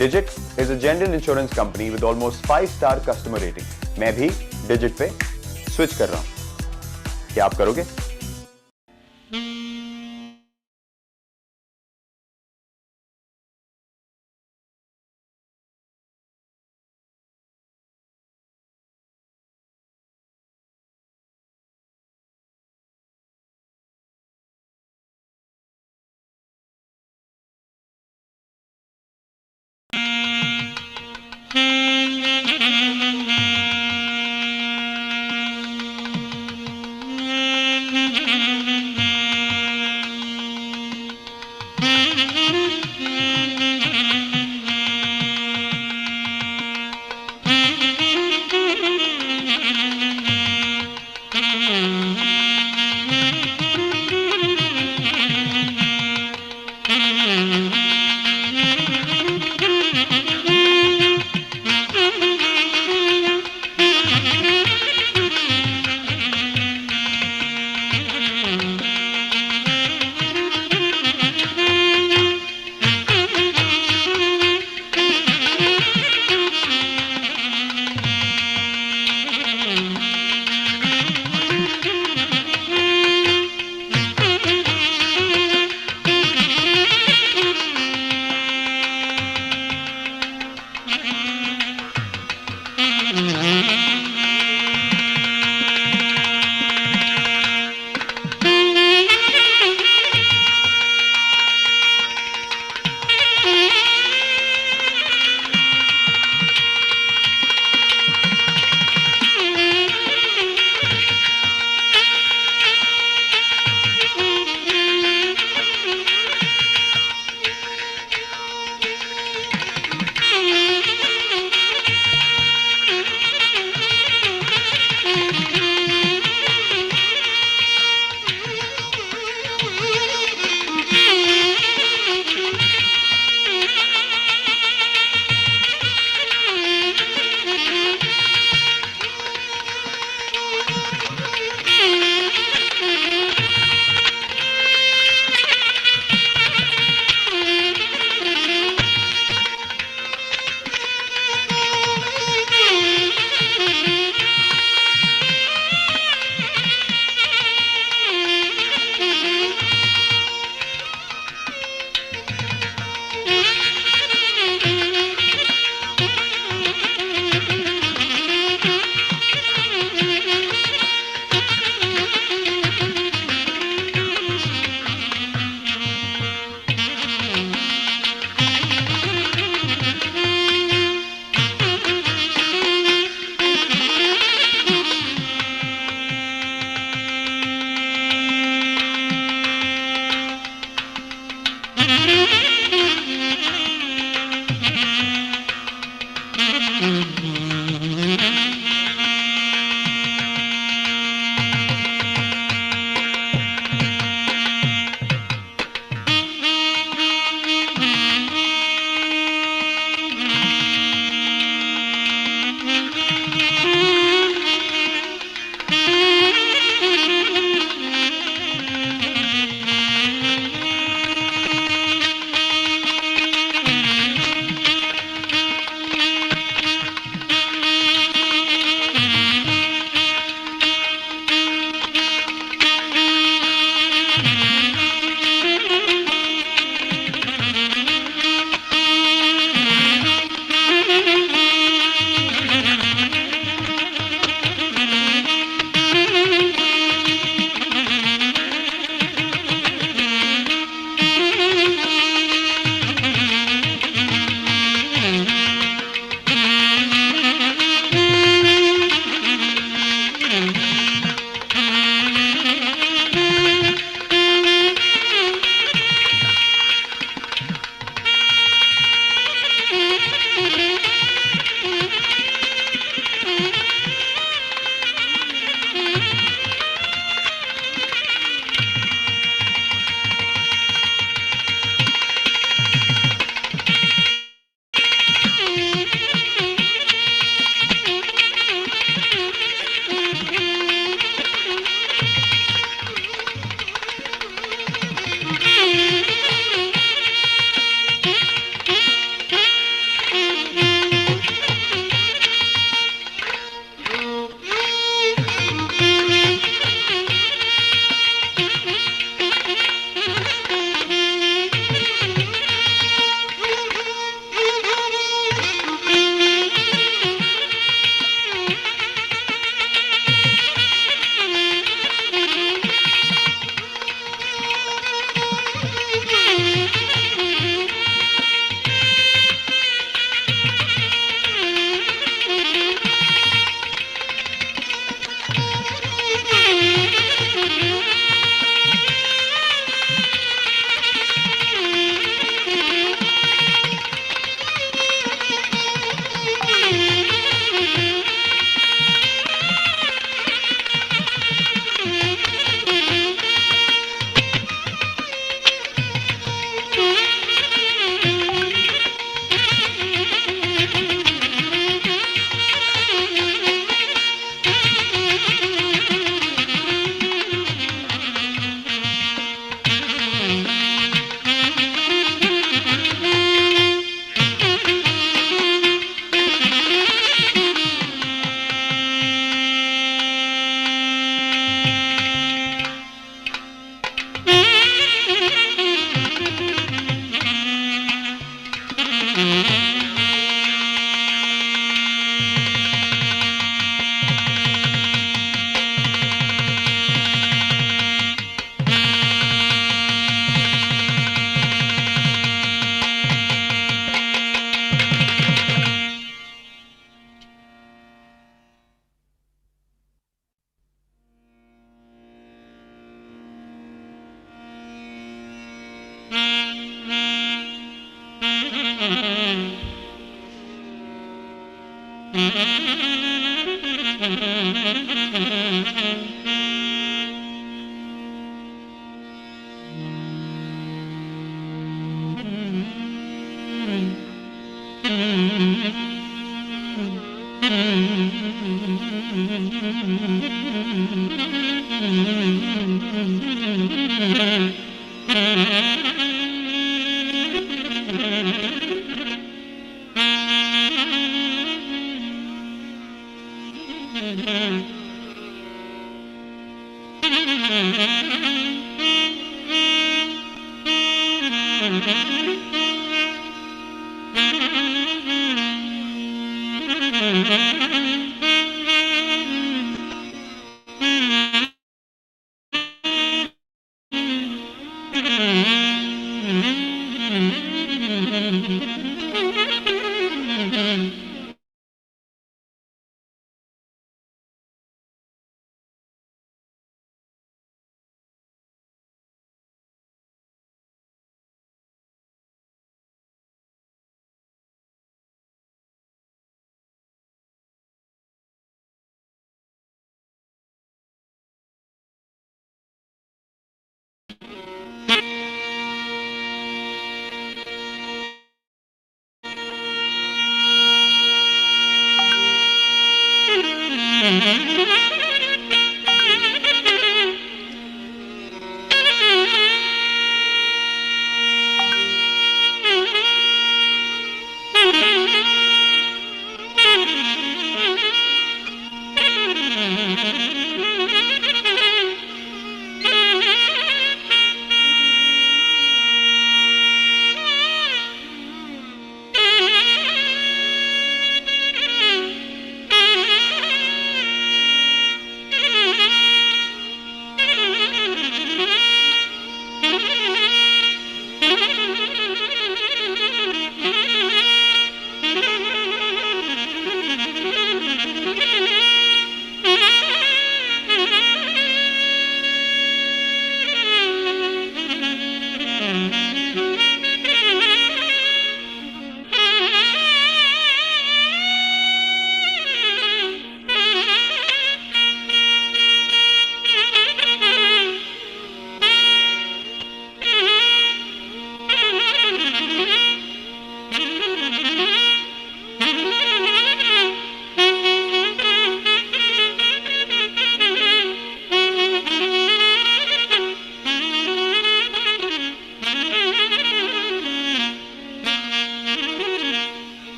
Digit is a general insurance company with almost 5-star customer rating. मैं भी Digit पे switch कर रहा हूं. क्या आप करोगे?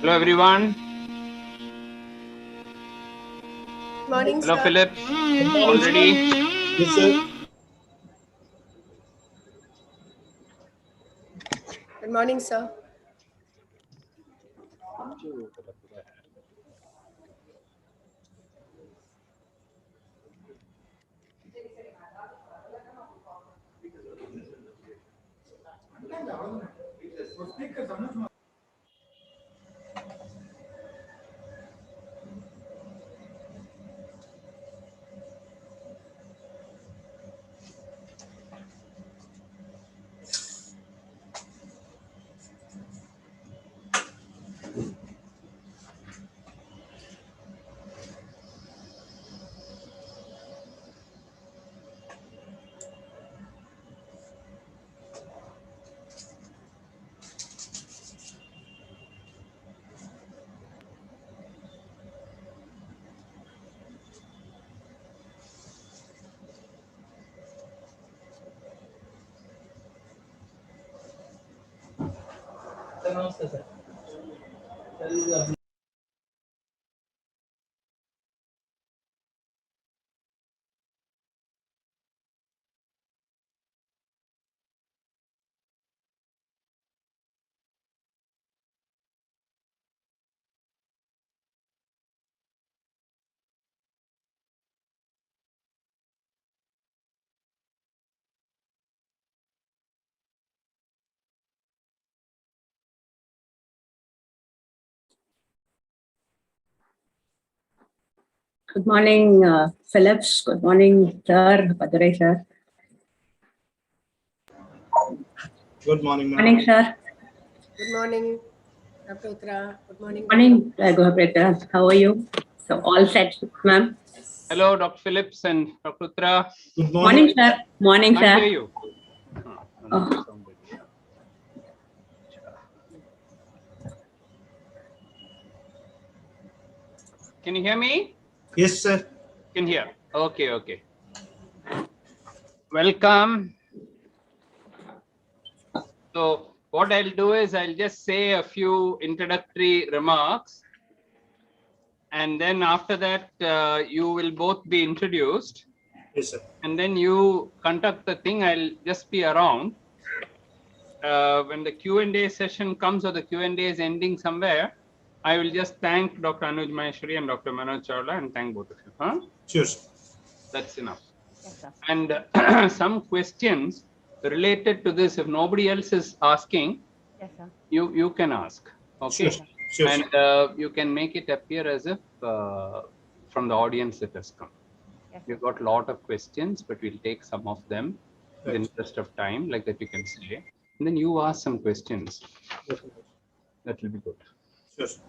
Hello everyone. Morning, Hello sir. Philip. All ready? Yes, sir. Good morning, sir. नमस्ते sir Good morning, Phillips. Good morning, sir. Padurai, sir. Good morning, ma'am. Morning, sir. Good morning, Dr. Uttara. Good morning. Morning, Guhapreta. How are you? So all set, ma'am. Hello, Dr. Phillips and Dr. Uttara. Good Morning, morning. sir. Morning, Can't hear sir. you. Oh. Can you hear me? Yes, sir. Can hear. Okay, okay. Welcome. So what I'll do is I'll just say a few introductory remarks. And then after that, you will both be introduced. Yes, sir. And then you conduct the thing. I'll just be around. When the Q&A session comes or the Q&A is ending somewhere, I will just thank Dr. Anuj Maheshwari and Dr. Manoj Chawla and thank both of you. Huh? Sure, sir. That's enough. Yes, sir. And some questions related to this, if nobody else is asking, Yes, sir. you can ask. Okay. Sure, sure, And sir. you can make it appear as if from the audience it has come. Yes, We've got a lot of questions, but we'll take some of them in the Right. interest of time, like that you can say. And then you ask some questions. Definitely. That will be good. Sure, sir.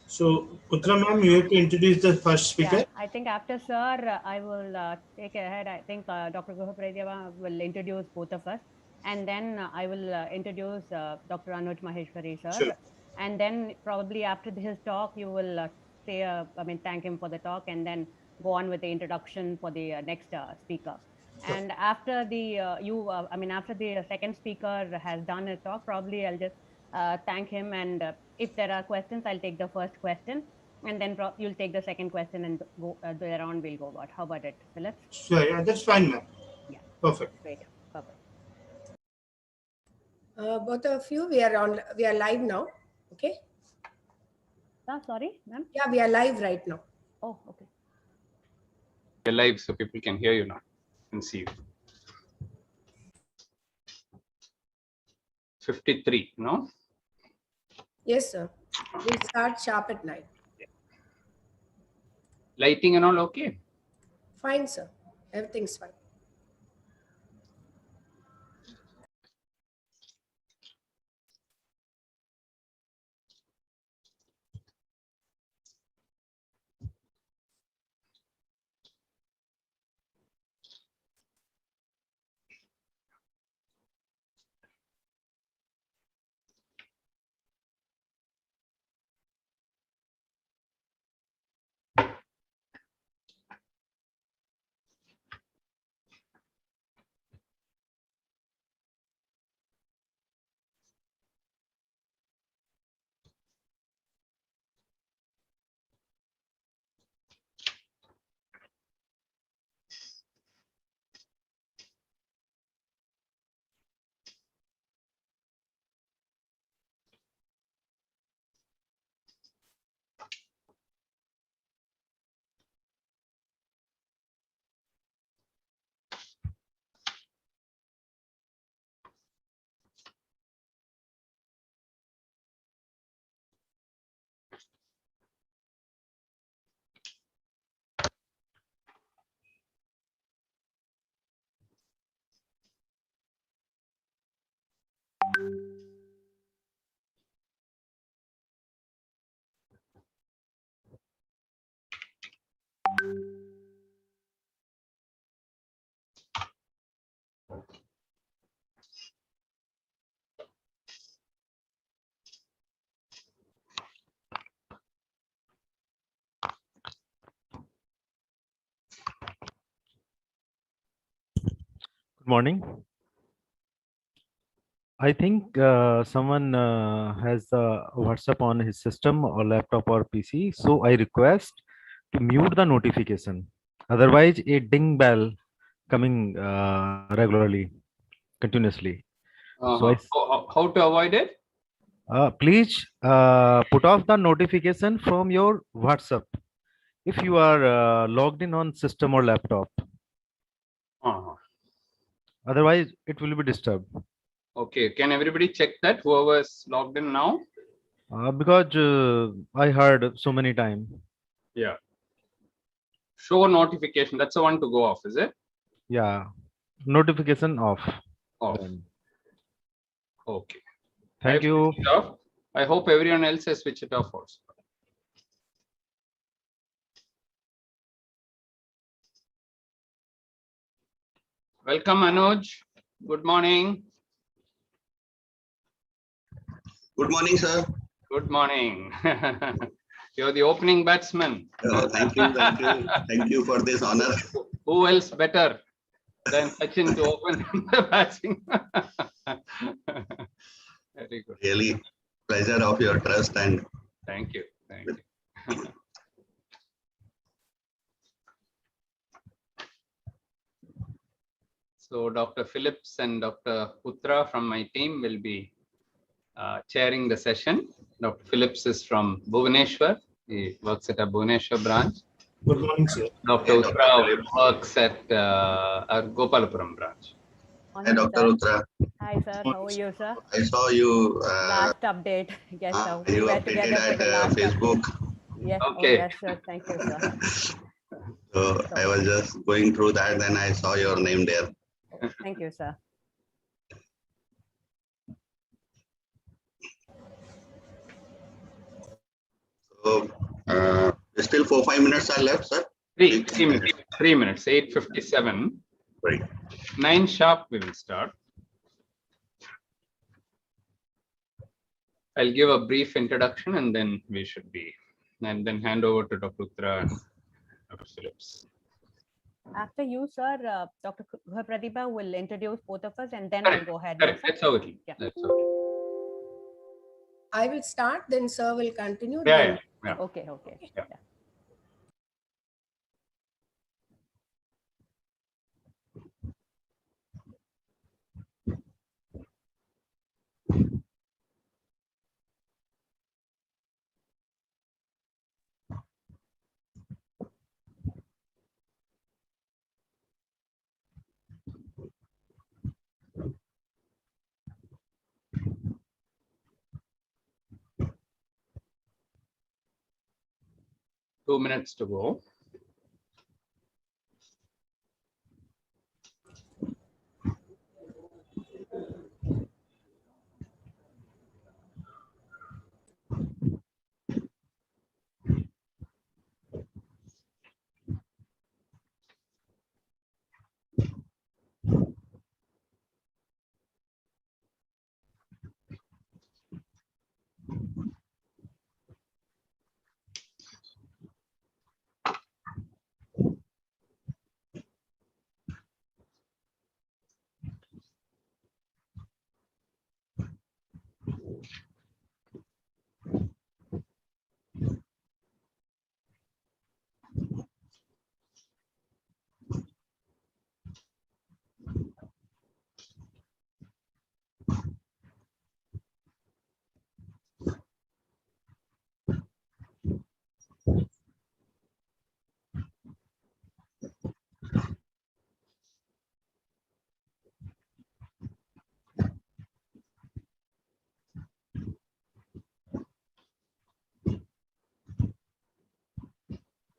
So, Uttara ma'am, you have to introduce the first speaker. Yeah, I think after sir, I will take ahead. I think Dr. Guhapreta will introduce both of us, and then I will introduce Dr. Anuj Maheshwari sir, Sure. and then probably after his talk, you will say, thank him for the talk, and then go on with the introduction for the next speaker. Sure. And after the after the second speaker has done his talk, probably I'll just thank him, and if there are questions, I'll take the first question, and then you'll take the second question, and go thereon we'll go about. How about it, Phillips? Sure, yeah, that's fine, ma'am. Yeah. Perfect. Great. Perfect. Both of you, we are live now. Okay. Sorry, ma'am. Yeah, we are live right now. Oh, okay. You're live, so people can hear you now and see you. 53, no? Yes, sir. We'll start sharp at 9. Lighting and all okay? Fine, sir. Everything's fine. Good morning. I think someone has WhatsApp on his system or laptop or PC. So I request to mute the notification. Otherwise, a ding bell coming regularly, continuously. So How to avoid it? please put off the notification from your WhatsApp if you are logged in on system or laptop. Otherwise, it will be disturbed. Okay, can everybody check that? Whoever's logged in now? Because I heard so many times. Yeah. Show notification. That's the one to go off, is it? Yeah. Notification off. Off. Okay. Thank I've you. switched it off. I hope everyone else has switched it off also. Welcome, Anuj. Good morning. Good morning, sir. Good morning. You're the opening batsman. Thank you, thank you for this honor. Who else better than Sachin to open the batting? Very good. Really pleasure of your trust and Thank you. Thank you. So Dr. Phillips and Dr. Putra from my team will be chairing the session. Dr. Phillips is from Bhubaneswar. He works at a Bhubaneswar branch. Good morning, sir. Dr. Utra works at our Gopalapuram branch. Hi, Dr. Utra. Hi, sir. How are you, sir? I saw you. Last update. Yes, sir. We You were updated together for at the last Facebook. update. Yes. Okay. Oh, yes, sir. Thank you, sir. So I was just going through that, then I saw your name there. Thank you, sir. So still 4-5 minutes are left, sir. 3 minutes. 3 minutes. 8:57. Right. 9 sharp. We will start. I'll give a brief introduction and then we should be, and then hand over to Dr. Utra and Dr. Phillips. After you, sir, Dr. Pratibha will introduce both of us and then Correct, we'll go ahead. Correct. Yes, sir? That's how it will. Yeah. That's okay. I will start, then sir will continue. Yeah, then- yeah. Okay, okay. Yeah. Yeah. Two minutes to go.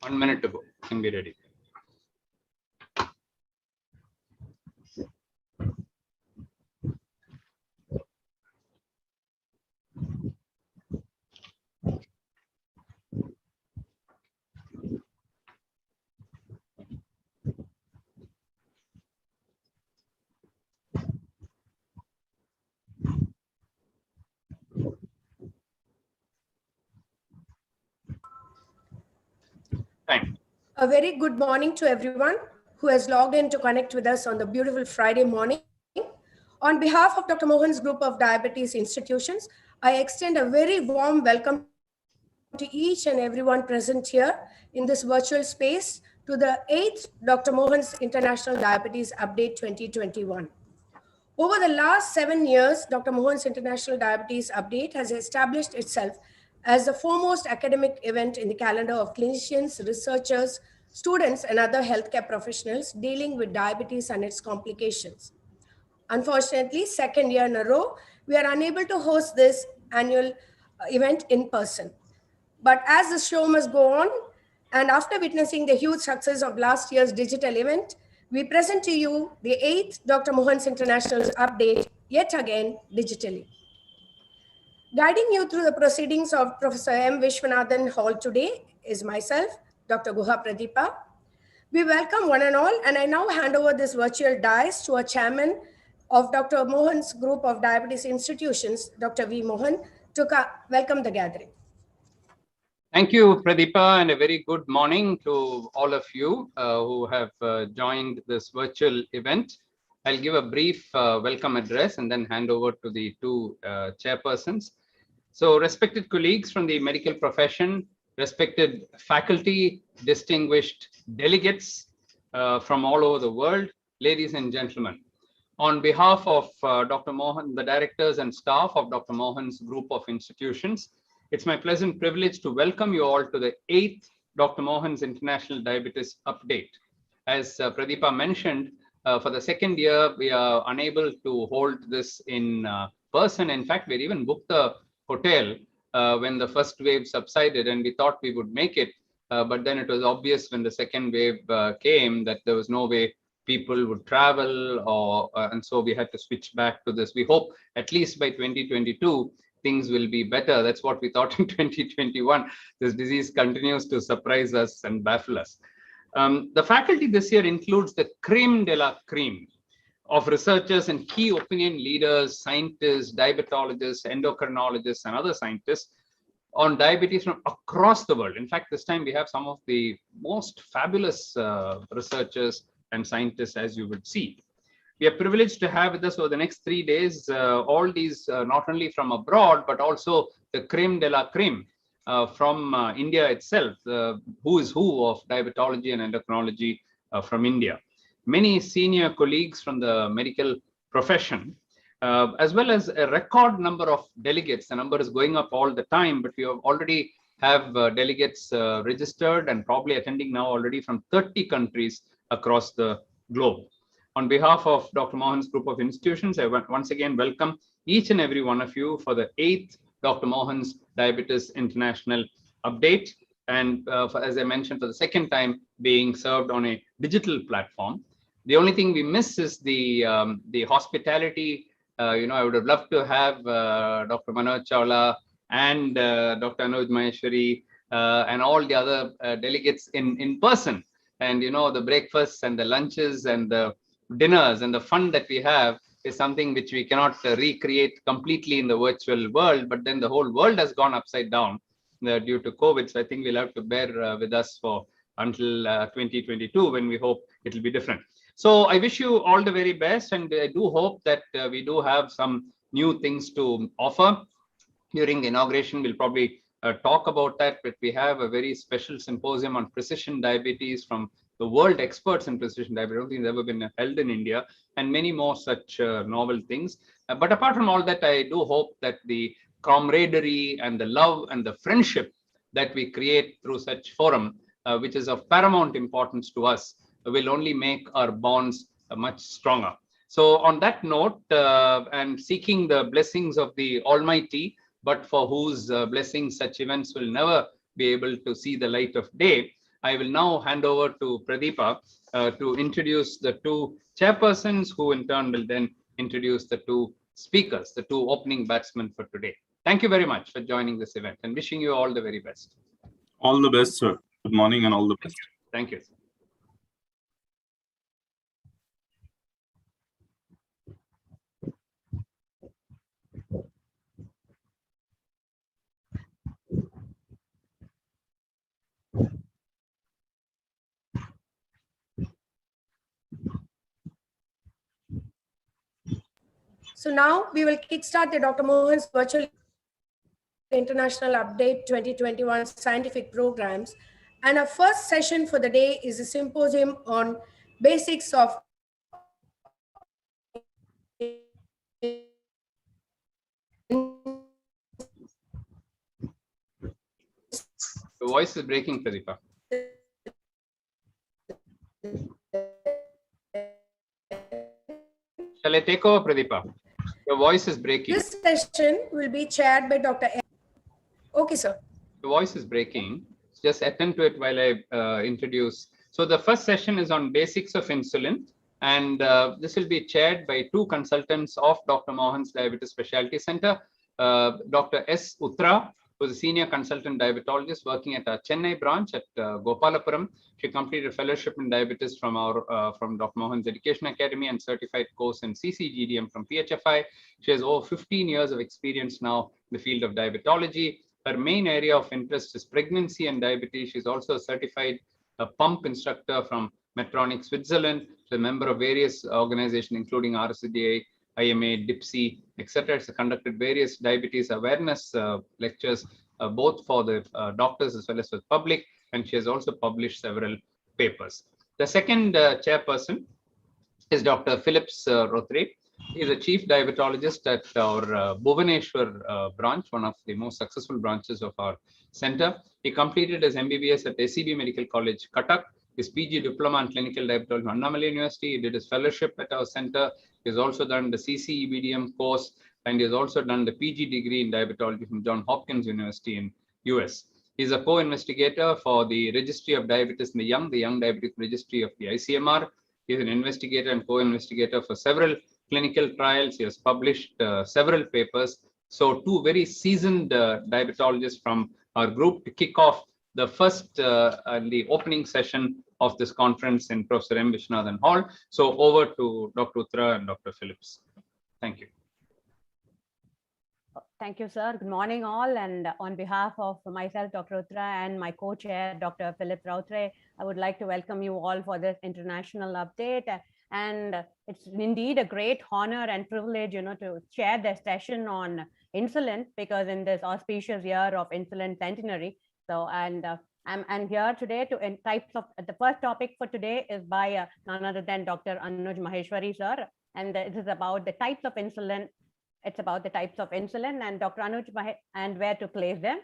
One minute to go. Can be ready. Time. A very good morning to everyone who has logged in to connect with us on the beautiful Friday morning. On behalf of Dr. Mohan's group of diabetes institutions, I extend a very warm welcome to each and everyone present here in this virtual space to the 8th Dr. Mohan's International Diabetes Update 2021. Over the last 7 years, Dr. Mohan's International Diabetes Update has established itself as the foremost academic event in the calendar of clinicians, researchers, students, and other healthcare professionals dealing with diabetes and its complications. Unfortunately, second year in a row, we are unable to host this annual event in person. But as the show must go on, and after witnessing the huge success of last year's digital event, we present to you the 8th Dr. Mohan's International's update, yet again digitally. Guiding you through the proceedings of Professor M. Viswanathan Hall today is myself, Dr. Guha Pradeepa. We welcome one and all, and I now hand over this virtual dais to our chairman of Dr. Mohan's group of diabetes institutions, Dr. V. Mohan, to welcome the gathering. Thank you, Pradeepa, and a very good morning to all of you who have joined this virtual event. I'll give a brief welcome address and then hand over to the two chairpersons. So, respected colleagues from the medical profession, respected faculty, distinguished delegates from all over the world, ladies and gentlemen, on behalf of Dr. Mohan, the directors and staff of Dr. Mohan's group of institutions, it's my pleasant privilege to welcome you all to the 8th Dr. Mohan's International Diabetes Update. As Pradeepa mentioned, for the second year, we are unable to hold this in person. In fact, we even booked the hotel when the first wave subsided, and we thought we would make it. But then it was obvious when the second wave came that there was no way people would travel, and so we had to switch back to this. We hope at least by 2022, things will be better. That's what we thought in 2021. This disease continues to surprise us and baffle us. The faculty this year includes the creme de la creme of researchers and key opinion leaders, scientists, diabetologists, endocrinologists, and other scientists on diabetes from across the world. In fact, this time we have some of the most fabulous researchers and scientists, as you would see. We are privileged to have with us over the next 3 days all these, not only from abroad, but also the creme de la creme from India itself, the who is who of diabetology and endocrinology from India. Many senior colleagues from the medical profession, as well as a record number of delegates. The number is going up all the time, but we have already have delegates registered and probably attending now already from 30 countries across the globe. On behalf of Dr. Mohan's group of institutions, I once again welcome each and every one of you for the 8th Dr. Mohan's Diabetes International Update. And as I mentioned, for the second time being served on a digital platform. The only thing we miss is the hospitality. I would have loved to have Dr. Manoj Chawla and Dr. Anuj Maheshwari and all the other delegates in person. And, the breakfasts and the lunches and the dinners and the fun that we have is something which we cannot recreate completely in the virtual world, but then the whole world has gone upside down due to COVID. So I think we'll have to bear with us for until 2022, when we hope it will be different. So I wish you all the very best, and I do hope that we do have some new things to offer. During the inauguration, we'll probably talk about that, but we have a very special symposium on precision diabetes from the world experts in precision diabetes. I don't think it's ever been held in India, and many more such novel things. But apart from all that, I do hope that the camaraderie and the love and the friendship that we create through such forum, which is of paramount importance to us, will only make our bonds much stronger. So on that note, and seeking the blessings of the Almighty, but for whose blessings such events will never be able to see the light of day, I will now hand over to Pradeepa to introduce the two chairpersons, who in turn will then introduce the two speakers, the two opening batsmen for today. Thank you very much for joining this event, and wishing you all the very best. All the best, sir. Good morning and all the best. Thank you. So now we will kickstart the Dr. Mohan's Virtual International Update 2021 scientific programs. And our first session for the day is a symposium on basics of The voice is breaking, Pradeepa. Shall Shall I take over, Pradeepa? Your voice is breaking. This session will be chaired by Dr. Okay, sir. The voice is breaking. Just attend to it while I introduce. So the first session is on basics of insulin, and this will be chaired by two consultants of Dr. Mohan's Diabetes Specialty Center, Dr. S. Uttara, who is a senior consultant diabetologist working at our Chennai branch at Gopalapuram. She completed a fellowship in diabetes from Dr. Mohan's Education Academy and certified course in CCGDM from PHFI. She has over 15 years of experience now in the field of diabetology. Her main area of interest is pregnancy and diabetes. She's also a certified pump instructor from Medtronic, Switzerland. She's a member of various organizations, including RSDA, IMA, DIPSI, etc. She's conducted various diabetes awareness lectures, both for the doctors as well as for the public, and she has also published several papers. The second chairperson is Dr. Phillips Rothray. He is a chief diabetologist at our Bhubaneswar branch, one of the most successful branches of our center. He completed his MBBS at SCB Medical College, Cuttack, his PG diploma in clinical diabetology from Annamalai University. He did his fellowship at our center. He has also done the CCEBDM course, and he has also done the PG degree in diabetology from Johns Hopkins University in US. He is a co-investigator for the Registry of Diabetes in the Young Diabetic Registry of the ICMR. He is an investigator and co-investigator for several clinical trials. He has published several papers. So two very seasoned diabetologists from our group to kick off the first the opening session of this conference in Professor M. Viswanathan Hall. So over to Dr. Uttara and Dr. Phillips. Thank you. Thank you, sir. Good morning, all. And on behalf of myself, Dr. Uttara, and my co-chair, Dr. Philip Rothray, I would like to welcome you all for this international update. And it's indeed a great honor and privilege, to chair this session on insulin, because in this auspicious year of insulin centenary. So, and I'm here today to the first topic for today is by none other than Dr. Anuj Maheshwari, sir. And it is about the types of insulin. It's about the types of insulin and Dr. Anuj and where to place them.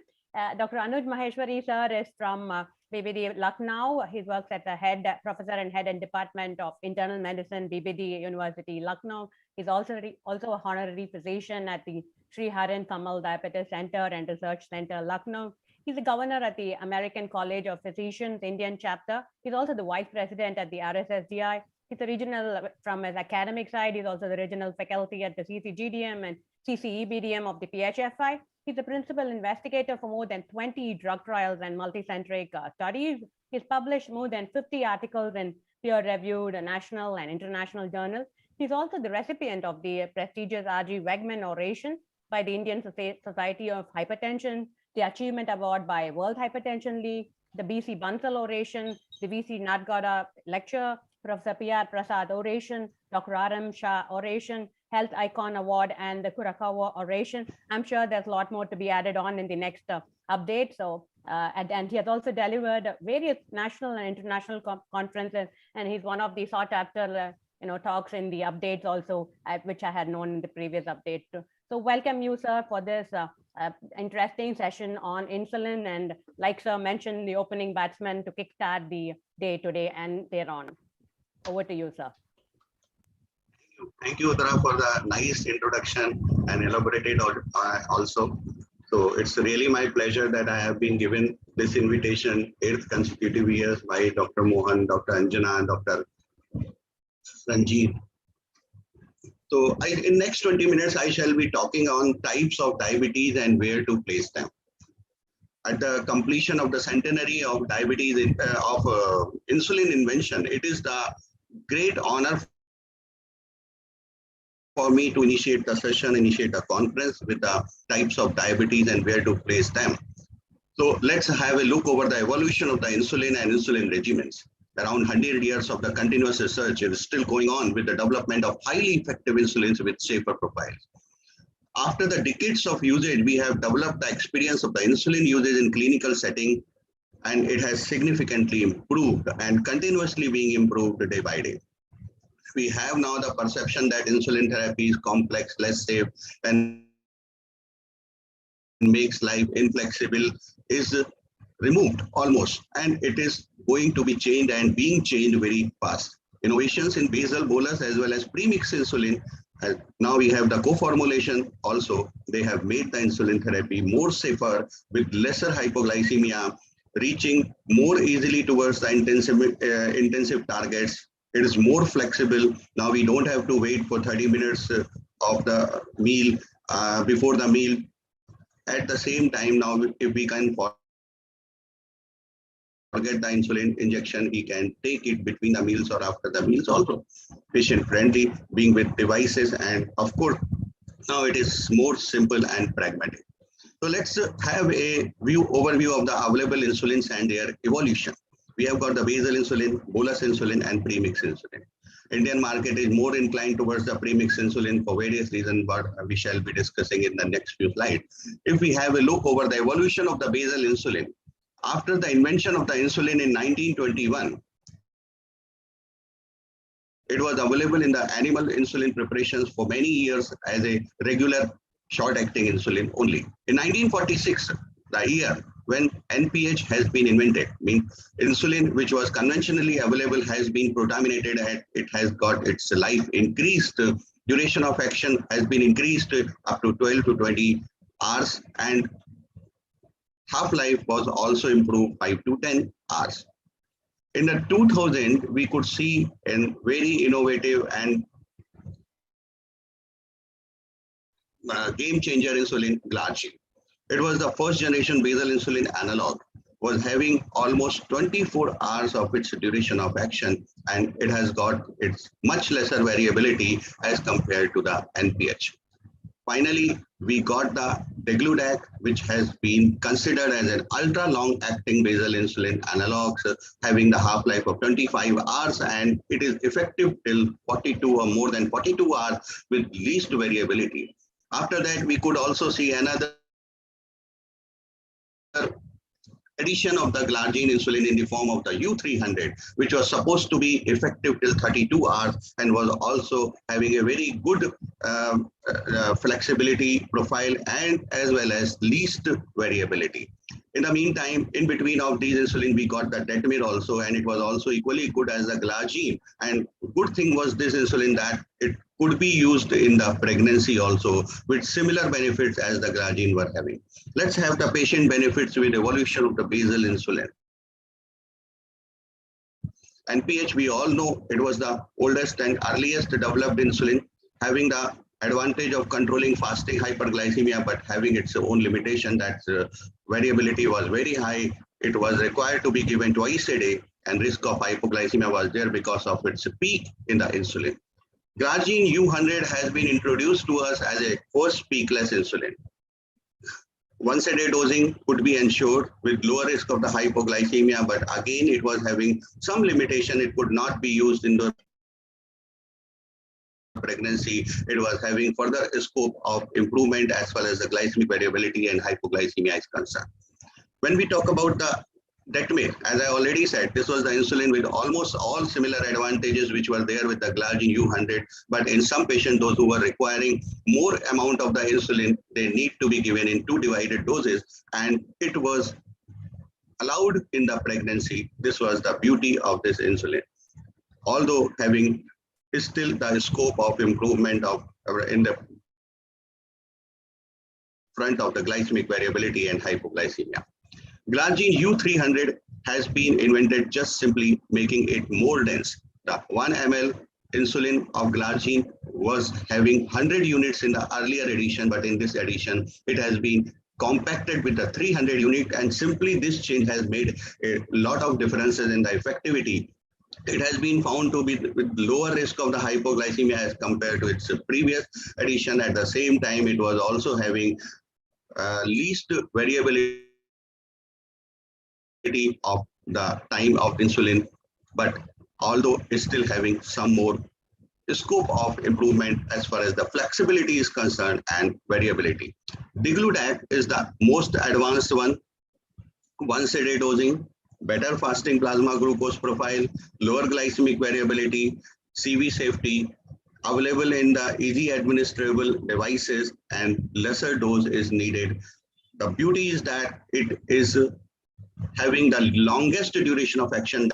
Dr. Anuj Maheshwari, sir, is from BBD Lucknow. He works at the professor and head and department of internal medicine, BBD University, Lucknow. He's also a honorary physician at the Sri Haran Kamal Diabetes Center and Research Center, Lucknow. He's the governor at the American College of Physicians Indian chapter. He's also the vice president at the RSSDI. He's a regional, from his academic side, he's also the regional faculty at the CCGDM and CCEBDM of the PHFI. He's the principal investigator for more than 20 drug trials and multicentric studies. He's published more than 50 articles in peer-reviewed national and international journals. He's also the recipient of the prestigious R.G. Wegman Oration by the Indian Society of Hypertension, the Achievement Award by World Hypertension League, the BC Bansal Oration, the VC Nadgada Lecture, Professor P.R. Prasad Oration, Dr. R.M. Shah Oration, Health Icon Award, and the Kurakawa Oration. I'm sure there's a lot more to be added on in the next update. So, and he has also delivered various national and international conferences, and he's one of the sought after talks in the updates also, which I had known in the previous update too. So welcome you, sir, for this interesting session on insulin, and like sir mentioned, the opening batsman to kickstart the day today and thereon. Over to you, sir. Thank you, Uttara, for the nice introduction and elaborated also. So it's really my pleasure that I have been given this invitation 8th consecutive years by Dr. Mohan, Dr. Anjana, and Dr. Sanjeev. So in next 20 minutes, I shall be talking on types of diabetes and where to place them. At the completion of the centenary of diabetes, insulin invention, it is the great honor for me to initiate the session, initiate a conference with the types of diabetes and where to place them. So let's have a look over the evolution of the insulin and insulin regimens. Around 100 years of the continuous research is still going on with the development of highly effective insulins with safer profiles. After the decades of usage, we have developed the experience of the insulin usage in clinical setting, and it has significantly improved and continuously being improved day by day. We have now the perception that insulin therapy is complex, less safe, and makes life inflexible is removed almost, and it is going to be changed and being changed very fast. Innovations in basal bolus as well as premix insulin Now we have the co-formulation also. They have made the insulin therapy more safer with lesser hypoglycemia, reaching more easily towards the intensive targets. It is more flexible. Now we don't have to wait for 30 minutes of the meal before the meal. At the same time, now if we can forget the insulin injection, he can take it between the meals or after the meals also. Patient friendly, being with devices, and of course, now it is more simple and pragmatic. So let's have a overview of the available insulins and their evolution. We have got the basal insulin, bolus insulin, and premix insulin. Indian market is more inclined towards the premix insulin for various reasons, but we shall be discussing in the next few slides. If we have a look over the evolution of the basal insulin, after the invention of the insulin in 1921, it was available in the animal insulin preparations for many years as a regular short-acting insulin only. In 1946, the year when NPH has been invented, means insulin which was conventionally available has been contaminated and it has got its life increased. Duration of action has been increased up to 12 to 20 hours, and half-life was also improved 5 to 10 hours. In the 2000, we could see a very innovative and game changer insulin, Glargine. It was the first generation basal insulin analog, was having almost 24 hours of its duration of action, and it has got its much lesser variability as compared to the NPH. Finally, we got the Degludec, which has been considered as an ultra long acting basal insulin analog, having the half-life of 25 hours, and it is effective till 42 or more than 42 hours with least variability. After that, we could also see another addition of the Glargine insulin in the form of the U300, which was supposed to be effective till 32 hours and was also having a very good flexibility profile and as well as least variability. In the meantime, in between of these insulin, we got the Detamir also, and it was also equally good as the Glargine. And good thing was this insulin that it could be used in the pregnancy also with similar benefits as the Glargine were having. Let's have the patient benefits with evolution of the basal insulin. NPH, we all know it was the oldest and earliest developed insulin, having the advantage of controlling fasting hyperglycemia, but having its own limitation that variability was very high. It was required to be given twice a day, and risk of hypoglycemia was there because of its peak in the insulin. Glargine U100 has been introduced to us as a first peakless insulin. Once a day dosing could be ensured with lower risk of the hypoglycemia, but again, it was having some limitation. It could not be used in the pregnancy. It was having further scope of improvement as far as the glycemic variability and hypoglycemia is concerned. When we talk about the Detamir, as I already said, this was the insulin with almost all similar advantages which were there with the Glargine U100, but in some patients, those who were requiring more amount of the insulin, they need to be given in 2 divided doses, and it was allowed in the pregnancy. This was the beauty of this insulin. Although having still the scope of improvement of in the front of the glycemic variability and hypoglycemia. Glargine U300 has been invented just simply making it more dense. The 1 ml insulin of Glargine was having 100 units in the earlier edition, but in this edition, it has been compacted with the 300 unit, and simply this change has made a lot of differences in the effectivity. It has been found to be with lower risk of the hypoglycemia as compared to its previous edition. At the same time, it was also having least variability of the time of insulin, but although it's still having some more scope of improvement as far as the flexibility is concerned and variability. Degludec is the most advanced one, once a day dosing, better fasting plasma glucose profile, lower glycemic variability, CV safety, available in the easy administrable devices, and lesser dose is needed. The beauty is that it is having the longest duration of action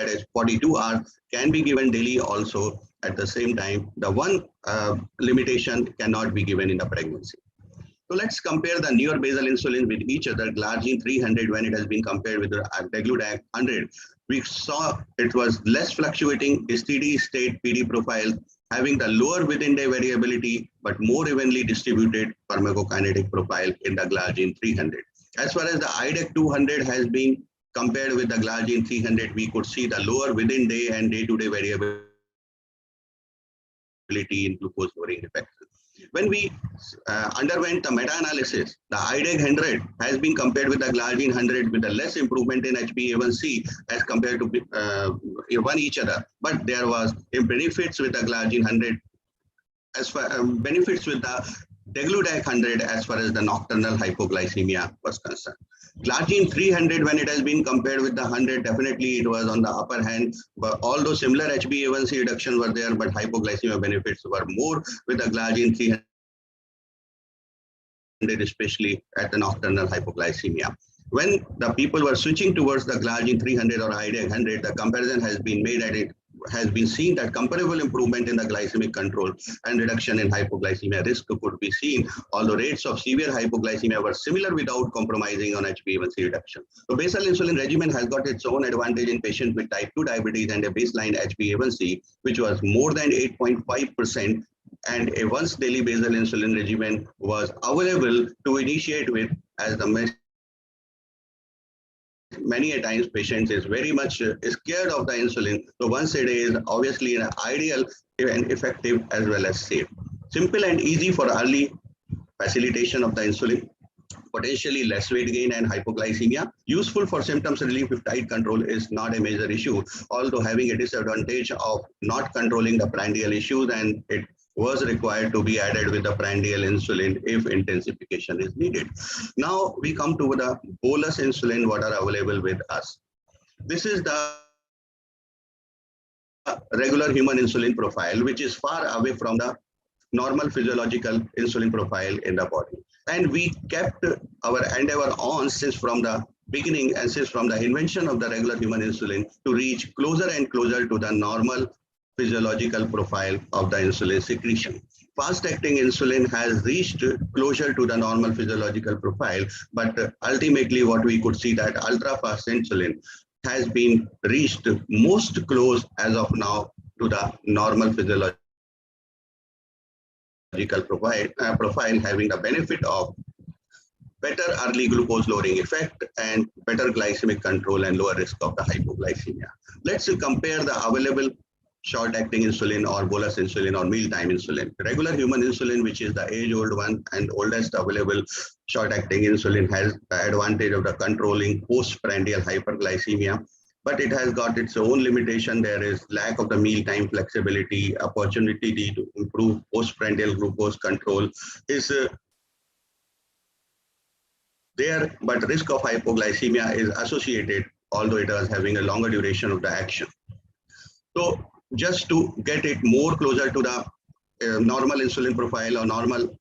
is 42 hours, can be given daily also. At the same time, the one limitation cannot be given in the pregnancy. So let's compare the newer basal insulin with each other. Glargine 300, when it has been compared with the Degludec 100, we saw it was less fluctuating, steady state PD profile, having the lower within day variability, but more evenly distributed pharmacokinetic profile in the Glargine 300. As far as the IDEC 200 has been compared with the Glargine 300, we could see the lower within day and day-to-day variability in glucose lowering effects. When we underwent the meta-analysis, the IDEC 100 has been compared with the Glargine 100 with a less improvement in HbA1c as compared to one each other. But there was benefits with the Glargine 100 as far benefits with the Degludec 100 as far as the nocturnal hypoglycemia was concerned. Glargine 300, when it has been compared with the 100, definitely it was on the upper hand, but although similar HbA1c reduction were there, but hypoglycemia benefits were more with the Glargine 300, especially at the nocturnal hypoglycemia. When the people were switching towards the Glargine 300 or IDEC 100, the comparison has been made at it has been seen that comparable improvement in the glycemic control and reduction in hypoglycemia risk could be seen, although rates of severe hypoglycemia were similar without compromising on HbA1c reduction. So basal insulin regimen has got its own advantage in patients with type 2 diabetes and a baseline HbA1c, which was more than 8.5%, and a once daily basal insulin regimen was available to initiate with, as the many a times patients is very much scared of the insulin. So once a day is obviously an ideal and effective as well as safe. Simple and easy for early facilitation of the insulin. Potentially less weight gain and hypoglycemia. Useful for symptoms relief if diet control is not a major issue, although having a disadvantage of not controlling the prandial issues, and it was required to be added with the prandial insulin if intensification is needed. Now we come to the bolus insulin what are available with us. This is the regular human insulin profile, which is far away from the normal physiological insulin profile in the body. And we kept our endeavor on since from the beginning and since from the invention of the regular human insulin to reach closer and closer to the normal physiological profile of the insulin secretion. Fast-acting insulin has reached closer to the normal physiological profile, but ultimately what we could see that ultra-fast insulin has been reached most close as of now to the normal physiological profile, having the benefit of better early glucose lowering effect and better glycemic control and lower risk of the hypoglycemia. Let's compare the available short-acting insulin or bolus insulin or mealtime insulin. Regular human insulin, which is the age-old one and oldest available short-acting insulin, has the advantage of the controlling postprandial hyperglycemia, but it has got its own limitation. There is lack of the mealtime flexibility, opportunity to improve postprandial glucose control is there, but risk of hypoglycemia is associated, although it is having a longer duration of the action. So just to get it more closer to the normal insulin profile or normal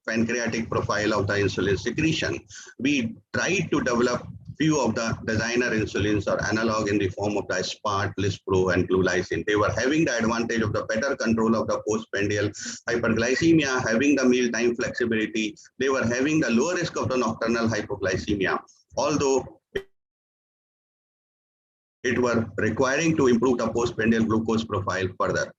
pancreatic profile of the insulin secretion, we tried to develop few of the designer insulins or analog in the form of the SPART, Lispro, and Glulysin. They were having the advantage of the better control of the postprandial hyperglycemia, having the mealtime flexibility. They were having the low risk of the nocturnal hypoglycemia, although it were requiring to improve the postprandial glucose profile further.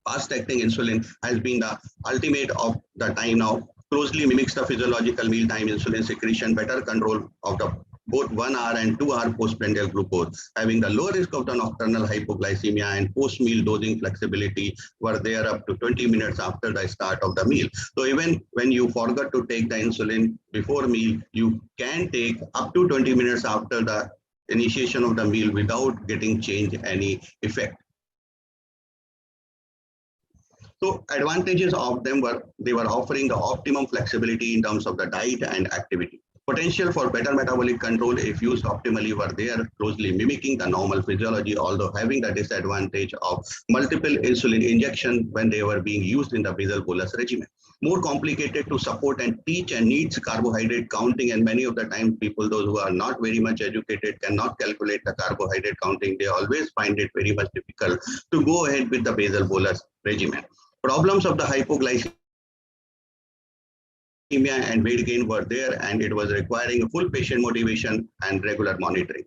Fast-acting insulin has been the ultimate of the time now, closely mimics the physiological mealtime insulin secretion, better control of the both 1 hour and 2 hour postprandial glucose, having the low risk of the nocturnal hypoglycemia and post-meal dosing flexibility were there up to 20 minutes after the start of the meal. So even when you forgot to take the insulin before meal, you can take up to 20 minutes after the initiation of the meal without getting change any effect. So advantages of them were they were offering the optimum flexibility in terms of the diet and activity. Potential for better metabolic control if used optimally were there, closely mimicking the normal physiology, although having the disadvantage of multiple insulin injection when they were being used in the basal bolus regimen. more complicated to support and teach and needs carbohydrate counting. And many of the time people, those who are not very much educated, cannot calculate the carbohydrate counting. They always find it very much difficult to go ahead with the basal bolus regimen. Problems of the hypoglycemia and weight gain were there, and it was requiring a full patient motivation and regular monitoring.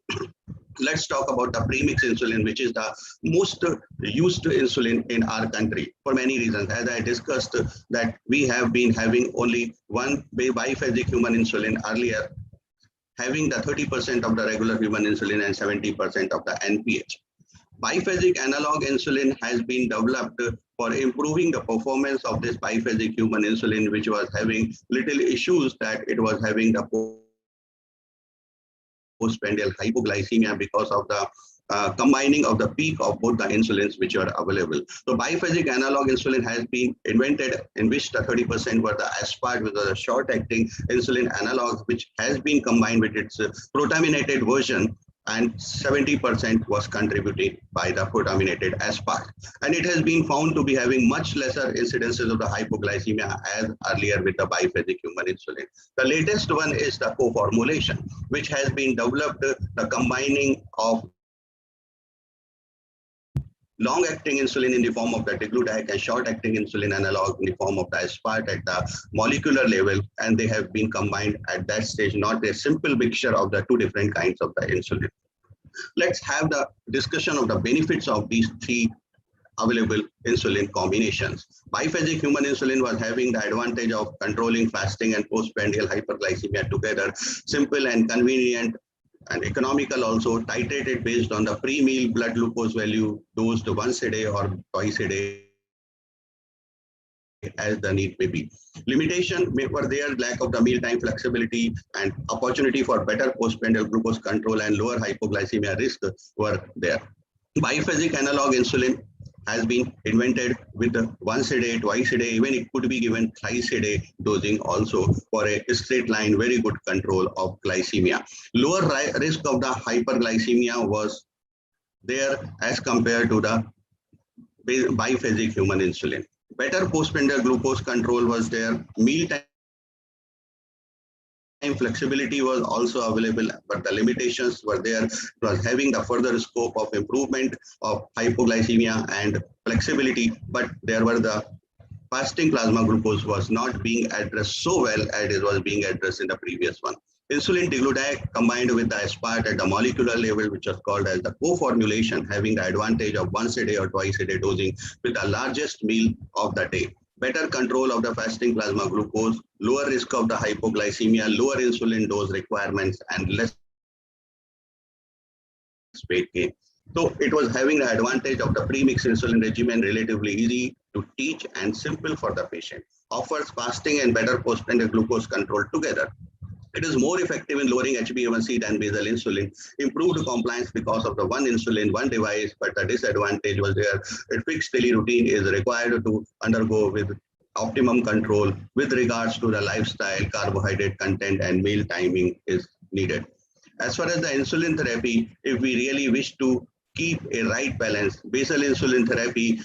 Let's talk about the premix insulin, which is the most used insulin in our country for many reasons. As I discussed, that we have been having only one biphasic human insulin earlier, having the 30% of the regular human insulin and 70% of the NPH. Biphasic analog insulin has been developed for improving the performance of this biphasic human insulin, which was having little issues, that it was having the postprandial hypoglycemia because of the combining of the peak of both the insulins which are available. So biphasic analog insulin has been invented, in which the 30% were the aspart, which was a short-acting insulin analog, which has been combined with its protaminated version, and 70% was contributed by the protaminated aspart. And it has been found to be having much lesser incidences of the hypoglycemia as earlier with the biphasic human insulin. The latest one is the co-formulation, which has been developed, the combining of long-acting insulin in the form of the degludec and short-acting insulin analog in the form of the aspart at the molecular level, and they have been combined at that stage, not a simple mixture of the two different kinds of the insulin. Let's have the discussion of the benefits of these three available insulin combinations. Biphasic human insulin was having the advantage of controlling fasting and postprandial hyperglycemia together, simple and convenient and economical, also titrated based on the pre-meal blood glucose value, dosed once a day or twice a day as the need may be. Limitation were there, lack of the mealtime flexibility and opportunity for better postprandial glucose control and lower hypoglycemia risk were there. Biphasic analog insulin has been invented with the once a day, twice a day, even it could be given thrice a day dosing also for a straight line, very good control of glycemia. Lower risk of the hyperglycemia was there as compared to the biphasic human insulin. Better postprandial glucose control was there. Mealtime flexibility was also available, but the limitations were there. It was having the further scope of improvement of hypoglycemia and flexibility, but there were the fasting plasma glucose was not being addressed so well as it was being addressed in the previous one. Insulin degludec combined with the aspart at the molecular level, which was called as the co-formulation, having the advantage of once a day or twice a day dosing with the largest meal of the day. Better control of the fasting plasma glucose, lower risk of the hypoglycemia, lower insulin dose requirements, and less weight gain. So it was having the advantage of the premix insulin regimen, relatively easy to teach and simple for the patient. Offers fasting and better postprandial glucose control together. It is more effective in lowering HbA1c than basal insulin. Improved compliance because of the one insulin, one device, but the disadvantage was there. A fixed daily routine is required to undergo with optimum control with regards to the lifestyle, carbohydrate content, and meal timing is needed. As far as the insulin therapy, if we really wish to keep a right balance, basal insulin therapy,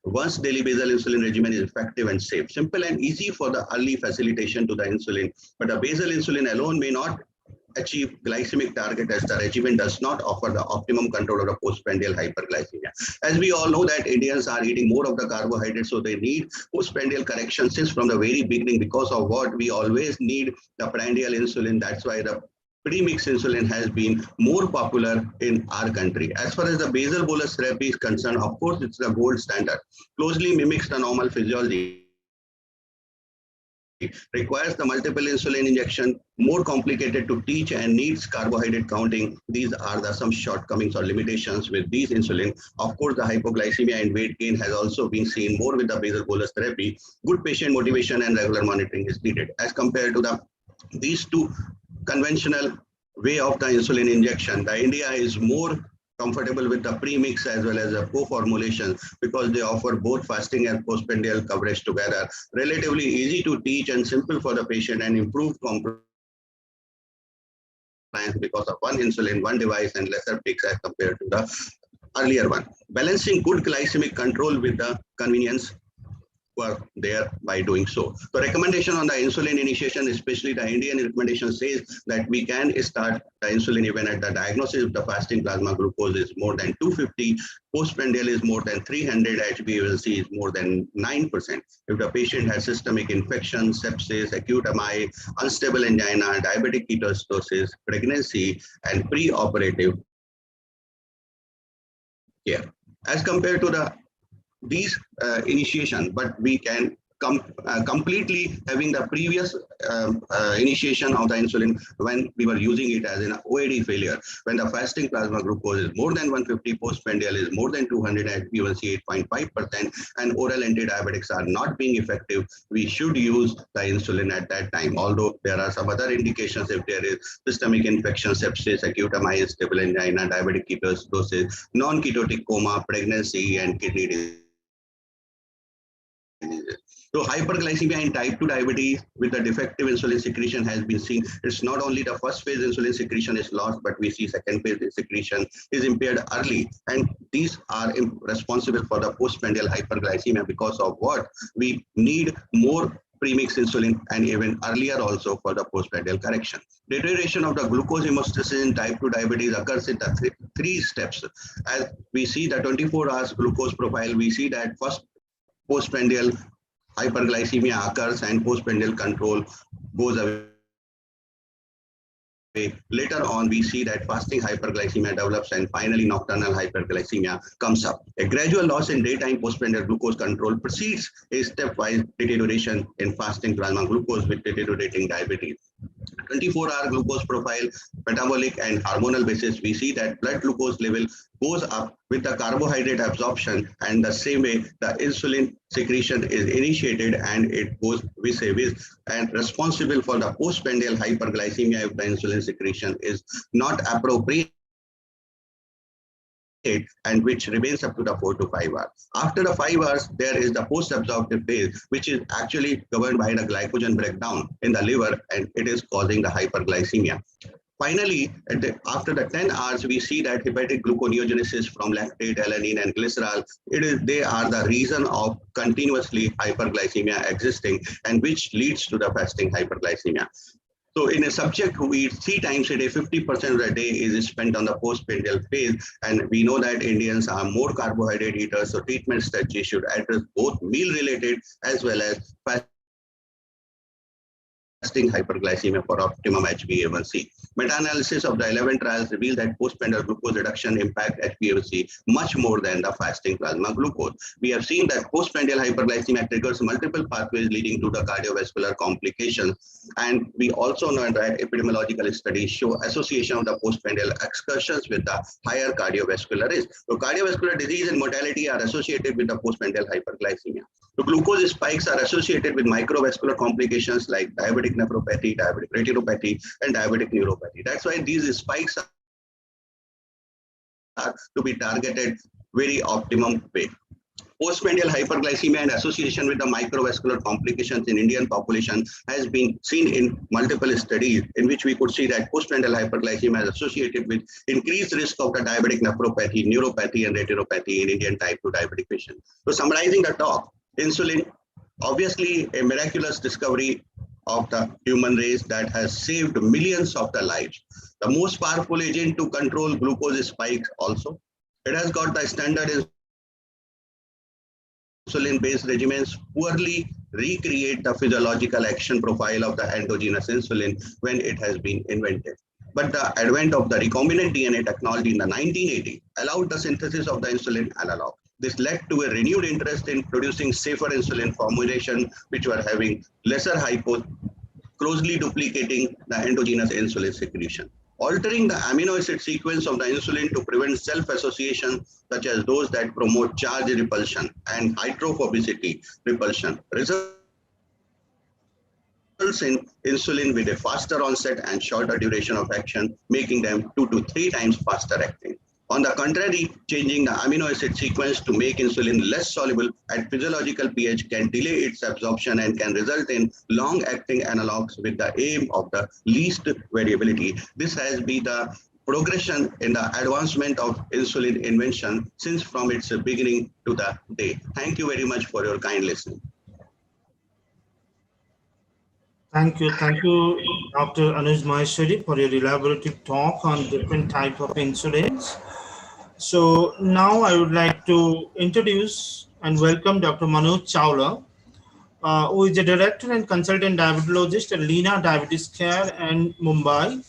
once daily basal insulin regimen is effective and safe, simple and easy for the early facilitation to the insulin, but a basal insulin alone may not achieve glycemic target as the regimen does not offer the optimum control of the postprandial hyperglycemia. As we all know that Indians are eating more of the carbohydrates, so they need postprandial correction since from the very beginning, because of what we always need the prandial insulin. That's why the premix insulin has been more popular in our country. As far as the basal bolus therapy is concerned, of course, it's the gold standard. Closely mimics the normal physiology. Requires the multiple insulin injection, more complicated to teach and needs carbohydrate counting. These are the some shortcomings or limitations with these insulin. Of course, the hypoglycemia and weight gain has also been seen more with the basal bolus therapy. Good patient motivation and regular monitoring is needed as compared to these two conventional way of the insulin injection. The India is more comfortable with the premix as well as the co-formulation because they offer both fasting and postprandial coverage together. Relatively easy to teach and simple for the patient, and improved compliance because of one insulin, one device, and lesser peaks as compared to the earlier one. Balancing good glycemic control with the convenience. were there by doing so. The recommendation on the insulin initiation, especially the Indian recommendation, says that we can start the insulin even at the diagnosis if the fasting plasma glucose is more than 250, postprandial is more than 300, HbA1c is more than 9%. If the patient has systemic infection, sepsis, acute MI, unstable angina, diabetic ketoacidosis, pregnancy, and pre-operative care. As compared to these initiation, but we can completely having the previous initiation of the insulin when we were using it as an OAD failure, when the fasting plasma glucose is more than 150, postprandial is more than 200, HbA1c 8.5%, and oral antidiabetics are not being effective, we should use the insulin at that time. Although there are some other indications if there is systemic infection, sepsis, acute MI, unstable angina, diabetic ketoacidosis, non-ketotic coma, pregnancy, and kidney disease. So hyperglycemia in type 2 diabetes with the defective insulin secretion has been seen. It's not only the first phase insulin secretion is lost, but we see second phase secretion is impaired early. And these are responsible for the postprandial hyperglycemia, because of what? We need more premix insulin and even earlier also for the postprandial correction. Deterioration of the glucose hemostasis in type 2 diabetes occurs in the three steps. As we see the 24 hours glucose profile, we see that first postprandial hyperglycemia occurs and postprandial control goes away. Later on, we see that fasting hyperglycemia develops and finally nocturnal hyperglycemia comes up. A gradual loss in daytime postprandial glucose control precedes a stepwise deterioration in fasting plasma glucose with deteriorating diabetes. 24-hour glucose profile, metabolic and hormonal basis, we see that blood glucose level goes up with the carbohydrate absorption, and the same way the insulin secretion is initiated and it goes vis-a-vis and responsible for the postprandial hyperglycemia if the insulin secretion is not appropriate, and which remains up to the 4 to 5 hours. After the 5 hours, there is the post-absorptive phase, which is actually governed by the glycogen breakdown in the liver, and it is causing the hyperglycemia. Finally, after the 10 hours, we see that hepatic gluconeogenesis from lactate, alanine, and glycerol, they are the reason of continuously hyperglycemia existing, and which leads to the fasting hyperglycemia. So in a subject who eats 3 times a day, 50% of the day is spent on the postprandial phase. And we know that Indians are more carbohydrate eaters, so treatment strategy should address both meal-related as well as fasting hyperglycemia for optimum HbA1c. Meta-analysis of the 11 trials revealed that postprandial glucose reduction impact HbA1c much more than the fasting plasma glucose. We have seen that postprandial hyperglycemia triggers multiple pathways leading to the cardiovascular complications. And we also know that epidemiological studies show association of the postprandial excursions with the higher cardiovascular risk. So cardiovascular disease and mortality are associated with the postprandial hyperglycemia. The glucose spikes are associated with microvascular complications like diabetic nephropathy, diabetic retinopathy, and diabetic neuropathy. That's why these spikes are to be targeted very optimum way. Postprandial hyperglycemia and association with the microvascular complications in Indian population has been seen in multiple studies, in which we could see that postprandial hyperglycemia is associated with increased risk of the diabetic nephropathy, neuropathy, and retinopathy in Indian type 2 diabetic patients. So summarizing the talk, insulin, obviously a miraculous discovery of the human race that has saved millions of the lives. The most powerful agent to control glucose spikes also. It has got the standard insulin-based regimens poorly recreate the physiological action profile of the endogenous insulin when it has been invented. But the advent of the recombinant DNA technology in the 1980s allowed the synthesis of the insulin analog. This led to a renewed interest in producing safer insulin formulation, which were having lesser hypo, closely duplicating the endogenous insulin secretion. Altering the amino acid sequence of the insulin to prevent self-association, such as those that promote charge repulsion and hydrophobicity repulsion, results in insulin with a faster onset and shorter duration of action, making them 2 to 3 times faster acting. On the contrary, changing the amino acid sequence to make insulin less soluble at physiological pH can delay its absorption and can result in long-acting analogs with the aim of the least variability. This has been the progression in the advancement of insulin invention since from its beginning to the day. Thank you very much for your kind listening. Thank you, Dr. Anuj Maheshwari, for your elaborative talk on different types of insulins. So now I would like to introduce and welcome Dr. Manoj Chawla, who is the Director and Consultant Diabetologist at Leena Diabetes Care in Mumbai,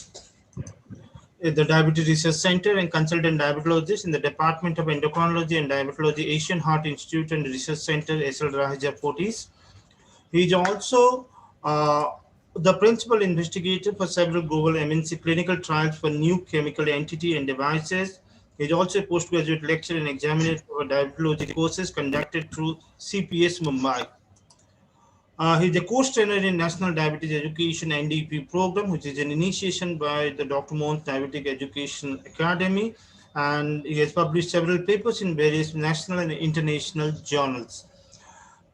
the Diabetes Research Center, and Consultant Diabetologist in the Department of Endocrinology and Diabetology, Asian Heart Institute and Research Center, SL Raja Fortis. He is also the principal investigator for several global MNC clinical trials for new chemical entity and devices. He is also a postgraduate lecturer and examiner for diabetology courses conducted through CPS Mumbai. He is a course trainer in National Diabetes Education NDP program, which is an initiation by the Dr. Mohan's Diabetic Education Academy, and he has published several papers in various national and international journals.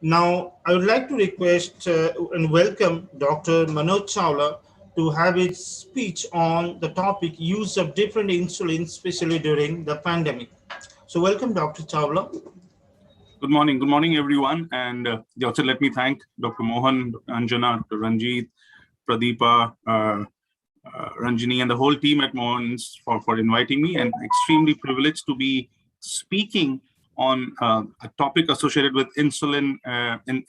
Now, I would like to request and welcome Dr. Manoj Chawla to have his speech on the topic use of different insulins, especially during the pandemic. So welcome, Dr. Chawla. Good morning, everyone. And also let me thank Dr. Mohan, Anjana, Dr. Ranjit, Pradeepa, Ranjini, and the whole team at Mohan's for inviting me, and extremely privileged to be speaking on a topic associated with insulin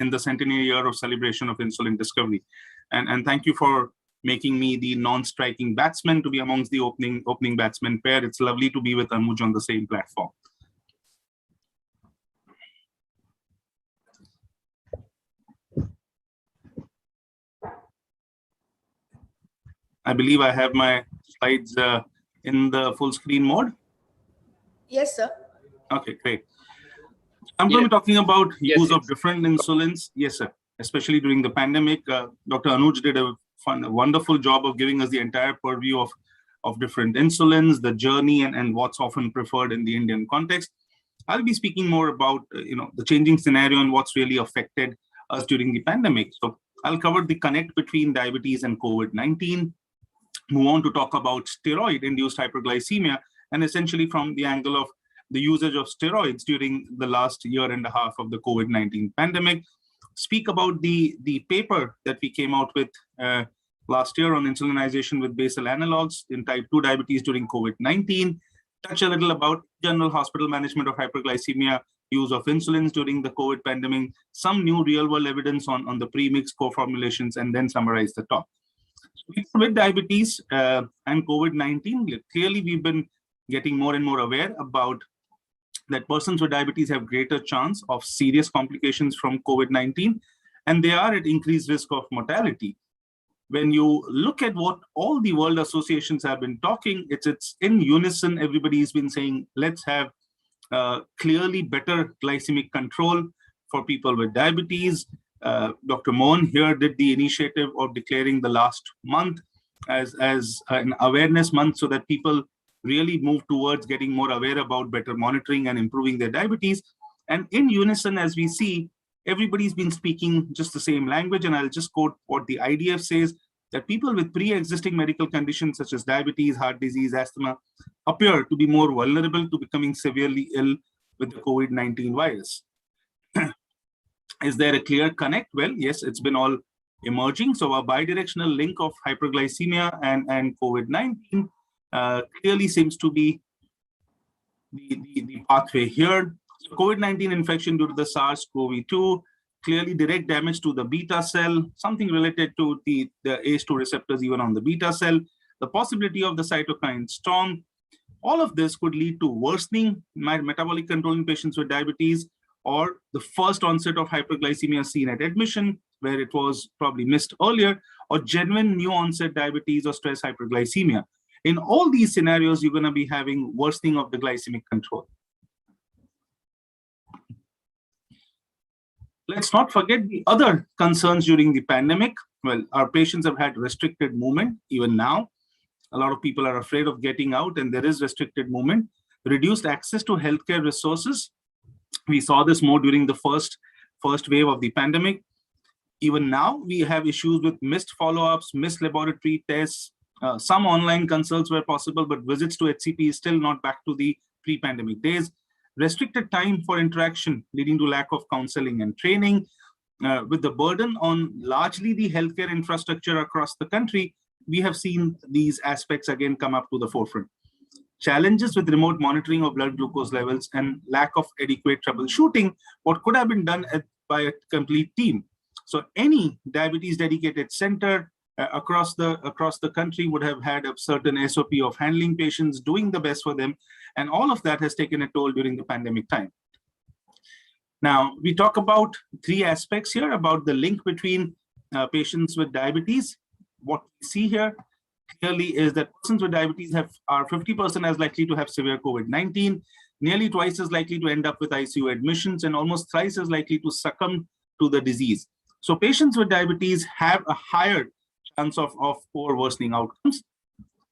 in the centenary year of celebration of insulin discovery. And thank you for making me the non-striking batsman to be amongst the opening batsman pair. It's lovely to be with Anuj on the same platform. I believe I have my slides in the full screen mode. Yes, sir. Okay, great. I'm going to be talking about use of yes. different insulins. Yes, sir. Especially during the pandemic, Dr. Anuj did a wonderful job of giving us the entire purview of different insulins, the journey, and what's often preferred in the Indian context. I'll be speaking more about the changing scenario and what's really affected us during the pandemic. So I'll cover the connect between diabetes and COVID-19, move on to talk about steroid-induced hyperglycemia, and essentially from the angle of the usage of steroids during the last year and a half of the COVID-19 pandemic, speak about the paper that we came out with last year on insulinization with basal analogs in type 2 diabetes during COVID-19, touch a little about general hospital management of hyperglycemia, use of insulins during the COVID pandemic, some new real-world evidence on the pre-mixed co-formulations, and then summarize the talk. With diabetes and COVID-19, clearly we've been getting more and more aware about that persons with diabetes have greater chance of serious complications from COVID-19, and they are at increased risk of mortality. When you look at what all the world associations have been talking, it's in unison. Everybody's been saying, let's have clearly better glycemic control for people with diabetes. Dr. Mohan here did the initiative of declaring the last month as an awareness month so that people really move towards getting more aware about better monitoring and improving their diabetes. And in unison, as we see, everybody's been speaking just the same language. And I'll just quote what the IDF says, that people with pre-existing medical conditions such as diabetes, heart disease, asthma, appear to be more vulnerable to becoming severely ill with the COVID-19 virus. Is there a clear connect? Well, yes, it's been all emerging. So a bidirectional link of hyperglycemia and COVID-19 clearly seems to be the pathway here. So COVID-19 infection due to the SARS-CoV-2, clearly direct damage to the beta cell, something related to the ACE2 receptors even on the beta cell, the possibility of the cytokine storm. All of this could lead to worsening metabolic control in patients with diabetes, or the first onset of hyperglycemia seen at admission, where it was probably missed earlier, or genuine new onset diabetes or stress hyperglycemia. In all these scenarios, you're going to be having worsening of the glycemic control. Let's not forget the other concerns during the pandemic. Well, our patients have had restricted movement. Even now, a lot of people are afraid of getting out, and there is restricted movement. Reduced access to healthcare resources. We saw this more during the first wave of the pandemic. Even now, we have issues with missed follow-ups, missed laboratory tests. Some online consults were possible, but visits to HCP is still not back to the pre-pandemic days. Restricted time for interaction, leading to lack of counseling and training. with the burden on largely the healthcare infrastructure across the country, we have seen these aspects again come up to the forefront. Challenges with remote monitoring of blood glucose levels and lack of adequate troubleshooting, what could have been done by a complete team. So any diabetes dedicated center across the country would have had a certain SOP of handling patients, doing the best for them, and all of that has taken a toll during the pandemic time. Now, we talk about three aspects here about the link between patients with diabetes. What we see here clearly is that persons with diabetes are 50% as likely to have severe COVID-19, nearly twice as likely to end up with ICU admissions, and almost thrice as likely to succumb to the disease. So patients with diabetes have a higher chance of poor worsening outcomes.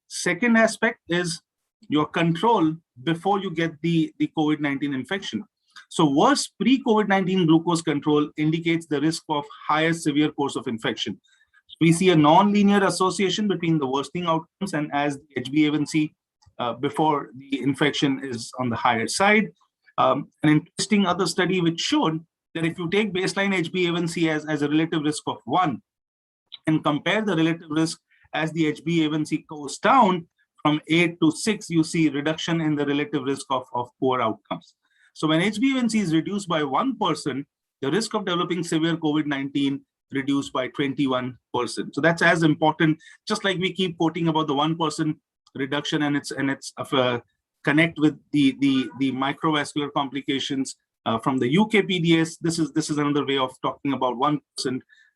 Second aspect is your control before you get the COVID-19 infection. So worse pre-COVID-19 glucose control indicates the risk of higher severe course of infection. We see a non-linear association between the worsening outcomes and as the HbA1c before the infection is on the higher side. An interesting other study which showed that if you take baseline HbA1c as a relative risk of 1 and compare the relative risk as the HbA1c goes down from 8 to 6, you see reduction in the relative risk of poor outcomes. So when HbA1c is reduced by 1%, the risk of developing severe COVID-19 reduced by 21%. So that's as important, just like we keep quoting about the 1% reduction and its connect with the microvascular complications from the UK PDS. This is another way of talking about 1%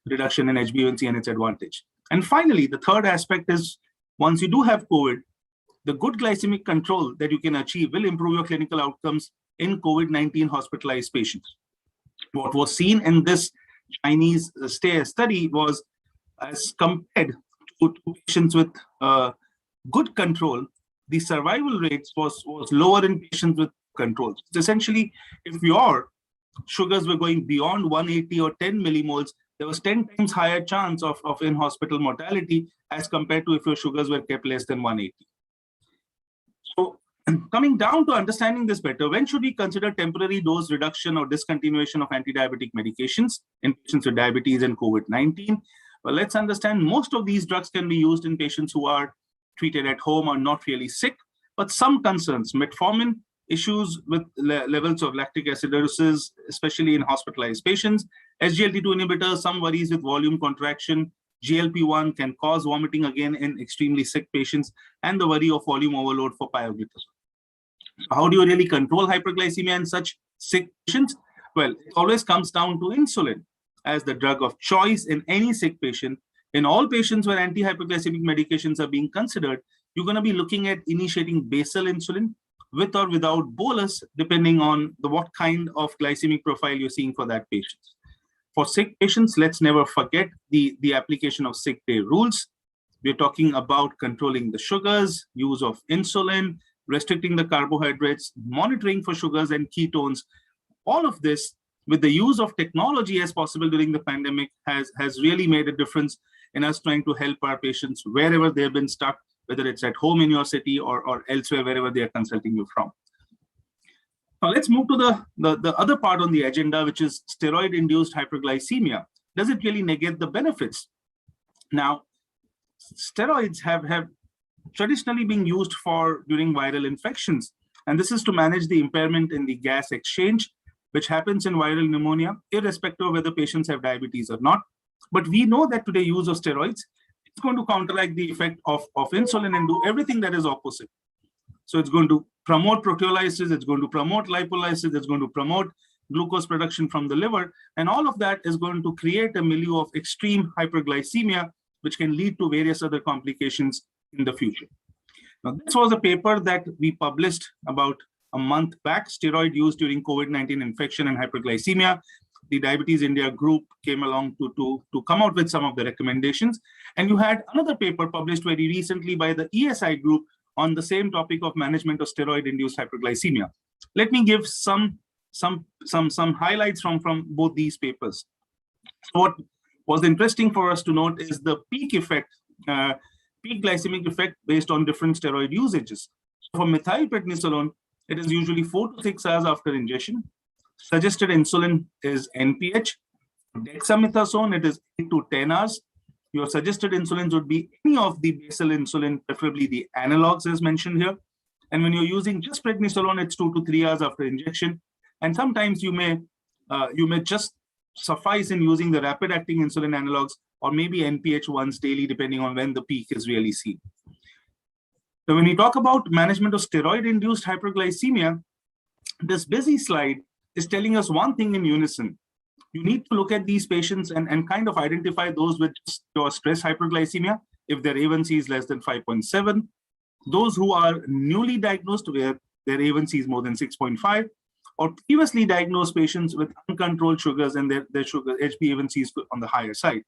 reduction in HbA1c and its advantage. And finally, the third aspect is once you do have COVID, the good glycemic control that you can achieve will improve your clinical outcomes in COVID-19 hospitalized patients. What was seen in this Chinese study was as compared to patients with good control, the survival rates was lower in patients with control. So essentially, if your sugars were going beyond 180 or 10 millimoles, there was 10 times higher chance of in-hospital mortality as compared to if your sugars were kept less than 180. So coming down to understanding this better, when should we consider temporary dose reduction or discontinuation of anti-diabetic medications in patients with diabetes and COVID-19? Well, let's understand most of these drugs can be used in patients who are treated at home or not really sick, but some concerns, metformin, issues with levels of lactic acidosis, especially in hospitalized patients, SGLT2 inhibitors, some worries with volume contraction, GLP-1 can cause vomiting again in extremely sick patients, and the worry of volume overload for pioglitazone. How do you really control hyperglycemia in such sick patients? Well, it always comes down to insulin as the drug of choice in any sick patient. In all patients where anti-hyperglycemic medications are being considered, you're going to be looking at initiating basal insulin with or without bolus, depending on what kind of glycemic profile you're seeing for that patient. For sick patients, let's never forget the application of sick day rules. We're talking about controlling the sugars, use of insulin, restricting the carbohydrates, monitoring for sugars and ketones. All of this, with the use of technology as possible during the pandemic, has really made a difference in us trying to help our patients wherever they've been stuck, whether it's at home in your city or elsewhere, wherever they are consulting you from. Now let's move to the other part on the agenda, which is steroid-induced hyperglycemia. Does it really negate the benefits? Now, steroids have traditionally been used during viral infections, and this is to manage the impairment in the gas exchange, which happens in viral pneumonia, irrespective of whether patients have diabetes or not. But we know that today use of steroids is going to counteract the effect of insulin and do everything that is opposite. So it's going to promote proteolysis, it's going to promote lipolysis, it's going to promote glucose production from the liver, and all of that is going to create a milieu of extreme hyperglycemia, which can lead to various other complications in the future. Now, this was a paper that we published about a month back, steroid use during COVID-19 infection and hyperglycemia. The Diabetes India group came along to come out with some of the recommendations. And you had another paper published very recently by the ESI group on the same topic of management of steroid-induced hyperglycemia. Let me give some highlights from both these papers. So what was interesting for us to note is the peak effect, peak glycemic effect based on different steroid usages. So for methylprednisolone, it is usually 4 to 6 hours after ingestion. Suggested insulin is NPH. Dexamethasone, it is 8 to 10 hours. Your suggested insulins would be any of the basal insulin, preferably the analogs as mentioned here. And when you're using just prednisolone, it's 2 to 3 hours after injection. And sometimes you may just suffice in using the rapid-acting insulin analogs or maybe NPH once daily, depending on when the peak is really seen. So when we talk about management of steroid-induced hyperglycemia, this busy slide is telling us one thing in unison. You need to look at these patients and kind of identify those with stress hyperglycemia if their A1C is less than 5.7, those who are newly diagnosed where their A1C is more than 6.5, or previously diagnosed patients with uncontrolled sugars and their sugar HbA1c is on the higher side.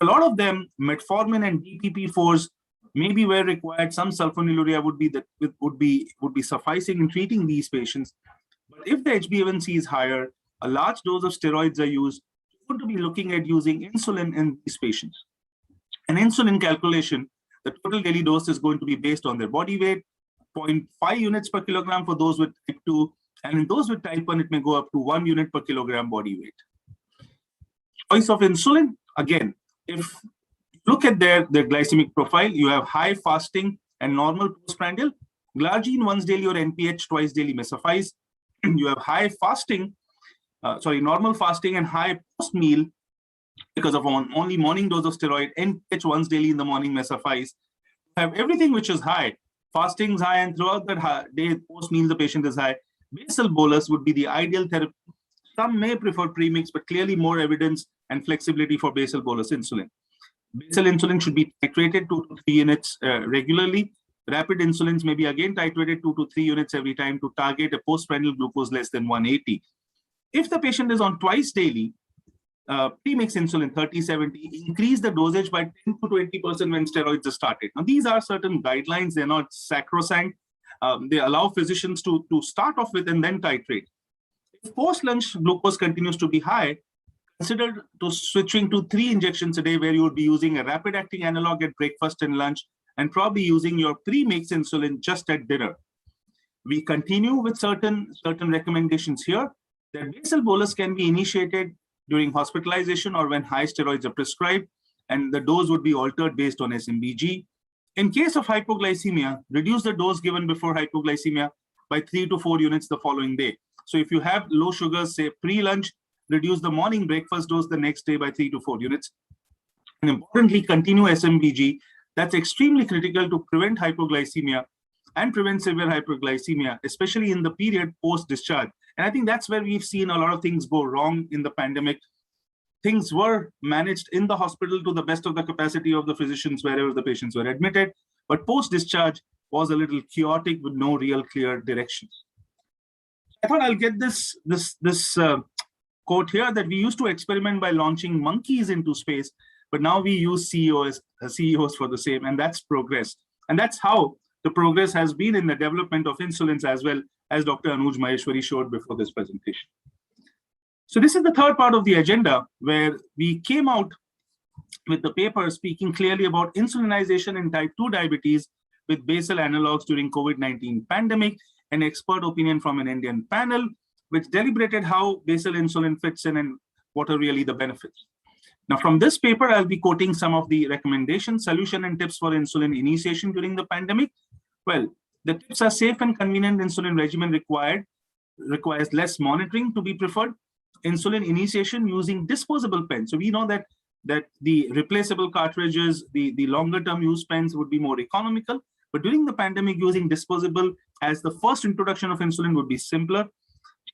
A lot of them, metformin and DPP4s maybe where required, some sulfonylurea would be sufficing in treating these patients. But if the HbA1c is higher, a large dose of steroids are used. You're going to be looking at using insulin in these patients. An insulin calculation, the total daily dose is going to be based on their body weight, 0.5 units per kilogram for those with type 2, and in those with type 1, it may go up to 1 unit per kilogram body weight. Choice of insulin, again, if you look at their glycemic profile, you have high fasting and normal postprandial. Glargine once daily or NPH twice daily may suffice. You have high fasting, normal fasting and high post-meal because of only morning dose of steroid. NPH once daily in the morning may suffice. You have everything which is high. Fasting is high and throughout the day, post-meal, the patient is high. Basal bolus would be the ideal therapy. Some may prefer premix, but clearly more evidence and flexibility for basal bolus insulin. Basal insulin should be titrated 2 to 3 units regularly. Rapid insulins may be again titrated 2 to 3 units every time to target a postprandial glucose less than 180. If the patient is on twice daily, premix insulin 30/70, increase the dosage by 10 to 20% when steroids are started. Now, these are certain guidelines, they're not sacrosanct. They allow physicians to start off with and then titrate. If post-lunch glucose continues to be high, consider switching to 3 injections a day where you would be using a rapid-acting analog at breakfast and lunch and probably using your premix insulin just at dinner. We continue with certain recommendations here that basal bolus can be initiated during hospitalization or when high steroids are prescribed, and the dose would be altered based on SMBG. In case of hypoglycemia, reduce the dose given before hypoglycemia by 3 to 4 units the following day. So if you have low sugars, say pre-lunch, reduce the morning breakfast dose the next day by 3 to 4 units. And importantly, continue SMBG. That's extremely critical to prevent hypoglycemia and prevent severe hyperglycemia, especially in the period post-discharge. And I think that's where we've seen a lot of things go wrong in the pandemic. Things were managed in the hospital to the best of the capacity of the physicians wherever the patients were admitted, but post-discharge was a little chaotic with no real clear directions. I thought I'll get this quote here that we used to experiment by launching monkeys into space, but now we use CEOs for the same, and that's progress. And that's how the progress has been in the development of insulins as well, as Dr. Anuj Maheshwari showed before this presentation. So this is the third part of the agenda where we came out with the paper speaking clearly about insulinization in type 2 diabetes with basal analogs during COVID-19 pandemic, an expert opinion from an Indian panel, which deliberated how basal insulin fits in and what are really the benefits. Now, from this paper, I'll be quoting some of the recommendations, solution and tips for insulin initiation during the pandemic. Well, the tips are safe and convenient insulin regimen requires less monitoring to be preferred. Insulin initiation using disposable pens. So we know that the replaceable cartridges, the longer term use pens would be more economical, but during the pandemic, using disposable as the first introduction of insulin would be simpler.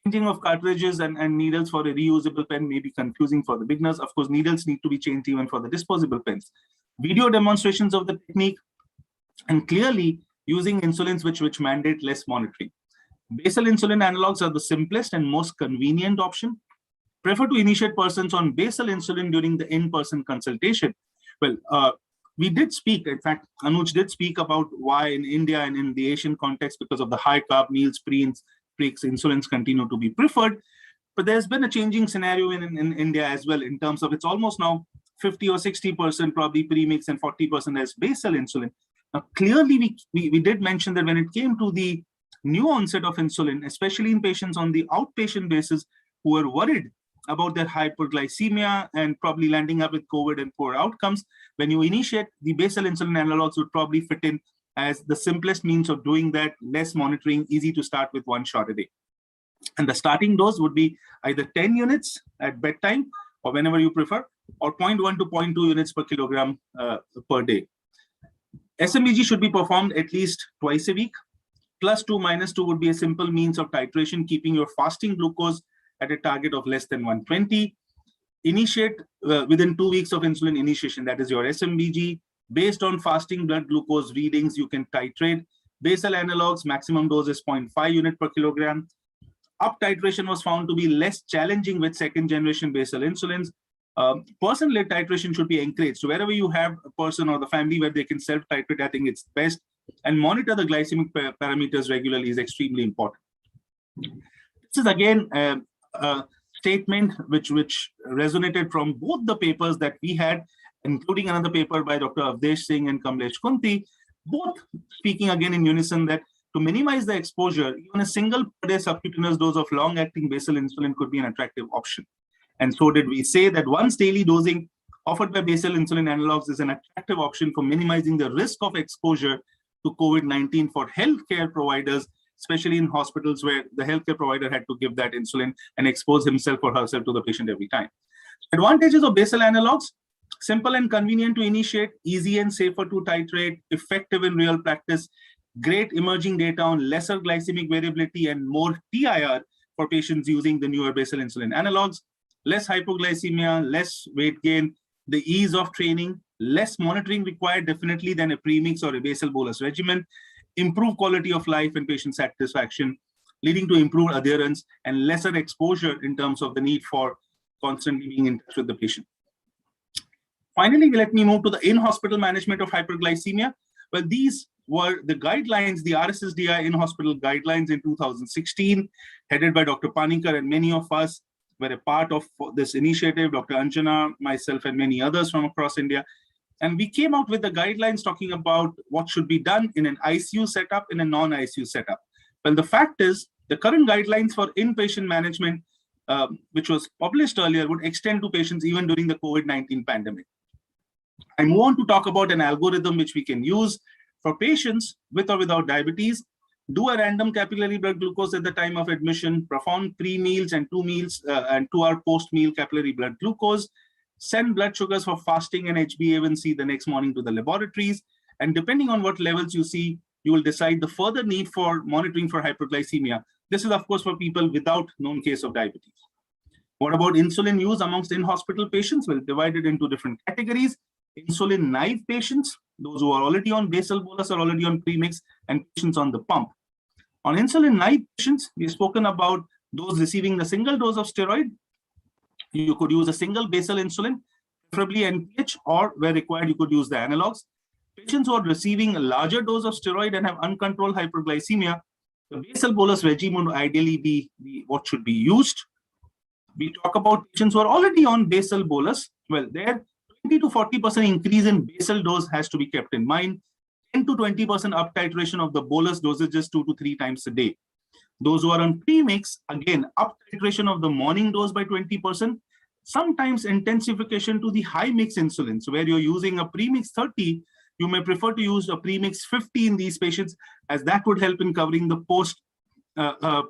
Changing of cartridges and needles for a reusable pen may be confusing for the beginners. Of course, needles need to be changed even for the disposable pens. Video demonstrations of the technique and clearly using insulins which mandate less monitoring. Basal insulin analogs are the simplest and most convenient option. Prefer to initiate persons on basal insulin during the in-person consultation. Well, we did speak, in fact, Anuj did speak about why in India and in the Asian context, because of the high carb meals, insulins continue to be preferred. But there's been a changing scenario in India as well in terms of it's almost now 50 or 60% probably premix and 40% as basal insulin. Now, clearly, we did mention that when it came to the new onset of insulin, especially in patients on the outpatient basis who were worried about their hyperglycemia and probably landing up with COVID and poor outcomes. When you initiate, the basal insulin analogs would probably fit in as the simplest means of doing that, less monitoring, easy to start with 1 shot a day. And the starting dose would be either 10 units at bedtime or whenever you prefer, or 0.1 to 0.2 units per kilogram per day. SMBG should be performed at least twice a week. +2, -2 would be a simple means of titration, keeping your fasting glucose at a target of less than 120. Initiate within 2 weeks of insulin initiation, that is your SMBG. Based on fasting blood glucose readings, you can titrate. Basal analogs, maximum dose is 0.5 unit per kilogram. Up titration was found to be less challenging with second generation basal insulins. Person-led titration should be encouraged. So wherever you have a person or the family where they can self-titrate, I think it's best. And monitor the glycemic parameters regularly is extremely important. This is again a statement which resonated from both the papers that we had, including another paper by Dr. Avdesh Singh and Kamlesh Kunti, both speaking again in unison that to minimize the exposure, even a single per day subcutaneous dose of long-acting basal insulin could be an attractive option. And so did we say that once daily dosing offered by basal insulin analogs is an attractive option for minimizing the risk of exposure to COVID-19 for healthcare providers, especially in hospitals where the healthcare provider had to give that insulin and expose himself or herself to the patient every time. Advantages of basal analogs: simple and convenient to initiate, easy and safer to titrate, effective in real practice, great emerging data on lesser glycemic variability and more TIR for patients using the newer basal insulin analogs, less hypoglycemia, less weight gain, the ease of training, less monitoring required definitely than a premix or a basal bolus regimen, improve quality of life and patient satisfaction, leading to improved adherence and lesser exposure in terms of the need for constantly being in touch with the patient. Finally, let me move to the in-hospital management of hyperglycemia. Well, these were the guidelines, the RSSDI in-hospital guidelines in 2016, headed by Dr. Panikkar, and many of us were a part of this initiative, Dr. Anjana, myself, and many others from across India. And we came out with the guidelines talking about what should be done in an ICU setup, in a non-ICU setup. Well, the fact is, the current guidelines for inpatient management, which was published earlier, would extend to patients even during the COVID-19 pandemic. I move on to talk about an algorithm which we can use for patients with or without diabetes. Do a random capillary blood glucose at the time of admission, perform pre-meals and 2 meals and 2-hour post-meal capillary blood glucose, send blood sugars for fasting and HbA1c the next morning to the laboratories. And depending on what levels you see, you will decide the further need for monitoring for hyperglycemia. This is, of course, for people without known case of diabetes. What about insulin use amongst in-hospital patients? Well, divided into different categories. Insulin naive patients, those who are already on basal bolus or already on premix, and patients on the pump. On insulin naive patients, we've spoken about those receiving a single dose of steroid. You could use a single basal insulin, preferably NPH, or where required, you could use the analogs. Patients who are receiving a larger dose of steroid and have uncontrolled hyperglycemia, the basal bolus regimen would ideally be what should be used. We talk about patients who are already on basal bolus. Well, there 20 to 40% increase in basal dose has to be kept in mind. 10 to 20% up titration of the bolus dosages 2 to 3 times a day. Those who are on premix, again, up titration of the morning dose by 20%, sometimes intensification to the high mix insulin. So where you're using a premix 30, you may prefer to use a premix 50 in these patients, as that would help in covering the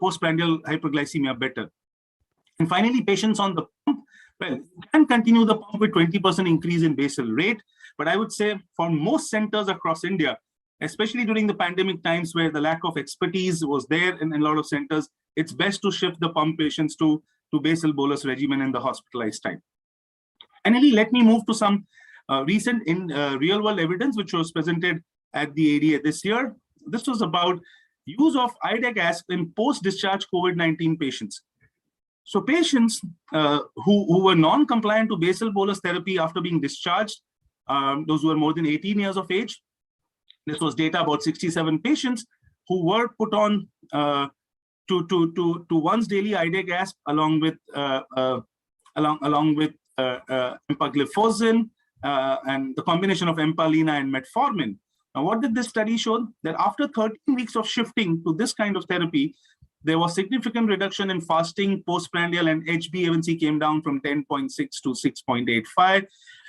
postprandial hyperglycemia better. And finally, patients on the pump, well, you can continue the pump with 20% increase in basal rate, but I would say for most centers across India, especially during the pandemic times where the lack of expertise was there in a lot of centers, it's best to shift the pump patients to basal bolus regimen in the hospitalized time. Finally, let me move to some recent real-world evidence which was presented at the ADA this year. This was about use of IDEC-ASP in post-discharge COVID-19 patients. So patients who were non-compliant to basal bolus therapy after being discharged, those who were more than 18 years of age, this was data about 67 patients who were put on to once daily IDEC-ASP along with empagliflozin and the combination of empalina and metformin. Now, what did this study show? That after 13 weeks of shifting to this kind of therapy, There was significant reduction in fasting postprandial, and HbA1c came down from 10.6 to 6.85.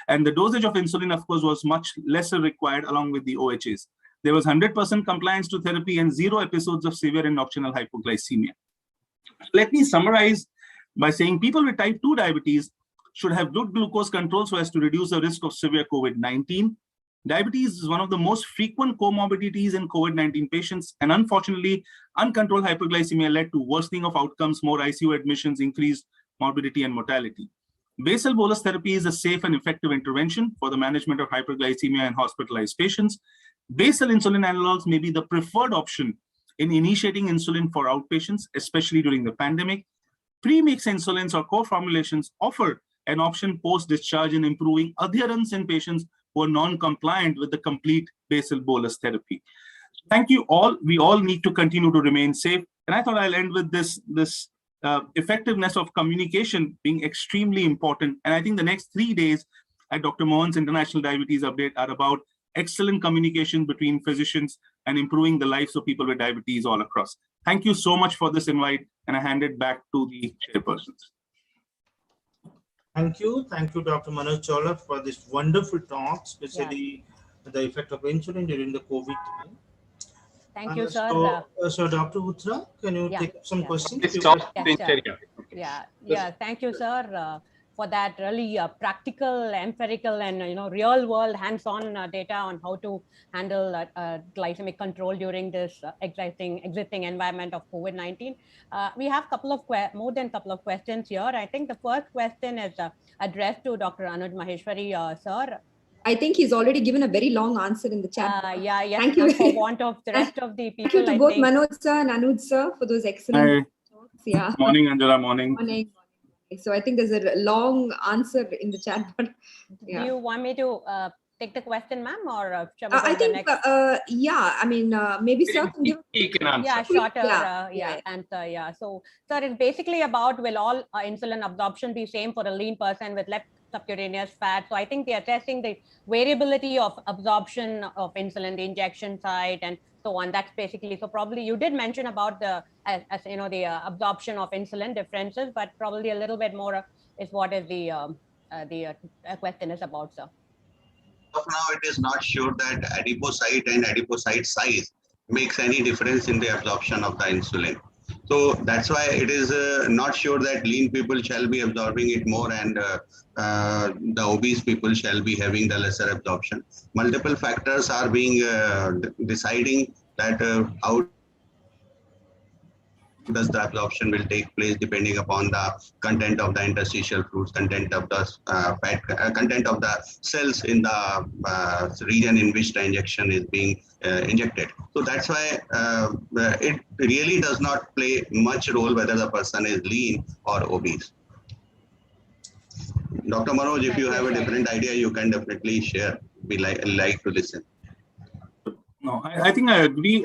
And the dosage of insulin, of course, was much lesser required along with the OHAs. There was 100% compliance to therapy and 0 episodes of severe and nocturnal hypoglycemia. Let me summarize by saying people with type 2 diabetes should have good glucose control so as to reduce the risk of severe COVID-19. Diabetes is one of the most frequent comorbidities in COVID-19 patients, and unfortunately, uncontrolled hyperglycemia led to worsening of outcomes, more ICU admissions, increased morbidity and mortality. Basal bolus therapy is a safe and effective intervention for the management of hyperglycemia in hospitalized patients. Basal insulin analogs may be the preferred option in initiating insulin for outpatients, especially during the pandemic. Pre-mix insulins or co-formulations offer an option post-discharge in improving adherence in patients who are non-compliant with the complete basal bolus therapy. Thank you all. We all need to continue to remain safe. And I thought I'll end with this effectiveness of communication being extremely important. And I think the next 3 days at Dr. Mohan's International Diabetes Update are about excellent communication between physicians and improving the lives of people with diabetes all across. Thank you so much for this invite, and I hand it back to the chairpersons. Thank you, Dr. Manoj Chawla, for this wonderful talk, especially the effect of insulin during the COVID time. Thank you, sir. So Dr. Uttara, can you take some questions? Thank you, sir, for that really practical, empirical, and real-world, hands-on data on how to handle glycemic control during this existing environment of COVID-19. We have more than a couple of questions here. I think the first question is addressed to Dr. Anuj Maheshwari, sir. I think he's already given a very long answer in the chat. Thank you. For want of the rest of the people. Thank you to both Manoj sir and Anuj sir for those excellent talks. Morning, Angela. Morning. So I think there's a long answer in the chat. But, Do you want me to take the question, ma'am, or shall we I think, maybe sir can give. He can answer. Yeah, shorter answer. So, sir, it's basically about, will all insulin absorption be same for a lean person with less subcutaneous fat? So I think they're assessing the variability of absorption of insulin, the injection site, and so on. That's basically, so probably you did mention about the absorption of insulin differences, but probably a little bit more is what is the question is about, sir. Now it is not sure that adipocyte and adipocyte size makes any difference in the absorption of the insulin. So that's why it is not sure that lean people shall be absorbing it more and the obese people shall be having the lesser absorption. Multiple factors are being deciding that how does the absorption will take place depending upon the content of the interstitial fluids, content of the fat, content of the cells in the region in which the injection is being injected. So that's why it really does not play much role whether the person is lean or obese. Dr. Manoj, if you have a different idea, you can definitely share. We like to listen. No, I think I agree.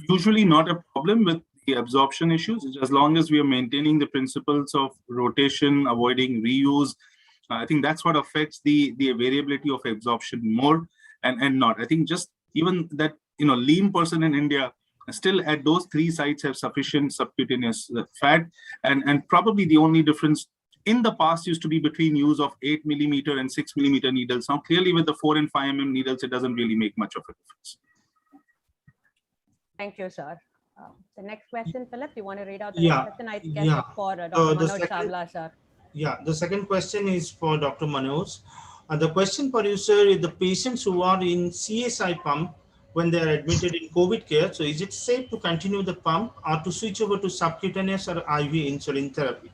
Usually not a problem with the absorption issues, as long as we are maintaining the principles of rotation, avoiding reuse. I think that's what affects the variability of absorption more and not. I think just even that, lean person in India still at those 3 sites have sufficient subcutaneous fat, and probably the only difference in the past used to be between use of 8 millimeter and 6 millimeter needles. Now clearly with the 4 and 5 mm needles, it doesn't really make much of a difference. Thank you, sir. The next question, Philip, you want to read out the next question? I guess for Dr. Manoj Chawla, sir. Yeah, the second question is for Dr. Manoj. The question for you, sir, is the patients who are in CSI pump when they are admitted in COVID care, so is it safe to continue the pump or to switch over to subcutaneous or IV insulin therapy?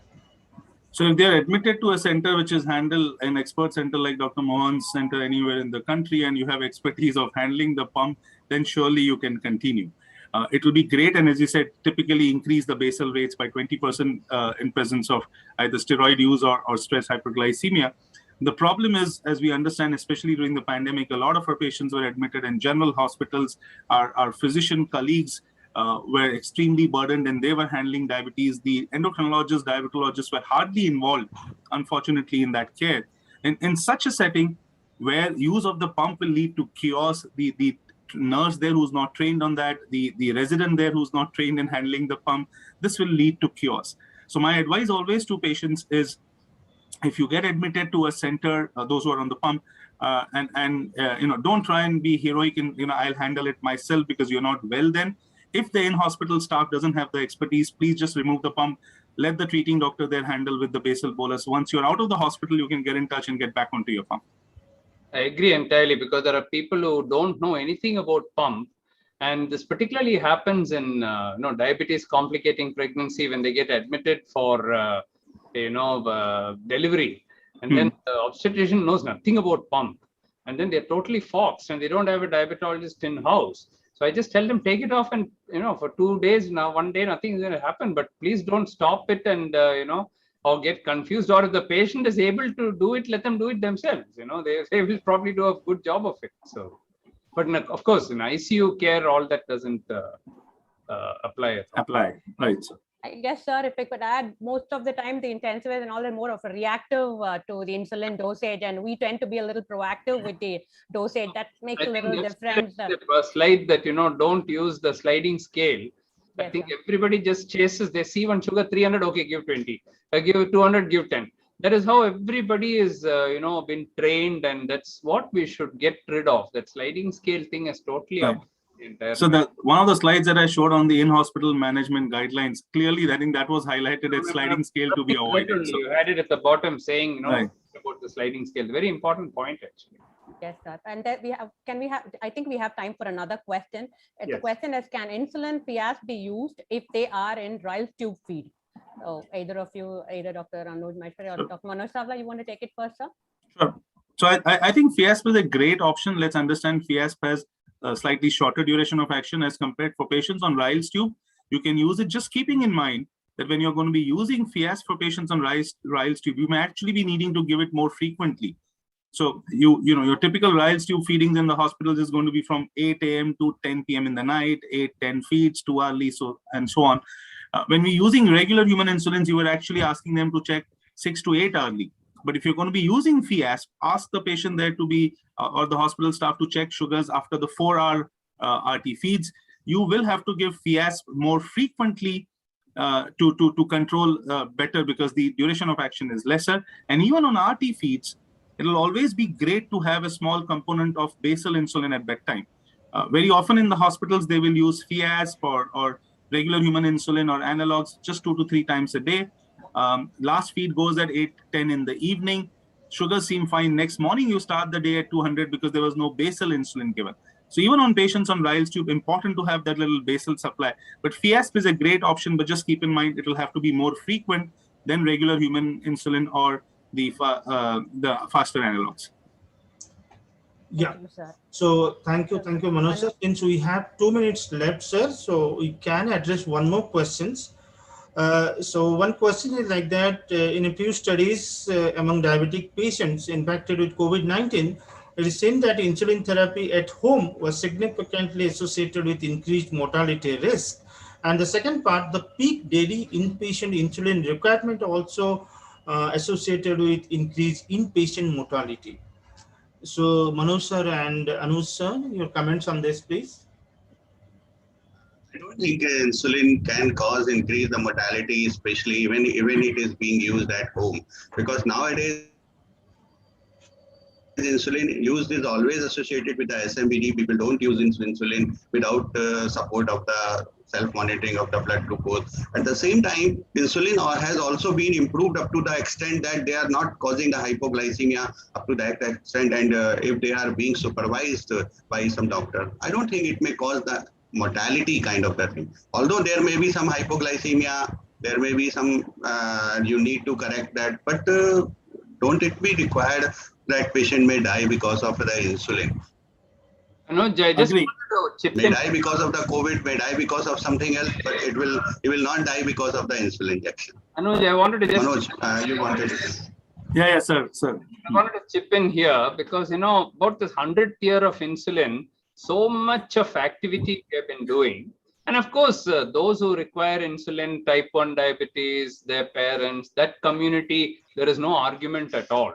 So if they are admitted to a center which is handled, an expert center like Dr. Mohan's center anywhere in the country, and you have expertise of handling the pump, then surely you can continue. It will be great, and as you said, typically increase the basal rates by 20% in presence of either steroid use or stress hyperglycemia. The problem is, as we understand, especially during the pandemic, a lot of our patients were admitted in general hospitals. Our physician colleagues were extremely burdened, and they were handling diabetes. The endocrinologists, diabetologists were hardly involved, unfortunately, in that care. In such a setting where use of the pump will lead to chaos, the nurse there who's not trained on that, the resident there who's not trained in handling the pump, this will lead to chaos. So my advice always to patients is, if you get admitted to a center, those who are on the pump, don't try and be heroic in, I'll handle it myself because you're not well then. If the in-hospital staff doesn't have the expertise, please just remove the pump. Let the treating doctor there handle with the basal bolus. Once you're out of the hospital, you can get in touch and get back onto your pump. I agree entirely, because there are people who don't know anything about pump. And this particularly happens in diabetes complicating pregnancy when they get admitted for delivery, and then the obstetrician knows nothing about pump, and then they're totally foxed and they don't have a diabetologist in house. So I just tell them, take it off, and for 2 days, now 1 day nothing is going to happen, but please don't stop it and or get confused. Or if the patient is able to do it, let them do it themselves. They will probably do a good job of it. So, but of course, in ICU care, all that doesn't apply. Right, sir. I guess, sir, if I could add, most of the time the intensivists and all are more of a reactive to the insulin dosage, and we tend to be a little proactive with the dosage. That makes a little difference. A slide that don't use the sliding scale. Yes, I think everybody just chases. They see one sugar 300, okay, give 20. Give 200, give 10. That is how everybody is, been trained, and that's what we should get rid of. That sliding scale thing is totally up. So one of the slides that I showed on the in-hospital management guidelines, clearly I think that was highlighted as sliding scale to be avoided. So. You had it at the bottom saying, about the sliding scale. Very important point, actually. Yes, sir. And that I think we have time for another question. Yes. The question is, can insulin Fiasp be used if they are in Ryle's tube feed? So either of you, either Dr. Anuj Maheshwari or Dr. Manoj Savla, you want to take it first, sir? Sure. So I think Fiasp is a great option. Let's understand Fiasp has a slightly shorter duration of action as compared for patients on Ryle's tube. You can use it, just keeping in mind that when you're going to be using Fiasp for patients on Ryle's tube, you may actually be needing to give it more frequently. So your typical Ryle's tube feedings in the hospitals is going to be from 8 a.m. to 10 p.m. in the night, 8-10 feeds, too early, and so on. When we're using regular human insulins, you were actually asking them to check 6 to 8 early. But if you're going to be using Fiasp, ask the patient there to be, or the hospital staff to check sugars after the 4-hour RT feeds. You will have to give Fiasp more frequently to control better, because the duration of action is lesser. And even on RT feeds, it'll always be great to have a small component of basal insulin at bedtime. Very often in the hospitals, they will use Fiasp or regular human insulin or analogs just 2 to 3 times a day. Last feed goes at 8-10 in the evening. Sugars seem fine. Next morning, you start the day at 200 because there was no basal insulin given. So even on patients on Ryle's tube, important to have that little basal supply. But Fiasp is a great option, but just keep in mind, it will have to be more frequent than regular human insulin or the faster analogs. Yeah. So thank you, Manoj sir. Since we have 2 minutes left, sir, so we can address one more questions. So one question is like that, in a few studies among diabetic patients infected with COVID-19, it is seen that insulin therapy at home was significantly associated with increased mortality risk. And the second part, the peak daily inpatient insulin requirement also associated with increased inpatient mortality. So Manoj sir and Anuj sir, your comments on this, please. I don't think insulin can cause increase the mortality, especially when it is being used at home, because nowadays insulin used is always associated with the SMBD. People don't use insulin without support of the self-monitoring of the blood glucose. At the same time, insulin has also been improved up to the extent that they are not causing the hypoglycemia up to that extent, and if they are being supervised by some doctor, I don't think it may cause the mortality kind of the thing. Although there may be some hypoglycemia, there may be some, you need to correct that, but don't it be required that patient may die because of the insulin? No, just may die because of the COVID, may die because of something else, but he will not die because of the insulin injection. Anuj, I wanted to just... Manoj, you wanted to... Yeah, sir. I wanted to chip in here because, about this 100th year of insulin, so much of activity we have been doing. And of course, those who require insulin, type 1 diabetes, their parents, that community, there is no argument at all.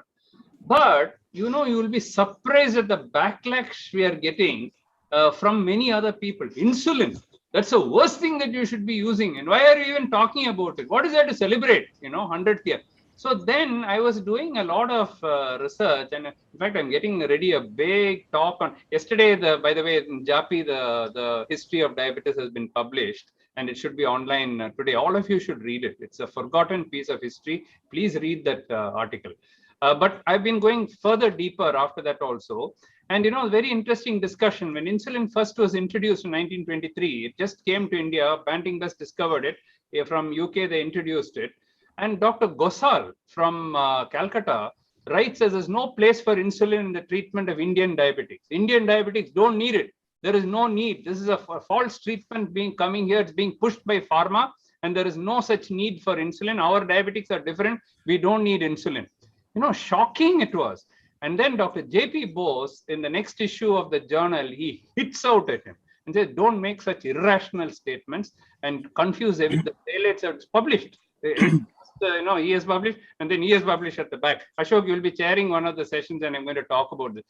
But, you will be surprised at the backlash we are getting from many other people. Insulin, that's the worst thing that you should be using. And why are you even talking about it? What is there to celebrate, 100th year? So then I was doing a lot of research, and in fact, I'm getting ready a big talk on yesterday. By the way, in JAPI, the history of diabetes has been published, and it should be online today. All of you should read it. It's a forgotten piece of history. Please read that article. But I've been going further deeper after that also. And very interesting discussion. When insulin first was introduced in 1923, it just came to India. Banting Best discovered it. From UK, they introduced it. And Dr. Gosal from Calcutta writes that there's no place for insulin in the treatment of Indian diabetics. Indian diabetics don't need it. There is no need. This is a false treatment coming here. It's being pushed by pharma, and there is no such need for insulin. Our diabetics are different. We don't need insulin. Shocking it was. And then Dr. J.P. Bose, in the next issue of the journal, he hits out at him and says, don't make such irrational statements and confuse everything. The phtalates are published. He has published, and then he has published at the back. Ashok, you'll be chairing one of the sessions, and I'm going to talk about this.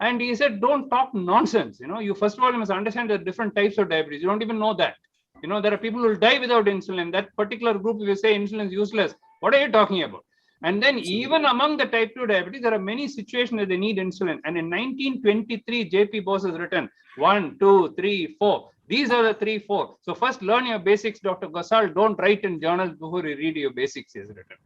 And he said, don't talk nonsense. You first of all, you must understand there are different types of diabetes. You don't even know that. There are people who will die without insulin. That particular group, if you say insulin is useless, what are you talking about? And then even among the type 2 diabetes, there are many situations where they need insulin. And in 1923, J.P. Bose has written 1, 2, 3, 4. These are the 3, 4. So first learn your basics, Dr. Gosal. Don't write in journals before you read your basics, he has written.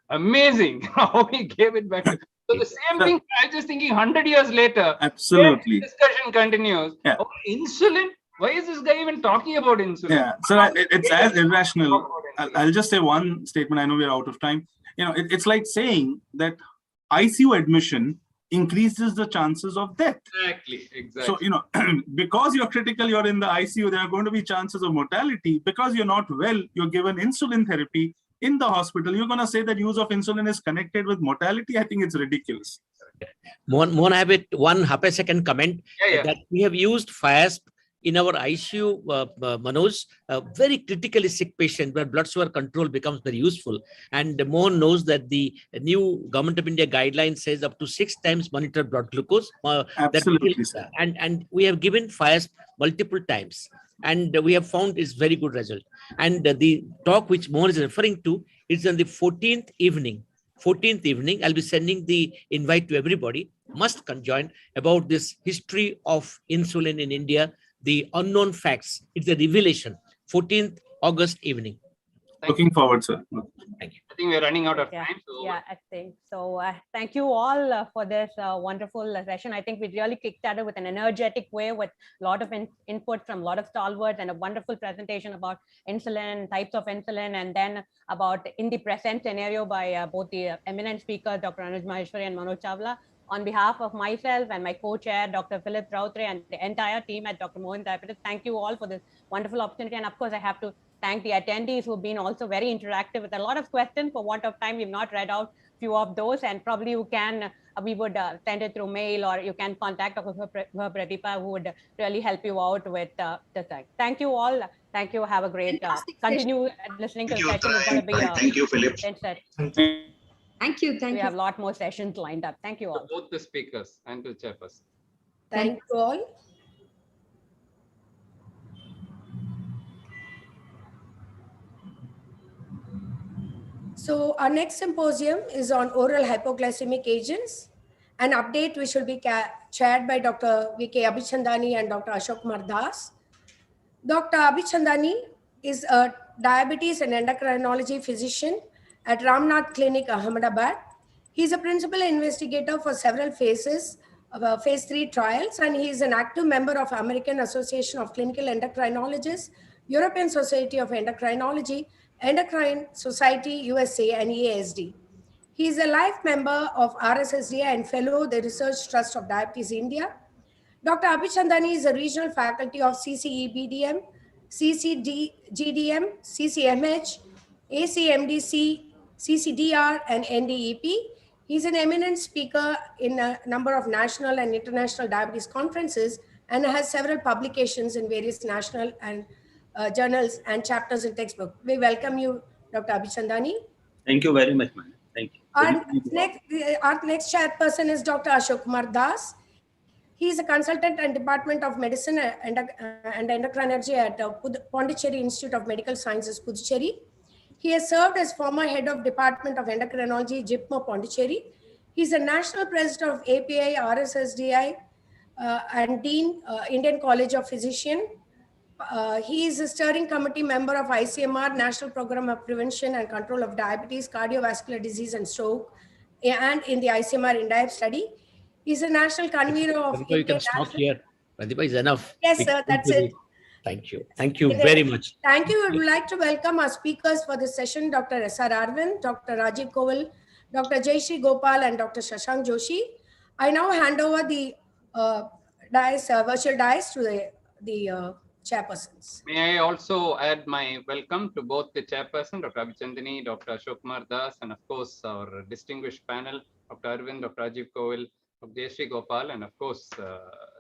Amazing how he gave it back. So the same thing, I was just thinking 100 years later. Absolutely. Discussion continues. Yeah. Oh, insulin? Why is this guy even talking about insulin? Yeah, so it's as irrational. I'll just say one statement. I know we're out of time. It's like saying that ICU admission increases the chances of death. Exactly. So, because you're critical, you're in the ICU, there are going to be chances of mortality. Because you're not well, you're given insulin therapy in the hospital. You're going to say that use of insulin is connected with mortality. I think it's ridiculous. Mohan, I have one half a second comment that we have used FASP in our ICU, Manoj, a very critically sick patient where blood sugar control becomes very useful. And Mohan knows that the new Government of India guideline says up to 6 times monitor blood glucose. Absolutely, sir. And we have given FASP multiple times. And we have found it's very good result. And the talk which Mohan is referring to is on the 14th evening. 14th evening, I'll be sending the invite to everybody. Must conjoin about this history of insulin in India. The unknown facts. It's a revelation. 14th August evening. Looking forward, sir. Thank you. I think we're running out of time. So I think so. Thank you all for this wonderful session. I think we really kick-started with an energetic way with a lot of input from a lot of stalwarts and a wonderful presentation about insulin, types of insulin, and then about in the present scenario by both the eminent speakers, Dr. Anuj Maheshwari and Manoj Chawla. On behalf of myself and my co-chair, Dr. Philip Rautre, and the entire team at Dr. Mohan Diabetes, thank you all for this wonderful opportunity. And of course, I have to thank the attendees who've been also very interactive with a lot of questions. For want of time, we've not read out a few of those, and probably you can, we would send it through mail, or you can contact Dr. Pradipa, who would really help you out with the thing. Thank you all. Thank you. Have a great, continue listening to the session. It's going to be thank you, Philip. Thank you. We have a lot more sessions lined up. Thank you all. Both the speakers and the chairperson. Thank you all. So our next symposium is on oral hypoglycemic agents. An update which will be chaired by Dr. V.K. Abhichandani and Dr. Ashok Kumar Das. Dr. Abhichandani is a diabetes and endocrinology physician at Ramnath Clinic, Ahmedabad. He is a principal investigator for several phases of phase 3 trials, and he is an active member of American Association of Clinical Endocrinologists, European Society of Endocrinology, Endocrine Society USA, and EASD. He is a life member of RSSDA and fellow of the Research Trust of Diabetes India. Dr. Abhichandani is a regional faculty of CCEBDM, CCGDM, CCMH, ACMDC, CCDR, and NDEP. He's an eminent speaker in a number of national and international diabetes conferences and has several publications in various national and journals and chapters in textbook. We welcome you, Dr. Abhichandani. Thank you very much, ma'am. Thank you. Our next chairperson is Dr. Ashok Kumar Das. He is a consultant and Department of Medicine and Endocrinology at Pondicherry Institute of Medical Sciences, Puducherry. He has served as former head of Department of Endocrinology, JIPMER, Pondicherry. He is a national president of API, RSSDI, and Dean, Indian College of Physicians. He is a steering committee member of ICMR, National Program of Prevention and Control of Diabetes, Cardiovascular Disease and Stroke, and in the ICMR INDIAB study. He's a national convener of Pratibha, you can stop here. Pratibha is enough. Yes, sir, that's it. Thank you. Thank you very much. Thank you. We would like to welcome our speakers for this session, Dr. S.R. Arvind, Dr. Rajiv Koval, Dr. Jayashree Gopal, and Dr. Shashank Joshi. I now hand over the virtual dais to the chairpersons. May I also add my welcome to both the chairperson, Dr. Abhichandani, Dr. Ashok Kumar Das, and of course our distinguished panel, Dr. Arvind, Dr. Rajiv Koval, Dr. Jayashree Gopal, and of course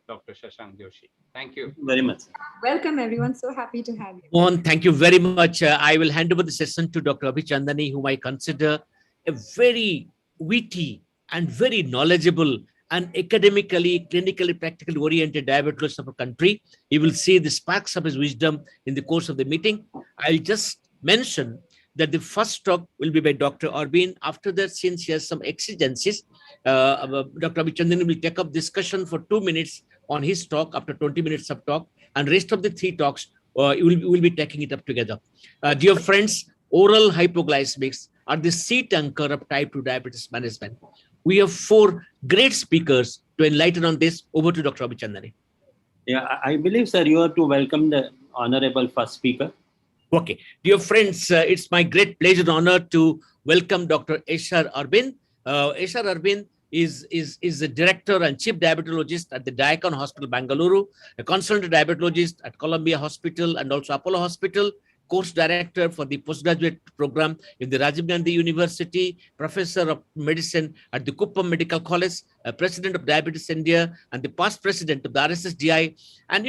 Dr. Shashank Joshi. Thank you very much. Welcome everyone. So happy to have you. Mohan, thank you very much. I will hand over the session to Dr. Abhichandani, whom I consider a very witty and very knowledgeable and academically, clinically, practically oriented diabetologist of a country. He will see the sparks of his wisdom in the course of the meeting. I'll just mention that the first talk will be by Dr. Arvind. After that, since he has some exigencies, Dr. Abhichandani will take up discussion for 2 minutes on his talk after 20 minutes of talk, and rest of the 3 talks, we'll be taking it up together. Dear friends, oral hypoglycemics are the seat anchor of type 2 diabetes management. We have 4 great speakers to enlighten on this. Over to Dr. Abhichandani. Yeah, I believe, sir, you have to welcome the honorable first speaker. Okay. Dear friends, it's my great pleasure and honor to welcome Dr. S.R. Arvind. S.R. Arvind is the director and chief diabetologist at the Diabetic Hospital, Bangalore, a consultant diabetologist at Columbia Hospital and also Apollo Hospital, course director for the postgraduate program in the Rajiv Gandhi University, professor of medicine at the Kuppam Medical College, president of Diabetes India, and the past president of the RSSDI. And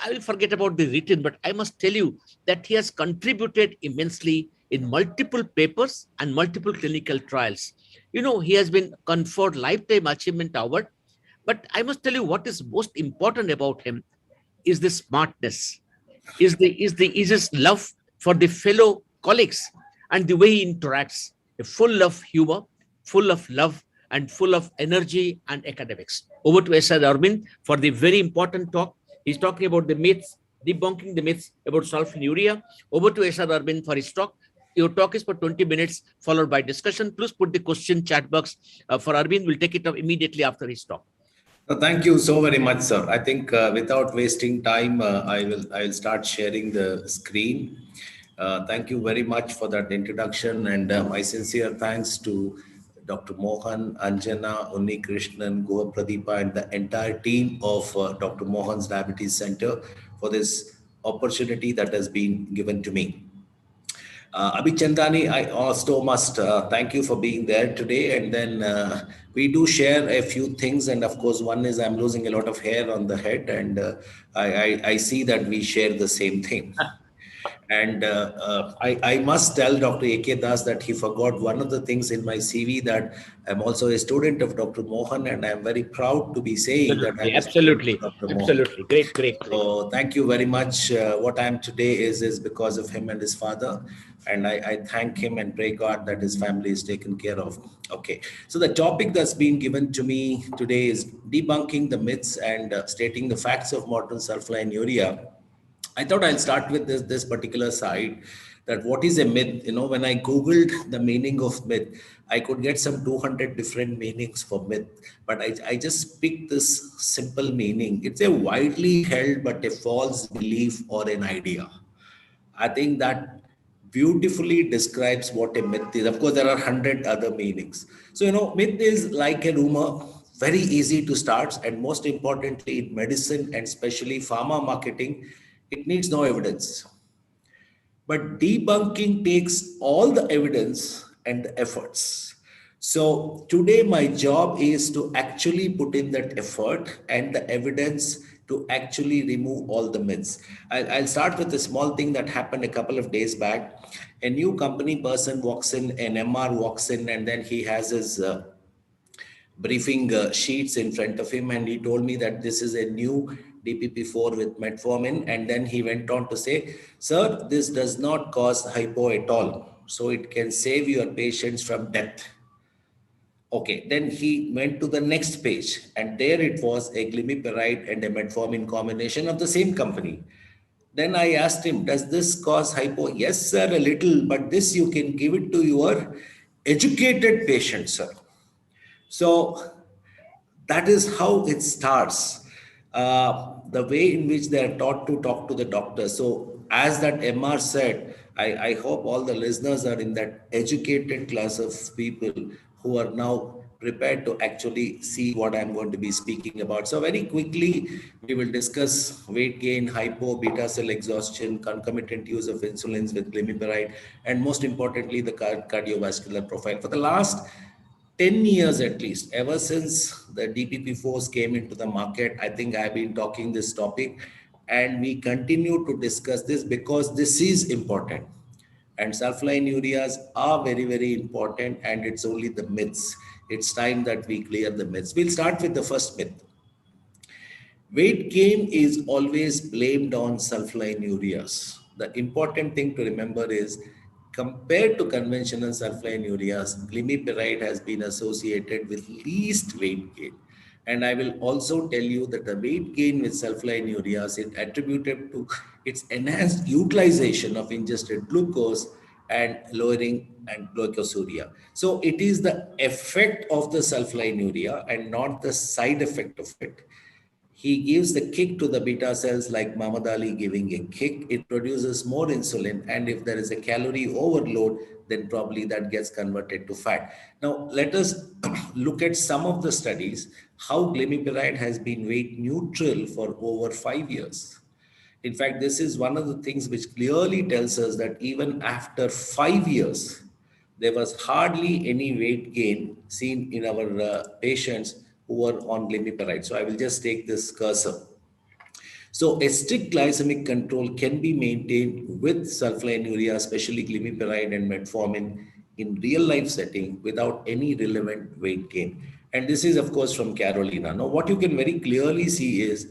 I will forget about the written, but I must tell you that he has contributed immensely in multiple papers and multiple clinical trials. He has been conferred Lifetime Achievement Award. But I must tell you what is most important about him is the smartness, is his love for the fellow colleagues and the way he interacts, full of humor, full of love, and full of energy and academics. Over to S.R. Arvind for the very important talk. He's talking about the myths, debunking the myths about sulfonylurea. Over to S.R. Arvind for his talk. Your talk is for 20 minutes, followed by discussion. Please put the question chat box for Arvind. We'll take it up immediately after his talk. Thank you so very much, sir. I think without wasting time, I will start sharing the screen. Thank you very much for that introduction, and my sincere thanks to Dr. Mohan, Anjana, Unni Krishnan, Goa Pradeepa, and the entire team of Dr. Mohan's Diabetes Center for this opportunity that has been given to me. Abhichandani, I also must thank you for being there today. And then we do share a few things. And of course, one is I'm losing a lot of hair on the head. And I see that we share the same thing. And I must tell Dr. A.K. Das that he forgot one of the things in my CV, that I'm also a student of Dr. Mohan, and I'm very proud to be saying that I'm absolutely. Great. So thank you very much. What I am today is because of him and his father, and I thank him and pray God that his family is taken care of. Okay, so the topic that's been given to me today is debunking the myths and stating the facts of modern sulfonylurea. I thought I'll start with this particular side, that what is a myth? When I Googled the meaning of myth, I could get some 200 different meanings for myth, but I just picked this simple meaning. It's a widely held but a false belief or an idea. I think that beautifully describes what a myth is. Of course, there are 100 other meanings. So, myth is like a rumor, very easy to start, and most importantly, in medicine and especially pharma marketing, it needs no evidence. But debunking takes all the evidence and the efforts. So today my job is to actually put in that effort and the evidence to actually remove all the myths. I'll start with a small thing that happened a couple of days back. A new company person walks in, an MR walks in, and then he has his briefing sheets in front of him, and he told me that this is a new DPP-4 with metformin. And then he went on to say, sir, this does not cause hypo at all. So it can save your patients from death. Okay, then he went to the next page, and there it was a glimepiride and a metformin combination of the same company. Then I asked him, does this cause hypo? Yes, sir, a little, but this you can give it to your educated patients, sir. So that is how it starts. The way in which they are taught to talk to the doctor. So as that MR said, I hope all the listeners are in that educated class of people who are now prepared to actually see what I'm going to be speaking about. So very quickly, we will discuss weight gain, hypo, beta cell exhaustion, concomitant use of insulins with glimepiride, and most importantly, the cardiovascular profile. For the last 10 years at least, ever since the DPP-4s came into the market, I think I've been talking this topic, and we continue to discuss this because this is important. And sulfonylureas are very, very important, and it's only the myths. It's time that we clear the myths. We'll start with the first myth. Weight gain is always blamed on sulfonylureas. The important thing to remember is, compared to conventional sulfonylureas, glimepiride has been associated with least weight gain. And I will also tell you that the weight gain with sulfonylureas is attributed to its enhanced utilization of ingested glucose and lowering and glycosuria. So it is the effect of the sulfonylurea and not the side effect of it. He gives the kick to the beta cells like Muhammad Ali giving a kick. It produces more insulin, and if there is a calorie overload, then probably that gets converted to fat. Now, let us look at some of the studies, how glimepiride has been weight neutral for over 5 years. In fact, this is one of the things which clearly tells us that even after 5 years, there was hardly any weight gain seen in our patients who were on glimepiride. So I will just take this cursor. So a strict glycemic control can be maintained with sulfonylurea, especially glimepiride and metformin, in real life setting without any relevant weight gain. And this is, of course, from Carolina. Now, what you can very clearly see is,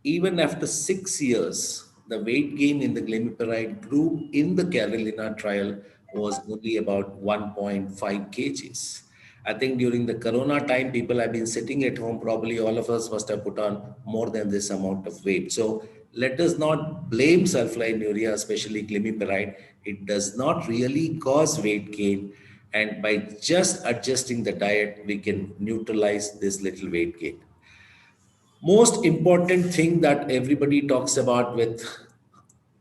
even after 6 years, the weight gain in the glimepiride group in the Carolina trial was only about 1.5 kgs. I think during the Corona time, people have been sitting at home. Probably all of us must have put on more than this amount of weight. So let us not blame sulfonylurea, especially glimepiride. It does not really cause weight gain. And by just adjusting the diet, we can neutralize this little weight gain. Most important thing that everybody talks about with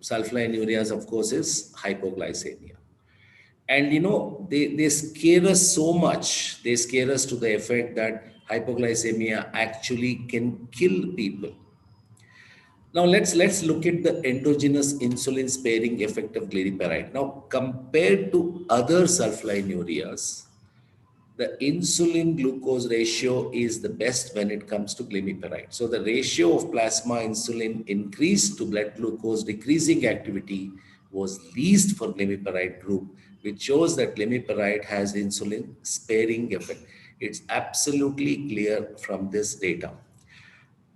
sulfonylureas, of course, is hypoglycemia. And you know, they scare us so much. They scare us to the effect that hypoglycemia actually can kill people. Now let's look at the endogenous insulin sparing effect of glimepiride. Now, compared to other sulfonylureas, the insulin glucose ratio is the best when it comes to glimepiride. So the ratio of plasma insulin increased to blood glucose decreasing activity was least for glimepiride group, which shows that glimepiride has insulin sparing effect. It's absolutely clear from this data.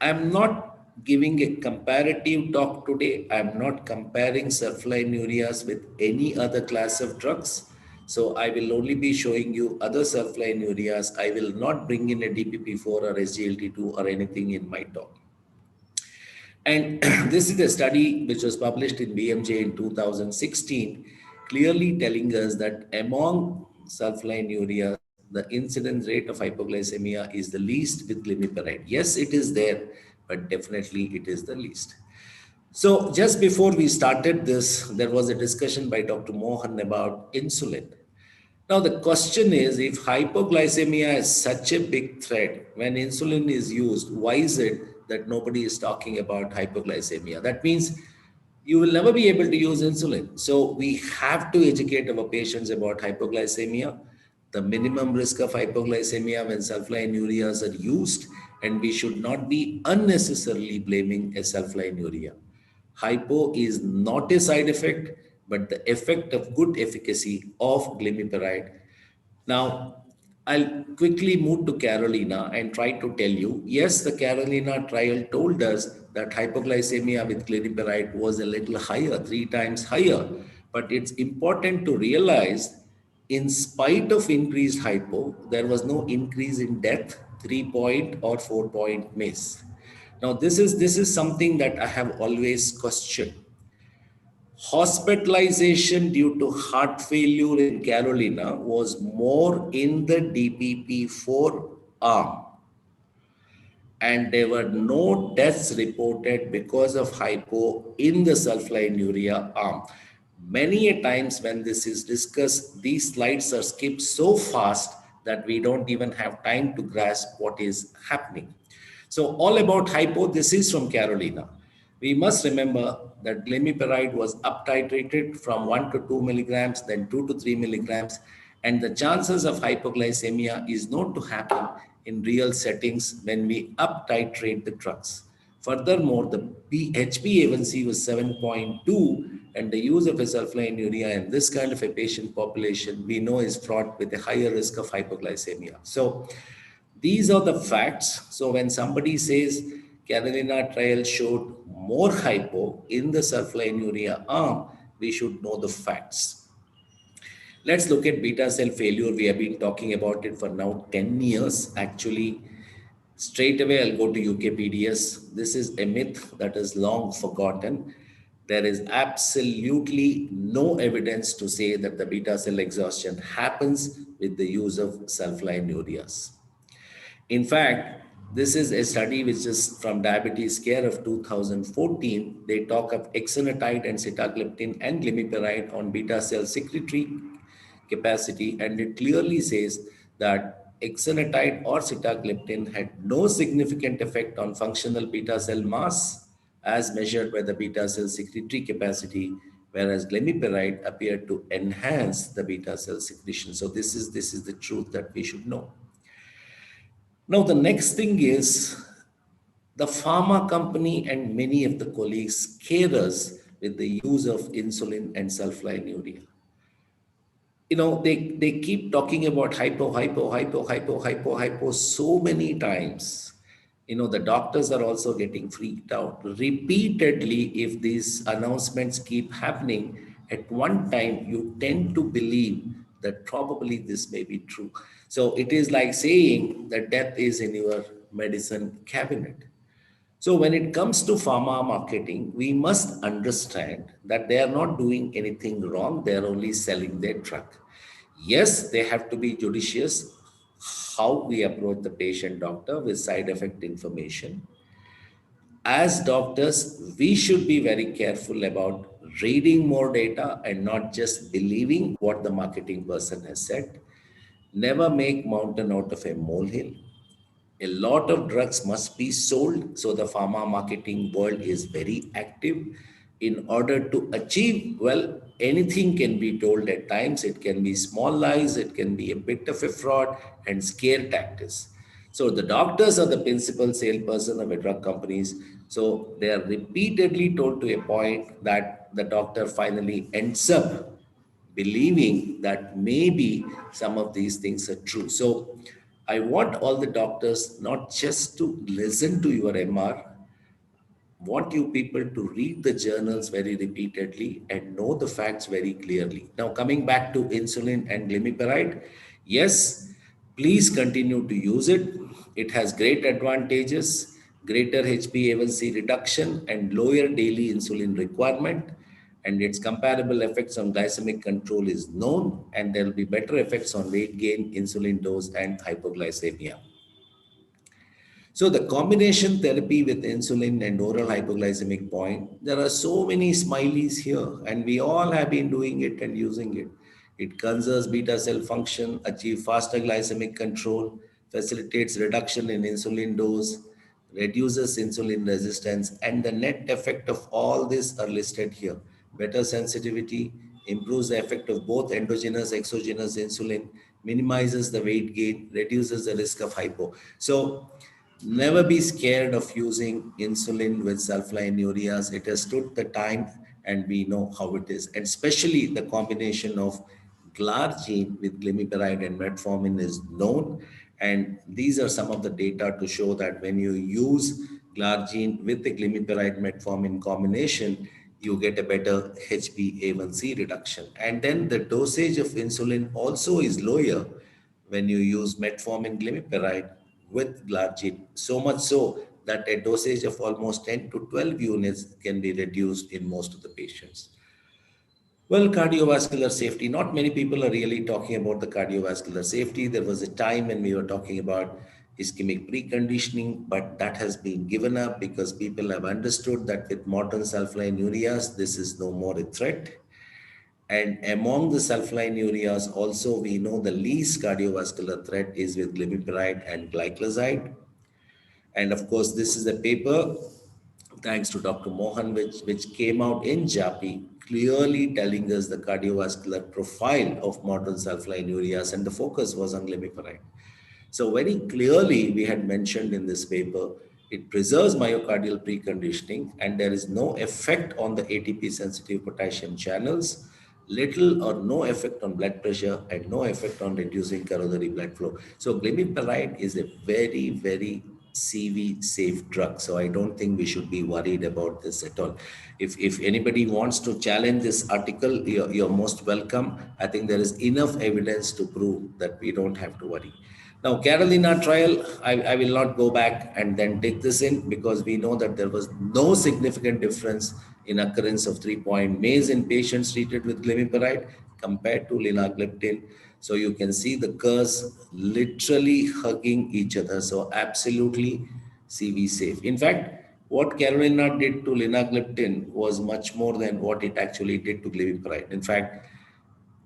I'm not giving a comparative talk today. I'm not comparing sulfonylureas with any other class of drugs. So I will only be showing you other sulfonylureas. I will not bring in a DPP-4 or SGLT2 or anything in my talk. And this is a study which was published in BMJ in 2016, clearly telling us that among sulfonylureas, the incidence rate of hypoglycemia is the least with glimepiride. Yes, it is there, but definitely it is the least. So just before we started this, there was a discussion by Dr. Mohan about insulin. Now the question is, if hypoglycemia is such a big threat, when insulin is used, why is it that nobody is talking about hypoglycemia? That means you will never be able to use insulin. So we have to educate our patients about hypoglycemia, the minimum risk of hypoglycemia when sulfonylureas are used, and we should not be unnecessarily blaming a sulfonylurea. Hypo is not a side effect, but the effect of good efficacy of glimepiride. Now, I'll quickly move to Carolina and try to tell you, yes, the Carolina trial told us that hypoglycemia with glimepiride was a little higher, 3 times higher. But it's important to realize, in spite of increased hypo, there was no increase in death, 3-point or 4-point MACE. Now, this is something that I have always questioned. Hospitalization due to heart failure in Carolina was more in the DPP4 arm, and there were no deaths reported because of hypo in the sulfonylurea arm. Many a times when this is discussed, these slides are skipped so fast that we don't even have time to grasp what is happening. So all about hypo, this is from Carolina. We must remember that glimepiride was up titrated from 1 to 2 milligrams, then 2 to 3 milligrams, and the chances of hypoglycemia is known to happen in real settings when we up titrate the drugs. Furthermore, the HbA1c was 7.2, and the use of a sulfonylurea in this kind of a patient population we know is fraught with a higher risk of hypoglycemia. So these are the facts. So when somebody says Carolina trial showed more hypo in the sulfonylurea arm, we should know the facts. Let's look at beta cell failure. We have been talking about it for now 10 years. Actually, straight away I'll go to UKPDS. This is a myth that is long forgotten. There is absolutely no evidence to say that the beta cell exhaustion happens with the use of sulfonylureas. In fact, this is a study which is from Diabetes Care of 2014. They talk of exenatide and sitagliptin and glimepiride on beta cell secretory capacity, and it clearly says that exenatide or sitagliptin had no significant effect on functional beta cell mass as measured by the beta cell secretory capacity, whereas glimepiride appeared to enhance the beta cell secretion. So this is the truth that we should know. Now, the next thing is the pharma company and many of the colleagues scare us with the use of insulin and sulfonylurea. You know, they keep talking about hypo so many times. You know, the doctors are also getting freaked out. Repeatedly, if these announcements keep happening, at one time, you tend to believe that probably this may be true. So it is like saying that death is in your medicine cabinet. So when it comes to pharma marketing, we must understand that they are not doing anything wrong. They are only selling their drug. Yes, they have to be judicious how we approach the patient doctor with side effect information. As doctors, we should be very careful about reading more data and not just believing what the marketing person has said. Never make mountain out of a molehill. A lot of drugs must be sold, so the pharma marketing world is very active. In order to achieve, well, anything can be told at times. It can be small lies, it can be a bit of a fraud and scare tactics. So the doctors are the principal salesperson of a drug companies. So they are repeatedly told to a point that the doctor finally ends up believing that maybe some of these things are true. So I want all the doctors not just to listen to your MR, want you people to read the journals very repeatedly and know the facts very clearly. Now, coming back to insulin and glimepiride, yes, please continue to use it. It has great advantages, greater HbA1c reduction and lower daily insulin requirement. And its comparable effects on glycemic control is known, and there will be better effects on weight gain, insulin dose, and hypoglycemia. So the combination therapy with insulin and oral hypoglycemic point, there are so many smileys here, and we all have been doing it and using it. It conserves beta cell function, achieves faster glycemic control, facilitates reduction in insulin dose, reduces insulin resistance, and the net effect of all this are listed here. Better sensitivity, improves the effect of both endogenous, exogenous insulin, minimizes the weight gain, reduces the risk of hypo. So never be scared of using insulin with sulfonylureas. It has stood the time and we know how it is. And especially the combination of glargine with glimepiride and metformin is known. And these are some of the data to show that when you use glargine with the glimepiride metformin combination, you get a better HbA1c reduction. And then the dosage of insulin also is lower when you use metformin glimepiride with glargine, so much so that a dosage of almost 10 to 12 units can be reduced in most of the patients. Well, cardiovascular safety, not many people are really talking about the cardiovascular safety. There was a time when we were talking about ischemic preconditioning, but that has been given up because people have understood that with modern sulfonylureas, this is no more a threat. And among the sulfonylureas, also we know the least cardiovascular threat is with glimepiride and glycoside. And of course, this is a paper, thanks to Dr. Mohan, which came out in JAPI, clearly telling us the cardiovascular profile of modern sulfonylureas, and the focus was on glimepiride. So very clearly, we had mentioned in this paper, it preserves myocardial preconditioning, and there is no effect on the ATP-sensitive potassium channels, little or no effect on blood pressure, and no effect on reducing coronary blood flow. So glimepiride is a very, very CV safe drug. So I don't think we should be worried about this at all. If anybody wants to challenge this article, you're most welcome. I think there is enough evidence to prove that we don't have to worry. Now, Carolina trial, I will not go back and then take this in because we know that there was no significant difference in occurrence of 3-point MACE in patients treated with glimepiride compared to linagliptin. So you can see the curves literally hugging each other. So absolutely CV safe. In fact, what Carolina did to linagliptin was much more than what it actually did to glimepiride. In fact,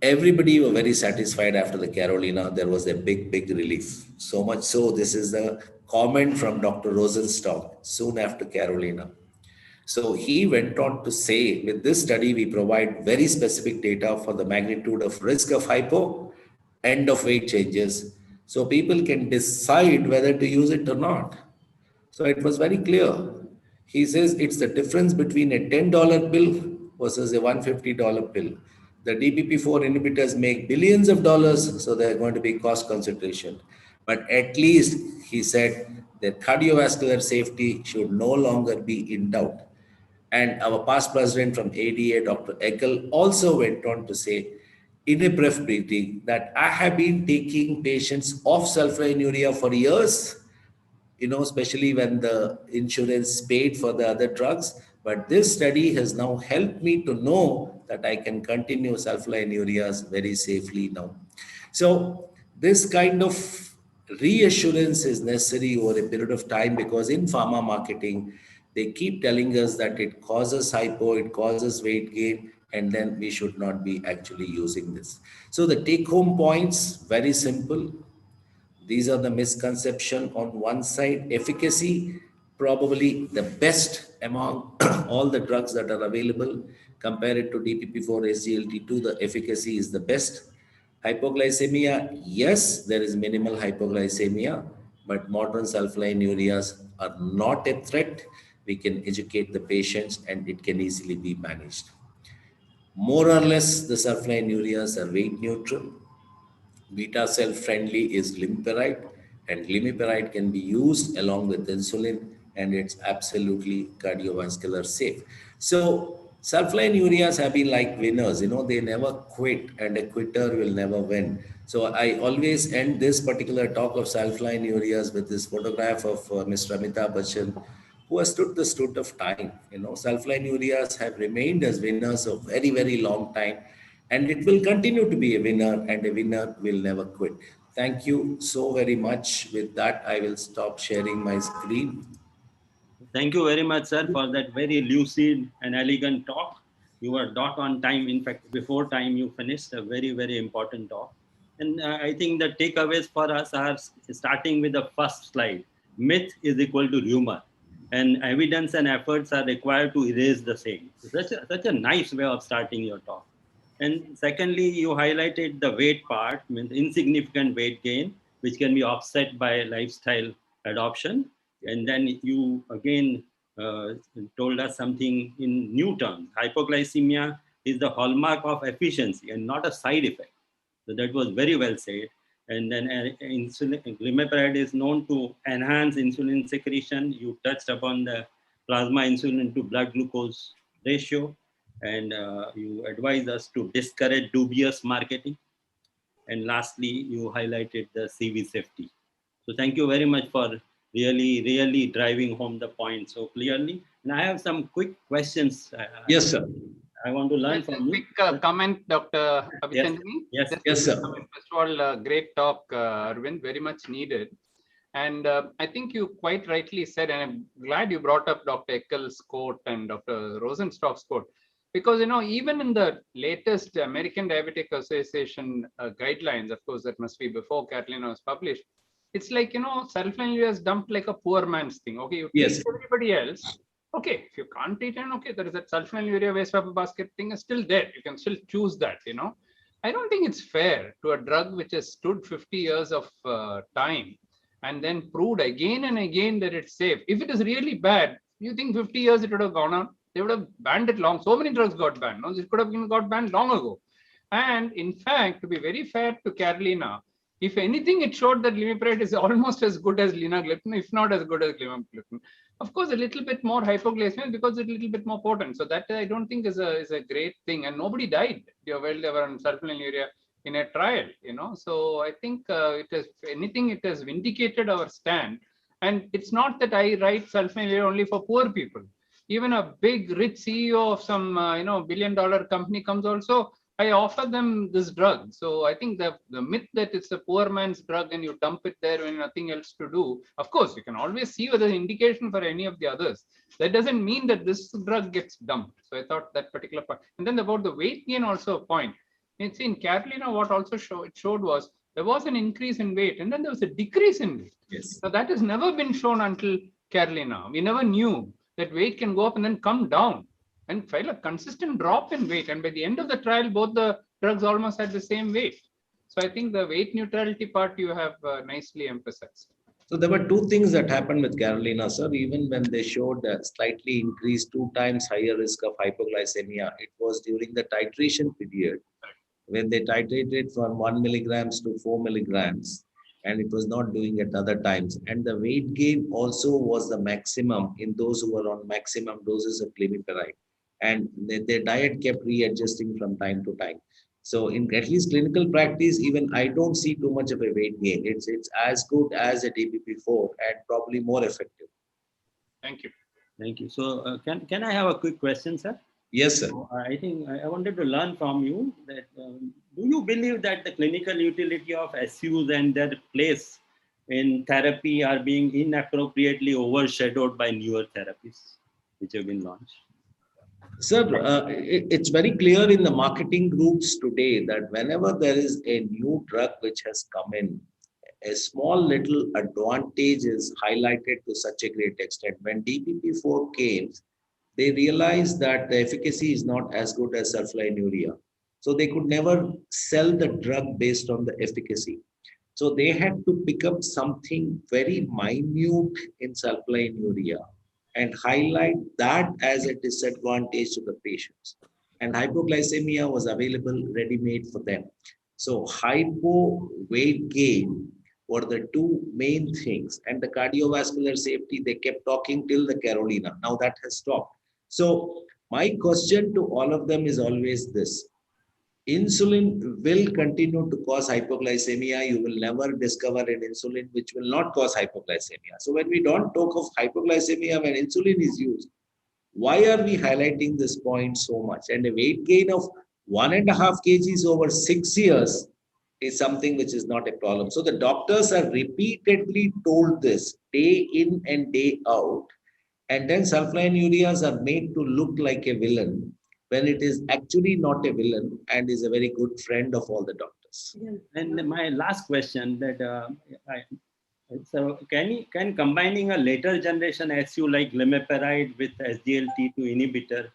everybody were very satisfied after the Carolina. There was a big, big relief. So much so, this is the comment from Dr. Rosenstock soon after Carolina. So he went on to say, with this study, we provide very specific data for the magnitude of risk of hypo, end of weight changes, so people can decide whether to use it or not. So it was very clear. He says it's the difference between a $10 pill versus a $150 pill. The DPP-4 inhibitors make billions of dollars, so they're going to be cost concentration. But at least, he said, that cardiovascular safety should no longer be in doubt. And our past president from ADA, Dr. Eckel, also went on to say in a press briefing that I have been taking patients off sulfonylurea for years, especially when the insurance paid for the other drugs. But this study has now helped me to know that I can continue sulfonylureas very safely now. So this kind of reassurance is necessary over a period of time because in pharma marketing, they keep telling us that it causes hypo, it causes weight gain, and then we should not be actually using this. So the take-home points, very simple. These are the misconception on one side. Efficacy, probably the best among all the drugs that are available. Compare it to DPP-4, SGLT2, the efficacy is the best. Hypoglycemia, yes, there is minimal hypoglycemia, but modern sulfonylureas are not a threat. We can educate the patients and it can easily be managed. More or less, the sulfonylureas are weight neutral. Beta cell friendly is glimepiride, and glimepiride can be used along with insulin, and it's absolutely cardiovascular safe. So sulfonylureas have been like winners, they never quit, and a quitter will never win. So I always end this particular talk of sulfonylureas with this photograph of Mr. Amitabh Bachchan, who has stood the test of time. Sulfonylureas have remained as winners a very, very long time. And it will continue to be a winner, and a winner will never quit. Thank you so very much. With that, I will stop sharing my screen. Thank you very much, sir, for that very lucid and elegant talk. You were dot on time. In fact, before time you finished a very, very important talk. And I think the takeaways for us are starting with the first slide. Myth is equal to rumor, and evidence and efforts are required to erase the same. Such a nice way of starting your talk. And secondly, you highlighted the weight part, means insignificant weight gain, which can be offset by lifestyle adoption. And then you again told us something in new terms. Hypoglycemia is the hallmark of efficiency and not a side effect. So that was very well said. And then glimepiride is known to enhance insulin secretion. You touched upon the plasma insulin to blood glucose ratio, and you advise us to discourage dubious marketing. And lastly, you highlighted the CV safety. So thank you very much for really driving home the point so clearly. And I have some quick questions. Yes, sir. I want to learn from you. Quick comment, Dr. Abhichandani. Yes, yes, sir. First of all, great talk, Arvind, very much needed. And I think you quite rightly said, and I'm glad you brought up Dr. Eckel's quote and Dr. Rosenstock's quote, because, you know, even in the latest American Diabetic Association guidelines, of course, that must be before Carolina was published, it's like, you know, sulfonylureas dumped like a poor man's thing. Okay, you Yes. teach everybody else. Okay, if you can't eat it, okay, there is that sulfonylurea waste paper basket thing is still there. You can still choose that, you know. I don't think it's fair to a drug which has stood 50 years of time and then proved again and again that it's safe. If it is really bad, you think 50 years it would have gone on? They would have banned it long. So many drugs got banned. No, this could have been got banned long ago. And in fact, to be very fair to Carolina, if anything, it showed that glimepiride is almost as good as linagliptin, if not as good as glimepiride. Of course, a little bit more hypoglycemia because it's a little bit more potent. So that I don't think is a great thing. And nobody died. Well, they were on sulfonylurea in a trial, you know. So I think it is, if anything, it has vindicated our stand. And it's not that I write sulfonylurea only for poor people. Even a big, rich CEO of some, you know, billion-dollar company comes also, I offer them this drug. So I think the myth that it's a poor man's drug and you dump it there when nothing else to do. Of course, you can always see whether there's indication for any of the others. That doesn't mean that this drug gets dumped. So I thought that particular part. And then about the weight gain also a point. It's in Carolina, what also showed was there was an increase in weight and then there was a decrease in weight. Yes. So that has never been shown until Carolina. We never knew that weight can go up and then come down and file a consistent drop in weight. And by the end of the trial, both the drugs almost had the same weight. So I think the weight neutrality part you have nicely emphasized. So there were two things that happened with Carolina, sir. Even when they showed a slightly increased 2 times higher risk of hypoglycemia, it was during the titration period when they titrated from 1 milligrams to 4 milligrams. And it was not doing at other times. And the weight gain also was the maximum in those who were on maximum doses of glimepiride. And their diet kept readjusting from time to time. So in at least clinical practice, even I don't see too much of a weight gain. It's as good as a DPP-4 and probably more effective. Thank you. Thank you. So can I have a quick question, sir? Yes, sir. So, I think I wanted to learn from you that do you believe that the clinical utility of SUs and their place in therapy are being inappropriately overshadowed by newer therapies which have been launched? Sir, it's very clear in the marketing groups today that whenever there is a new drug which has come in, a small little advantage is highlighted to such a great extent. When DPP-4 came, they realized that the efficacy is not as good as sulfonylurea. So they could never sell the drug based on the efficacy. So they had to pick up something very minute in sulfonylurea and highlight that as a disadvantage to the patients. And hypoglycemia was available ready-made for them. So hypo, weight gain were the two main things. And the cardiovascular safety, they kept talking till the Carolina. Now that has stopped. So my question to all of them is always this. Insulin will continue to cause hypoglycemia. You will never discover an insulin which will not cause hypoglycemia. So when we don't talk of hypoglycemia when insulin is used, why are we highlighting this point so much? And a weight gain of 1.5 kgs over 6 years is something which is not a problem. So the doctors are repeatedly told this day in and day out. And then sulfonylureas are made to look like a villain when it is actually not a villain and is a very good friend of all the doctors. And my last question that so can combining a later generation SU like glimepiride with SGLT2 inhibitor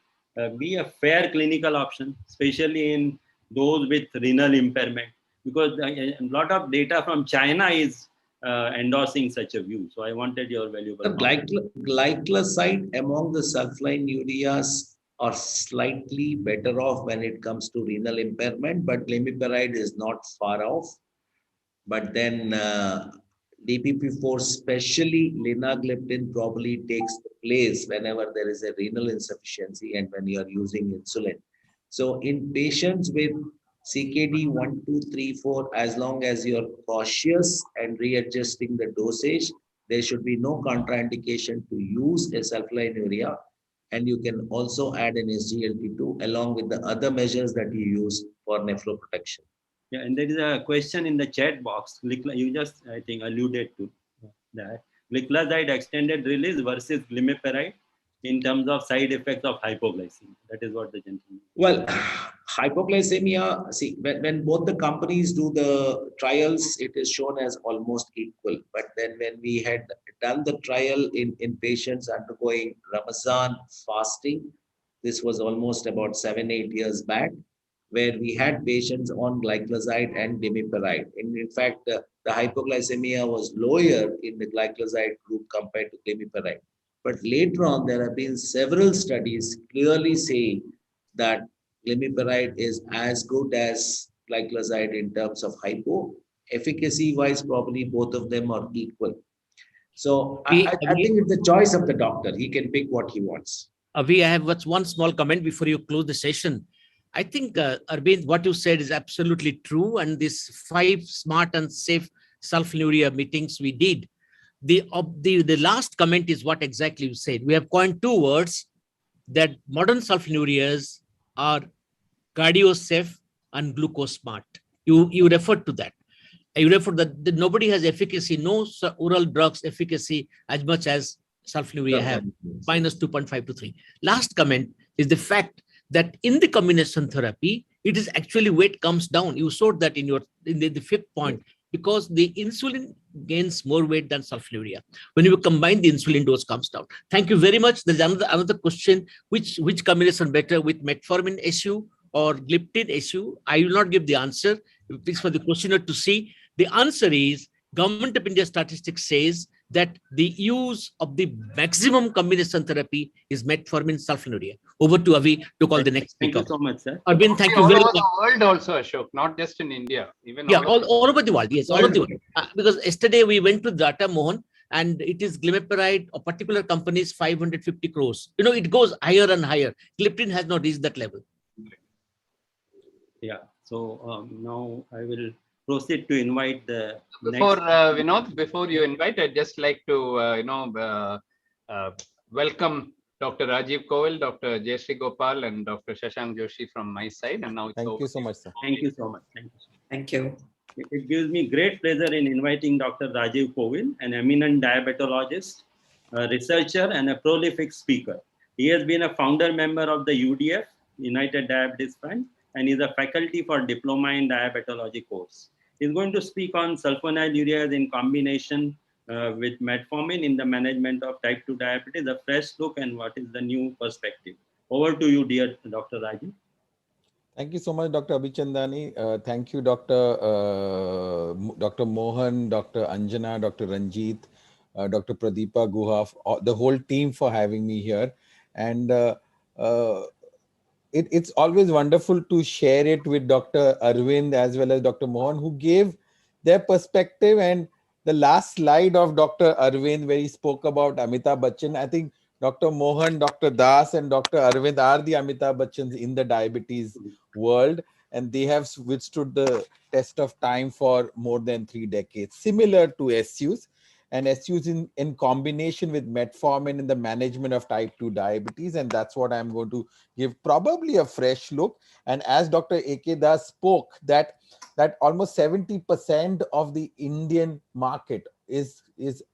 be a fair clinical option, especially in those with renal impairment? Because a lot of data from China is endorsing such a view. So I wanted your valuable The glycoside among the sulfonylureas are slightly better off when it comes to renal impairment, but glimepiride is not far off. But then DPP4, especially linagliptin, probably takes the place whenever there is a renal insufficiency and when you are using insulin. So in patients with CKD 1, 2, 3, 4, as long as you're cautious and readjusting the dosage, there should be no contraindication to use a sulfonylurea. And you can also add an SGLT2 along with the other measures that you use for nephroprotection. Yeah, and there is a question in the chat box. You just, I think, alluded to that. Gliclazide extended release versus glimepiride in terms of side effects of hypoglycemia. That is what the gentleman. Well, hypoglycemia, see, when both the companies do the trials, it is shown as almost equal. But then when we had done the trial in patients undergoing Ramazan fasting, this was almost about 7-8 years back, where we had patients on glyclazide and glimepiride. In fact, the hypoglycemia was lower in the glyclazide group compared to glimepiride. But later on, there have been several studies clearly saying that glimepiride is as good as glyclazide in terms of hypo. Efficacy-wise, probably both of them are equal. So I think it's the choice of the doctor. He can pick what he wants. Avi, I have one small comment before you close the session. I think, Arvind, what you said is absolutely true. And these 5 smart and safe sulfonylurea meetings we did, the last comment is what exactly you said. We have coined 2 words that modern sulfonylureas are cardio safe and glucose smart. You referred to that. You referred that nobody has efficacy, no oral drugs efficacy as much as sulfonylurea have, minus 2.5 to 3. Last comment is the fact that in the combination therapy, it is actually weight comes down. You showed that in the 5th point, because the insulin gains more weight than sulfonylurea. When you combine, the insulin dose comes down. Thank you very much. There's another question, which combination better with metformin issue or gliptin issue? I will not give the answer. It's for the questioner to see. The answer is Government of India statistics says that the use of the maximum combination therapy is metformin sulfonylurea. Over to Avi to call the next speaker. Thank you so much, sir. Arvind, thank you very much. All over the world also, Ashok, not just in India. Even all over the world. Yes, all over the world. Because yesterday we went to Data Mohan, and it is glimepiride of particular companies 550 crores. You know, it goes higher and higher. Gliptin has not reached that level. Yeah. So now I will proceed to invite the before Vinod, before you invite, I'd just like to welcome Dr. Rajiv Koval, Dr. Jayashree Gopal, and Dr. Shashank Joshi from my side. And now it's Thank you so much, sir. Thank you so much. Thank you. Thank you. It gives me great pleasure in inviting Dr. Rajiv Koval, an eminent diabetologist, a researcher, and a prolific speaker. He has been a founder member of the UDF, United Diabetes Fund, and is a faculty for Diploma in Diabetology course. He's going to speak on sulfonylureas in combination with metformin in the management of type 2 diabetes, a fresh look and what is the new perspective. Over to you, dear Dr. Rajiv. Thank you so much, Dr. Abhichandani. Thank you, Dr. Mohan, Dr. Anjana, Dr. Ranjit, Dr. Pradeepa Guha, the whole team for having me here. And it's always wonderful to share it with Dr. Arvind as well as Dr. Mohan, who gave their perspective. And the last slide of Dr. Arvind, where he spoke about Amitabh Bachchan, I think Dr. Mohan, Dr. Das, and Dr. Arvind are the Amitabh Bachchans in the diabetes world, and they have withstood the test of time for more than 3 decades, similar to SUs. And SUs in combination with metformin in the management of type 2 diabetes. And that's what I'm going to give probably a fresh look. And as Dr. A.K. Das spoke, that almost 70% of the Indian market is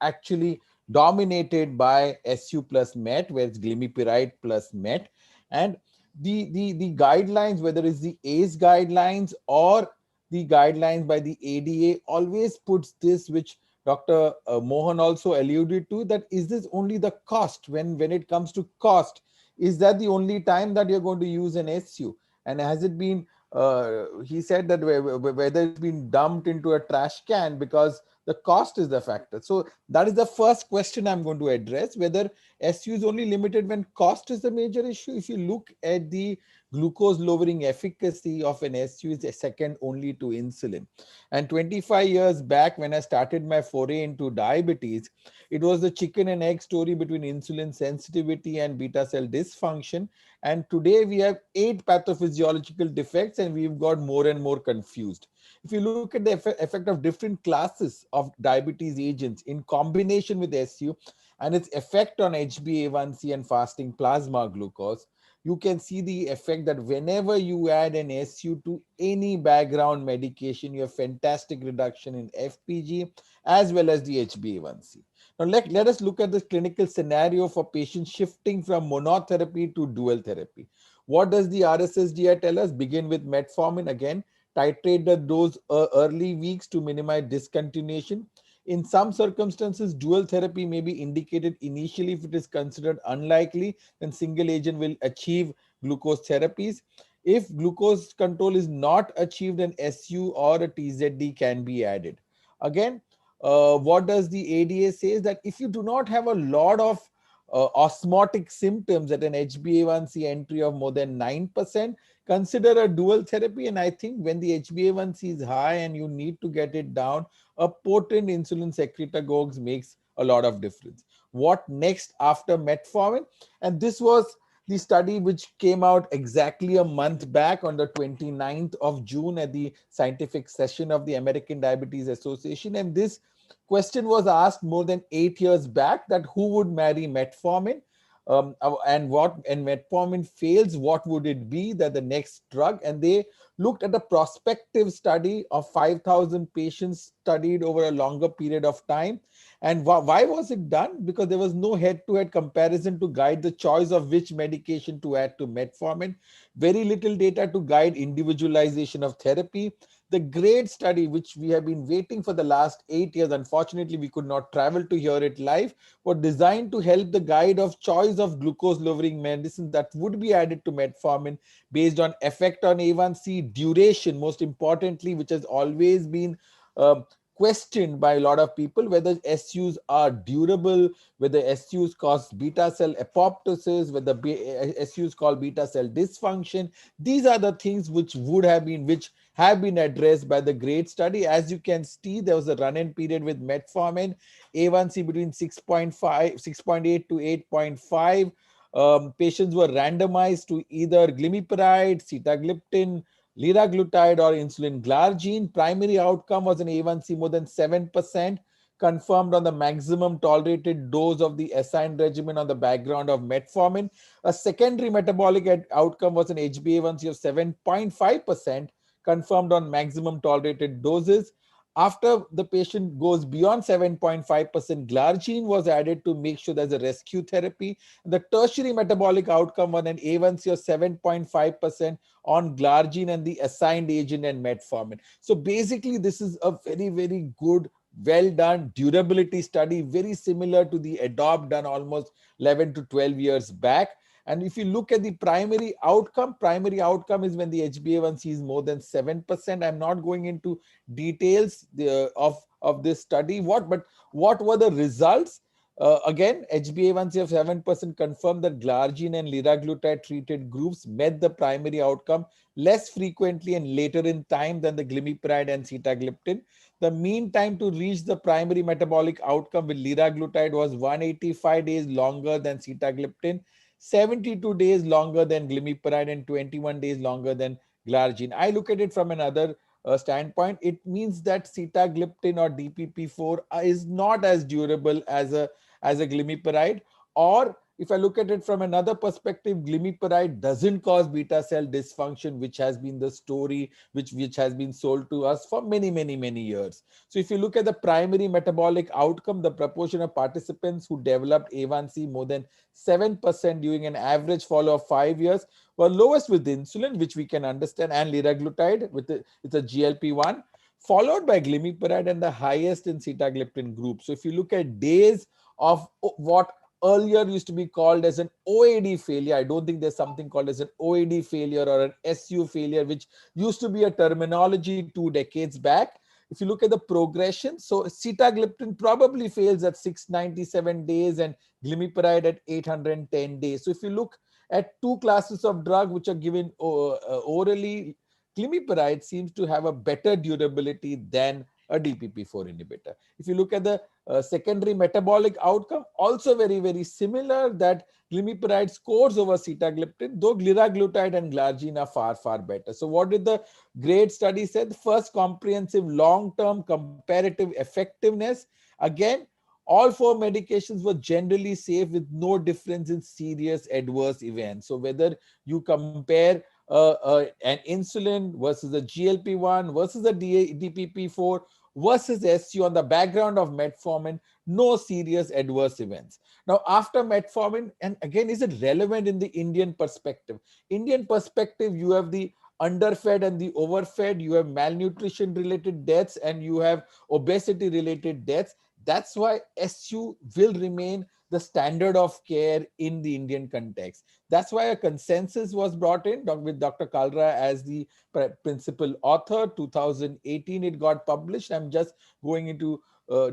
actually dominated by SU plus MET, where it's glimepiride plus MET. And the guidelines, whether it's the ACE guidelines or the guidelines by the ADA, always puts this, which Dr. Mohan also alluded to, that is this only the cost? When it comes to cost, is that the only time that you're going to use an SU? And has it been, he said that whether it's been dumped into a trash can, because the cost is the factor. So that is the first question I'm going to address, whether SU is only limited when cost is the major issue. If you look at the glucose lowering efficacy of an SU, is second only to insulin. And 25 years back, when I started my foray into diabetes, it was the chicken and egg story between insulin sensitivity and beta cell dysfunction. And today we have 8 pathophysiological defects, and we've got more and more confused. If you look at the effect of different classes of diabetes agents in combination with SU and its effect on HbA1c and fasting plasma glucose, you can see the effect that whenever you add an SU to any background medication, you have fantastic reduction in FPG as well as the HbA1c. Now let us look at the clinical scenario for patients shifting from monotherapy to dual therapy. What does the RSSDI tell us? Begin with metformin again. Titrate the dose early weeks to minimize discontinuation. In some circumstances, dual therapy may be indicated initially if it is considered unlikely, then single agent will achieve glucose therapies. If glucose control is not achieved, an SU or a TZD can be added. Again, what does the ADA say is that if you do not have a lot of osmotic symptoms at an HbA1c entry of more than 9%, consider a dual therapy. And I think when the HbA1c is high and you need to get it down, a potent insulin secretagogue makes a lot of difference. What next after metformin? And this was the study which came out exactly a month back on the 29th of June at the scientific session of the American Diabetes Association. And this question was asked more than 8 years back, that who would marry metformin? And metformin fails, what would it be that the next drug? And they looked at a prospective study of 5,000 patients studied over a longer period of time. And why was it done? Because there was no head-to-head comparison to guide the choice of which medication to add to metformin. Very little data to guide individualization of therapy. The great study, which we have been waiting for the last 8 years, unfortunately we could not travel to hear it live, was designed to help the guide of choice of glucose lowering medicine that would be added to metformin based on effect on A1C, duration, most importantly, which has always been questioned by a lot of people, whether SUs are durable, whether SUs cause beta cell apoptosis, whether SUs cause beta cell dysfunction. These are the things which have been addressed by the great study. As you can see, there was a run-in period with metformin, A1C between 6.8 to 8.5. Patients were randomized to either glimepiride, sitagliptin, liraglutide, or insulin glargine. Primary outcome was an A1C more than 7%, confirmed on the maximum tolerated dose of the assigned regimen on the background of metformin. A secondary metabolic outcome was an HbA1c of 7.5%, confirmed on maximum tolerated doses. After the patient goes beyond 7.5%, glargine was added to make sure there's a rescue therapy. The tertiary metabolic outcome was an A1C of 7.5% on glargine and the assigned agent and metformin. So basically, this is a very, very good, well done durability study, very similar to the ADOPT done almost 11 to 12 years back. And if you look at the primary outcome is when the HbA1c is more than 7%. I'm not going into details of this study. What were the results? Again, HbA1c of 7% confirmed that glargine and liraglutide treated groups met the primary outcome less frequently and later in time than the glimepiride and sitagliptin. The mean time to reach the primary metabolic outcome with liraglutide was 185 days longer than sitagliptin, 72 days longer than glimepiride, and 21 days longer than glargine. I look at it from another standpoint. It means that sitagliptin or DPP4 is not as durable as a glimepiride. Or if I look at it from another perspective, glimepiride doesn't cause beta cell dysfunction, which has been the story which has been sold to us for many, many, many years. So if you look at the primary metabolic outcome, the proportion of participants who developed A1C more than 7% during an average follow of 5 years were lowest with insulin, which we can understand, and liraglutide it's a GLP-1, followed by glimepiride, and the highest in sitagliptin group. So if you look at days of what earlier used to be called as an OAD failure, I don't think there's something called as an OAD failure or an SU failure, which used to be a terminology 2 decades back. if you look at the progression, so sitagliptin probably fails at 697 days and glimepiride at 810 days. So if you look at two classes of drug which are given orally, glimepiride seems to have a better durability than a DPP-4 inhibitor. If you look at the secondary metabolic outcome, also very, very similar, that glimepiride scores over sitagliptin, though liraglutide and glargine are far, far better. So what did the GRADE study say? The first comprehensive long-term comparative effectiveness. Again, all four medications were generally safe with no difference in serious adverse events. So whether you compare an insulin versus a GLP-1 versus a DPP-4 versus SU on the background of metformin, no serious adverse events. Now, after metformin, and again, is it relevant in the Indian perspective? Indian perspective, you have the underfed and the overfed, you have malnutrition related deaths, and you have obesity related deaths. That's why SU will remain the standard of care in the Indian context. That's why a consensus was brought in with Dr. Kalra as the principal author. 2018 it got published. I'm just going into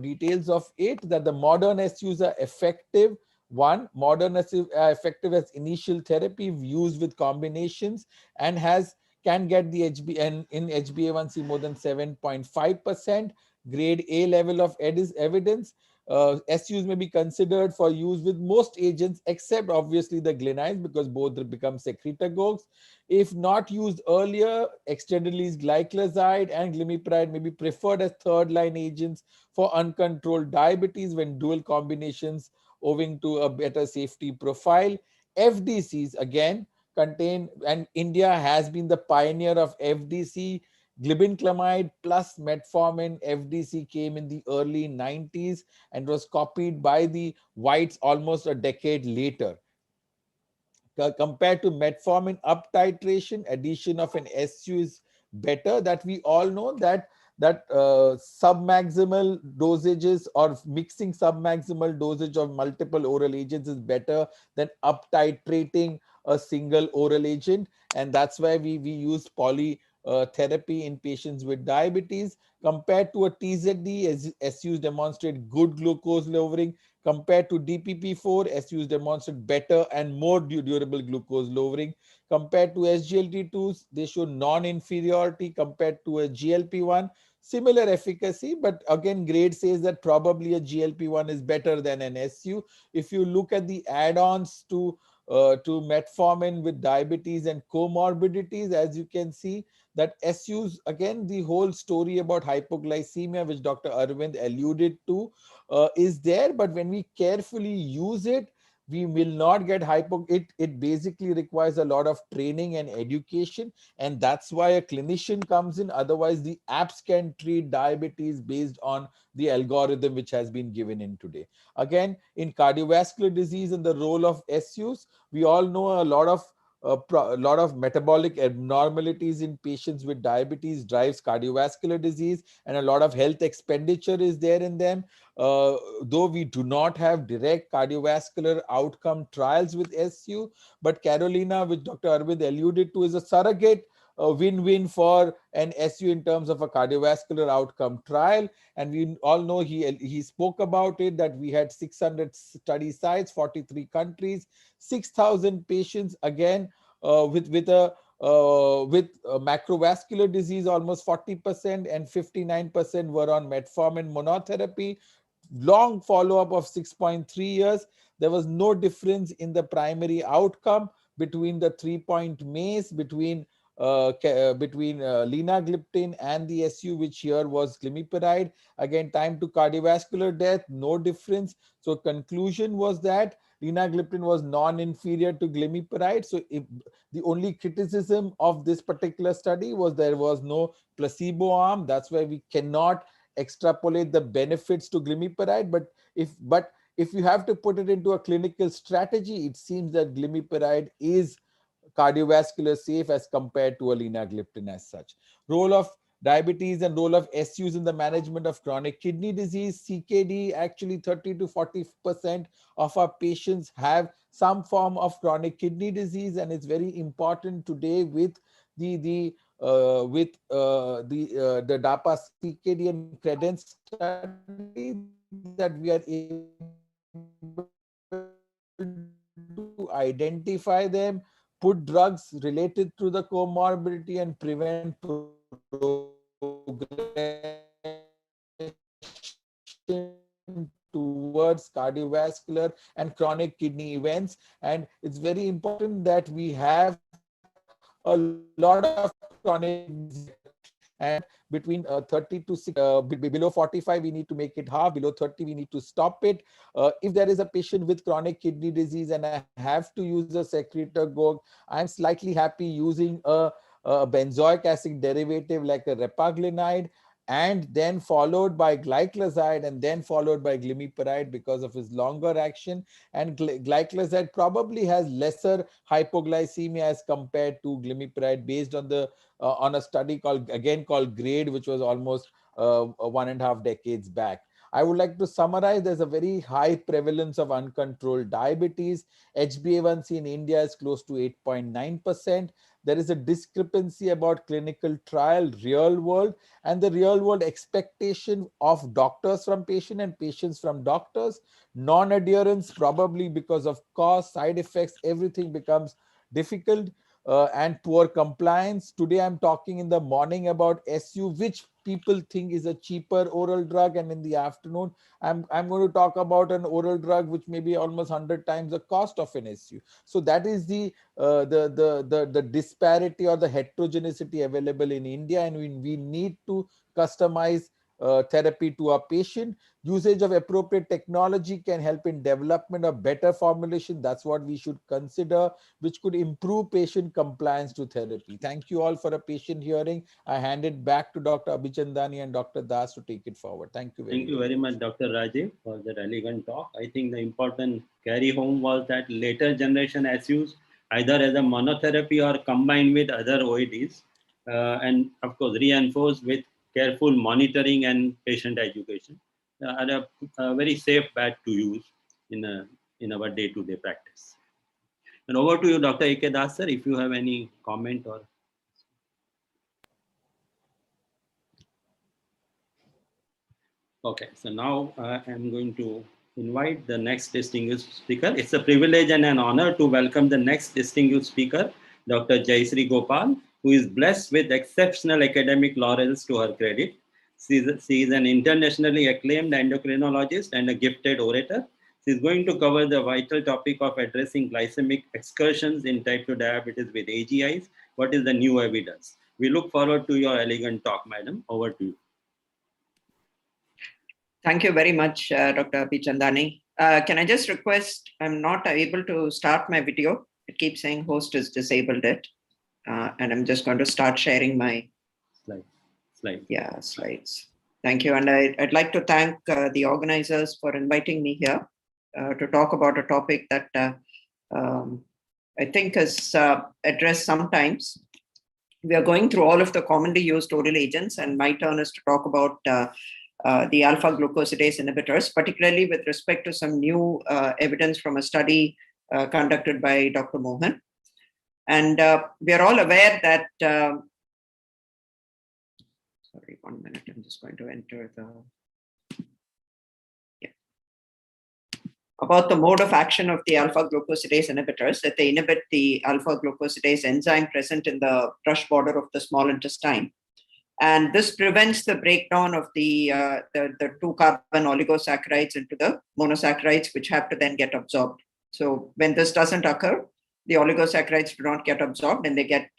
details of it, that the modern SUs are effective. One, modern SUs are effective as initial therapy used with combinations and can get the in HbA1c more than 7.5%. Grade A level of evidence. SUs may be considered for use with most agents except obviously the glinides, because both become secretagogues. If not used earlier, extended-release glyclazide and glimepiride may be preferred as third-line agents for uncontrolled diabetes when dual combinations owing to a better safety profile. FDCs again contain, and India has been the pioneer of FDC. Glibenclamide plus metformin FDC came in the early 90s and was copied by the whites almost a decade later. Compared to metformin up titration, addition of an SU is better. That we all know that submaximal dosages or mixing submaximal dosage of multiple oral agents is better than up titrating a single oral agent, and that's why we use polytherapy in patients with diabetes. Compared to a TZD, SUs demonstrate good glucose lowering. Compared to DPP-4, SUs demonstrate better and more durable glucose lowering. Compared to SGLT2s, they show non-inferiority compared to a GLP-1. Similar efficacy, but again, GRADE says that probably a GLP-1 is better than an SU. If you look at the add-ons to metformin with diabetes and comorbidities, as you can see, that SUs, again, the whole story about hypoglycemia, which Dr. Arvind alluded to, is there, but when we carefully use it, we will not get it basically requires a lot of training and education, and that's why a clinician comes in. Otherwise, the apps can treat diabetes based on the algorithm which has been given in today. Again, in cardiovascular disease and the role of SUs, we all know a lot of metabolic abnormalities in patients with diabetes drives cardiovascular disease, and a lot of health expenditure is there in them. Though we do not have direct cardiovascular outcome trials with SU, but Carolina, which Dr. Arvind alluded to, is a surrogate win-win for an SU in terms of a cardiovascular outcome trial. And we all know he spoke about it, that we had 600 study sites, 43 countries, 6,000 patients, again with macrovascular disease, almost 40%, and 59% were on metformin monotherapy. Long follow-up of 6.3 years. There was no difference in the primary outcome between the 3-point MACE between linagliptin and the SU, which here was glimepiride. Again, time to cardiovascular death, no difference. So conclusion was that linagliptin was non-inferior to glimepiride. So if the only criticism of this particular study was there was no placebo arm. That's why we cannot extrapolate the benefits to glimepiride. But if you have to put it into a clinical strategy, it seems that glimepiride is cardiovascular safe as compared to a linagliptin as such. Role of diabetes and role of SUs in the management of chronic kidney disease, CKD. Actually 30 to 40% of our patients have some form of chronic kidney disease, and it's very important today with the with the DAPA CKD and credence study that we are able to identify them, put drugs related to the comorbidity and prevent progression towards cardiovascular and chronic kidney events. And it's very important that we have a lot of chronic and between 30 to 6, below 45 we need to make it half, below 30 we need to stop it. If there is a patient with chronic kidney disease and I have to use a secretagogue, I'm slightly happy using a benzoic acid derivative like a repaglinide, and then followed by glyclazide, and then followed by glimepiride because of its longer action. And glyclazide probably has lesser hypoglycemia as compared to glimepiride, based on the on a study called GRADE, which was almost 1.5 decades back. I would like to summarize: there's a very high prevalence of uncontrolled diabetes. HbA1c in India is close to 8.9%. There is a discrepancy about clinical trial, real world, and the real world expectation of doctors from patient and patients from doctors. Non-adherence, probably because of cost, side effects, everything becomes difficult. And poor compliance. Today I'm talking in the morning about SU, which people think is a cheaper oral drug, and in the afternoon I'm going to talk about an oral drug which may be almost 100 times the cost of an SU. So that is the disparity or the heterogeneity available in India, and we need to customize therapy to a patient. Usage of appropriate technology can help in development of better formulation. That's what we should consider, which could improve patient compliance to therapy. Thank you all for a patient hearing. I hand it back to Dr. Abhichandani and Dr. Das to take it forward. Thank you very much. Thank you very much, Dr. Rajiv, for that elegant talk. I think the important carry home was that later generation SUs, either as a monotherapy or combined with other OADs, and of course reinforced with careful monitoring and patient education, are a very safe bet to use in our day-to-day practice. And over to you, Dr. A.K. Das, sir, if you have any comment or. Okay, so now I'm going to invite the next distinguished speaker. It's a privilege and an honor to welcome the next distinguished speaker, Dr. Jayashree Gopal, who is blessed with exceptional academic laurels to her credit. She is an internationally acclaimed endocrinologist and a gifted orator. She is going to cover the vital topic of addressing glycemic excursions in type 2 diabetes with AGIs. What is the new evidence? We look forward to your elegant talk, madam. Over to you. Thank you very much, Dr. Abhichandani. Can I just request, I'm not able to start my video. It keeps saying host has disabled it. And I'm just going to start sharing my slides. Thank you. And I'd like to thank the organizers for inviting me here to talk about a topic that I think is addressed sometimes. We are going through all of the commonly used oral agents, and my turn is to talk about the alpha glucosidase inhibitors, particularly with respect to some new evidence from a study conducted by Dr. Mohan. And we are all aware that, sorry, 1 minute, I'm just going to enter about the mode of action of the alpha glucosidase inhibitors, that they inhibit the alpha glucosidase enzyme present in the brush border of the small intestine. And this prevents the breakdown of the 2-carbon oligosaccharides into the monosaccharides, which have to then get absorbed. So when this doesn't occur, the oligosaccharides do not get absorbed and they get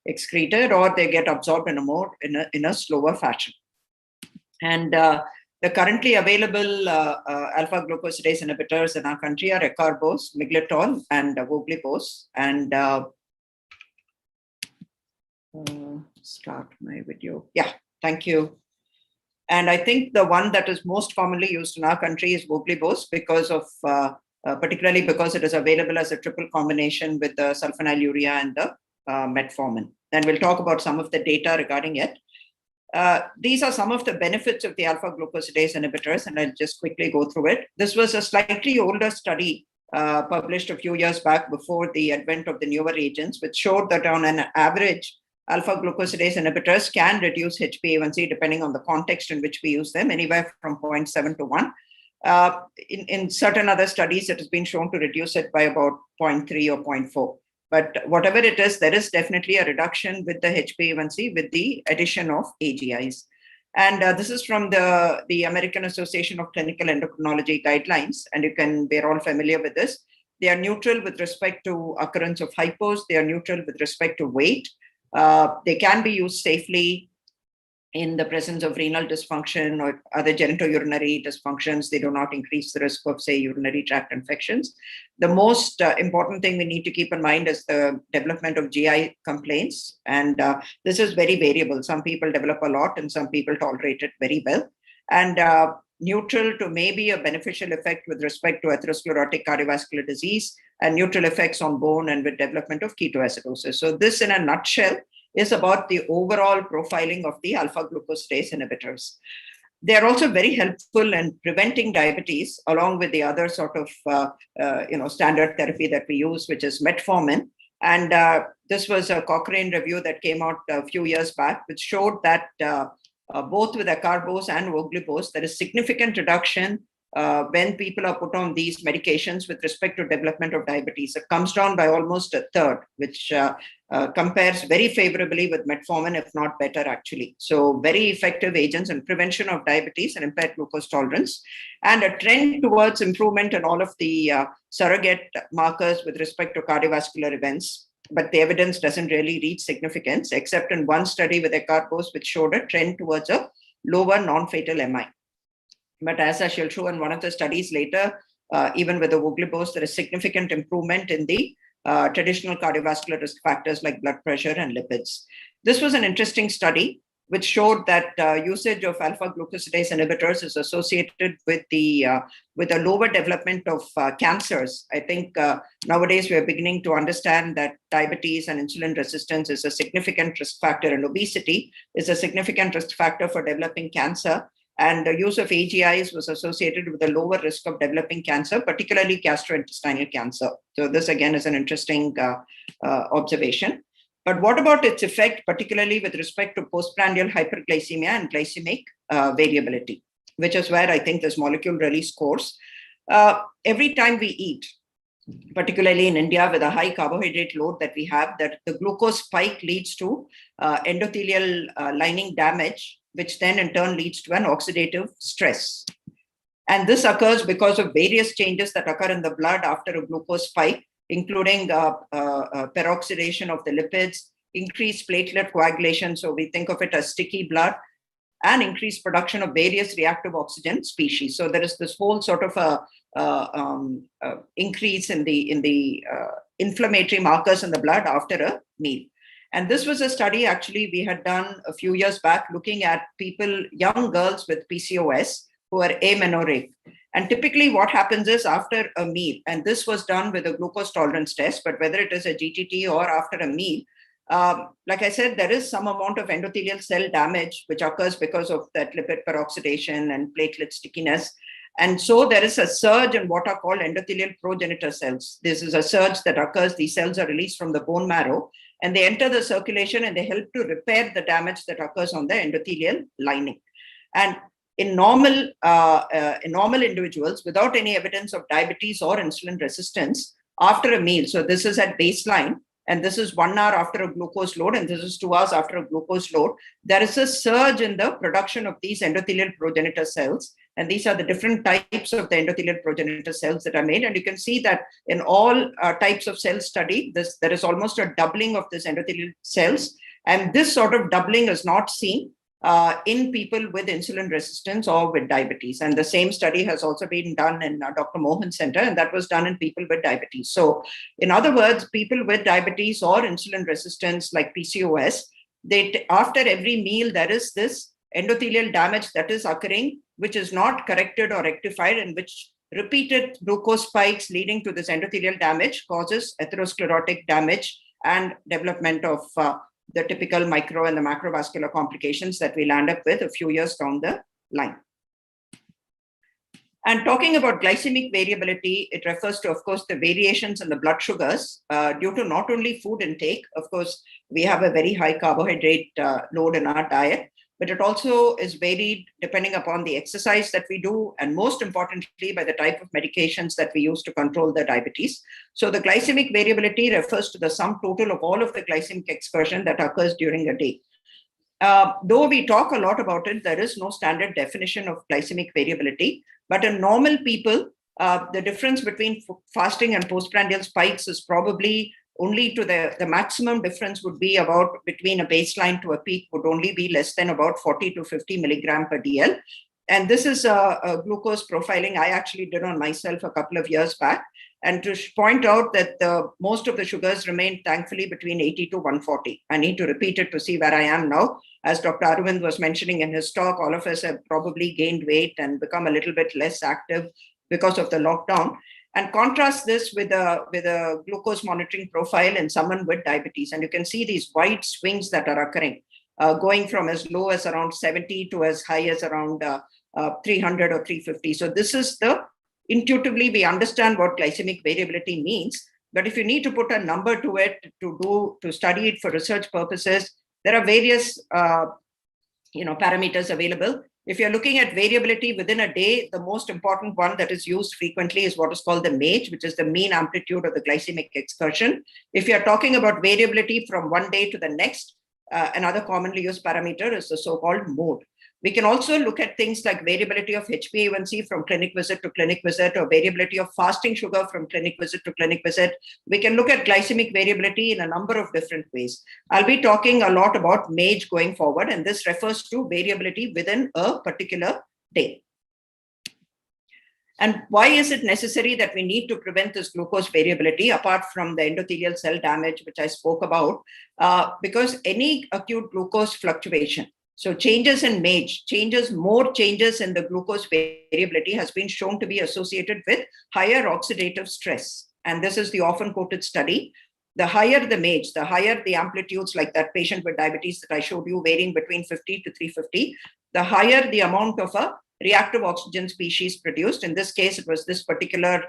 excreted, or they get absorbed in a slower fashion. And the currently available alpha glucosidase inhibitors in our country are acarbose, miglitol, and voglibose. And start my video. Yeah, thank you. And I think the one that is most commonly used in our country is voglibose, because of particularly because it is available as a triple combination with the sulfonylurea and the metformin. And we'll talk about some of the data regarding it. These are some of the benefits of the alpha glucosidase inhibitors, and I'll just quickly go through it. This was a slightly older study published a few years back before the advent of the newer agents, which showed that on an average, alpha-glucosidase inhibitors can reduce HbA1c depending on the context in which we use them, anywhere from 0.7 to 1. In certain other studies, it has been shown to reduce it by about 0.3 or 0.4. But whatever it is, there is definitely a reduction with the HbA1c with the addition of AGIs. And this is from the American Association of Clinical Endocrinology guidelines. And we're all familiar with this. They are neutral with respect to occurrence of hypos. They are neutral with respect to weight. They can be used safely in the presence of renal dysfunction or other genitourinary dysfunctions. They do not increase the risk of, say, urinary tract infections. The most important thing we need to keep in mind is the development of GI complaints. And this is very variable. Some people develop a lot and some people tolerate it very well. And neutral to maybe a beneficial effect with respect to atherosclerotic cardiovascular disease, and neutral effects on bone and with development of ketoacidosis. So this, in a nutshell, is about the overall profiling of the alpha-glucosidase inhibitors. They are also very helpful in preventing diabetes, along with the other sort of standard therapy that we use, which is metformin. And this was a Cochrane review that came out a few years back, which showed that both with acarbose and voglibose, there is significant reduction when people are put on these medications with respect to development of diabetes. It comes down by almost a third, which compares very favorably with metformin, if not better, actually. So very effective agents in prevention of diabetes and impaired glucose tolerance, and a trend towards improvement in all of the surrogate markers with respect to cardiovascular events. But the evidence doesn't really reach significance, except in one study with acarbose, which showed a trend towards a lower non-fatal MI. But as I shall show in one of the studies later, even with the voglibose, there is significant improvement in the traditional cardiovascular risk factors like blood pressure and lipids. This was an interesting study which showed that usage of alpha-glucosidase inhibitors is associated with a lower development of cancers. I think nowadays we are beginning to understand that diabetes and insulin resistance is a significant risk factor, and obesity is a significant risk factor for developing cancer. And the use of AGIs was associated with a lower risk of developing cancer, particularly gastrointestinal cancer. So this, again, is an interesting observation. But what about its effect, particularly with respect to postprandial hyperglycemia and glycemic variability, which is where I think this molecule really scores. Every time we eat, particularly in India with a high carbohydrate load that we have, that the glucose spike leads to endothelial lining damage, which then in turn leads to an oxidative stress. And this occurs because of various changes that occur in the blood after a glucose spike, including peroxidation of the lipids, increased platelet coagulation, so we think of it as sticky blood, and increased production of various reactive oxygen species. So there is this whole sort of increase in the inflammatory markers in the blood after a meal. And this was a study actually we had done a few years back looking at people, young girls with PCOS who are amenorrheic. And typically what happens is after a meal, and this was done with a glucose tolerance test, but whether it is a GTT or after a meal, like I said, there is some amount of endothelial cell damage which occurs because of that lipid peroxidation and platelet stickiness. And so there is a surge in what are called endothelial progenitor cells. This is a surge that occurs. These cells are released from the bone marrow and they enter the circulation and they help to repair the damage that occurs on the endothelial lining. And in normal individuals without any evidence of diabetes or insulin resistance after a meal, so this is at baseline, and this is 1 hour after a glucose load, and this is 2 hours after a glucose load, there is a surge in the production of these endothelial progenitor cells. And these are the different types of the endothelial progenitor cells that are made. And you can see that in all types of cells studied, there is almost a doubling of this endothelial cells. And this sort of doubling is not seen in people with insulin resistance or with diabetes. And the same study has also been done in Dr. Mohan Center, and that was done in people with diabetes. So in other words, people with diabetes or insulin resistance like PCOS, after every meal, there is this endothelial damage that is occurring, which is not corrected or rectified, and which repeated glucose spikes leading to this endothelial damage causes atherosclerotic damage and development of the typical micro and the macrovascular complications that we'll end up with a few years down the line. And talking about glycemic variability, it refers to, of course, the variations in the blood sugars due to not only food intake. Of course, we have a very high carbohydrate load in our diet, but it also is varied depending upon the exercise that we do, and most importantly, by the type of medications that we use to control the diabetes. So the glycemic variability refers to the sum total of all of the glycemic excursion that occurs during a day. Though we talk a lot about it, there is no standard definition of glycemic variability. But in normal people, the difference between fasting and postprandial spikes is probably only to the maximum difference would be about between a baseline to a peak would only be less than about 40 to 50 milligram per DL. And this is a glucose profiling I actually did on myself a couple of years back. And to point out that most of the sugars remain thankfully between 80 to 140. I need to repeat it to see where I am now. As Dr. Arvind was mentioning in his talk, all of us have probably gained weight and become a little bit less active because of the lockdown. And contrast this with a glucose monitoring profile in someone with diabetes. And you can see these wide swings that are occurring, going from as low as around 70 to as high as around 300 or 350. So this is intuitively, we understand what glycemic variability means. But if you need to put a number to it, to study it for research purposes, there are various parameters available. If you're looking at variability within a day, the most important one that is used frequently is what is called the MAGE, which is the mean amplitude of the glycemic excursion. If you're talking about variability from one day to the next, another commonly used parameter is the so-called mode. We can also look at things like variability of HbA1c from clinic visit to clinic visit, or variability of fasting sugar from clinic visit to clinic visit. We can look at glycemic variability in a number of different ways. I'll be talking a lot about MAGE going forward, and this refers to variability within a particular day. And why is it necessary that we need to prevent this glucose variability apart from the endothelial cell damage, which I spoke about? Because any acute glucose fluctuation, so changes in MAGE, more changes in the glucose variability has been shown to be associated with higher oxidative stress. And this is the often quoted study. The higher the MAGE, the higher the amplitudes, like that patient with diabetes that I showed you, varying between 50 to 350, the higher the amount of a reactive oxygen species produced. In this case, it was this particular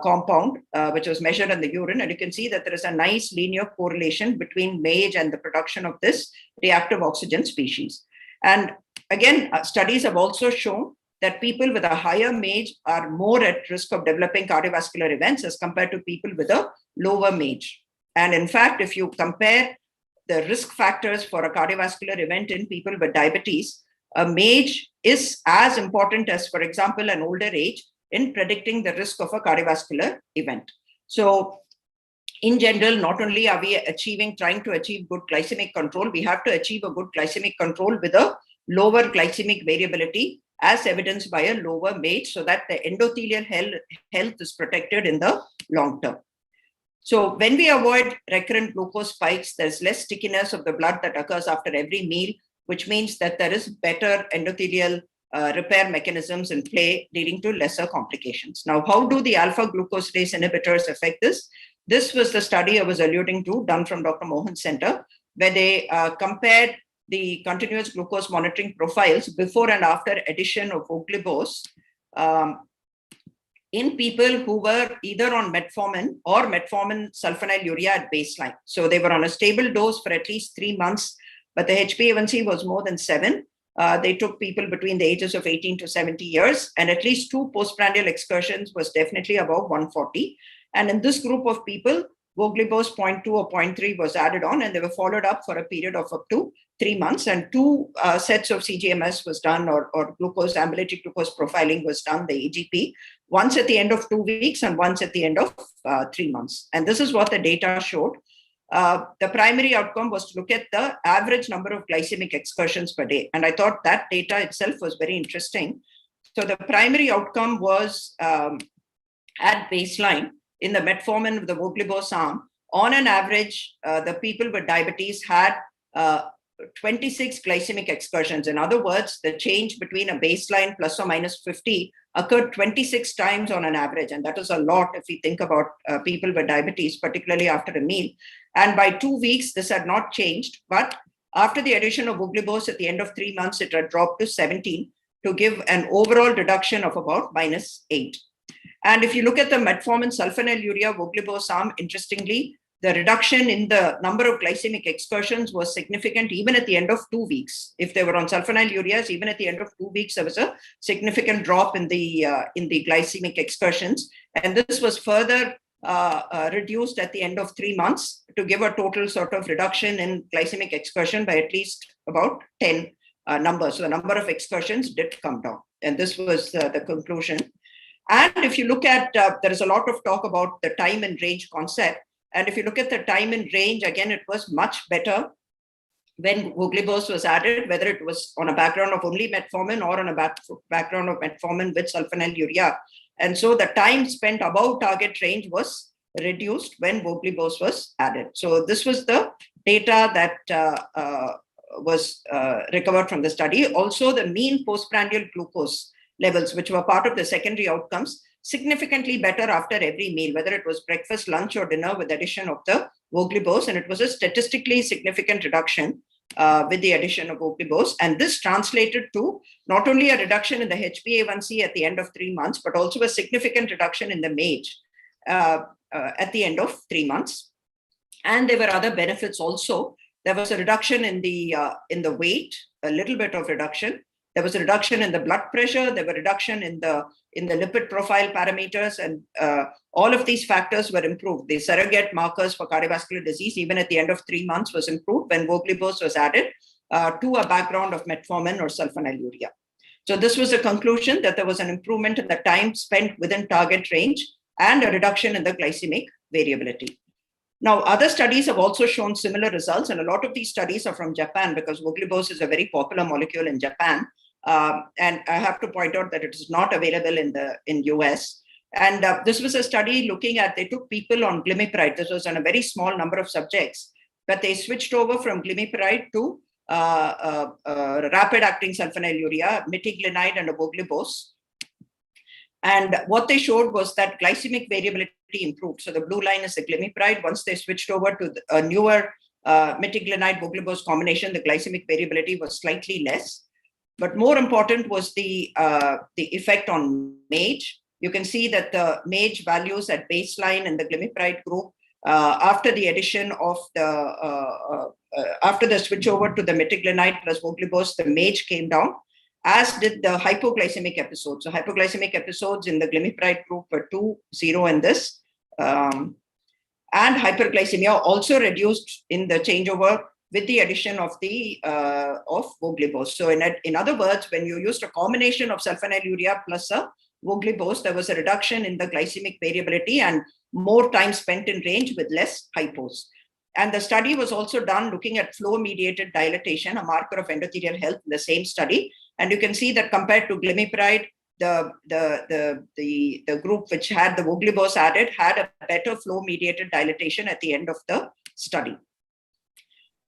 compound, which was measured in the urine. And you can see that there is a nice linear correlation between MAGE and the production of this reactive oxygen species. And again, studies have also shown that people with a higher MAGE are more at risk of developing cardiovascular events as compared to people with a lower MAGE. And in fact, if you compare the risk factors for a cardiovascular event in people with diabetes, a MAGE is as important as, for example, an older age in predicting the risk of a cardiovascular event. So in general, not only are we trying to achieve good glycemic control, we have to achieve a good glycemic control with a lower glycemic variability, as evidenced by a lower MAGE, so that the endothelial health is protected in the long term. So when we avoid recurrent glucose spikes, there's less stickiness of the blood that occurs after every meal, which means that there is better endothelial repair mechanisms in play, leading to lesser complications. Now, how do the alpha-glucosidase inhibitors affect this? This was the study I was alluding to, done from Dr. Mohan's center, where they compared the continuous glucose monitoring profiles before and after addition of voglibose in people who were either on metformin or metformin sulfonylurea at baseline. So they were on a stable dose for at least 3 months, but the HbA1c was more than 7. They took people between the ages of 18 to 70 years, and at least 2 postprandial excursions was definitely above 140. And in this group of people, voglibose 0.2 or 0.3 was added on, and they were followed up for a period of up to 3 months, and 2 sets of CGMS was done, or glucose, ambulatory glucose profiling was done, the AGP, once at the end of 2 weeks and once at the end of 3 months. And this is what the data showed. The primary outcome was to look at the average number of glycemic excursions per day. And I thought that data itself was very interesting. So the primary outcome was at baseline in the metformin with the voglibose arm, on an average, the people with diabetes had 26 glycemic excursions. In other words, the change between a baseline plus or minus 50 occurred 26 times on an average. And that is a lot if we think about people with diabetes, particularly after a meal. And by 2 weeks, this had not changed. But after the addition of voglibose at the end of 3 months, it had dropped to 17. to give an overall reduction of about -8. And if you look at the metformin sulfonylurea voglibose arm, interestingly, the reduction in the number of glycemic excursions was significant even at the end of 2 weeks. If they were on sulfonylureas, even at the end of 2 weeks, there was a significant drop in the glycemic excursions. And this was further reduced at the end of 3 months to give a total sort of reduction in glycemic excursion by at least about 10 numbers. So the number of excursions did come down. And this was the conclusion. And if you look at, there is a lot of talk about the time and range concept. And if you look at the time and range, again, it was much better when voglibose was added, whether it was on a background of only metformin or on a background of metformin with sulfonylurea. And so the time spent above target range was reduced when voglibose was added. So this was the data that was recovered from the study. Also, the mean postprandial glucose levels, which were part of the secondary outcomes, significantly better after every meal, whether it was breakfast, lunch, or dinner, with addition of the voglibose. And it was a statistically significant reduction with the addition of voglibose. And this translated to not only a reduction in the HbA1c at the end of 3 months, but also a significant reduction in the MAGE at the end of 3 months. And there were other benefits also. There was a reduction in the weight, a little bit of reduction. There was a reduction in the blood pressure. There were reduction in the lipid profile parameters, and all of these factors were improved. The surrogate markers for cardiovascular disease, even at the end of 3 months, was improved when voglibose was added to a background of metformin or sulfonylurea. So this was a conclusion that there was an improvement in the time spent within target range and a reduction in the glycemic variability. Now, other studies have also shown similar results, and a lot of these studies are from Japan because voglibose is a very popular molecule in Japan. And I have to point out that it is not available in US. And this was a study looking at, they took people on glimepiride. This was on a very small number of subjects, but they switched over from glimepiride to rapid-acting sulfonylurea, methylglinide, and a voglibose. And what they showed was that glycemic variability improved. So the blue line is the glimepiride. Once they switched over to a newer methylglinide voglibose combination, the glycemic variability was slightly less. But more important was the effect on MAGE. You can see that the MAGE values at baseline in the glimepiride group after the addition of after the switch over to the methylglinide plus voglibose, the MAGE came down, as did the hypoglycemic episodes. So hypoglycemic episodes in the glimepiride group were 2, 0 in this. And hyperglycemia also reduced in the changeover with the addition of voglibose. So in other words, when you used a combination of sulfonylurea plus a voglibose, there was a reduction in the glycemic variability and more time spent in range with less hypos. And the study was also done looking at flow-mediated dilatation, a marker of endothelial health in the same study. And you can see that compared to glimepiride, the group which had the voglibose added had a better flow-mediated dilatation at the end of the study.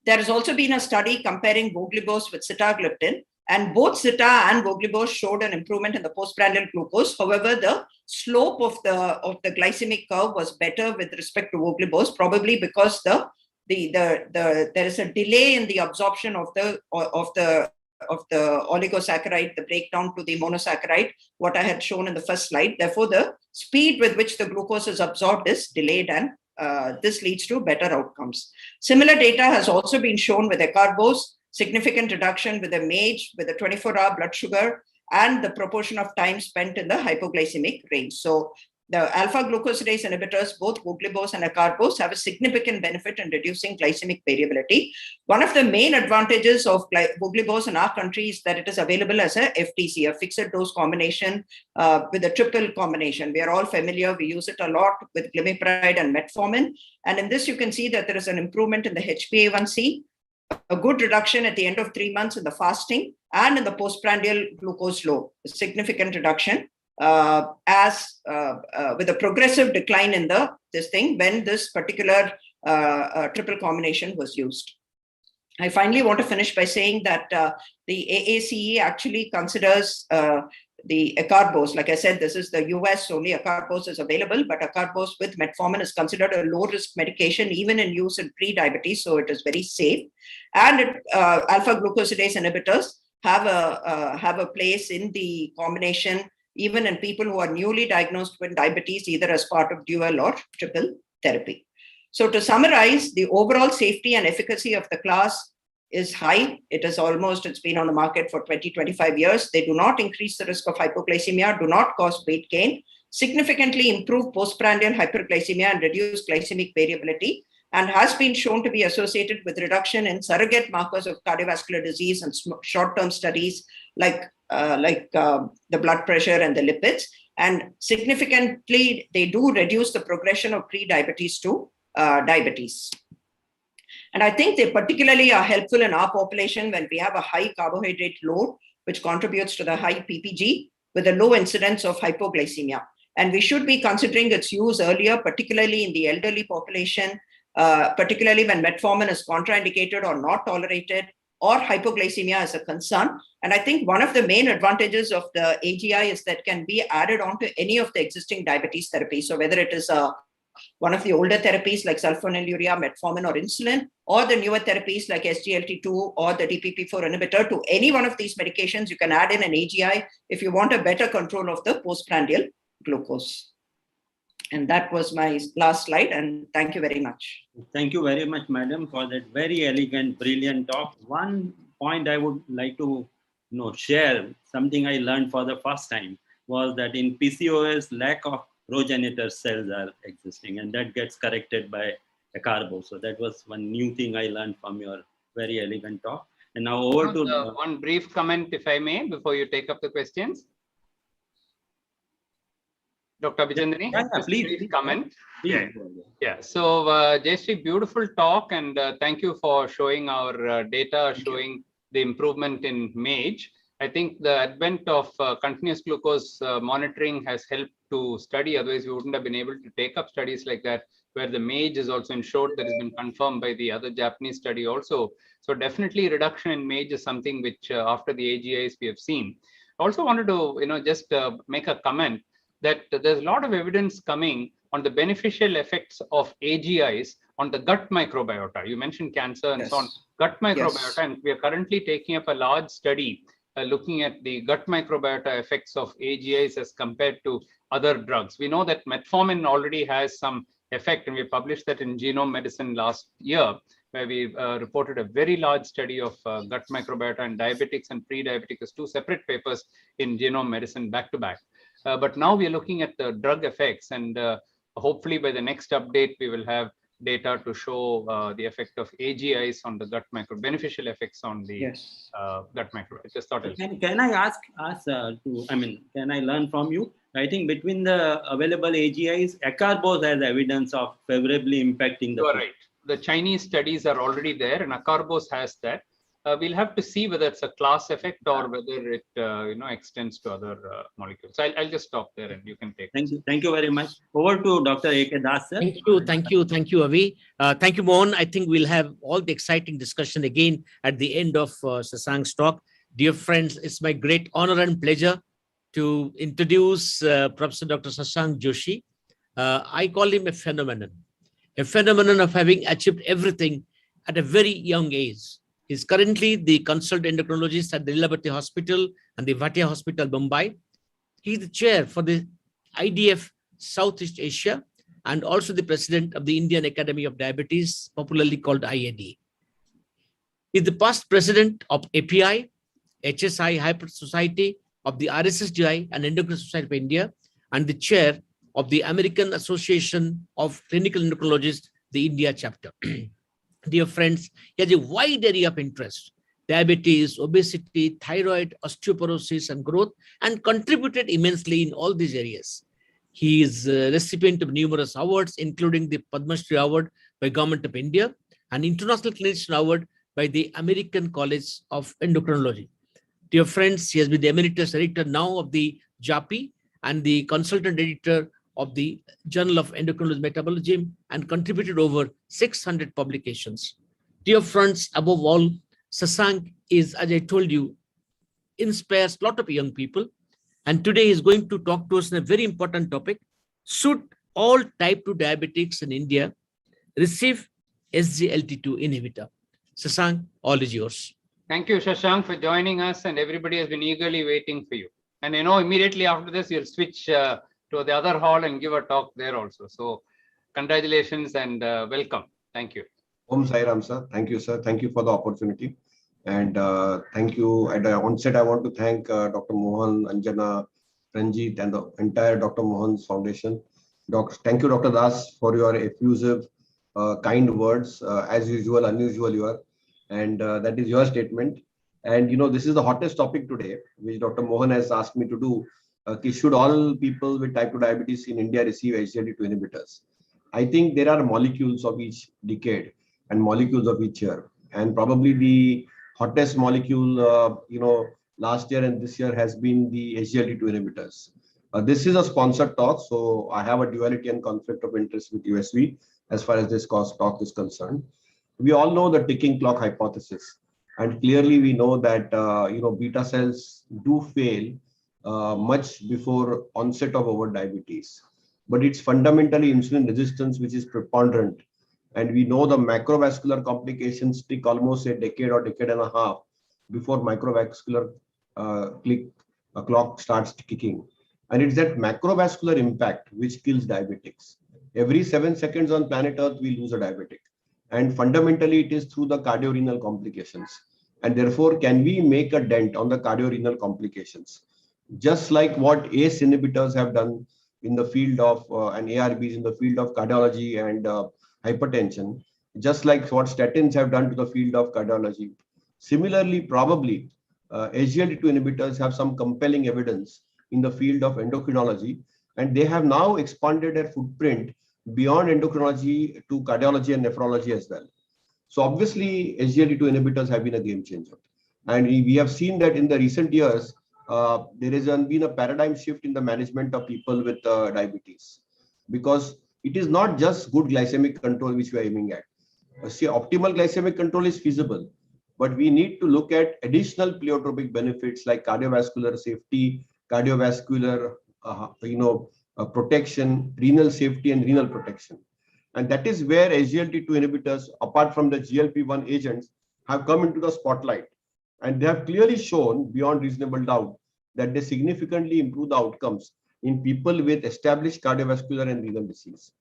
There has also been a study comparing voglibose with sitagliptin, and both sita and voglibose showed an improvement in the postprandial glucose. However, the slope of the glycemic curve was better with respect to voglibose, probably because there is a delay in the absorption of the oligosaccharide, the breakdown to the monosaccharide, what I had shown in the first slide. Therefore, the speed with which the glucose is absorbed is delayed, and this leads to better outcomes. Similar data has also been shown with acarbose, significant reduction with the MAGE, with the 24-hour blood sugar, and the proportion of time spent in the hypoglycemic range. So the alpha-glucosidase inhibitors, both voglibose and acarbose, have a significant benefit in reducing glycemic variability. One of the main advantages of voglibose in our country is that it is available as a FDC, a fixed dose combination with a triple combination. We are all familiar. We use it a lot with glimepiride and metformin. And in this, you can see that there is an improvement in the HbA1c, a good reduction at the end of 3 months in the fasting and in the postprandial glucose low, a significant reduction. With a progressive decline in when this particular triple combination was used. I finally want to finish by saying that the AACE actually considers the acarbose. Like I said, this is the US, only acarbose is available, but acarbose with metformin is considered a low-risk medication, even in use in pre-diabetes, so it is very safe. And alpha-glucosidase inhibitors have a place in the combination, even in people who are newly diagnosed with diabetes, either as part of dual or triple therapy. So to summarize, the overall safety and efficacy of the class is high. It's been on the market for 20, 25 years. They do not increase the risk of hypoglycemia, do not cause weight gain, significantly improve postprandial hyperglycemia and reduce glycemic variability, and has been shown to be associated with reduction in surrogate markers of cardiovascular disease and short-term studies like the blood pressure and the lipids. And significantly, they do reduce the progression of pre-diabetes to diabetes. And I think they particularly are helpful in our population when we have a high carbohydrate load, which contributes to the high PPG with a low incidence of hypoglycemia. And we should be considering its use earlier, particularly in the elderly population, particularly when metformin is contraindicated or not tolerated, or hypoglycemia is a concern. And I think one of the main advantages of the AGI is that can be added on to any of the existing diabetes therapies. So whether it is one of the older therapies like sulfonylurea, metformin, or insulin, or the newer therapies like SGLT2 or the DPP4 inhibitor, to any one of these medications, you can add in an AGI if you want a better control of the postprandial glucose. And that was my last slide, and thank you very much. Thank you very much, madam, for that very elegant, brilliant talk. One point I would like to share, something I learned for the first time, was that in PCOS, lack of progenitor cells are existing, and that gets corrected by a carbo. So that was one new thing I learned from your very elegant talk. And now over to one brief comment, if I may, before you take up the questions. Dr. Vijendra, please comment. Yeah. So Jayashree, beautiful talk, and thank you for showing our data, showing the improvement in MAGE. I think the advent of continuous glucose monitoring has helped to study. Otherwise, we wouldn't have been able to take up studies like that, where the MAGE is also ensured, that has been confirmed by the other Japanese study also. So definitely reduction in MAGE is something which after the AGIs we have seen. I also wanted to just make a comment that there's a lot of evidence coming on the beneficial effects of AGIs on the gut microbiota. You mentioned cancer and so on. Gut microbiota, and we are currently taking up a large study looking at the gut microbiota effects of AGIs as compared to other drugs. We know that metformin already has some effect, and we published that in Genome Medicine last year, where we reported a very large study of gut microbiota and diabetics and pre-diabetic as two separate papers in Genome Medicine back to back. But now we are looking at the drug effects, and hopefully by the next update, we will have data to show the effect of AGIs on the gut beneficial effects on the gut micro. I just thought can I ask us can I learn from you? I think between the available AGIs, acarbose has evidence of favorably impacting the. You are right. The Chinese studies are already there, and acarbose has that. We'll have to see whether it's a class effect or whether it extends to other molecules. I'll just stop there, and you can take. Thank you very much. Over to Dr. A.K. Das, sir. Thank you, Avi. Thank you, Mohan. I think we'll have all the exciting discussion again at the end of Shashank's talk. Dear friends, it's my great honor and pleasure to introduce Professor Dr. Shashank Joshi. I call him a phenomenon of having achieved everything at a very young age. He's currently the consultant endocrinologist at the Diabetic Hospital and the Bhatia Hospital, Mumbai. He's the chair for the IDF Southeast Asia and also the president of the Indian Academy of Diabetes, popularly called IAD. He's the past president of API, HSI Hyper Society, of the RSSGI and Endocrine Society of India, and the chair of the American Association of Clinical Endocrinologists, the India chapter. Dear friends, he has a wide area of interest: diabetes, obesity, thyroid, osteoporosis, and growth, and contributed immensely in all these areas. He is a recipient of numerous awards, including the Padma Shri Award by Government of India and International Clinician Award by the American College of Endocrinology. Dear friends, he has been the emeritus editor now of the JAPI and the consultant editor of the Journal of Endocrinology Metabolism, and contributed over 600 publications. Dear friends, above all, Shashank is, as I told you, inspires a lot of young people. And today he is going to talk to us on a very important topic. Should all type 2 diabetics in India receive SGLT2 inhibitor? Shashank, all is yours. Thank you, Shashank, for joining us, and everybody has been eagerly waiting for you. And I know immediately after this, you'll switch to the other hall and give a talk there also. So congratulations and welcome. Thank you. Om Sai Ram, sir. Thank you, sir. Thank you for the opportunity. And thank you. At the onset, I want to thank Dr. Mohan, Anjana, Ranjit, and the entire Dr. Mohan's Foundation. Thank you, Dr. Das, for your effusive, kind words. As usual, unusual you are. And that is your statement. And you know, this is the hottest topic today, which Dr. Mohan has asked me to do. Should all people with type 2 diabetes in India receive SGLT2 inhibitors? I think there are molecules of each decade and molecules of each year. And probably the hottest molecule, last year and this year has been the SGLT2 inhibitors. This is a sponsored talk, so I have a duality and conflict of interest with USV as far as this talk is concerned. We all know the ticking clock hypothesis, and clearly we know that beta cells do fail much before onset of over diabetes, but it's fundamentally insulin resistance which is preponderant, and we know the macrovascular complications take almost a decade or decade and a half before microvascular clock starts kicking, and it's that macrovascular impact which kills diabetics. Every 7 seconds on planet Earth we lose a diabetic. And fundamentally, it is through the cardiorenal complications. And therefore, can we make a dent on the cardiorenal complications? Just like what ACE inhibitors have done in the field of, and ARBs in the field of cardiology and hypertension, just like what statins have done to the field of cardiology. Similarly, probably, SGLT2 inhibitors have some compelling evidence in the field of endocrinology, and they have now expanded their footprint beyond endocrinology to cardiology and nephrology as well. So obviously, SGLT2 inhibitors have been a game changer. And we have seen that in the recent years, there has been a paradigm shift in the management of people with diabetes, because it is not just good glycemic control which we are aiming at. See, optimal glycemic control is feasible, but we need to look at additional pleiotropic benefits like cardiovascular safety, cardiovascular protection, renal safety, and renal protection. And that is where SGLT2 inhibitors, apart from the GLP-1 agents, have come into the spotlight. And they have clearly shown beyond reasonable doubt that they significantly improve the outcomes in people with established cardiovascular and renal disease.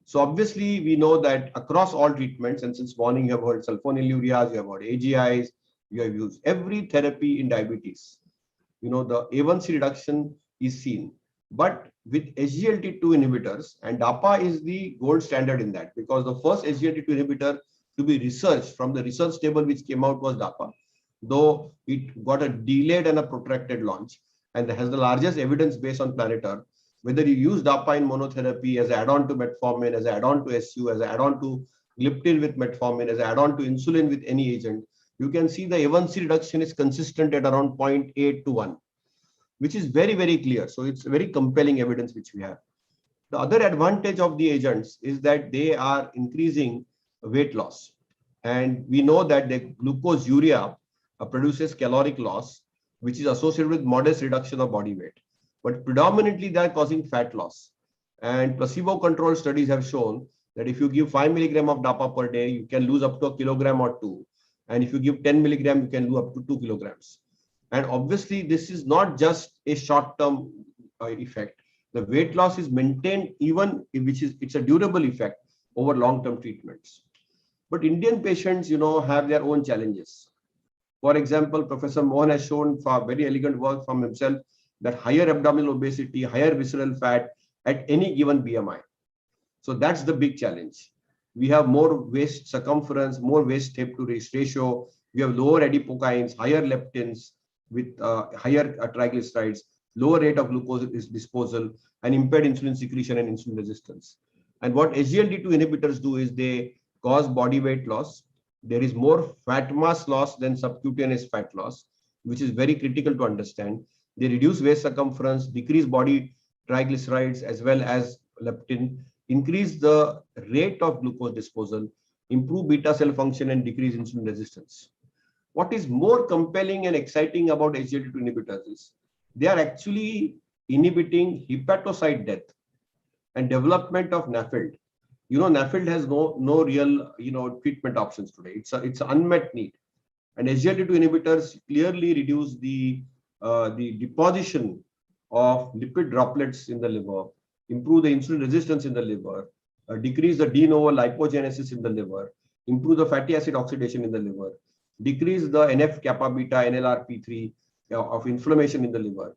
So obviously, we know that across all treatments, and since morning you have heard sulfonylureas, you have heard AGIs, you have used every therapy in diabetes. The A1C reduction is seen. But with SGLT2 inhibitors, and DAPA is the gold standard in that, because the first SGLT2 inhibitor to be researched from the research table which came out was DAPA, though it got a delayed and a protracted launch, and has the largest evidence base on planet Earth. Whether you use DAPA in monotherapy as an add-on to metformin, as an add-on to SU, as an add-on to gliptin with metformin, as an add-on to insulin with any agent, you can see the A1C reduction is consistent at around 0.8 to 1. Which is very, very clear. So it's very compelling evidence which we have. The other advantage of the agents is that they are increasing weight loss. And we know that the glucose urea produces caloric loss, which is associated with modest reduction of body weight. But predominantly they are causing fat loss. And placebo-controlled studies have shown that if you give 5 milligram of DAPA per day, you can lose up to 1 kilogram or 2. And if you give 10 milligram, you can lose up to 2 kilograms. And obviously, this is not just a short-term effect. The weight loss is maintained it's a durable effect over long-term treatments. But Indian patients, have their own challenges. For example, Professor Mohan has shown for very elegant work from himself that higher abdominal obesity, higher visceral fat at any given BMI. So that's the big challenge. We have more waist circumference, more waist hip to waist ratio. We have lower adipokines, higher leptins, with higher triglycerides, lower rate of glucose disposal, and impaired insulin secretion and insulin resistance. And what SGLT2 inhibitors do is they cause body weight loss. There is more fat mass loss than subcutaneous fat loss, which is very critical to understand. They reduce waist circumference, decrease body triglycerides as well as leptin, increase the rate of glucose disposal, improve beta cell function, and decrease insulin resistance. What is more compelling and exciting about SGLT2 inhibitors is they are actually inhibiting hepatocyte death and development of NAFLD. NAFLD has no real treatment options today. It's an unmet need. And SGLT2 inhibitors clearly reduce the deposition of lipid droplets in the liver, improve the insulin resistance in the liver, decrease the de novo lipogenesis in the liver, improve the fatty acid oxidation in the liver, decrease the NF-kappa beta, NLRP3 of inflammation in the liver,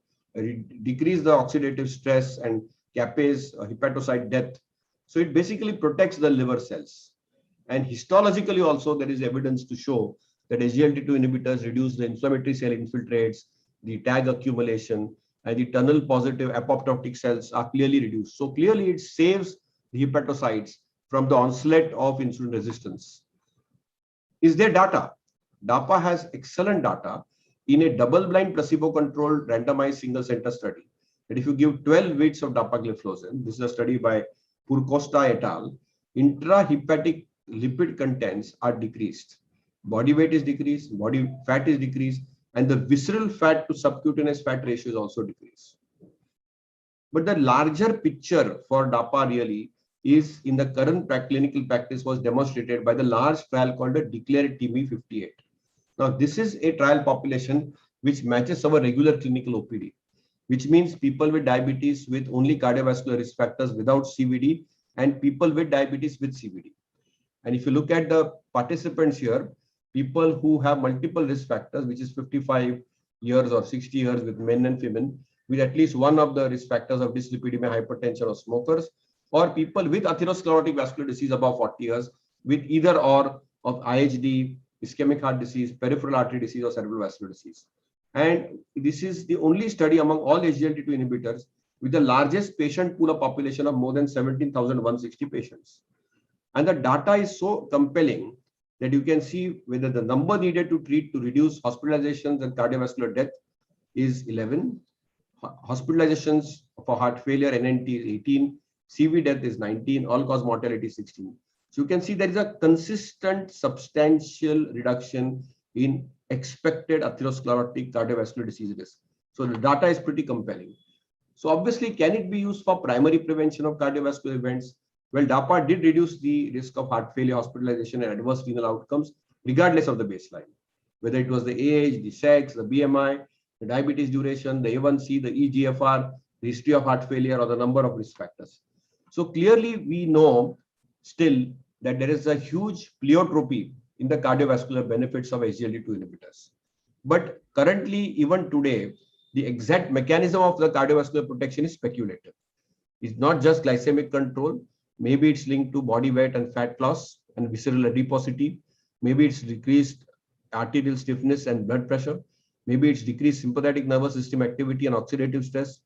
decrease the oxidative stress and cappase hepatocyte death. So it basically protects the liver cells. And histologically also there is evidence to show that SGLT2 inhibitors reduce the inflammatory cell infiltrates, the tag accumulation, and the tunnel positive apoptotic cells are clearly reduced. So clearly it saves the hepatocytes from the onslaught of insulin resistance. Is there data? DAPA has excellent data in a double-blind placebo-controlled randomized single-center study. That if you give 12 weeks of dapagliflozin, this is a study by Purcosta et al., intrahepatic lipid contents are decreased. Body weight is decreased, body fat is decreased, and the visceral fat to subcutaneous fat ratio is also decreased. But the larger picture for DAPA really is in the current clinical practice was demonstrated by the large trial called the Declared TB 58. Now, this is a trial population which matches our regular clinical OPD, which means people with diabetes with only cardiovascular risk factors without CVD and people with diabetes with CVD. And if you look at the participants here, people who have multiple risk factors, which is 55 years or 60 years with men and women, with at least one of the risk factors of dyslipidemia, hypertension, or smokers, or people with atherosclerotic vascular disease above 40 years with either or of IHD, ischemic heart disease, peripheral artery disease, or cerebral vascular disease. And this is the only study among all SGLT2 inhibitors with the largest patient pool of population of more than 17,160 patients. And the data is so compelling that you can see whether the number needed to treat to reduce hospitalizations and cardiovascular death is 11. Hospitalizations for heart failure, NNT, is 18. CV death is 19. All-cause mortality is 16. So you can see there is a consistent, substantial reduction in expected atherosclerotic cardiovascular disease risk. So the data is pretty compelling. So obviously, can it be used for primary prevention of cardiovascular events? Well, DAPA did reduce the risk of heart failure, hospitalization, and adverse renal outcomes, regardless of the baseline. Whether it was the age, the sex, the BMI, the diabetes duration, the A1C, the eGFR, the history of heart failure, or the number of risk factors. So clearly, we know still that there is a huge pleiotropy in the cardiovascular benefits of SGLT2 inhibitors. But currently, even today, the exact mechanism of the cardiovascular protection is speculative. It's not just glycemic control. Maybe it's linked to body weight and fat loss and visceral adiposity. Maybe it's decreased arterial stiffness and blood pressure. Maybe it's decreased sympathetic nervous system activity and oxidative stress,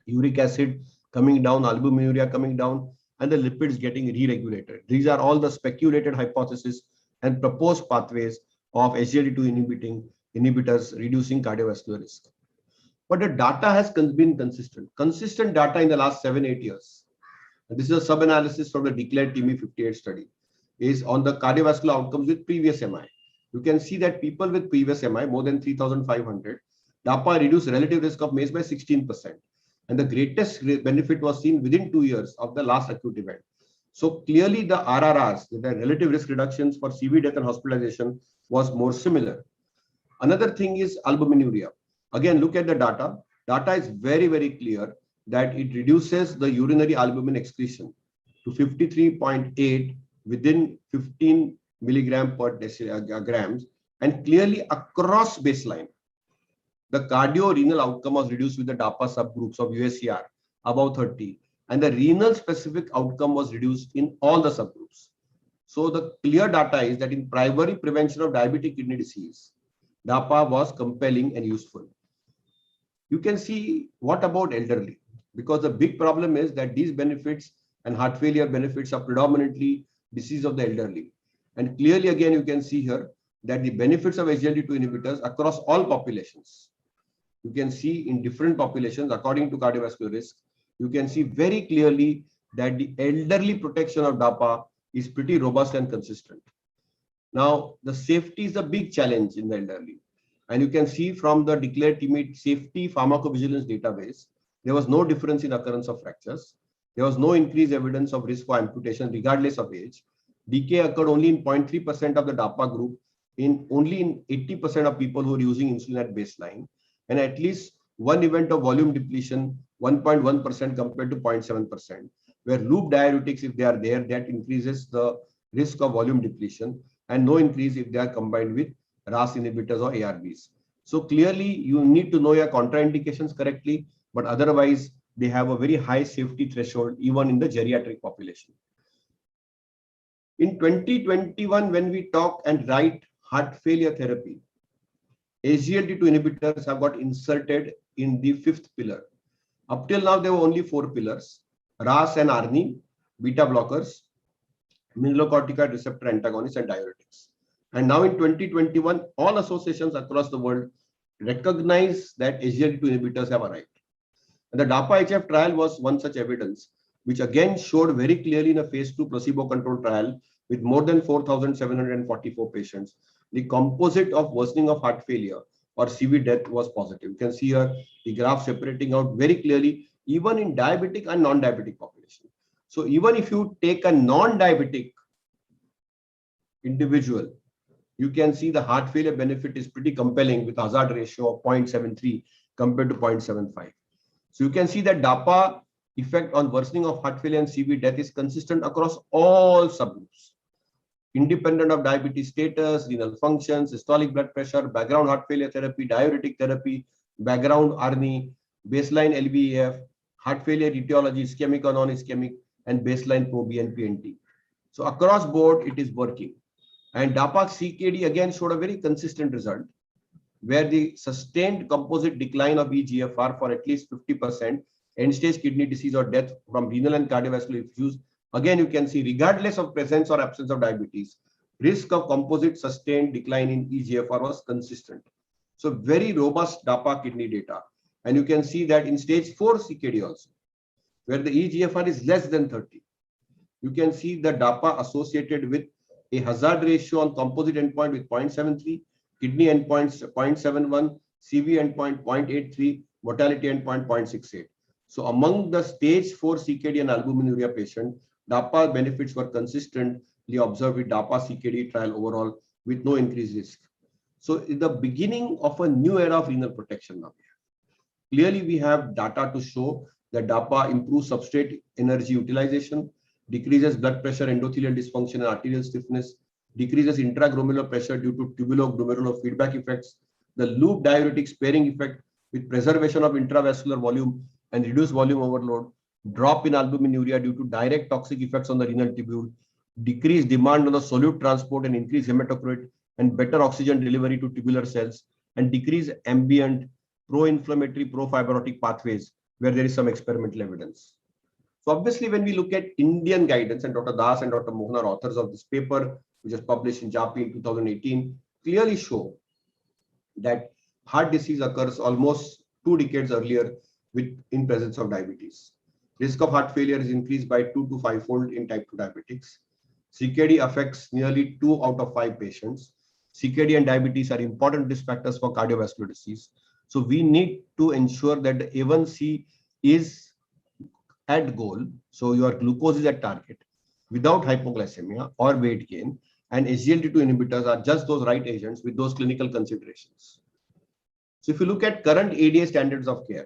uric acid coming down, albuminuria coming down, and the lipids getting re-regulated. These are all the speculated hypotheses and proposed pathways of SGLT2 inhibitors reducing cardiovascular risk. But the data has been consistent data in the last 7-8 years. And this is a sub-analysis from the Declared TB 58 study, is on the cardiovascular outcomes with previous MI. You can see that people with previous MI, more than 3,500, DAPA reduced relative risk of MACE by 16%. And the greatest benefit was seen within 2 years of the last acute event. So clearly the RRRs, the relative risk reductions for CV death and hospitalization, was more similar. Another thing is albuminuria. Again, look at the data. Data is very, very clear that it reduces the urinary albumin excretion to 53.8 within 15 milligram per grams, and clearly across baseline. The cardio-renal outcome was reduced with the DAPA subgroups of USCR above 30, and the renal specific outcome was reduced in all the subgroups. So the clear data is that in primary prevention of diabetic kidney disease, DAPA was compelling and useful. You can see what about elderly, because the big problem is that these benefits and heart failure benefits are predominantly disease of the elderly. And clearly, again, you can see here that the benefits of SGLT2 inhibitors across all populations. You can see in different populations, according to cardiovascular risk, you can see very clearly that the elderly protection of DAPA is pretty robust and consistent. Now, the safety is a big challenge in the elderly. And you can see from the Declared TB safety pharmacovigilance database, there was no difference in occurrence of fractures. There was no increased evidence of risk for amputation regardless of age. Decay occurred only in 0.3% of the DAPA group only in 80% of people who are using insulin at baseline, and at least one event of volume depletion, 1.1% compared to 0.7%, where loop diuretics, if they are there, that increases the risk of volume depletion, and no increase if they are combined with RAS inhibitors or ARBs. So clearly, you need to know your contraindications correctly, but otherwise, they have a very high safety threshold, even in the geriatric population. In 2021, when we talk and write heart failure therapy, SGLT2 inhibitors have got inserted in the 5th pillar. Up till now, there were only 4 pillars: RAS and ARNI, beta blockers, mineralocorticoid receptor antagonists, and diuretics. And now in 2021, all associations across the world recognize that SGLT2 inhibitors have arrived. And the DAPA-HF trial was one such evidence, which again showed very clearly in a phase 2 placebo-controlled trial with more than 4,744 patients, the composite of worsening of heart failure or CV death was positive. You can see here the graph separating out very clearly, even in diabetic and non-diabetic population. So even if you take a non-diabetic individual, you can see the heart failure benefit is pretty compelling with hazard ratio of 0.73 compared to 0.75. So you can see that DAPA effect on worsening of heart failure and CV death is consistent across all subgroups, independent of diabetes status, renal function, systolic blood pressure, background heart failure therapy, diuretic therapy, background ARNI, baseline LVEF, heart failure etiology, ischemic or non-ischemic, and baseline pro-BNP-NT. So across board, it is working. And DAPA-CKD again showed a very consistent result, where the sustained composite decline of eGFR for at least 50%, end-stage kidney disease or death from renal and cardiovascular issues. Again, you can see, regardless of presence or absence of diabetes, risk of composite sustained decline in eGFR was consistent. So very robust DAPA kidney data. And you can see that in stage 4 CKD also, where the eGFR is less than 30, you can see the DAPA associated with a hazard ratio on composite endpoint with 0.73, kidney endpoints 0.71, CV endpoint 0.83, mortality endpoint 0.68. So among the stage 4 CKD and albuminuria patient, DAPA benefits were consistently observed with DAPA-CKD trial overall with no increased risk. So in the beginning of a new era of renal protection now. Clearly, we have data to show that DAPA improves substrate energy utilization, decreases blood pressure, endothelial dysfunction, and arterial stiffness, decreases intraglomerular pressure due to tubulo-glomerular feedback effects, the loop diuretic sparing effect with preservation of intravascular volume and reduced volume overload, drop in albuminuria due to direct toxic effects on the renal tubule, decreased demand on the solute transport and increased hematocrit, and better oxygen delivery to tubular cells, and decreased ambient pro-inflammatory, pro-fibrotic pathways where there is some experimental evidence. So obviously, when we look at Indian guidance, and Dr. Das and Dr. Mohan are authors of this paper, which was published in JAPI in 2018, clearly show that heart disease occurs almost 2 decades earlier in presence of diabetes. Risk of heart failure is increased by 2 to 5-fold in type 2 diabetics. CKD affects nearly 2 out of 5 patients. CKD and diabetes are important risk factors for cardiovascular disease. So we need to ensure that the A1C is at goal. So your glucose is at target without hypoglycemia or weight gain. And SGLT2 inhibitors are just those right agents with those clinical considerations. So if you look at current ADA standards of care,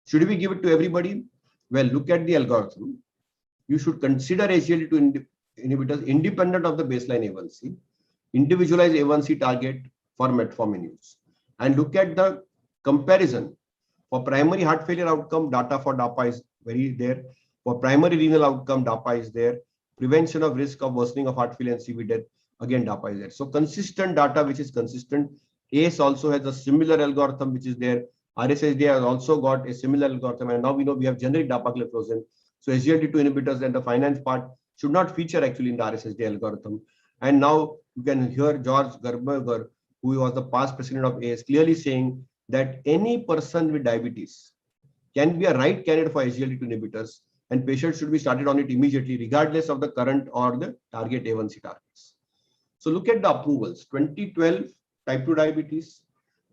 should we give it to everybody? Well, look at the algorithm. You should consider SGLT2 inhibitors independent of the baseline A1C, individualize A1C target for metformin use, and look at the comparison. For primary heart failure outcome, data for DAPA is very there. For primary renal outcome, DAPA is there. Prevention of risk of worsening of heart failure and CV death, again, DAPA is there. So consistent data, which is consistent. ACE also has a similar algorithm, which is there. RSSD has also got a similar algorithm. And now we know we have generic dapagliflozin. So SGLT2 inhibitors and the finance part should not feature actually in the RSSD algorithm. And now you can hear George Gerberger, who was the past president of ACE, clearly saying that any person with diabetes can be a right candidate for SGLT2 inhibitors, and patients should be started on it immediately, regardless of the current or the target A1C targets. So look at the approvals. 2012, type 2 diabetes,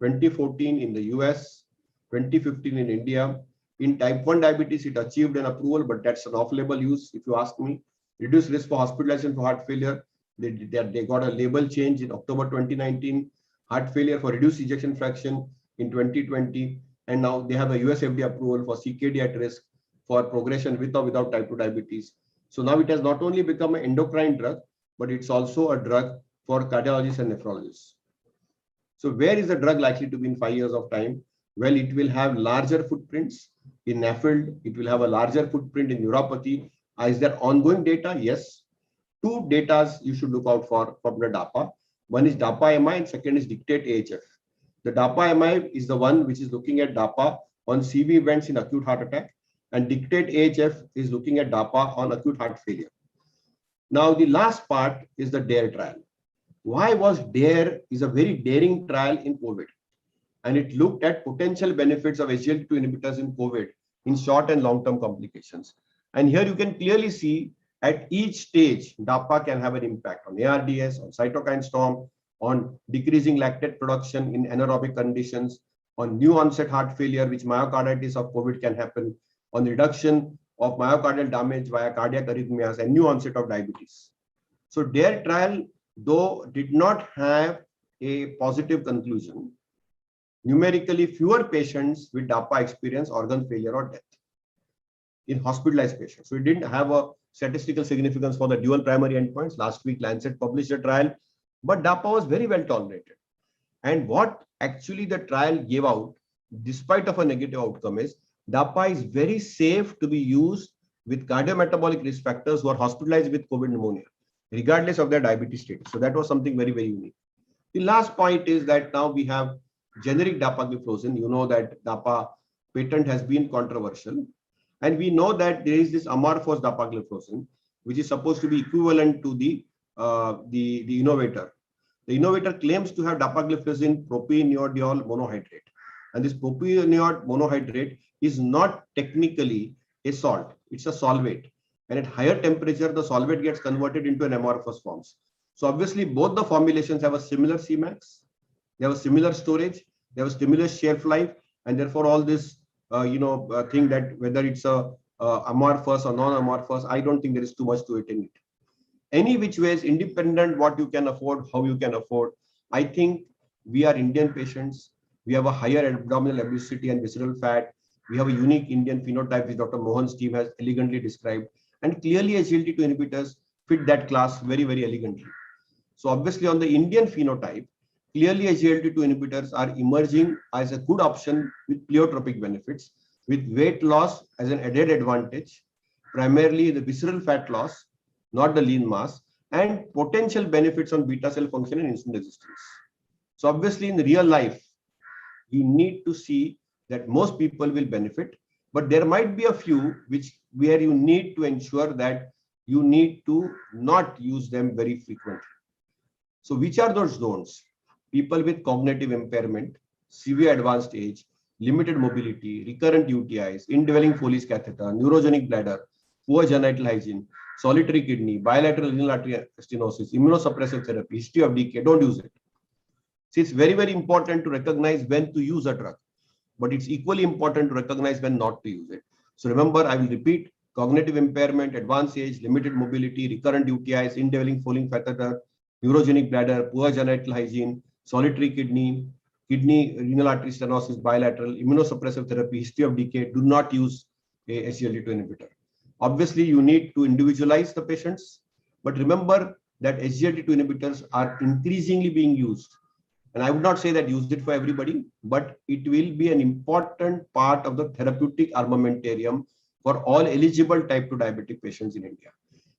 2014 in the US, 2015 in India. In type 1 diabetes, it achieved an approval, but that's an off-label use, if you ask me. Reduced risk for hospitalization for heart failure, They got a label change in October 2019, heart failure for reduced ejection fraction in 2020, and now they have a US FDA approval for CKD at risk for progression with or without type 2 diabetes. So now it has not only become an endocrine drug, but it's also a drug for cardiologists and nephrologists. So where is the drug likely to be in 5 years of time? Well, it will have larger footprints in NAFLD. It will have a larger footprint in neuropathy. Is there ongoing data? Yes. Two data you should look out for from the DAPA. One is DAPA-MI and second is DICTATE-AHF. The DAPA-MI is the one which is looking at DAPA on CV events in acute heart attack, and DICTATE-AHF is looking at DAPA on acute heart failure. Now, the last part is the DARE trial. Why was DARE is a very daring trial in COVID, and it looked at potential benefits of SGLT2 inhibitors in COVID in short and long-term complications. And here you can clearly see at each stage, DAPA can have an impact on ARDS, on cytokine storm, on decreasing lactate production in anaerobic conditions, on new onset heart failure, which myocarditis of COVID can happen, on reduction of myocardial damage via cardiac arrhythmias, and new onset of diabetes. So DARE trial, though did not have a positive conclusion, numerically fewer patients with DAPA experience organ failure or death in hospitalized patients. So it didn't have a statistical significance for the dual primary endpoints. Last week, Lancet published a trial, but DAPA was very well tolerated. And what actually the trial gave out, despite of a negative outcome, is DAPA is very safe to be used with cardiometabolic risk factors who are hospitalized with COVID pneumonia, regardless of their diabetes status. So that was something very, very unique. The last point is that now we have generic dapagliflozin. You know that DAPA patent has been controversial. And we know that there is this amorphous dapagliflozin, which is supposed to be equivalent to the innovator. The innovator claims to have dapagliflozin propiondiol monohydrate. And this propiondiol monohydrate is not technically a salt, it's a solvate. And at higher temperature, the solvate gets converted into an amorphous forms. So obviously, both the formulations have a similar Cmax, they have a similar storage, they have a similar shelf life, and therefore all this thing that whether it's a amorphous or non-amorphous, I don't think there is too much to it in it. Any which ways, independent what you can afford, how you can afford. I think we are Indian patients. We have a higher abdominal obesity and visceral fat. We have a unique Indian phenotype, which Dr. Mohan's team has elegantly described. And clearly, SGLT2 inhibitors fit that class very, very elegantly. So obviously, on the Indian phenotype, clearly SGLT2 inhibitors are emerging as a good option with pleiotropic benefits, with weight loss as an added advantage, primarily the visceral fat loss, not the lean mass, and potential benefits on beta cell function and insulin resistance. So obviously, in real life, we need to see that most people will benefit, but there might be a few where you need to ensure that you need to not use them very frequently. So which are those zones? People with cognitive impairment, severe advanced age, limited mobility, recurrent UTIs, indwelling Foley's catheter, neurogenic bladder, poor genital hygiene, solitary kidney, bilateral renal artery stenosis, immunosuppressive therapy, history of decay, don't use it. See, it's very, very important to recognize when to use a drug, but it's equally important to recognize when not to use it. So remember, I will repeat, cognitive impairment, advanced age, limited mobility, recurrent UTIs, indwelling Foley's catheter, neurogenic bladder, poor genital hygiene, solitary kidney, renal artery stenosis, bilateral, immunosuppressive therapy, history of decay, do not use a SGLT2 inhibitor. Obviously, you need to individualize the patients, but remember that SGLT2 inhibitors are increasingly being used. And I would not say that use it for everybody, but it will be an important part of the therapeutic armamentarium for all eligible type 2 diabetic patients in India,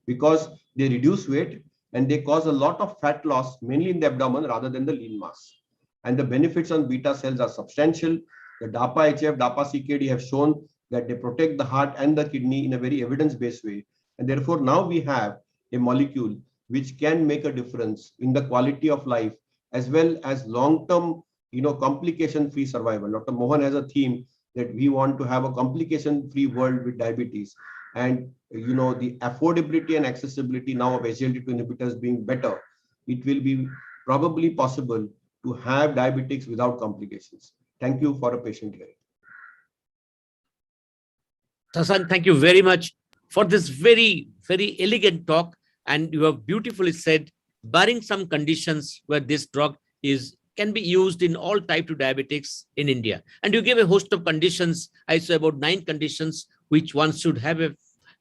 because they reduce weight and they cause a lot of fat loss, mainly in the abdomen rather than the lean mass. And the benefits on beta cells are substantial. The DAPA-HF, DAPA-CKD have shown that they protect the heart and the kidney in a very evidence-based way. And therefore, now we have a molecule which can make a difference in the quality of life as well as long-term, complication-free survival. Dr. Mohan has a theme that we want to have a complication-free world with diabetes. And, the affordability and accessibility now of SGLT2 inhibitors being better, it will be probably possible to have diabetics without complications. Thank you for a patient hearing. Sasan, thank you very much for this very, very elegant talk. And you have beautifully said barring some conditions where this drug can be used in all type 2 diabetics in India. And you gave a host of conditions. I saw about 9 conditions which one should have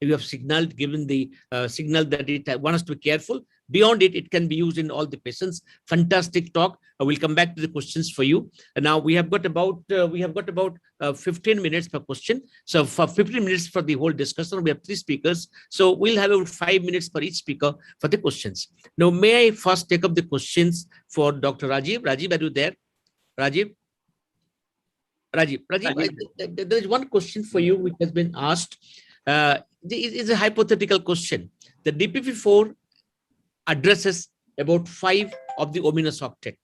you have signaled, given the signal that one has to be careful. Beyond it, it can be used in all the patients. Fantastic talk. We'll come back to the questions for you. And now we have got about 15 minutes per question. So for 15 minutes for the whole discussion, we have 3 speakers. So we'll have about 5 minutes for each speaker for the questions. Now, may I first take up the questions for Dr. Rajiv? Rajiv, are you there? Rajiv, there is one question for you which has been asked. It's a hypothetical question. The DPP-4 addresses about 5 of the ominous octet.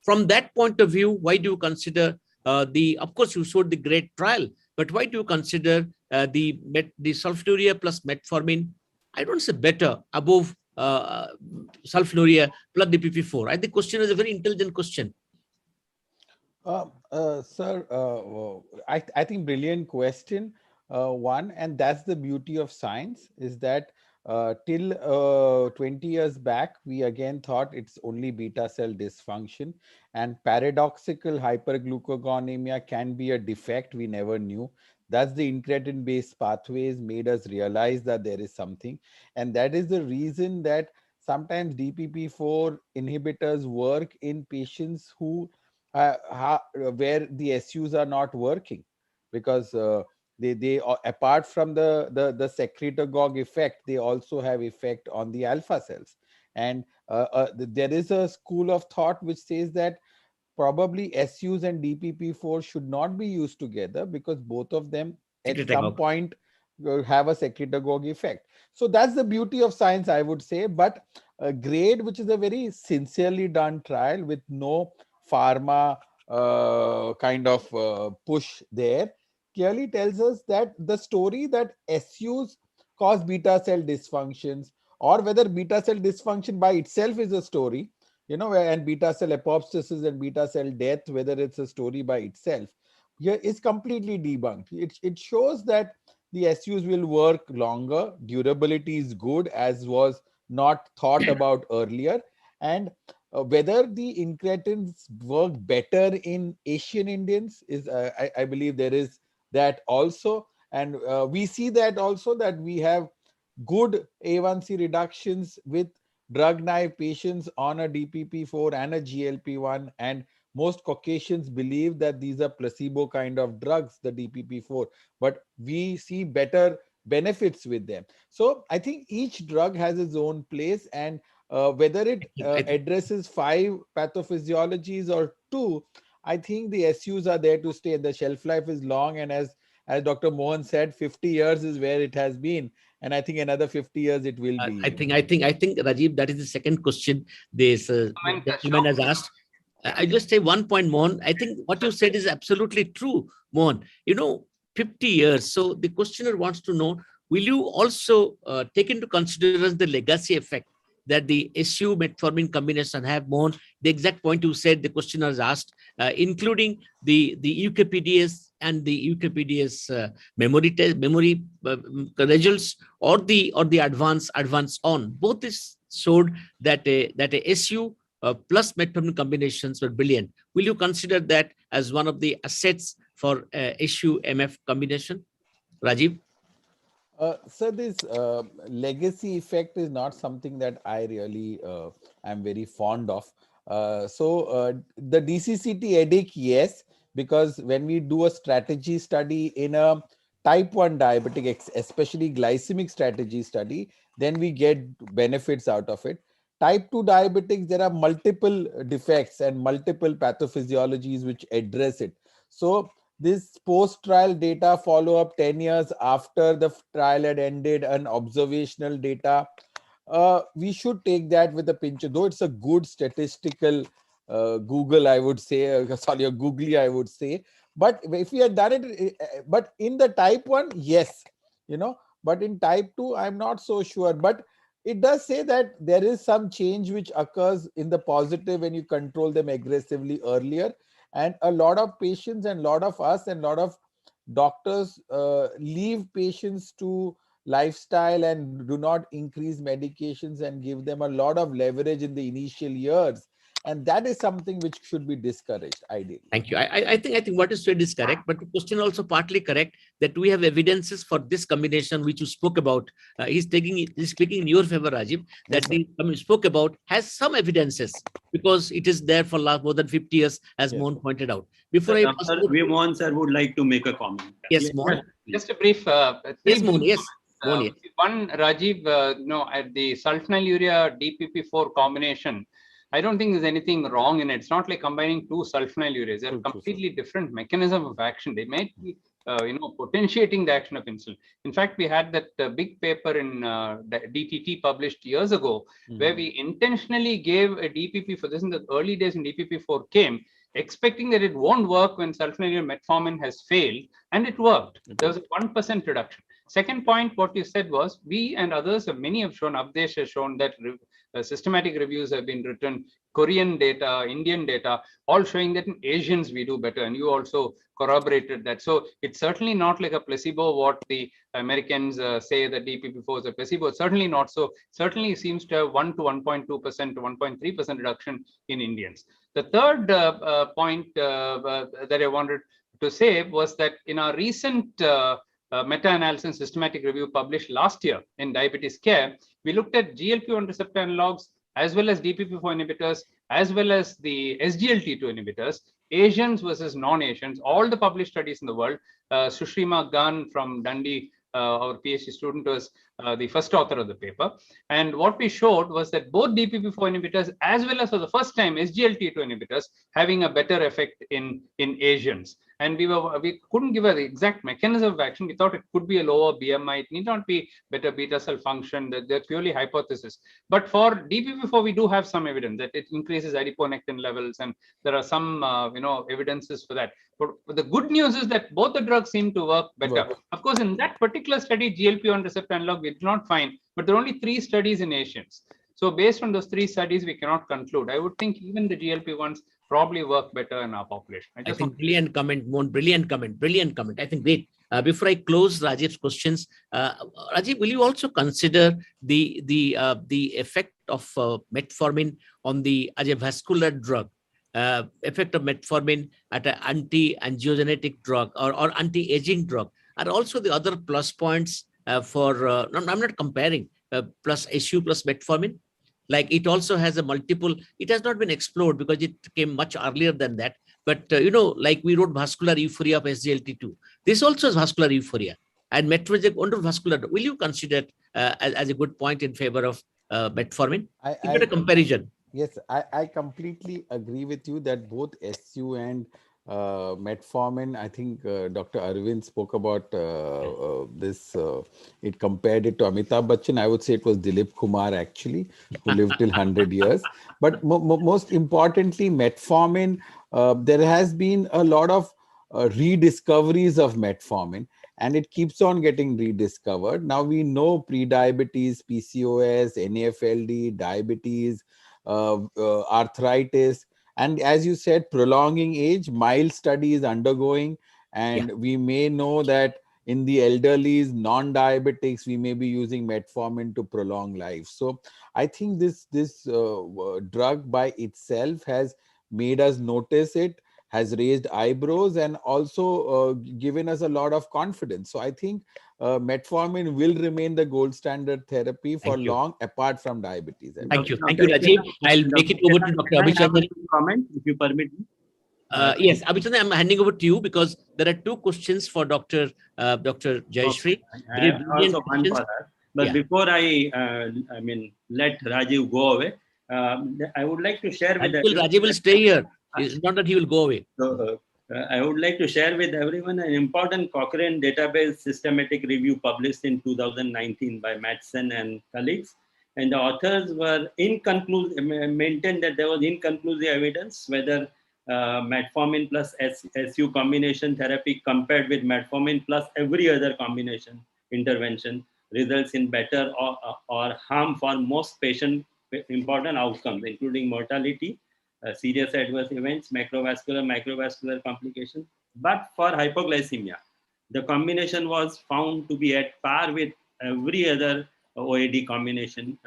From that point of view, why do you consider of course you showed the great trial, but why do you consider the sulfonylurea plus metformin, I don't say better, above sulfonylurea plus DPP-4? I think the question is a very intelligent question. Sir, I think brilliant question. One, and that's the beauty of science, is that till 20 years back, we again thought it's only beta cell dysfunction, and paradoxical hyperglucagonemia can be a defect we never knew. That's the incretin-based pathways made us realize that there is something. And that is the reason that sometimes DPP-4 inhibitors work in patients who where the SUs are not working, because they apart from the secretagogue effect, they also have effect on the alpha cells. And there is a school of thought which says that probably SUs and DPP-4 should not be used together, because both of them at some point have a secretagogue effect. So that's the beauty of science, I would say. But GRADE, which is a very sincerely done trial with no pharma kind of push there, clearly tells us that the story that SUs cause beta cell dysfunctions, or whether beta cell dysfunction by itself is a story, and beta cell apoptosis and beta cell death, whether it's a story by itself, here is completely debunked. It shows that the SUs will work longer, durability is good, as was not thought about earlier, and whether the incretins work better in Asian Indians is, I believe there is that also. And we see that also, that we have good A1C reductions with drug-naive patients on a DPP-4 and a GLP-1, and most Caucasians believe that these are placebo kind of drugs, the DPP-4, but we see better benefits with them. So I think each drug has its own place, and whether it addresses 5 pathophysiologies or 2, I think the SUs are there to stay. The shelf life is long, and as Dr. Mohan said, 50 years is where it has been, and I think another 50 years it will be. I think Rajiv, that is the second question this gentleman has asked. I just say one point, Mohan. I think what you said is absolutely true, Mohan. 50 years. So the questioner wants to know, will you also take into consideration the legacy effect that the SU metformin combination have? Mohan, the exact point you said, the questioner has asked, including the UKPDS and the UKPDS memory results, or the advance on. Both is showed that a SU plus metformin combinations were brilliant. Will you consider that as one of the assets for SU MF combination? Rajiv? So this legacy effect is not something that I really am very fond of. So the DCCT headache, yes, because when we do a strategy study in a type 1 diabetic, especially glycemic strategy study, then we get benefits out of it. Type 2 diabetics, there are multiple defects and multiple pathophysiologies which address it. So this post-trial data follow-up 10 years after the trial had ended, and observational data, we should take that with a pinch, though it's a good statistical Google, I would say, sorry, a googly, I would say. But if we had done it, but in the type 1, yes, but in type 2, I'm not so sure. But it does say that there is some change which occurs in the positive when you control them aggressively earlier. And a lot of patients and a lot of us and a lot of doctors leave patients to lifestyle and do not increase medications and give them a lot of leverage in the initial years. And that is something which should be discouraged, ideally. Thank you. I think what is said is correct, but the question also partly correct that we have evidences for this combination which you spoke about. He's speaking in your favor, Rajiv, that he spoke about has some evidences because it is there for more than 50 years, as Mohan pointed out. Before I pass Mohan sir would like to make a comment. Yes, Mohan. Just a brief. Yes, Mohan. Yes. One, Rajiv, at the sulfonylurea DPP4 combination, I don't think there's anything wrong in it. It's not like combining two sulfonylureas. They're completely different mechanism of action. They might be, potentiating the action of insulin. In fact, we had that big paper in DTT published years ago, where we intentionally gave a DPP for this in the early days when DPP4 came, expecting that it won't work when sulfonylurea metformin has failed, and it worked. There was a 1% reduction. Second point, what you said was, we and others, many have shown, Abdesh has shown that systematic reviews have been written, Korean data, Indian data, all showing that in Asians we do better. And you also corroborated that. So it's certainly not like a placebo, what the Americans say that DPP4 is a placebo. It's certainly not so. Certainly seems to have 1 to 1.2% to 1.3% reduction in Indians. The third point that I wanted to say was that in our recent meta-analysis systematic review published last year in Diabetes Care, we looked at GLP-1 receptor analogs as well as DPP-4 inhibitors, as well as the SGLT2 inhibitors, Asians versus non-Asians, all the published studies in the world. Sushrima Gunn from Dundee, our PhD student, was the first author of the paper. And what we showed was that both DPP-4 inhibitors, as well as for the first time SGLT2 inhibitors, having a better effect in Asians. And we couldn't give an exact mechanism of action. We thought it could be a lower BMI. It need not be better beta cell function. They're purely hypothesis. But for DPP-4, we do have some evidence that it increases adiponectin levels, and there are some evidences for that. But the good news is that both the drugs seem to work better. Of course, in that particular study, GLP-1 receptor analog, we did not find, but there are only 3 studies in Asians. So based on those 3 studies, we cannot conclude. I would think even the GLP-1s probably work better in our population. I think brilliant comment, Mohan. Brilliant comment. I think great. Before I close Rajiv's questions, Rajiv, will you also consider the effect of metformin on as a vascular drug? Effect of metformin at an anti-angiogenetic drug or anti-aging drug are also the other plus points for. I'm not comparing plus SU plus metformin. Like it also has a multiple. It has not been explored because it came much earlier than that. But like we wrote vascular euphoria of SGLT2. This also is vascular euphoria, and metformin under vascular. Will you consider it as a good point in favor of metformin? Give it a comparison. Yes, I completely agree with you that both SU and metformin, I think Dr. Arvind spoke about this, it compared it to Amitabh Bachchan. I would say it was Dilip Kumar actually, who lived till 100 years. But most importantly, metformin, there has been a lot of rediscoveries of metformin, and it keeps on getting rediscovered. Now we know pre-diabetes, PCOS, NAFLD, diabetes, arthritis, and as you said, prolonging age. Mild study is undergoing, and we may know that in the elderlies, non-diabetics, we may be using metformin to prolong life. So I think this drug by itself has made us notice it, has raised eyebrows, and also given us a lot of confidence. So I think metformin will remain the gold standard therapy for long, apart from diabetes. Thank you, Rajiv. I'll make it over to Dr. Abhichandran. Comment, if you permit me. Yes, Abhichandran, I'm handing over to you because there are 2 questions for Dr. Jayashree. I also one for her. But before I let Rajiv go away, I would like to share with Rajiv will stay here. It's not that he will go away. So, I would like to share with everyone an important Cochrane database systematic review published in 2019 by Madsen and colleagues. And the authors were maintained that there was inconclusive evidence whether metformin plus SU combination therapy compared with metformin plus every other combination intervention results in better or harm for most patient important outcomes, including mortality, serious adverse events, microvascular complications. But for hypoglycemia, the combination was found to be at par with every other OAD combination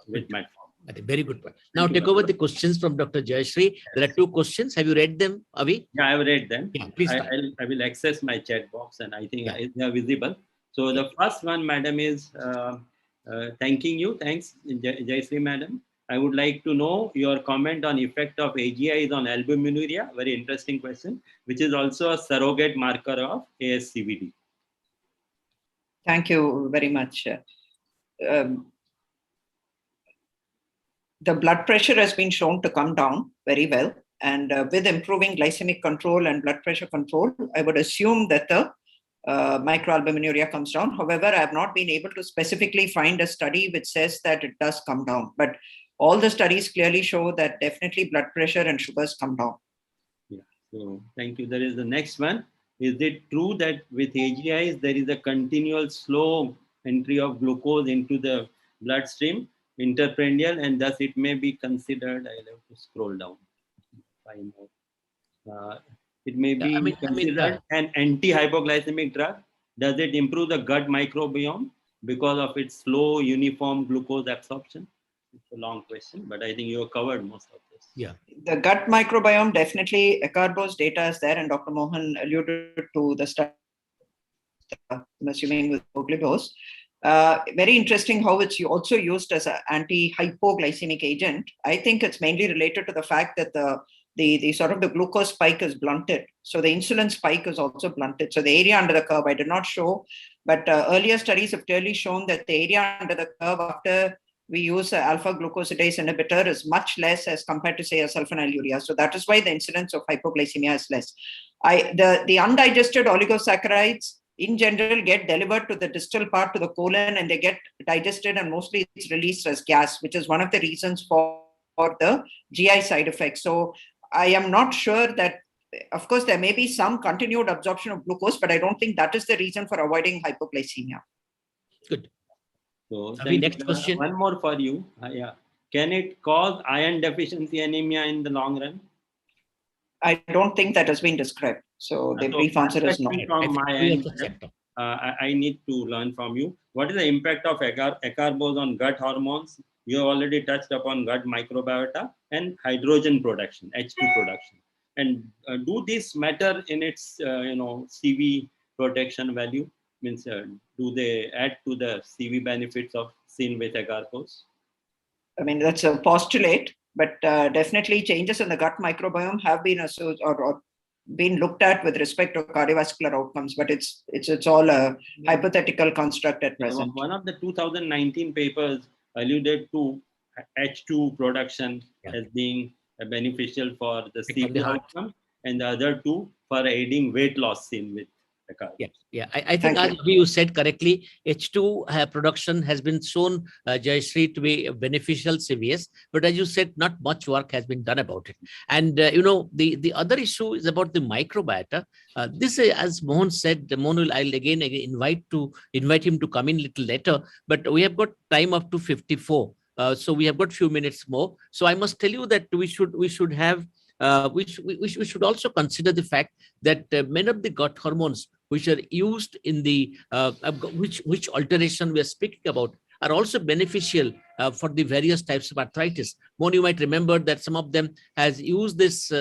with metformin. Very good point. Now take over the questions from Dr. Jayashree. There are 2 questions. Have you read them, Avi? Yeah, I've read them. Yeah, please. I will access my chat box, and I think they are visible. So the first one, madam, is thanking you. Thanks, Jayashree, madam. I would like to know your comment on effect of AGIs on albuminuria. Very interesting question, which is also a surrogate marker of ASCVD. Thank you very much. The blood pressure has been shown to come down very well. And with improving glycemic control and blood pressure control, I would assume that the microalbuminuria comes down. However, I have not been able to specifically find a study which says that it does come down. But all the studies clearly show that definitely blood pressure and sugars come down. Yeah, so thank you. There is the next one. Is it true that with AGIs, there is a continual slow entry of glucose into the bloodstream, interprandial, and thus it may be considered, I'll have to scroll down. It may be considered an anti-hypoglycemic drug. Does it improve the gut microbiome because of its slow uniform glucose absorption? It's a long question, but I think you have covered most of this. Yeah. The gut microbiome, definitely Acarbose data is there, and Dr. Mohan alluded to the study, I'm assuming with Glycos. Very interesting how it's also used as an anti-hypoglycemic agent. I think it's mainly related to the fact that the sort of the glucose spike is blunted. So the insulin spike is also blunted. So the area under the curve, I did not show, but earlier studies have clearly shown that the area under the curve after we use alpha glucosidase inhibitor is much less as compared to, say, a sulfonylurea. So that is why the incidence of hypoglycemia is less. The undigested oligosaccharides in general get delivered to the distal part, to the colon, and they get digested, and mostly it's released as gas, which is one of the reasons for the GI side effects. So I am not sure that, of course, there may be some continued absorption of glucose, but I don't think that is the reason for avoiding hypoglycemia. Good. So next question. One more for you. Yeah. Can it cause iron deficiency anemia in the long run? I don't think that has been described. So the brief answer is no. From my end, I need to learn from you. What is the impact of acarbose on gut hormones? You have already touched upon gut microbiota and hydrogen production, H2 production. And do this matter in its CV protection value? Means do they add to the CV benefits of seen with acarbose? I mean, that's a postulate, but definitely changes in the gut microbiome have been or been looked at with respect to cardiovascular outcomes, but it's all a hypothetical construct at present. One of the 2019 papers alluded to H2 production as being beneficial for the CV outcome, and the other two for aiding weight loss seen with acarbose. Yeah. I think as you said correctly, H2 production has been shown, Jayashree, to be beneficial CVS, but as you said, not much work has been done about it. And the other issue is about the microbiota. This, as Mohan said, Mohan, I'll again invite him to come in a little later, but we have got time up to 54. So we have got few minutes more. So I must tell you that we should also consider the fact that many of the gut hormones which are used in the which alteration we are speaking about are also beneficial for the various types of arthritis. Mohan, you might remember that some of them has used this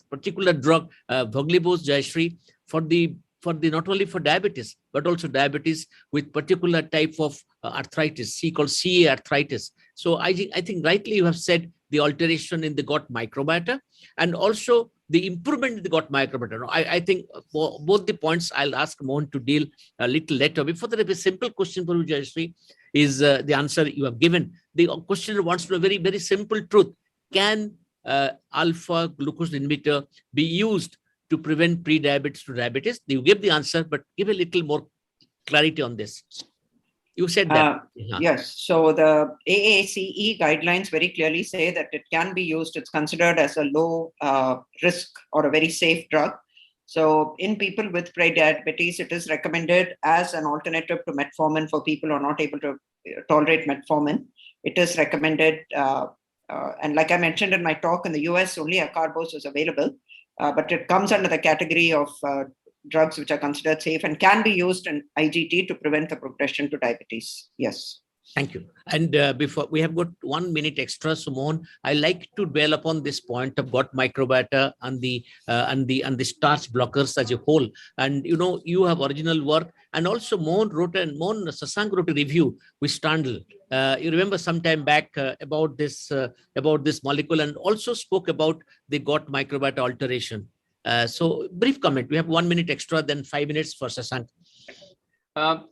particular drug, Voglibose, Jayashree, for the not only for diabetes but also diabetes with particular type of arthritis, called CA arthritis. So I think rightly you have said the alteration in the gut microbiota and also the improvement in the gut microbiota. I think for both the points I'll ask Mohan to deal a little later. Before that, a simple question for you, Jayashree, is the answer you have given. The questioner wants to know a very, very simple truth. Can alpha glucose inhibitor be used to prevent pre-diabetes to diabetes? You give the answer, but give a little more clarity on this. You said that. Yes. So the AACE guidelines very clearly say that it can be used. It's considered as a low risk or a very safe drug. So in people with pre-diabetes, it is recommended as an alternative to metformin for people who are not able to tolerate metformin. It is recommended. And like I mentioned in my talk, in the US, only acarbose is available. But it comes under the category of drugs which are considered safe and can be used in IGT to prevent the progression to diabetes. Yes. Thank you. And before we have got 1 minute extra, so Mohan, I like to dwell upon this point of gut microbiota and the starch blockers as a whole. And you know, you have original work, and also Mohan Sasank wrote a review with Standl. You remember some time back about this molecule, and also spoke about the gut microbiota alteration. So brief comment. We have 1 minute extra, then 5 minutes for Sasank.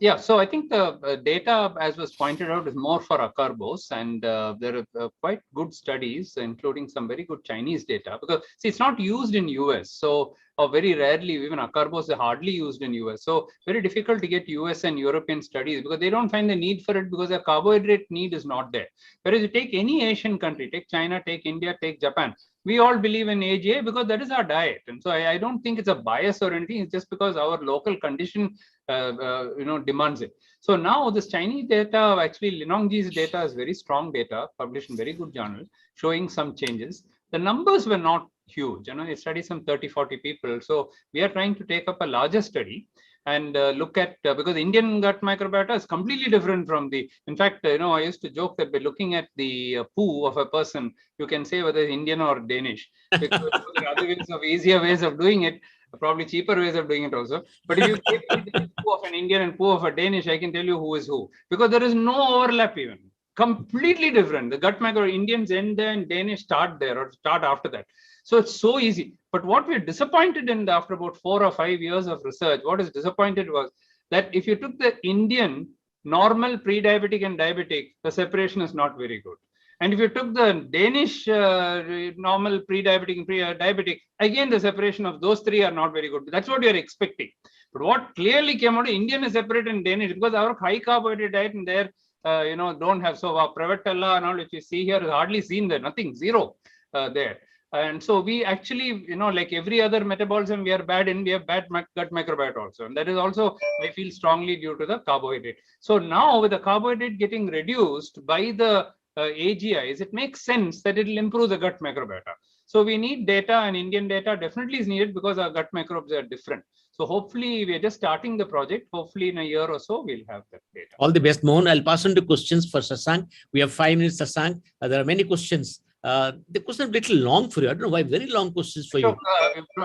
Yeah, so I think the data, as was pointed out, is more for acarbose, and there are quite good studies, including some very good Chinese data, because see, it's not used in US, so very rarely, even acarbose is hardly used in US, so very difficult to get US and European studies because they don't find the need for it because the carbohydrate need is not there. Whereas you take any Asian country, take China, take India, take Japan, we all believe in AGA because that is our diet. And so I don't think it's a bias or anything. It's just because our local condition, demands it. So now this Chinese data, actually Linongji's data is very strong data, published in very good journal, showing some changes. The numbers were not huge. They studied some 30-40 people. So we are trying to take up a larger study and look at, because Indian gut microbiota is completely different from in fact, I used to joke that by looking at the poo of a person, you can say whether it's Indian or Danish, because there are other ways of easier ways of doing it, probably cheaper ways of doing it also. But if you give me the poo of an Indian and poo of a Danish, I can tell you who is who, because there is no overlap even. Completely different. The gut micro Indians end there and Danish start there or start after that. So it's so easy. But what we're disappointed in after about 4 or 5 years of research, what is disappointed was that if you took the Indian normal pre-diabetic and diabetic, the separation is not very good. And if you took the Danish normal pre-diabetic and pre-diabetic, again, the separation of those three are not very good. That's what you're expecting. But what clearly came out, Indian is separate and Danish, because our high carbohydrate diet and their, don't have. So our Pravatella and all which you see here is hardly seen there, nothing, zero there. And so we actually, like every other metabolism we are bad in, we have bad gut microbiota also. And that is also, I feel strongly due to the carbohydrate. So now with the carbohydrate getting reduced by the AGIs, it makes sense that it will improve the gut microbiota. So we need data, and Indian data definitely is needed because our gut microbes are different. So hopefully we are just starting the project. Hopefully in a year or so, we'll have that data. All the best, Mohan. I'll pass on to questions for Sasank. We have 5 minutes, Sasank. There are many questions. The question is a little long for you. I don't know why very long questions for you.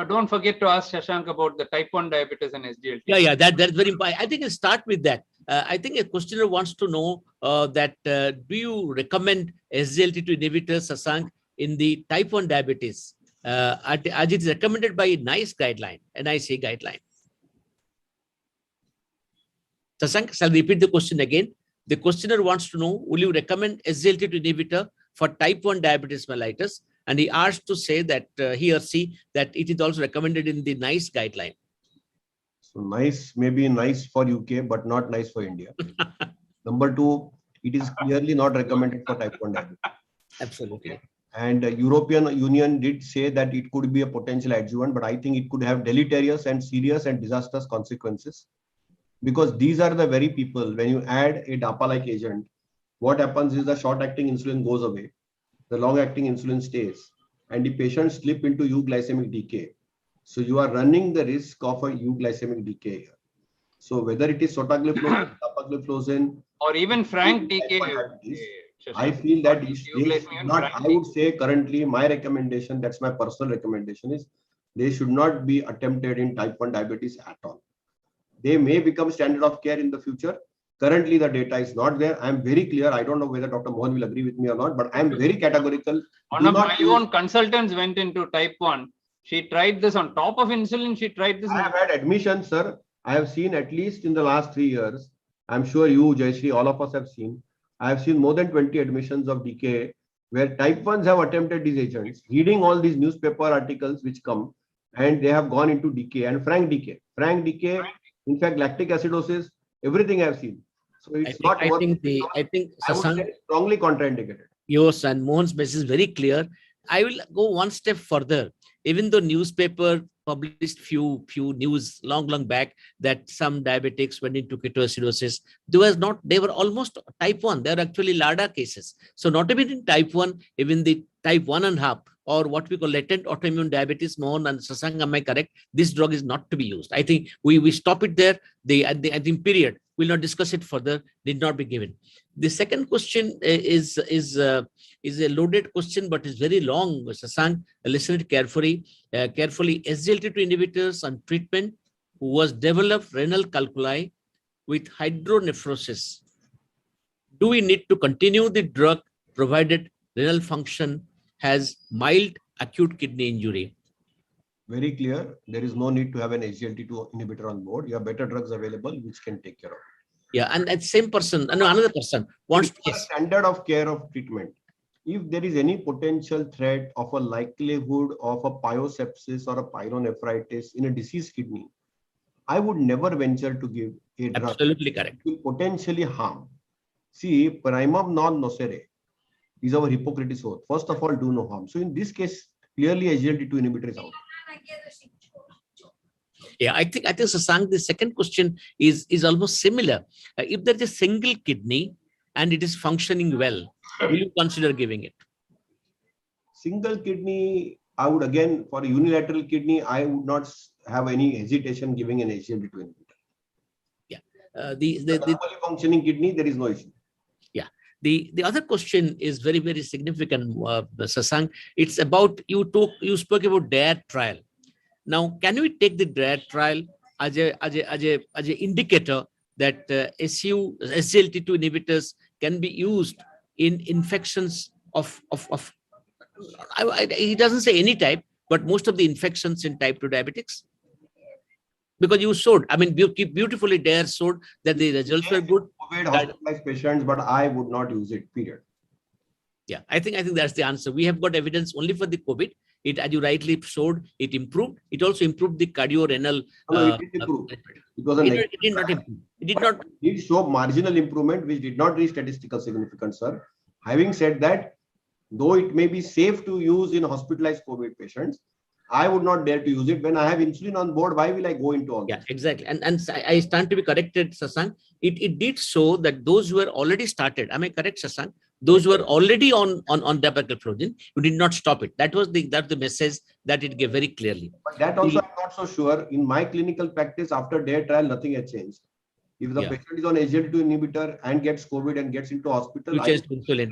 Don't forget to ask Shashank about the type 1 diabetes and SGLT. Yeah, that's very important. I think I'll start with that. I think a questioner wants to know do you recommend SGLT2 inhibitors, Sasank, in the type 1 diabetes, as it is recommended by NICE guideline, NICE guideline? Sasank, shall I repeat the question again? The questioner wants to know, will you recommend SGLT2 inhibitor for type 1 diabetes mellitus? And he asked to say that he or she, that it is also recommended in the NICE guideline. So NICE may be nice for UK, but not nice for India. Number 2, it is clearly not recommended for type 1 diabetes. Absolutely. And European Union did say that it could be a potential adjuvant, but I think it could have deleterious and serious and disastrous consequences. Because these are the very people, when you add a DAPA-like agent, what happens is the short-acting insulin goes away, the long-acting insulin stays, and the patients slip into euglycemic decay. So you are running the risk of a euglycemic decay here. So whether it is sotagliflozin, dapagliflozin, or even frank decay, I feel that I would say currently my recommendation, that's my personal recommendation, is they should not be attempted in type 1 diabetes at all. They may become standard of care in the future. Currently, the data is not there. I am very clear. I don't know whether Dr. Mohan will agree with me or not, but I am very categorical. One of my own consultants went into type 1. She tried this on top of insulin. She tried this. I have had admissions, sir. I have seen at least in the last 3 years. I'm sure you, Jayashree, all of us have seen. I have seen more than 20 admissions of DKA where type 1s have attempted these agents, reading all these newspaper articles which come, and they have gone into decay and frank decay. Frank decay, in fact, lactic acidosis, everything I have seen. So it's I would say strongly contraindicated. Yours and Mohan's message is very clear. I will go one step further. Even though newspaper published few news long back that some diabetics went into ketoacidosis, they were almost type 1. They are actually LADA cases. So not even in type 1, even the type 1.5 or what we call latent autoimmune diabetes, Mohan and Sasank, am I correct? This drug is not to be used. I think we stop it there. At the period, we'll not discuss it further, did not be given. The second question is a loaded question, but is very long. Sasank, listen it carefully. SGLT2 inhibitors on treatment who was developed renal calculi with hydronephrosis. Do we need to continue the drug provided renal function has mild acute kidney injury? Very clear. There is no need to have an SGLT2 inhibitor on board. You have better drugs available which can take care of it. Yeah, and that same person, another person wants to. Standard of care of treatment. If there is any potential threat of a likelihood of a pyosepsis or a pyelonephritis in a diseased kidney, I would never venture to give a drug. Absolutely correct. It will potentially harm. See, primum non nocere is our Hippocrates oath. First of all, do no harm. So in this case, clearly SGLT2 inhibitor is out. Yeah, I think Sasank, the second question is almost similar. If there is a single kidney and it is functioning well, will you consider giving it? Single kidney, I would again, for a unilateral kidney, I would not have any hesitation giving an SGLT2 inhibitor. Yeah. The normally functioning kidney, there is no issue. Yeah. The other question is very, very significant, Sasank. It's about, you spoke about DARE trial. Now, can we take the DARE trial as a indicator that SGLT2 inhibitors can be used in infections of he doesn't say any type, but most of the infections in type 2 diabetics? Because you showed, you beautifully DARE showed that the results were good. COVID hospitalized patients, but I would not use it, period. Yeah, I think that's the answer. We have got evidence only for the COVID. It, as you rightly showed, it improved. It also improved the cardiorenal. It did improve. It did not improve. It did not. It showed marginal improvement, which did not reach statistical significance, sir. Having said that, though it may be safe to use in hospitalized COVID patients, I would not dare to use it. When I have insulin on board, why will I go into all this? Yeah, exactly. And I stand to be corrected, Sasank. It did show that those who were already started, am I correct, Sasank? Those who were already on dapagliflozin, you did not stop it. That's the message that it gave very clearly. But that also I'm not so sure. In my clinical practice, after DARE trial, nothing has changed. If the patient is on SGLT2 inhibitor and gets COVID and gets into hospital, you change insulin.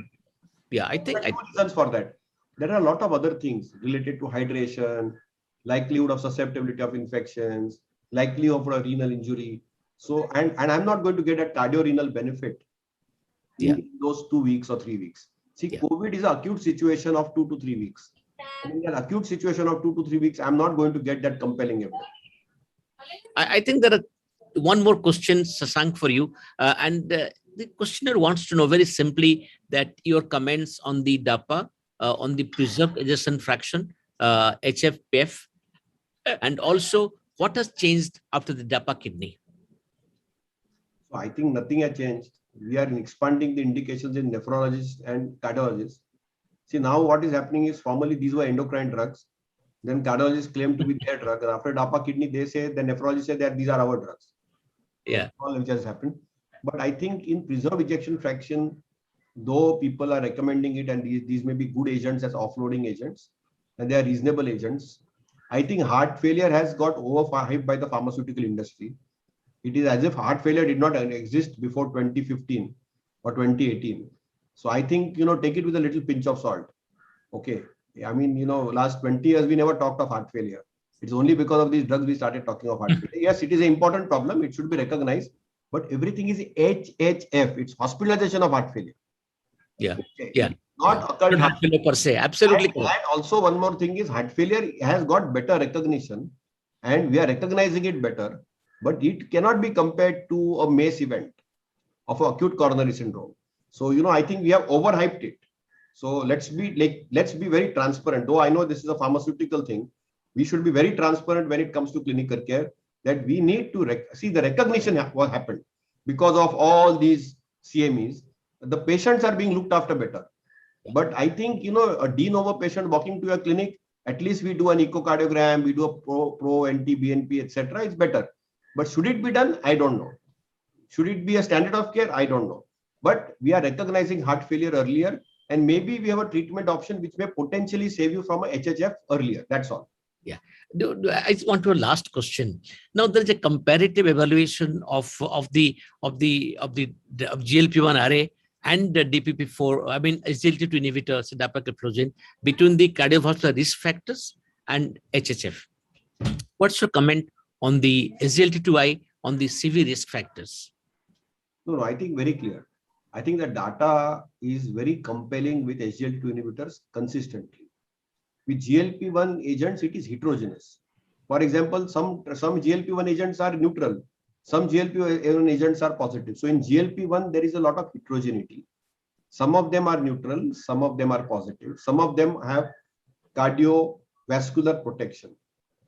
Yeah, I think. There are reasons for that. There are a lot of other things related to hydration, likelihood of susceptibility of infections, likelihood of a renal injury. So, and I'm not going to get a cardiorenal benefit in those 2 weeks or 3 weeks. See, COVID is an acute situation of 2 to 3 weeks. In an acute situation of 2 to 3 weeks, I'm not going to get that compelling evidence. I think there are one more question, Sasank, for you. The questioner wants to know very simply that your comments on the DAPA, on the preserved ejection fraction, HFpF, and also what has changed after the DAPA kidney? So I think nothing has changed. We are expanding the indications in nephrologists and cardiologists. See, now what is happening is formally these were endocrine drugs. Then cardiologists claim to be their drug. And after DAPA kidney, they say, the nephrologists say that these are our drugs. Yeah. All which has happened. But I think in preserved ejection fraction, though people are recommending it and these may be good agents as offloading agents, and they are reasonable agents, I think heart failure has got overhyped by the pharmaceutical industry. It is as if heart failure did not exist before 2015 or 2018. So I think, take it with a little pinch of salt. Okay. Last 20 years, we never talked of heart failure. It's only because of these drugs we started talking of heart failure. Yes, it is an important problem. It should be recognized. But everything is HHF. It's hospitalization of heart failure. Yeah. Okay. Yeah. Not occurred heart failure per se. Absolutely. And also one more thing is heart failure has got better recognition and we are recognizing it better. But it cannot be compared to a MACE event of acute coronary syndrome. So, I think we have overhyped it. So let's be very transparent. Though I know this is a pharmaceutical thing, we should be very transparent when it comes to clinical care that we need to see the recognition what happened because of all these CMEs. The patients are being looked after better. But I think, a de novo patient walking to a clinic, at least we do an echocardiogram, we do a pro, NT, BNP, etc. It's better. But should it be done? I don't know. Should it be a standard of care? I don't know. But we are recognizing heart failure earlier and maybe we have a treatment option which may potentially save you from a HHF earlier. That's all. Yeah. I just want to a last question. Now there is a comparative evaluation of GLP-1 array and the DPP-4. I mean SGLT2 inhibitors, dapagliflozin, between the cardiovascular risk factors and HHF. What's your comment on the SGLT2I on the CV risk factors? No, I think very clear. I think the data is very compelling with SGLT2 inhibitors consistently. With GLP-1 agents, it is heterogeneous. For example, some GLP-1 agents are neutral. Some GLP-1 agents are positive. So in GLP-1, there is a lot of heterogeneity. Some of them are neutral. Some of them are positive. Some of them have cardiovascular protection.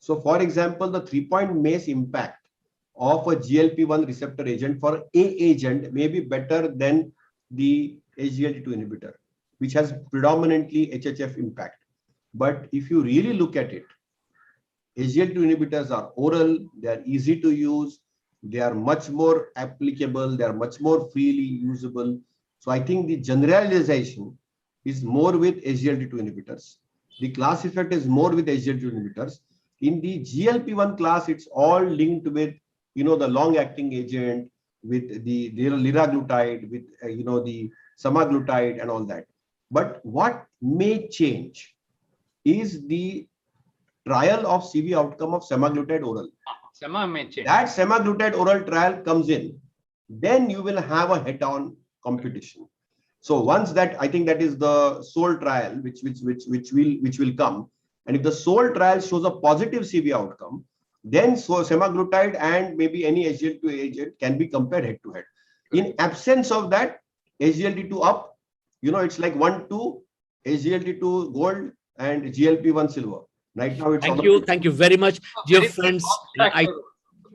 So for example, the 3-point MACE impact of a GLP-1 receptor agent for a agent may be better than the SGLT2 inhibitor, which has predominantly HHF impact. But if you really look at it, SGLT2 inhibitors are oral, they are easy to use, they are much more applicable, they are much more freely usable. So I think the generalization is more with SGLT2 inhibitors. The class effect is more with SGLT2 inhibitors. In the GLP-1 class, it's all linked with, the long-acting agent, with the liraglutide, with, the semaglutide and all that. But what may change is the trial of CV outcome of semaglutide oral. That semaglutide oral trial comes in, then you will have a head-on competition. So once that, I think that is the sole trial which will come, and if the sole trial shows a positive CV outcome, then semaglutide and maybe any SGLT2 agent can be compared head-to-head. In absence of that, SGLT2 up, it's like 1-2, SGLT2 gold and GLP-1 silver. Right now, it's Thank you very much, dear friends.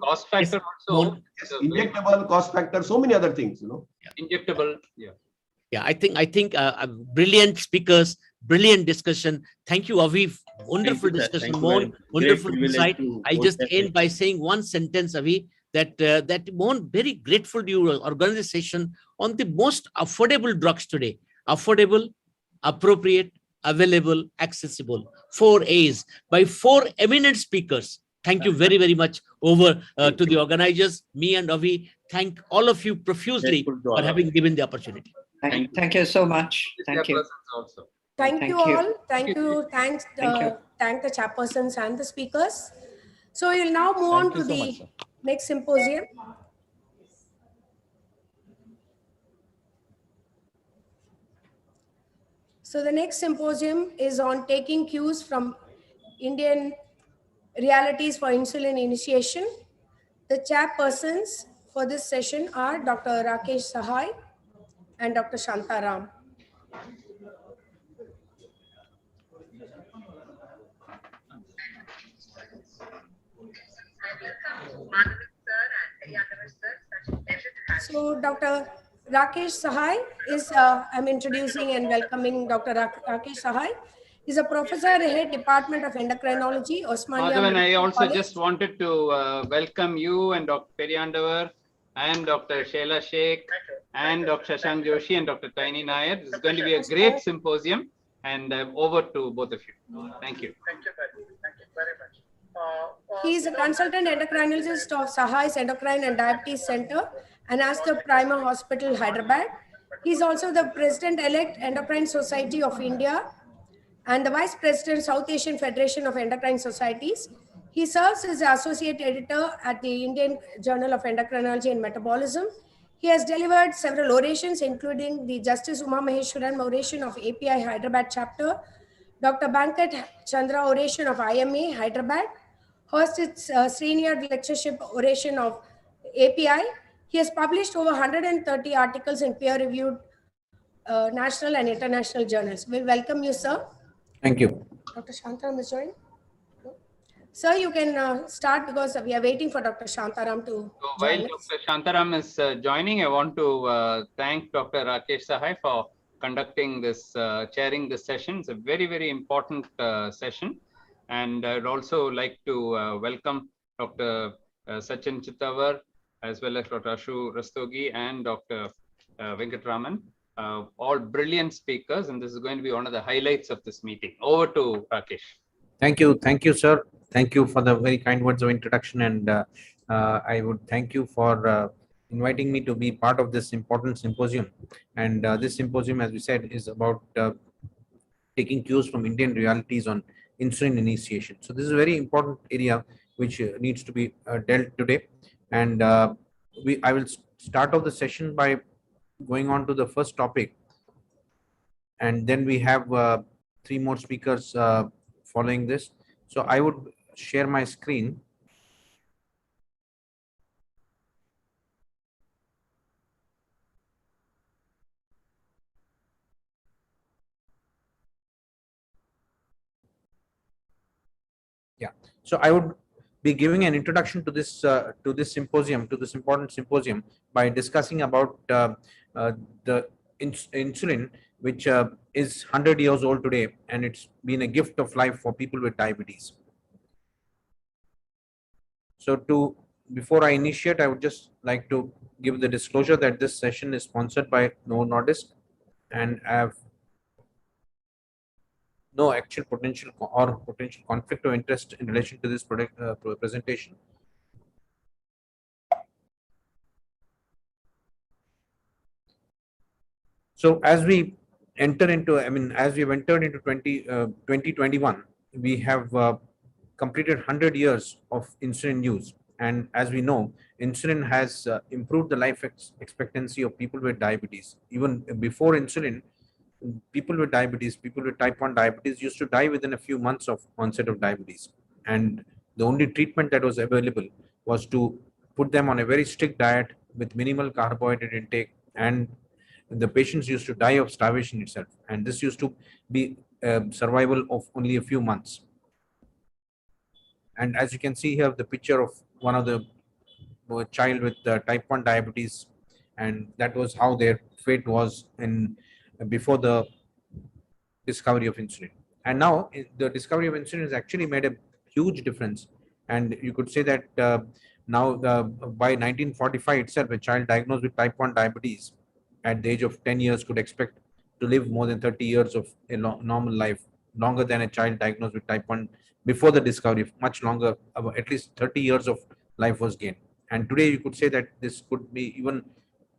Cost factor also. Yes, injectable, cost factor, so many other things, Injectable, yeah. Yeah, I think brilliant speakers, brilliant discussion. Thank you, Avi. Wonderful discussion, Mohan. Wonderful insight. I'll just end by saying one sentence, Avi, that Mohan, very grateful to your organization on the most affordable drugs today. Affordable, appropriate, available, accessible. 4 A's by 4 eminent speakers. Thank you very, very much over to the organizers, me and Avi. Thank all of you profusely for having given the opportunity. Thank you so much. Thank you. Thank you all. Thank you. Thank the chairpersons and the speakers. So we'll now move on to the next symposium. So the next symposium is on taking cues from Indian realities for insulin initiation. The chairpersons for this session are Dr. Rakesh Sahai and Dr. Shantaram. So Dr. Rakesh Sahai is, I'm introducing and welcoming Dr. Rakesh Sahai. He's a professor head Department of Endocrinology, Osmania. Madhavan, I also just wanted to welcome you and Dr. Periyandavar and Dr. Sheila Sheikh and Dr. Shashank Joshi and Dr. Tiny Nair. This is going to be a great symposium, and over to both of you. Thank you. Thank you very much. He is a consultant endocrinologist of Sahai's Endocrine and Diabetes Center and Aster Prima Hospital, Hyderabad. He is also the President-elect Endocrine Society of India and the Vice President, South Asian Federation of Endocrine Societies. He serves as the Associate Editor at the Indian Journal of Endocrinology and Metabolism. He has delivered several orations, including the Justice Uma Maheshwaran oration of API Hyderabad chapter, Dr. Bankat Chandra oration of IMA Hyderabad, hosted senior lectureship oration of API. He has published over 130 articles in peer-reviewed national and international journals. We welcome you, sir. Thank you. Dr. Shantaram is joining. Sir, you can start because we are waiting for Dr. Shantaram to While Dr. Shantaram is joining, I want to thank Dr. Rakesh Sahai for conducting this, chairing this session. It's a very, very important session. And I'd also like to welcome Dr. Sachin Chittavar, as well as Dr. Ashu Rastogi and Dr. Venkatraman. all brilliant speakers, and this is going to be one of the highlights of this meeting. Over to Rakesh. Thank you, sir. Thank you for the very kind words of introduction, and I would thank you for inviting me to be part of this important symposium. And this symposium, as we said, is about taking cues from Indian realities on insulin initiation. So this is a very important area which needs to be dealt today. And I will start off the session by going on to the first topic, and then we have 3 more speakers following this. So I would share my screen. Yeah, so I would be giving an introduction to this symposium, to this important symposium, by discussing about the insulin, which is 100 years old today, and it's been a gift of life for people with diabetes. So before I initiate, I would just like to give the disclosure that this session is sponsored by Novo Nordisk, and I have no actual potential conflict of interest in relation to this product presentation. So as we enter into, as we've entered into 2021, we have completed 100 years of insulin use. And as we know, insulin has improved the life expectancy of people with diabetes. Even before insulin, people with diabetes, people with type 1 diabetes used to die within a few months of onset of diabetes. And the only treatment that was available was to put them on a very strict diet with minimal carbohydrate intake, and the patients used to die of starvation itself. And this used to be survival of only a few months. And as you can see here, the picture of one of the child with type 1 diabetes, and that was how their fate was before the discovery of insulin. And now the discovery of insulin has actually made a huge difference. And you could say that now by 1945 itself, a child diagnosed with type 1 diabetes at the age of 10 years could expect to live more than 30 years of a normal life, longer than a child diagnosed with type 1 before the discovery. Much longer, at least 30 years of life was gained. And today you could say that this could be even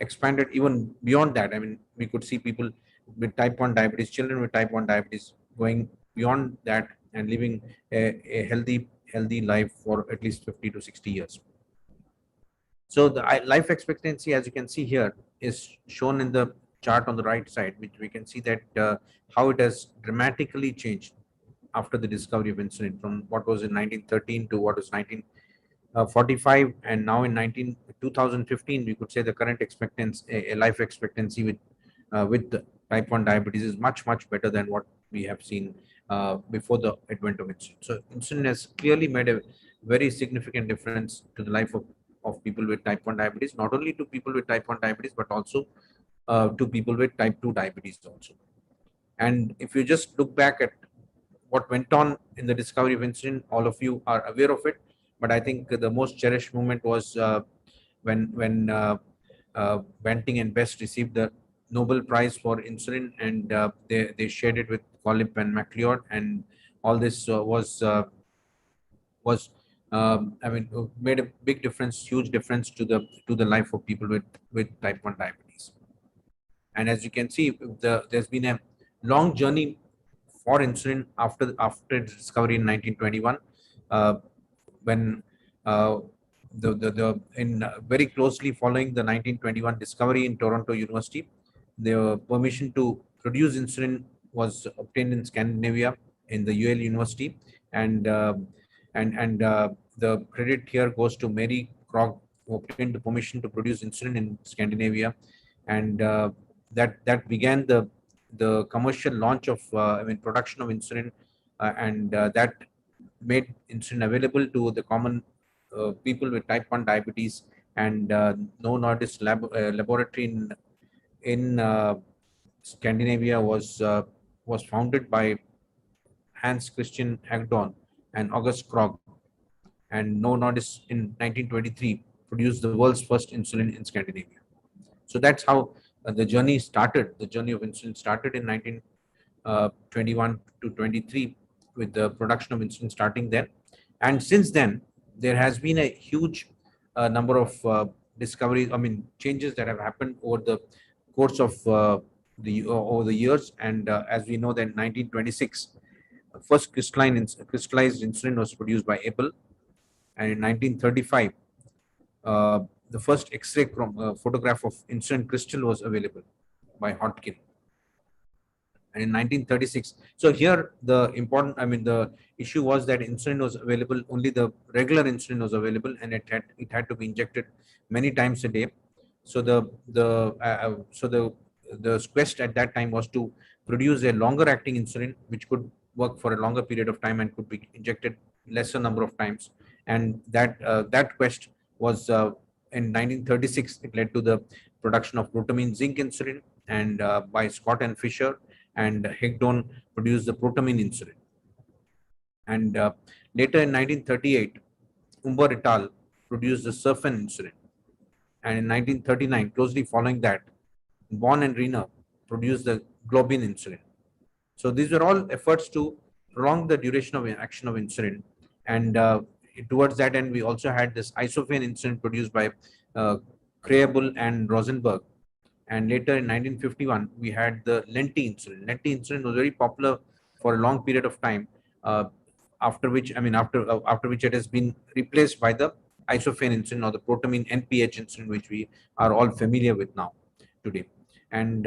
expanded even beyond that. We could see people with type 1 diabetes, children with type 1 diabetes, going beyond that and living a healthy life for at least 50 to 60 years. So the life expectancy, as you can see here, is shown in the chart on the right side, which we can see that how it has dramatically changed after the discovery of insulin, from what was in 1913 to what was 1945, and now in 2015, we could say the current expectancy, life expectancy with the type 1 diabetes is much better than what we have seen before the advent of insulin. So insulin has clearly made a very significant difference to the life of people with type 1 diabetes, not only to people with type 1 diabetes, but also to people with type 2 diabetes also. And if you just look back at what went on in the discovery of insulin, all of you are aware of it. But I think the most cherished moment was when Banting and Best received the Nobel Prize for insulin, and they shared it with Collip and MacLeod, and all this made a big difference, huge difference to the life of people with type 1 diabetes. And as you can see, there's been a long journey for insulin after its discovery in 1921, when very closely following the 1921 discovery in Toronto University, the permission to produce insulin was obtained in Scandinavia in the UL University, and the credit here goes to Mary Krog, who obtained the permission to produce insulin in Scandinavia, and that began the commercial launch of production of insulin, and that made insulin available to the common people with type 1 diabetes. And Novo Nordisk laboratory in Scandinavia was founded by Hans Christian Hagedorn and August Krog, and Novo Nordisk in 1923 produced the world's first insulin in Scandinavia. So that's how the journey started. The journey of insulin started in 1921 to 23 with the production of insulin starting then. And since then, there has been a huge number of discoveries, changes that have happened over the course of over the years. And as we know, that in 1926, first crystallized insulin was produced by Abel, and in 1935, the first X-ray photograph of insulin crystal was available by Hodgkin. And in 1936, so here the important, the issue was that insulin was available, only the regular insulin was available, and it had to be injected many times a day. So the quest at that time was to produce a longer acting insulin which could work for a longer period of time and could be injected lesser number of times. And that quest was in 1936, it led to the production of glutamine zinc insulin, and by Scott and Fisher, and Higdon produced the protamine insulin. And later in 1938, Umber et al. Produced the Surfen insulin. And in 1939, closely following that, Born and Riener produced the globin insulin. So these were all efforts to prolong the duration of action of insulin. And towards that end, we also had this isophane insulin produced by Kreabel and Rosenberg. And later in 1951, we had the Lenti insulin. Lenti insulin was very popular for a long period of time, after which it has been replaced by the isophane insulin or the protamine NPH insulin, which we are all familiar with now today. And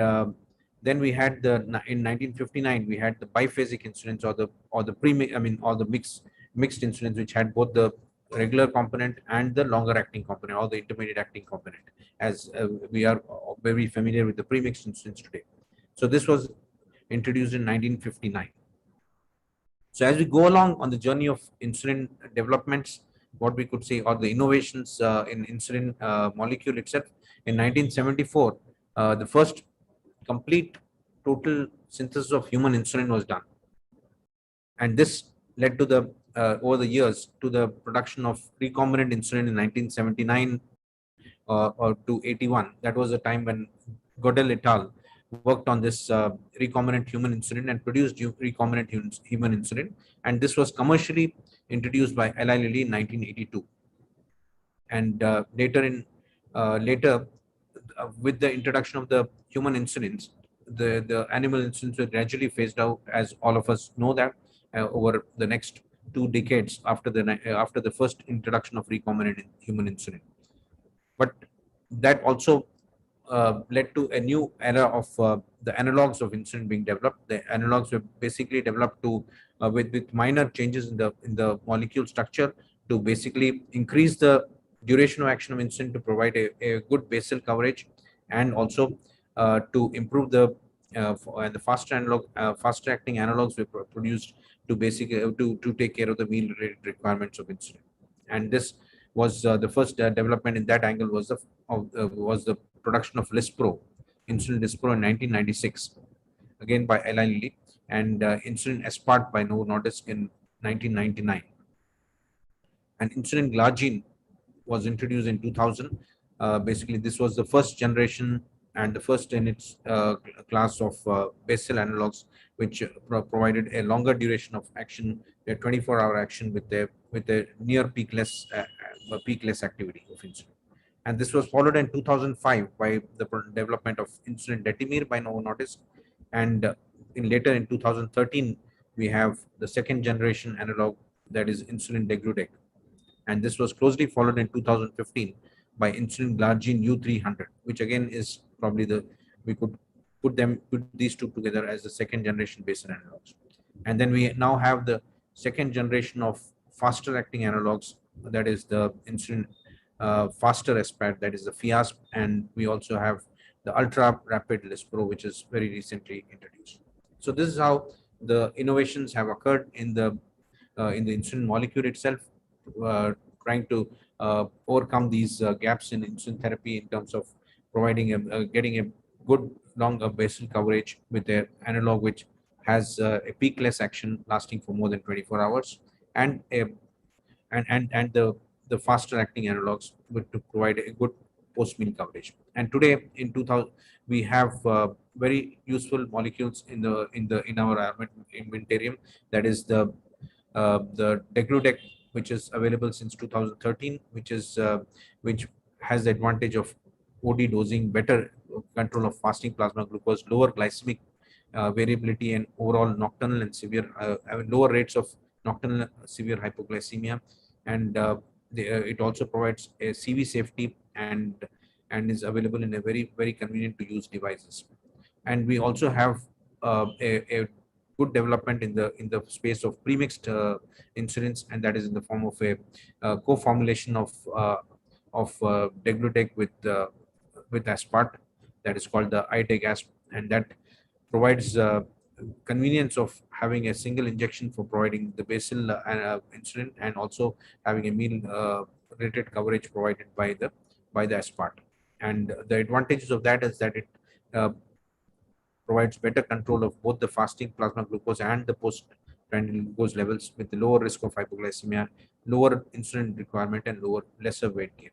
then we had in 1959, we had the biphasic insulins or the mixed insulins, which had both the regular component and the longer acting component or the intermediate acting component, as we are very familiar with the premixed insulins today. So this was introduced in 1959. So as we go along on the journey of insulin developments, what we could say, or the innovations in insulin molecule itself, in 1974, the first complete total synthesis of human insulin was done. And this led to the over the years to the production of recombinant insulin in 1979 or to 81. That was the time when Godel et al. Worked on this recombinant human insulin and produced recombinant human insulin. And this was commercially introduced by Eli Lilly in 1982. And later, with the introduction of the human insulins, the animal insulins were gradually phased out, as all of us know that, over the next 2 decades after the first introduction of recombinant human insulin. But that also led to a new era of the analogs of insulin being developed. The analogs were basically developed to with minor changes in the molecule structure to basically increase the duration of action of insulin, to provide a good basal coverage, and also to improve the faster acting analogs were produced to basically to take care of the meal related requirements of insulin. And this was the first development in that angle was the production of Lispro, insulin Lispro in 1996, again by Eli Lilly, and insulin Aspart by Novo Nordisk in 1999. And insulin Glargine was introduced in 2000. Basically, this was the first generation and the first in its class of basal analogs, which provided a longer duration of action, a 24-hour action with a near peakless activity of insulin. And this was followed in 2005 by the development of insulin Detimir by Novo Nordisk. And later in 2013, we have the second generation analog, that is insulin Degludec. And this was closely followed in 2015 by insulin Glargine U300, which again is probably we could put these two together as the second generation basal analogs. And then we now have the second generation of faster acting analogs, that is the insulin faster Aspart, that is the Fiasp, and we also have the ultra rapid Lispro, which is very recently introduced. So this is how the innovations have occurred in the insulin molecule itself, trying to overcome these gaps in insulin therapy in terms of providing getting a good longer basal coverage with an analog which has a peakless action lasting for more than 24 hours, and the faster acting analogs to provide a good post-meal coverage. And today in 2000, we have very useful molecules in our armamentarium. That is the Degludec, which is available since 2013, which has the advantage of OD dosing, better control of fasting plasma glucose, lower glycemic variability, and overall nocturnal and severe, lower rates of nocturnal severe hypoglycemia, and it also provides a CV safety and is available in a very convenient to use devices. And we also have a good development in the space of premixed insulins, and that is in the form of a co-formulation of Degludec with aspart, that is called the iDegasp, and that provides convenience of having a single injection for providing the basal insulin, and also having a meal rated coverage provided by the aspart. And the advantages of that is that it provides better control of both the fasting plasma glucose and the postprandial glucose levels, with the lower risk of hypoglycemia, lower insulin requirement, and lesser weight gain.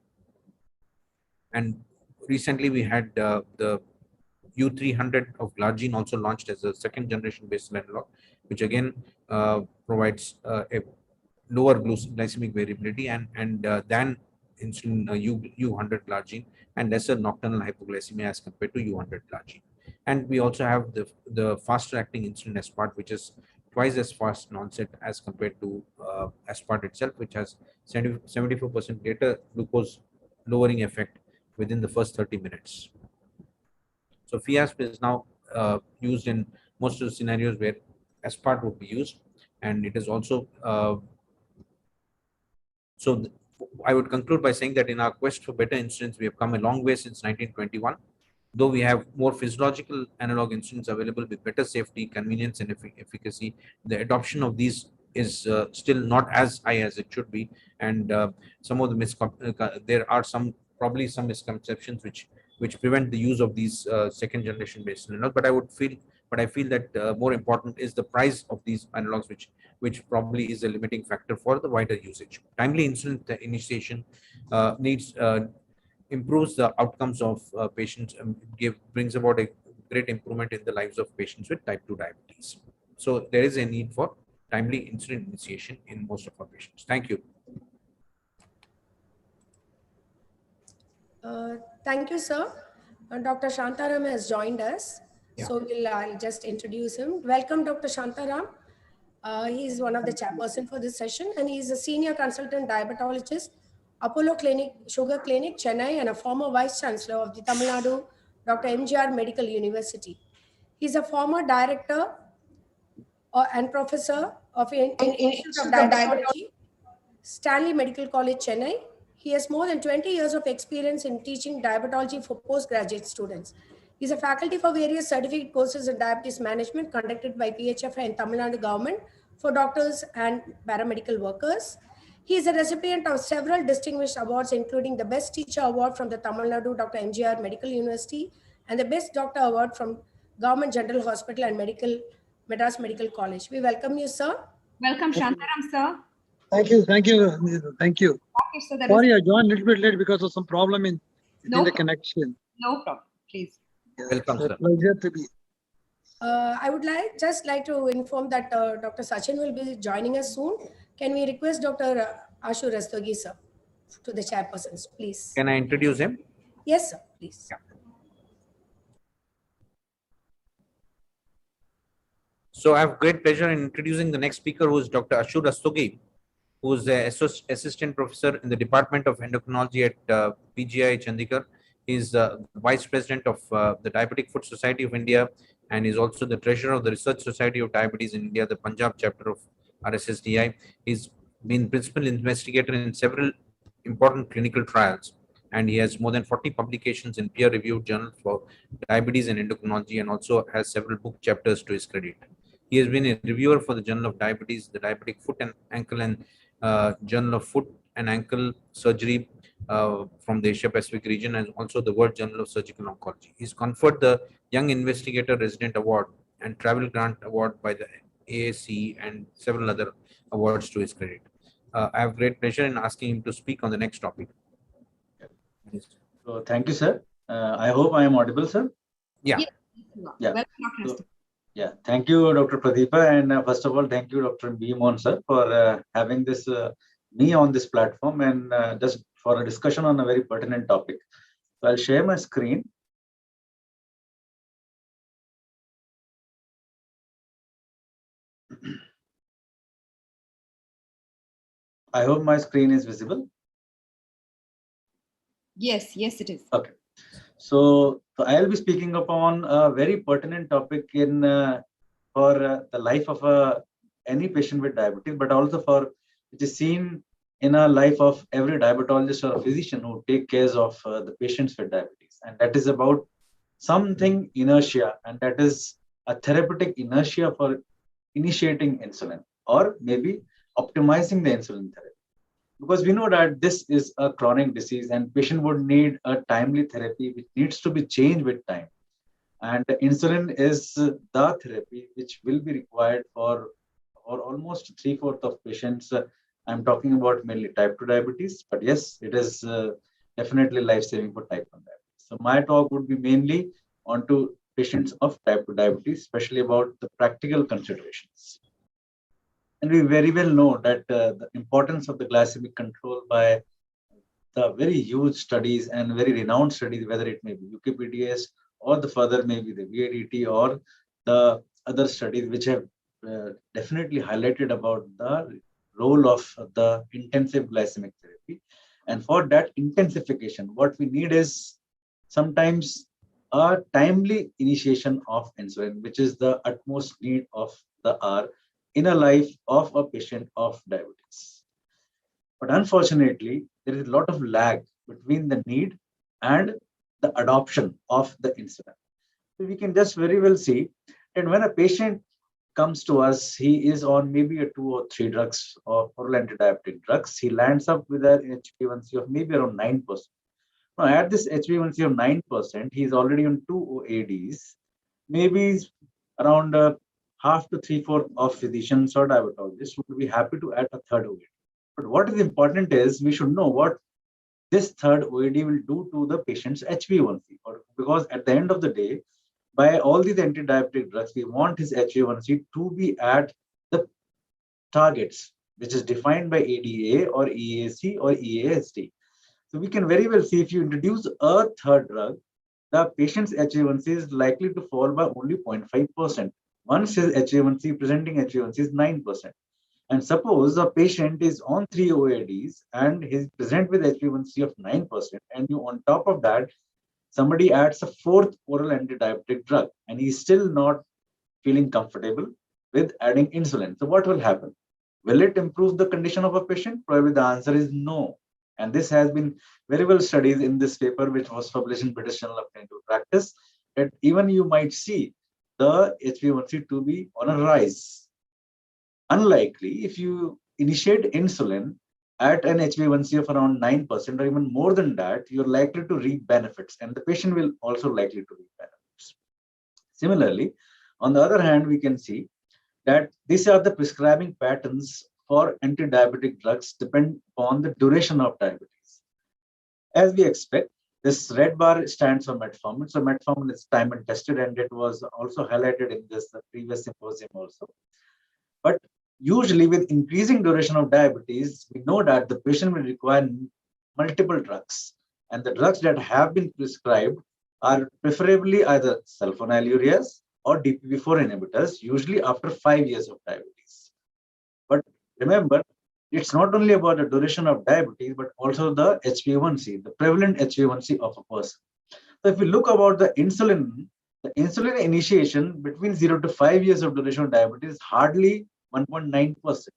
And recently we had the U300 of glargine also launched as a second generation basal analog, which again provides a lower glycemic variability and than insulin U100 glargine, and lesser nocturnal hypoglycemia as compared to U100 glargine. And we also have the faster acting insulin aspart, which is twice as fast in onset as compared to aspart itself, which has 74% greater glucose lowering effect within the first 30 minutes. So Fiasp is now used in most of the scenarios where aspart would be used, and it is also I would conclude by saying that in our quest for better insulins, we have come a long way since 1921. Though we have more physiological analog insulins available with better safety, convenience, and efficacy, the adoption of these is still not as high as it should be, and some of the there are probably some misconceptions which prevent the use of these second generation based analogs. But I feel that more important is the price of these analogs, which probably is a limiting factor for the wider usage. Timely insulin initiation improves the outcomes of patients, and brings about a great improvement in the lives of patients with type 2 diabetes. So there is a need for timely insulin initiation in most of our patients. Thank you. Thank you, sir. Dr. Shantaram has joined us. Yeah. So I'll just introduce him. Welcome, Dr. Shantaram. He is one of the chairperson for this session, and he is a senior consultant diabetologist, Apollo Clinic, Sugar Clinic, Chennai, and a former vice chancellor of the Tamil Nadu Dr. MGR Medical University. He's a former director and professor of Institute of Diabetology, Stanley Medical College, Chennai. He has more than 20 years of experience in teaching diabetology for postgraduate students. He is a faculty for various certificate courses in diabetes management conducted by PHF and Tamil Nadu government for doctors and paramedical workers. He is a recipient of several distinguished awards, including the Best Teacher Award from the Tamil Nadu Dr. MGR Medical University and the Best Doctor Award from Government General Hospital and Madras Medical College. We welcome you, sir. Welcome, Shantaram, sir. Thank you. Thank you. Thank you. Okay, so that Sorry, I joined a little bit late because of some problem in No the problem. connection. No problem. Please. Welcome, It's a sir. pleasure to be. I would just like to inform that Dr. Sachin will be joining us soon. Can we request Dr. Ashu Rastogi, sir, to the chairpersons, please? Can I introduce him? Yes, sir, please. Yeah. So I have great pleasure in introducing the next speaker, who is Dr. Ashu Rastogi, who is an assistant professor in the Department of Endocrinology at PGI Chandigarh. He is vice president of the Diabetic Foot Society of India, and is also the treasurer of the Research Society of Diabetes in India, the Punjab chapter of RSSDI. He's been principal investigator in several important clinical trials, and he has more than 40 publications in peer-reviewed journals for diabetes and endocrinology, and also has several book chapters to his credit. He has been a reviewer for the Journal of Diabetes, the Diabetic Foot and Ankle, and Journal of Foot and Ankle Surgery from the Asia Pacific region, and also the World Journal of Surgical Oncology. He's conferred the Young Investigator Resident Award and Travel Grant Award by the AAC, and several other awards to his credit. I have great pleasure in asking him to speak on the next topic. So thank you, sir. I hope I am audible, sir. Yeah. Yeah. So, yeah. Thank you, Dr. Pradeepa. And first of all, thank you, Dr. Bhimon, sir, for having this me on this platform and just for a discussion on a very pertinent topic. So I'll share my screen. I hope my screen is visible. Yes, yes, it is. Okay. So I'll be speaking upon a very pertinent topic in for the life of any patient with diabetes, but also for which is seen in a life of every diabetologist or a physician who take care of the patients with diabetes, and that is about something inertia, and that is a therapeutic inertia for initiating insulin or maybe optimizing the insulin therapy. Because we know that this is a chronic disease and patient would need a timely therapy which needs to be changed with time. And insulin is the therapy which will be required for almost 3/4 of patients. I'm talking about mainly type 2 diabetes, but yes, it is definitely life-saving for type 1 diabetes. So my talk would be mainly onto patients of type 2 diabetes, especially about the practical considerations. And we very well know that the importance of the glycemic control by the very huge studies and very renowned studies, whether it may be UKPDS or the further maybe the VADT or the other studies which have definitely highlighted about the role of the intensive glycemic therapy. And for that intensification, what we need is sometimes a timely initiation of insulin, which is the utmost need of the hour in a life of a patient of diabetes. But unfortunately, there is a lot of lag between the need and the adoption of the insulin. So we can just very well see that when a patient comes to us, he is on maybe a 2 or 3 drugs or oral antidiabetic drugs. He lands up with an HbA1c of maybe around 9%. Now, at this HbA1c of 9%, he is already on 2 OADs. Maybe around half to 3/4 of physicians or diabetologists would be happy to add a third OAD. But what is important is we should know what this third OAD will do to the patient's HbA1c, because at the end of the day, by all these anti-diabetic drugs, we want his HbA1c to be at the targets, which is defined by ADA or EAC or EASD. So we can very well see if you introduce a third drug, the patient's HbA1c is likely to fall by only 0.5%. Once his HbA1c, presenting HbA1c is 9%. And suppose a patient is on 3 OADs and he's present with HbA1c of 9%, and you on top of that, somebody adds a 4th oral anti-diabetic drug, and he's still not feeling comfortable with adding insulin. So what will happen? Will it improve the condition of a patient? Probably the answer is no. And this has been very well studied in this paper, which was published in British Journal of Clinical Practice, that even you might see the HbA1c to be on a rise. Unlikely if you initiate insulin at an HbA1c of around 9% or even more than that, you're likely to reap benefits, and the patient will also likely to reap benefits. Similarly, on the other hand, we can see that these are the prescribing patterns for anti-diabetic drugs depend on the duration of diabetes. As we expect, this red bar stands for metformin. So metformin is time and tested, and it was also highlighted in this previous symposium also. But usually with increasing duration of diabetes, we know that the patient will require multiple drugs. And the drugs that have been prescribed are preferably either sulfonylureas or DPP-4 inhibitors, usually after 5 years of diabetes. But remember, it's not only about the duration of diabetes, but also the HbA1c, the prevalent HbA1c of a person. So if we look about the insulin initiation between 0 to 5 years of duration of diabetes is hardly 1.9%.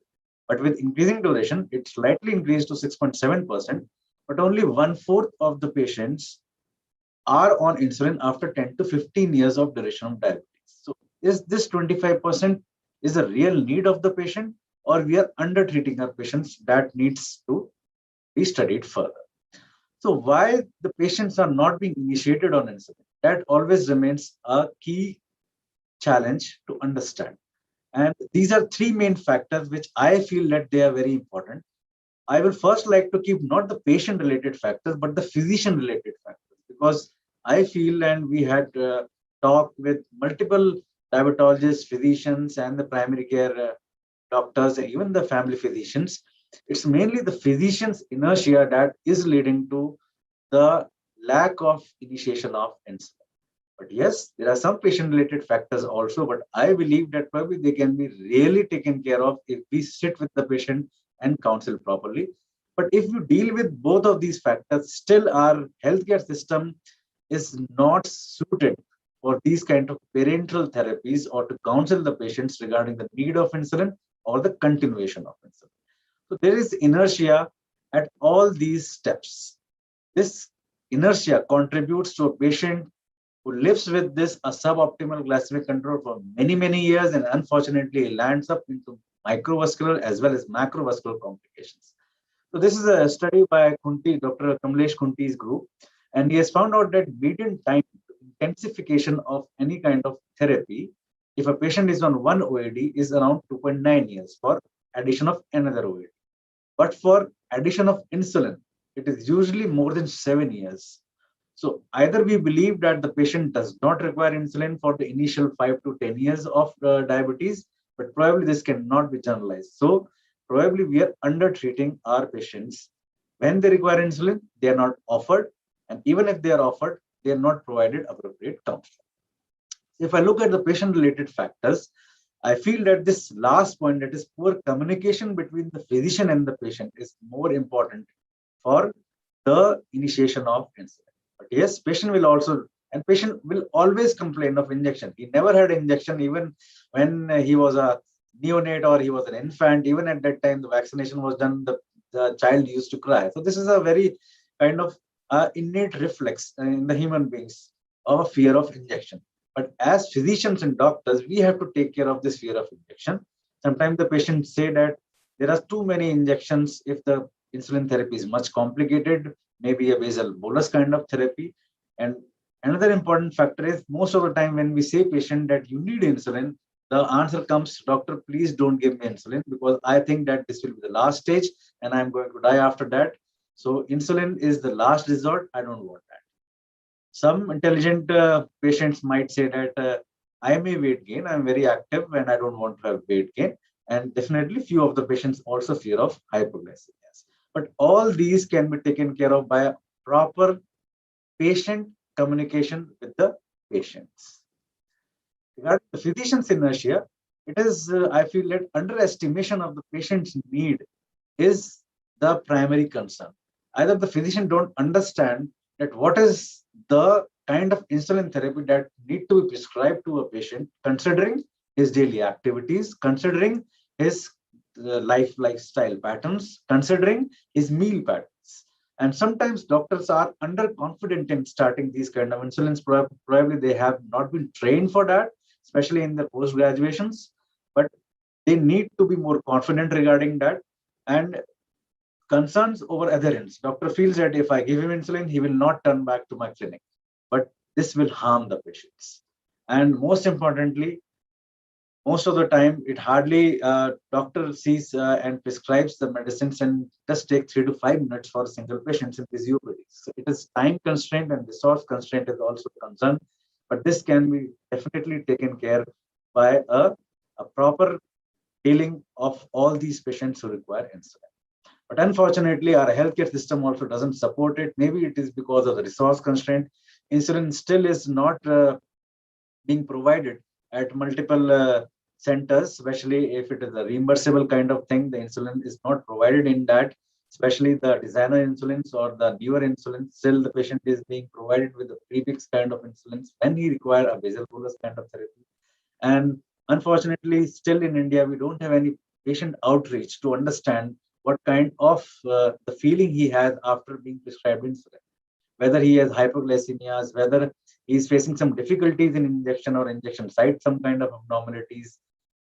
But with increasing duration, it slightly increased to 6.7%, but only 1/4 of the patients are on insulin after 10 to 15 years of duration of diabetes. So is this 25% is a real need of the patient, or we are under treating our patients? That needs to be studied further. So why the patients are not being initiated on insulin? That always remains a key challenge to understand. And these are 3 main factors which I feel that they are very important. I will first like to keep not the patient-related factors, but the physician-related factors, because I feel, and we had talked with multiple diabetologists, physicians, and the primary care doctors, and even the family physicians. It's mainly the physician's inertia that is leading to the lack of initiation of insulin. But yes, there are some patient-related factors also, but I believe that probably they can be really taken care of if we sit with the patient and counsel properly. But if you deal with both of these factors, still our healthcare system is not suited for these kind of parenteral therapies or to counsel the patients regarding the need of insulin or the continuation of insulin. So there is inertia at all these steps. This inertia contributes to a patient who lives with this a suboptimal glycemic control for many, many years, and unfortunately lands up into microvascular as well as macrovascular complications. So this is a study by Kunti, Dr. Kamlesh Kunti's group, and he has found out that median time to intensification of any kind of therapy, if a patient is on one OAD, is around 2.9 years for addition of another OAD. But for addition of insulin, it is usually more than 7 years. So either we believe that the patient does not require insulin for the initial 5 to 10 years of diabetes, but probably this cannot be generalized. So probably we are under treating our patients. When they require insulin, they are not offered. And even if they are offered, they are not provided appropriate counseling. If I look at the patient-related factors, I feel that this last point, that is poor communication between the physician and the patient, is more important for the initiation of insulin. But yes, patient will always complain of injection. He never had injection even when he was a neonate or he was an infant. Even at that time, the vaccination was done, the child used to cry. So this is a very kind of innate reflex in the human beings of a fear of injection. But as physicians and doctors, we have to take care of this fear of injection. Sometimes the patients say that there are too many injections if the insulin therapy is much complicated, maybe a basal bolus kind of therapy. And another important factor is most of the time when we say patient that you need insulin, the answer comes, doctor, please don't give me insulin because I think that this will be the last stage and I'm going to die after that. So insulin is the last resort. I don't want that. Some intelligent patients might say that I may weight gain. I'm very active and I don't want to have weight gain. And definitely few of the patients also fear of hypoglycemia. But all these can be taken care of by a proper patient communication with the patients. Regarding the physician's inertia, it is, I feel that underestimation of the patient's need is the primary concern. Either the physician don't understand that what is the kind of insulin therapy that need to be prescribed to a patient, considering his daily activities, considering his lifestyle patterns, considering his meal patterns. And sometimes doctors are underconfident in starting these kind of insulins. Probably they have not been trained for that, especially in the post-graduations, but they need to be more confident regarding that. And concerns over adherence. Doctor feels that if I give him insulin, he will not turn back to my clinic, but this will harm the patients. And most importantly, most of the time, it hardly doctor sees and prescribes the medicines and just take 3 to 5 minutes for a single patient in these UPDs. So it is time constraint and resource constraint is also a concern, but this can be definitely taken care by a proper dealing of all these patients who require insulin. But unfortunately, our healthcare system also doesn't support it. Maybe it is because of the resource constraint. Insulin still is not being provided at multiple centers, especially if it is a reimbursable kind of thing. The insulin is not provided in that, especially the designer insulins or the newer insulins. Still, the patient is being provided with a premix kind of insulins when he requires a basal bolus kind of therapy. And unfortunately, still in India, we don't have any patient outreach to understand what kind of the feeling he has after being prescribed insulin, whether he has hypoglycemias, whether he is facing some difficulties in injection or injection site, some kind of abnormalities.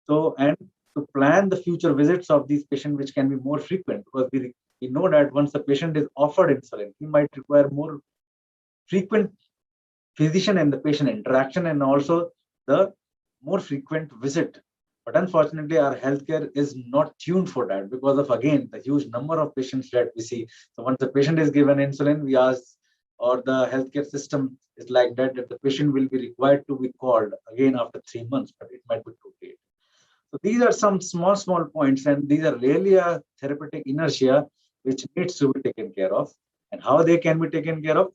So, and to plan the future visits of these patients, which can be more frequent, because we know that once the patient is offered insulin, he might require more frequent physician and the patient interaction, and also the more frequent visit But unfortunately, our healthcare is not tuned for that because of, again, the huge number of patients that we see. So once the patient is given insulin, we ask, or the healthcare system is like that the patient will be required to be called again after 3 months, but it might be too late. So these are some small points, and these are really a therapeutic inertia which needs to be taken care of. And how they can be taken care of?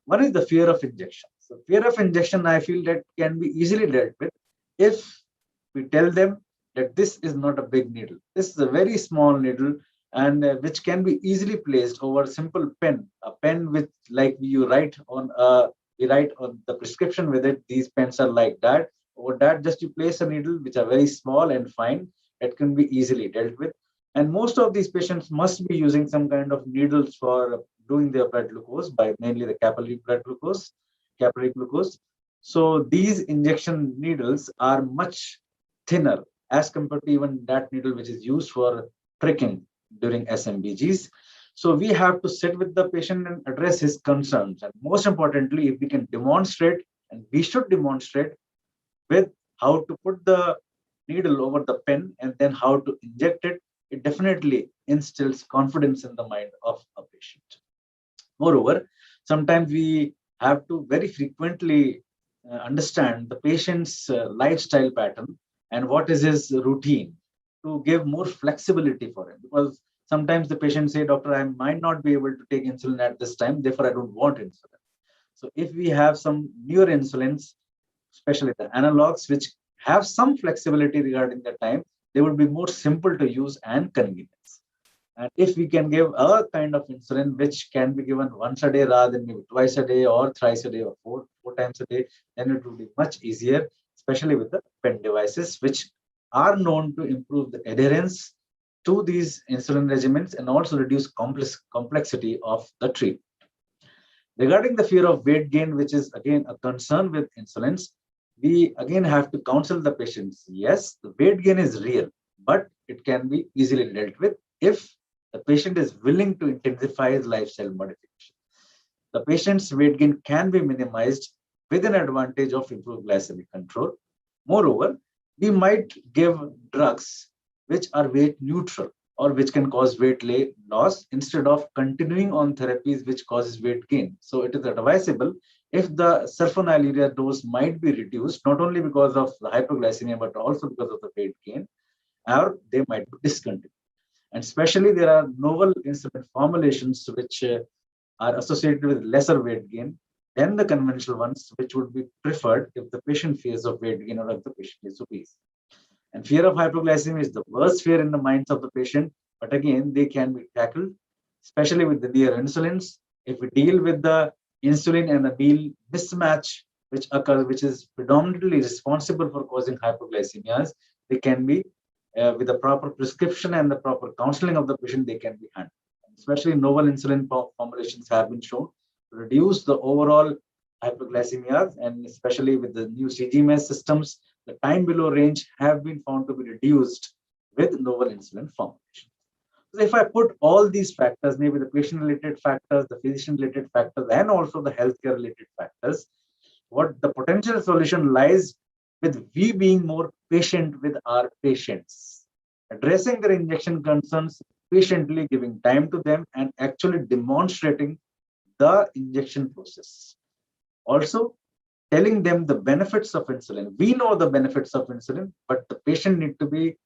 One is the fear of injection. So fear of injection, I feel that can be easily dealt with if we tell them that this is not a big needle. This is a very small needle, and which can be easily placed over a simple pen, a pen with, like you write on we write on the prescription with it. These pens are like that. Over that, just you place a needle which are very small and fine, that can be easily dealt with. And most of these patients must be using some kind of needles for doing their blood glucose, by mainly the capillary glucose. So these injection needles are much thinner as compared to even that needle which is used for pricking during SMBGs. So we have to sit with the patient and address his concerns. And most importantly, if we can demonstrate, and we should demonstrate with how to put the needle over the pen and then how to inject it, it definitely instills confidence in the mind of a patient. Moreover, sometimes we have to very frequently understand the patient's lifestyle pattern and what is his routine to give more flexibility for him. Because sometimes the patient say, doctor, I might not be able to take insulin at this time, therefore I don't want insulin. So if we have some newer insulins, especially the analogs, which have some flexibility regarding the time, they would be more simple to use and convenience. And if we can give a kind of insulin which can be given once a day rather than maybe twice a day or thrice a day or four times a day, then it will be much easier, especially with the pen devices, which are known to improve the adherence to these insulin regimens and also reduce complexity of the treatment. Regarding the fear of weight gain, which is again a concern with insulins, we again have to counsel the patients. Yes, the weight gain is real, but it can be easily dealt with if the patient is willing to intensify his lifestyle modification. The patient's weight gain can be minimized with an advantage of improved glycemic control. Moreover, we might give drugs which are weight neutral or which can cause weight loss instead of continuing on therapies which causes weight gain. So it is advisable if the sulfonylurea dose might be reduced, not only because of the hypoglycemia, but also because of the weight gain, or they might be discontinued. And especially there are novel insulin formulations which are associated with lesser weight gain than the conventional ones, which would be preferred if the patient fears of weight gain or if the patient is obese. And fear of hypoglycemia is the worst fear in the minds of the patient, but again, they can be tackled, especially with the near insulins. If we deal with the insulin and the meal mismatch, which occurs, which is predominantly responsible for causing hypoglycemias, they can be, with the proper prescription and the proper counseling of the patient, they can be handled. Especially novel insulin formulations have been shown to reduce the overall hypoglycemias, and especially with the new CGMS systems, the time below range have been found to be reduced with novel insulin formulation. So if I put all these factors, maybe the patient-related factors, the physician-related factors, and also the healthcare-related factors, what the potential solution lies with we being more patient with our patients, addressing their injection concerns, patiently giving time to them, and actually demonstrating the injection process. Also, telling them the benefits of insulin. We know the benefits of insulin, but the patient need to be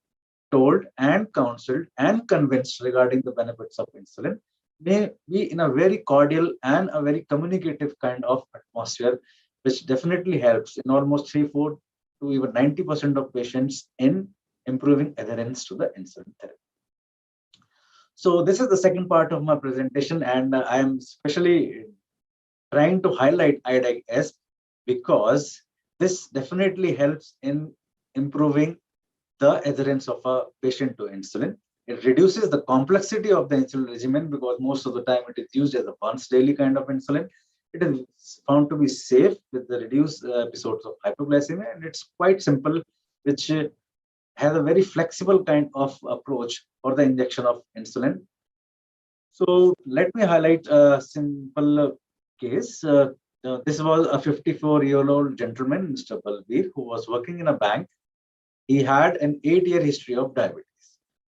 told and counseled and convinced regarding the benefits of insulin. May be in a very cordial and a very communicative kind of atmosphere, which definitely helps in almost 3/4 to even 90% of patients in improving adherence to the insulin therapy. So this is the second part of my presentation, and I am especially trying to highlight IDIS because this definitely helps in improving the adherence of a patient to insulin. It reduces the complexity of the insulin regimen because most of the time it is used as a once daily kind of insulin. It is found to be safe with the reduced episodes of hypoglycemia, and it's quite simple, which has a very flexible kind of approach for the injection of insulin. So let me highlight a simple case. This was a 54-year-old gentleman, Mr. Balbir, who was working in a bank. he had an 8-year history of diabetes.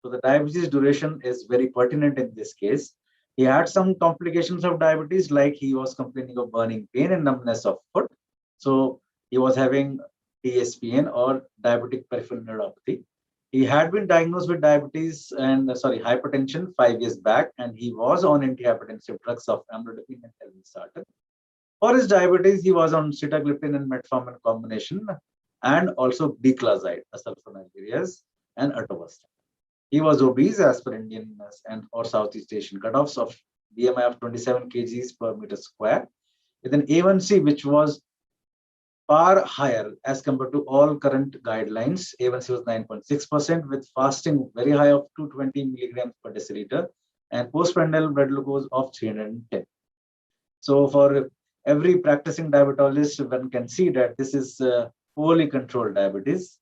So the diabetes duration is very pertinent in this case. He had some complications of diabetes, like he was complaining of burning pain and numbness of foot. So he was having DSPN or diabetic peripheral neuropathy. He had been diagnosed with diabetes and hypertension 5 years back, and he was on antihypertensive drugs of amlodipine and telmisartan. For his diabetes, he was on sitagliptin and metformin combination, and also diclazide, sulfonylureas, and atorvastatin. He was obese as per Indian and or Southeast Asian cutoffs of BMI of 27 kgs per meter square, with an A1C which was far higher as compared to all current guidelines. A1C was 9.6%, with fasting very high of 220 milligrams per deciliter and postprandial blood glucose of 310. So for every practicing diabetologist, one can see that this is poorly controlled diabetes.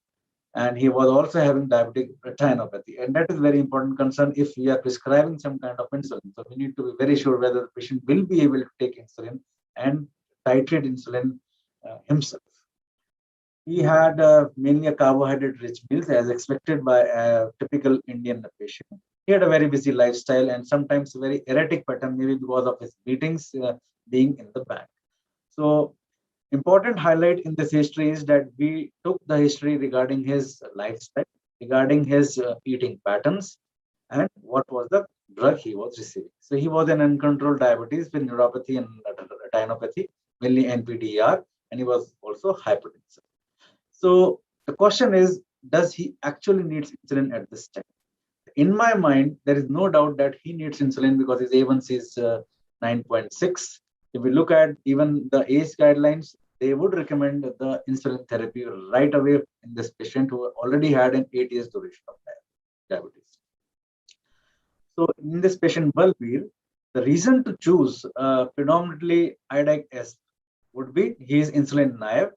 And he was also having diabetic retinopathy. And that is very important concern if we are prescribing some kind of insulin. So we need to be very sure whether the patient will be able to take insulin and titrate insulin himself. He had mainly a carbohydrate-rich meals as expected by a typical Indian patient. He had a very busy lifestyle and sometimes a very erratic pattern, maybe because of his meetings being in the bank. So important highlight in this history is that we took the history regarding his lifestyle, regarding his eating patterns, and what was the drug he was receiving. So he was an uncontrolled diabetes with neuropathy and retinopathy, mainly NPDR, and he was also hypertensive. So the question is, does he actually need insulin at this time? In my mind, there is no doubt that he needs insulin because his A1C is 9.6. If we look at even the ACE guidelines, they would recommend the insulin therapy right away in this patient who already had an 8 years duration of diabetes. So in this patient Balbir, the reason to choose predominantly IDAC-S would be he is insulin naive,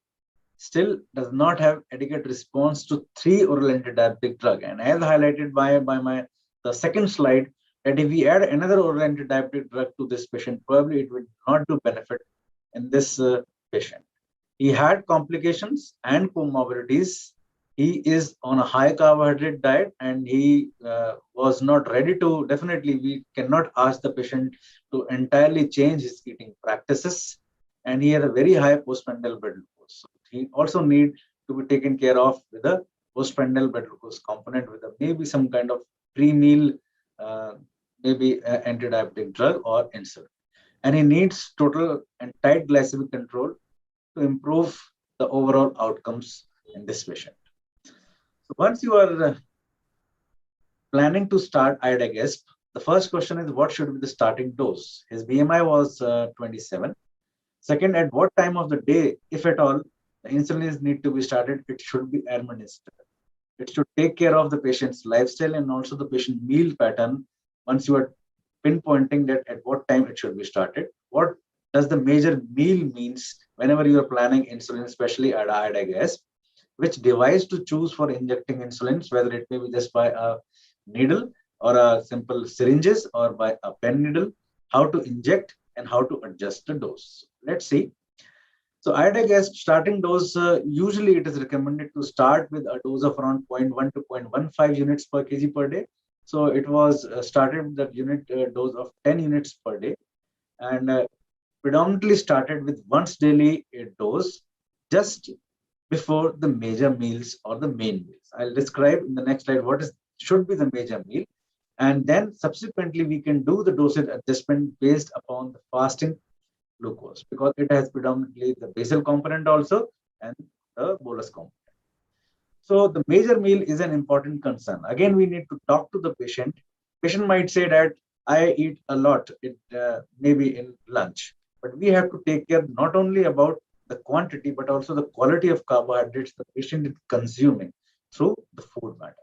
still does not have adequate response to 3 oral antidiabetic drug. And as highlighted by the second slide, that if we add another oral antidiabetic drug to this patient, probably it will not do benefit in this patient. He had complications and comorbidities. He is on a high carbohydrate diet and he was not ready to, definitely we cannot ask the patient to entirely change his eating practices. And he had a very high postprandial blood glucose. So he also need to be taken care of with a postprandial blood glucose component with maybe some kind of pre-meal, maybe anti-diabetic drug or insulin. And he needs total and tight glycemic control to improve the overall outcomes in this patient. So once you are planning to start IDAC-S, the first question is what should be the starting dose? His BMI was 27. Second, at what time of the day, if at all, the insulin need to be started, it should be administered. It should take care of the patient's lifestyle and also the patient meal pattern once you are pinpointing that at what time it should be started. What does the major meal means whenever you are planning insulin, especially at IDAC-S? Which device to choose for injecting insulins, whether it may be just by a needle or a simple syringes or by a pen needle, how to inject and how to adjust the dose. Let's see. So IDAC-S starting dose, usually it is recommended to start with a dose of around 0.1 to 0.15 units per kg per day. So it was started with the unit dose of 10 units per day and predominantly started with once daily dose just before the major meals or the main meals. I'll describe in the next slide what should be the major meal. And then subsequently, we can do the dosage adjustment based upon the fasting glucose because it has predominantly the basal component also and the bolus component. So the major meal is an important concern. Again, we need to talk to the patient. Patient might say that I eat a lot, maybe in lunch, but we have to take care not only about the quantity, but also the quality of carbohydrates the patient is consuming through the food matter.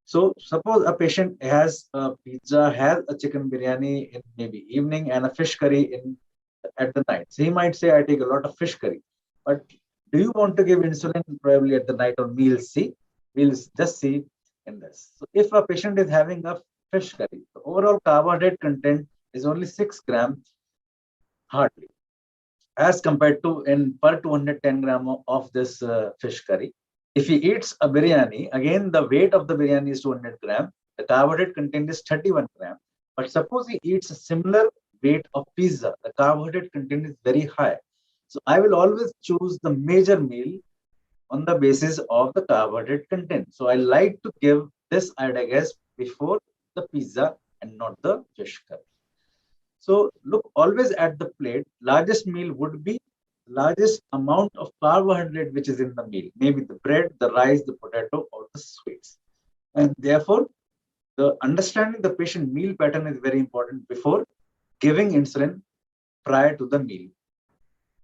So suppose a patient has a pizza, has a chicken biryani in maybe evening and a fish curry at the night. So he might say, I take a lot of fish curry, but do you want to give insulin probably at the night or meal C? We'll just see in this. So if a patient is having a fish curry, the overall carbohydrate content is only 6 grams hardly, as compared to in per 210 gram of this fish curry. If he eats a biryani, again, the weight of the biryani is 200 gram. The carbohydrate content is 31 gram. But suppose he eats a similar weight of pizza, the carbohydrate content is very high. So I will always choose the major meal on the basis of the carbohydrate content. So I like to give this iodine before the pizza and not the fish curry. So look always at the plate. Largest meal would be largest amount of carbohydrate which is in the meal. Maybe the bread, the rice, the potato, or the sweets. And therefore, the understanding the patient meal pattern is very important before giving insulin prior to the meal.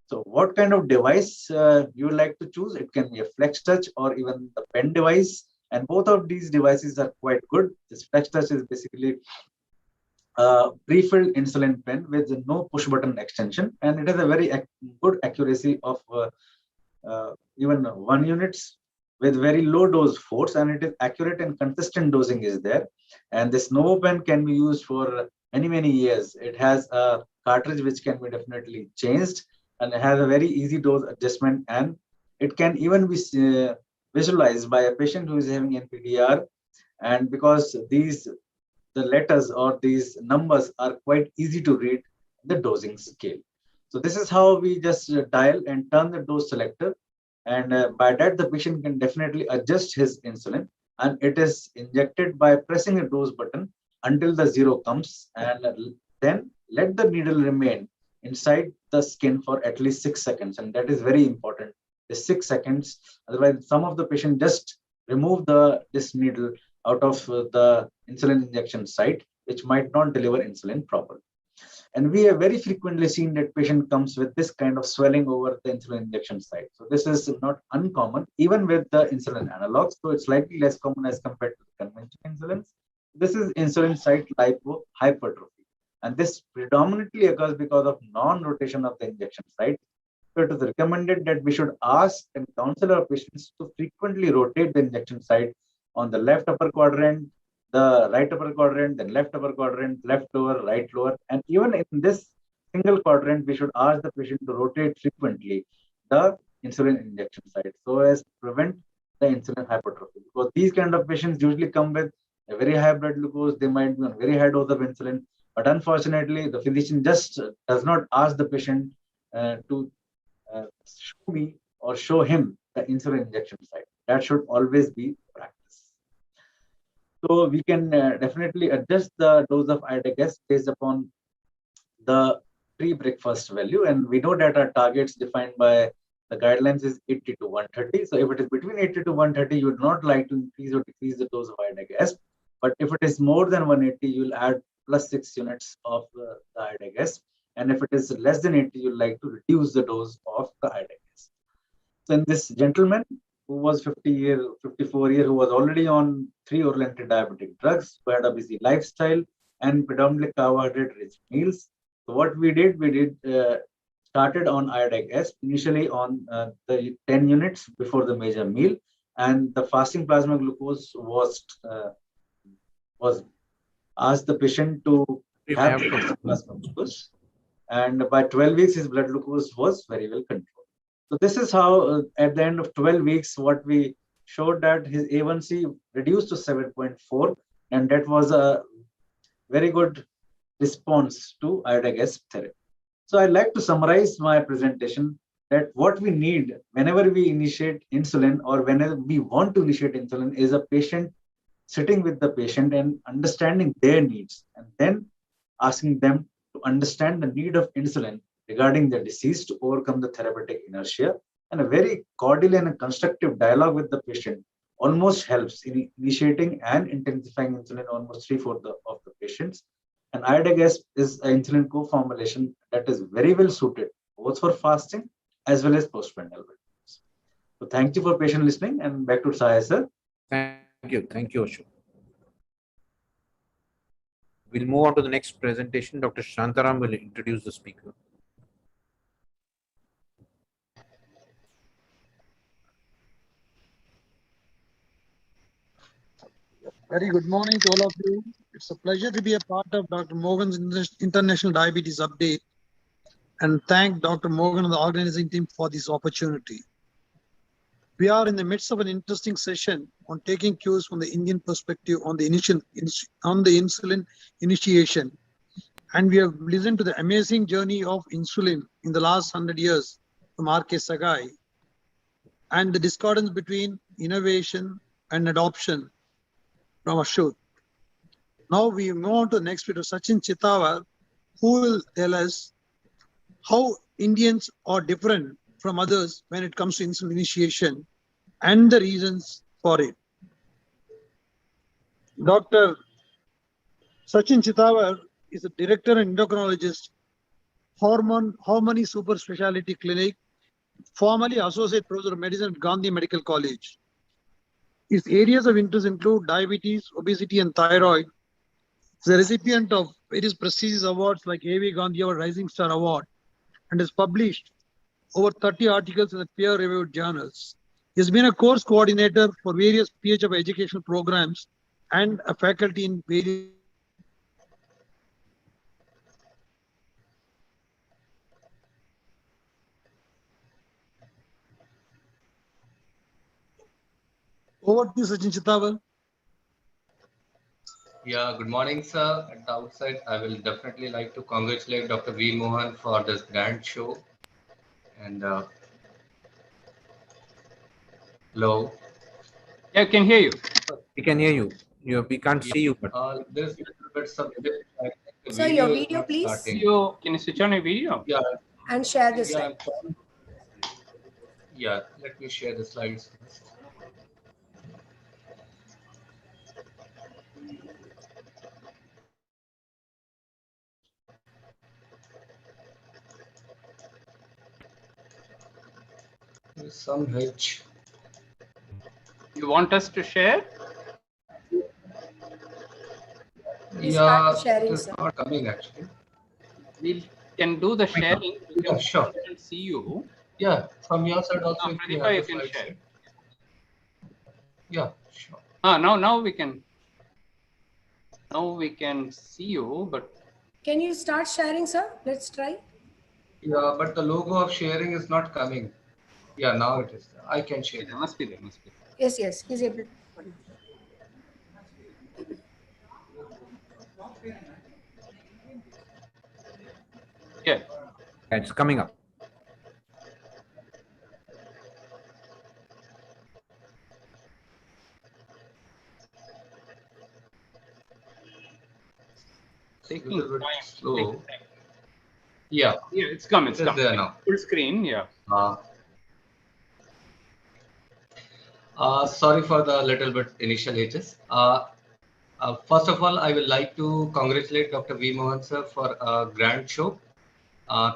So what kind of device you would like to choose? It can be a flex touch or even the pen device. And both of these devices are quite good. This flex touch is basically a pre-filled insulin pen with no push button extension. And it has a very good accuracy of even 1 units with very low dose force, and it is accurate and consistent dosing is there. And this Novo pen can be used for many years. It has a cartridge which can be definitely changed, and it has a very easy dose adjustment, and it can even be visualized by a patient who is having NPDR. And because the letters or these numbers are quite easy to read the dosing scale. So this is how we just dial and turn the dose selector. And by that, the patient can definitely adjust his insulin, and it is injected by pressing the dose button until the 0 comes, and then let the needle remain inside the skin for at least 6 seconds. And that is very important, the 6 seconds. Otherwise, some of the patient just remove this needle out of the insulin injection site, which might not deliver insulin properly. And we have very frequently seen that patient comes with this kind of swelling over the insulin injection site. So this is not uncommon, even with the insulin analogs. So it's slightly less common as compared to the conventional insulins. This is insulin site lipohypertrophy. And this predominantly occurs because of non-rotation of the injection site. So it is recommended that we should ask and counsel our patients to frequently rotate the injection site on the left upper quadrant, the right upper quadrant, then left upper quadrant, left lower, right lower. And even in this single quadrant, we should ask the patient to rotate frequently the insulin injection site so as to prevent the insulin hypertrophy. Because these kind of patients usually come with a very high blood glucose, they might be on very high dose of insulin, but unfortunately, the physician just does not ask the patient to show me or show him the insulin injection site. That should always be practiced. So we can definitely adjust the dose of iodine based upon the pre-breakfast value. And we know that our targets defined by the guidelines is 80 to 130. So if it is between 80 to 130, you would not like to increase or decrease the dose of iodine. But if it is more than 180, you'll add plus 6 units of the iodine. And if it is less than 80, you'd like to reduce the dose of the iodine. So in this gentleman who was 54 years, who was already on 3 oral anti-diabetic drugs, who had a busy lifestyle and predominantly carbohydrate-rich meals. So what we did started on iodine initially on the 10 units before the major meal, and the fasting plasma glucose was asked the patient to have plasma glucose, and by 12 weeks his blood glucose was very well controlled. So this is how at the end of 12 weeks, what we showed that his A1C reduced to 7.4, and that was a very good response to iodine therapy. So I'd like to summarize my presentation that what we need whenever we initiate insulin or whenever we want to initiate insulin is a patient sitting with the patient and understanding their needs, and then asking them to understand the need of insulin regarding the disease to overcome the therapeutic inertia. And a very cordial and a constructive dialogue with the patient almost helps in initiating and intensifying insulin almost 3/4 of the patients. And iodine is an insulin co-formulation that is very well suited both for fasting as well as postprandial weight loss. So thank you for patient listening, and back to Sahaya sir. Thank you, Ashok. We'll move on to the next presentation. Dr. Shantaram will introduce the speaker. Very good morning to all of you. It's a pleasure to be a part of Dr. Morgan's International Diabetes Update, and thank Dr. Morgan and the organizing team for this opportunity. We are in the midst of an interesting session on taking cues from the Indian perspective on the insulin initiation. And we have listened to the amazing journey of insulin in the last 100 years from R.K. Sagai and the discordance between innovation and adoption from Ashok. Now we move on to the next speaker, Sachin Chitawar, who will tell us how Indians are different from others when it comes to insulin initiation and the reasons for it. Dr. Sachin Chitawar is a director and endocrinologist, Harmony Super Speciality Clinic, formerly associate professor of medicine at Gandhi Medical College. His areas of interest include diabetes, obesity, and thyroid. He is a recipient of various prestigious awards like A.V. Gandhi Award, Rising Star Award, and has published over 30 articles in the peer-reviewed journals. He has been a course coordinator for various PHF educational programs and a faculty in various. Over to you, Sachin Chitawar. Yeah, good morning, sir. At the outset, I will definitely like to congratulate Dr. V. Mohan for this grand show. And hello. Yeah, I can hear you. We can hear you. We can't see you, but There's a little bit some. Sir, your video, please. Can you switch on your video? Yeah. And share this. Yeah, let me share the slides first. There's some hitch. You want us to share? Yeah, sharing, it is sir. not coming actually. We can do the sharing. Yeah, sure. I can see you. Yeah, from your side also. No, if you Pradeepa, have you the can slides. share. Yeah, sure. Now we can. Now we can see you, but. Can you start sharing, sir? Let's try. Yeah, but the logo of sharing is not coming. Yeah, now it is. I can share. There must be there. Must be. Yes, he's able to. Yeah. it's coming up. A little bit slow. Yeah. Yeah, it's come. It's come. There now. Full screen. Yeah. Sorry for the little bit initial hitches. First of all, I would like to congratulate Dr. V. Mohan sir for a grand show.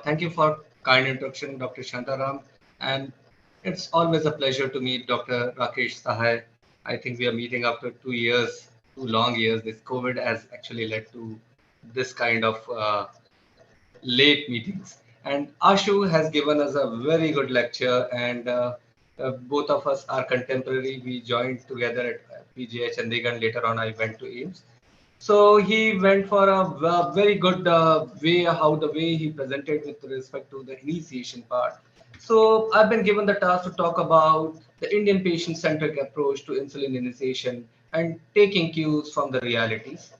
Thank you for kind introduction, Dr. Shantaram. And it's always a pleasure to meet Dr. Rakesh Sahai. I think we are meeting after 2 years, 2 long years. This COVID has actually led to this kind of late meetings. And Ashu has given us a very good lecture, and both of us are contemporary. We joined together at PGH Chandigarh. Later on, I went to AIMS. So he went for a very good way, the way he presented with respect to the initiation part. So I've been given the task to talk about the Indian patient-centric approach to insulin initiation and taking cues from the realities.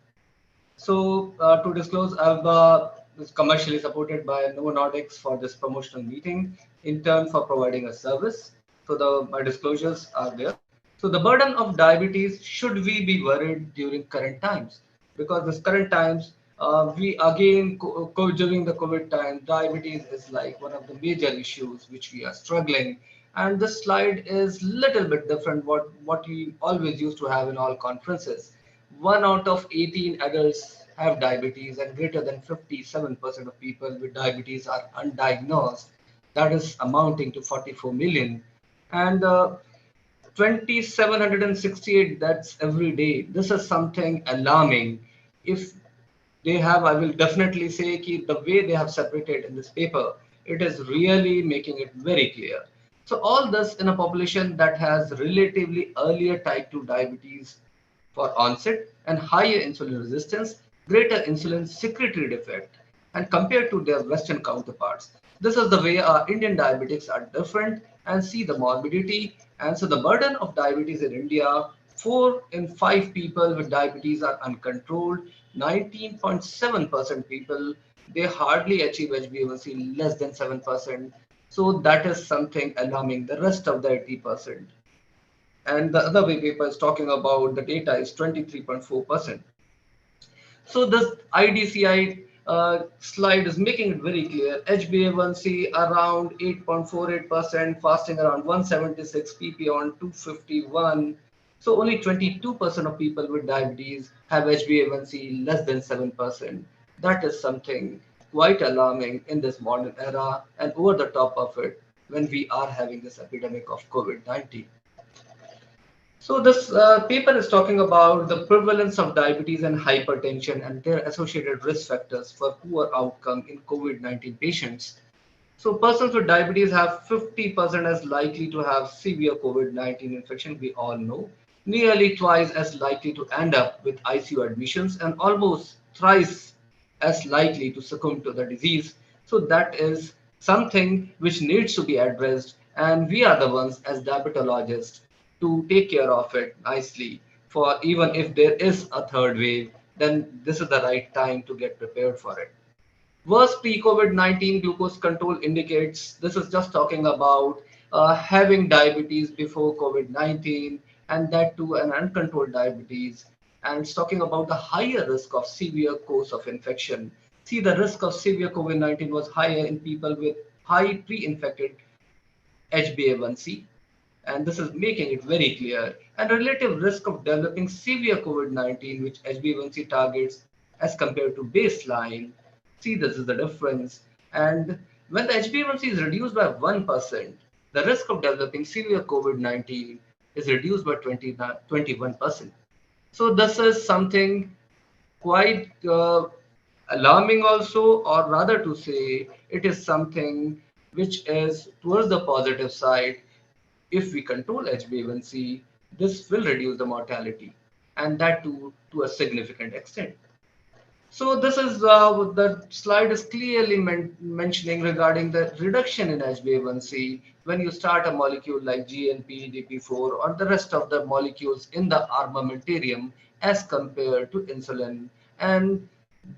So to disclose, I've was commercially supported by Novo Nordics for this promotional meeting in turn for providing a service. So my disclosures are there. So the burden of diabetes, should we be worried during current times? Because this current times, we again, during the COVID time, diabetes is like one of the major issues which we are struggling. And this slide is little bit different what we always used to have in all conferences. 1 out of 18 adults have diabetes, and greater than 57% of people with diabetes are undiagnosed. That is amounting to 44 million. And 2,768 deaths every day. This is something alarming. If they have, I will definitely say that the way they have separated in this paper, it is really making it very clear. So all this in a population that has relatively earlier type 2 diabetes for onset and higher insulin resistance, greater insulin secretory defect, and compared to their Western counterparts. This is the way Indian diabetics are different, and see the morbidity. And so the burden of diabetes in India, 4 in 5 people with diabetes are uncontrolled. 19.7% people, they hardly achieve HbA1c less than 7%. So that is something alarming. The rest of the 80%. And the other way paper is talking about the data is 23.4%. So this IDCI slide is making it very clear. HbA1c around 8.48%, fasting around 176, PP on 251. So only 22% of people with diabetes have HbA1c less than 7%. That is something quite alarming in this modern era, and over the top of it when we are having this epidemic of COVID-19. So this paper is talking about the prevalence of diabetes and hypertension and their associated risk factors for poor outcome in COVID-19 patients. So persons with diabetes have 50% as likely to have severe COVID-19 infection, we all know, nearly twice as likely to end up with ICU admissions, and almost thrice as likely to succumb to the disease. So that is something which needs to be addressed, and we are the ones as diabetologists to take care of it nicely. For even if there is a third wave, then this is the right time to get prepared for it. Worst pre-COVID-19 glucose control indicates, this is just talking about having diabetes before COVID-19, and that too an uncontrolled diabetes. And it's talking about the higher risk of severe course of infection. See, the risk of severe COVID-19 was higher in people with high pre-infected HbA1c, and this is making it very clear. And relative risk of developing severe COVID-19, which HbA1c targets as compared to baseline. See, this is the difference. And when the HbA1c is reduced by 1%, the risk of developing severe COVID-19 is reduced by 21%. So this is something quite alarming also, or rather to say, it is something which is towards the positive side. If we control HbA1c, this will reduce the mortality, and that too to a significant extent. So this is the slide is clearly mentioning regarding the reduction in HbA1c when you start a molecule like GNP, DP4, or the rest of the molecules in the armamentarium as compared to insulin. And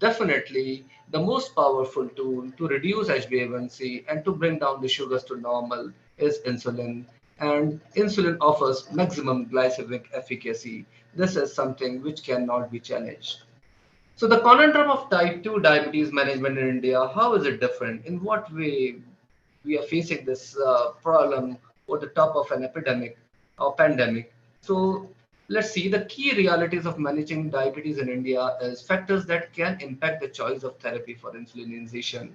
definitely the most powerful tool to reduce HbA1c and to bring down the sugars to normal is insulin. And insulin offers maximum glycemic efficacy. This is something which cannot be challenged. So the conundrum of type 2 diabetes management in India, how is it different? In what way we are facing this problem over the top of an epidemic or pandemic? So let's see, the key realities of managing diabetes in India is factors that can impact the choice of therapy for insulinization.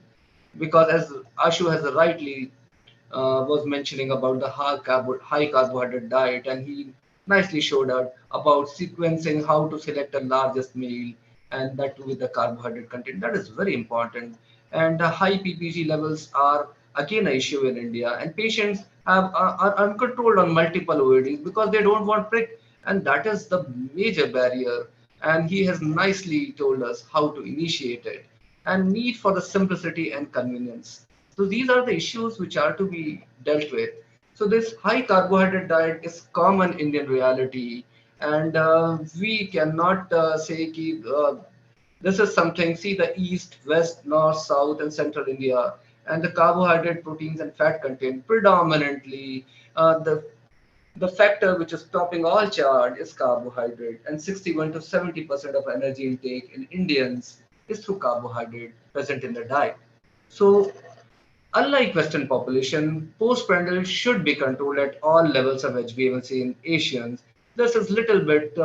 Because as Ashu has rightly was mentioning about the high carbohydrate diet, and he nicely showed out about sequencing how to select the largest meal, and that too with the carbohydrate content. That is very important. And high PPG levels are again an issue in India, and patients are uncontrolled on multiple OADs because they don't want prick, and that is the major barrier. And he has nicely told us how to initiate it, and need for the simplicity and convenience. So these are the issues which are to be dealt with. So this high carbohydrate diet is common Indian reality, and we cannot say this is something. See the east, west, north, south, and central India, and the carbohydrate, proteins, and fat content predominantly. The factor which is topping all chart is carbohydrate, and 61 to 70% of energy intake in Indians is through carbohydrate present in the diet. So unlike Western population, postprandial should be controlled at all levels of HbA1c in Asians. This is little bit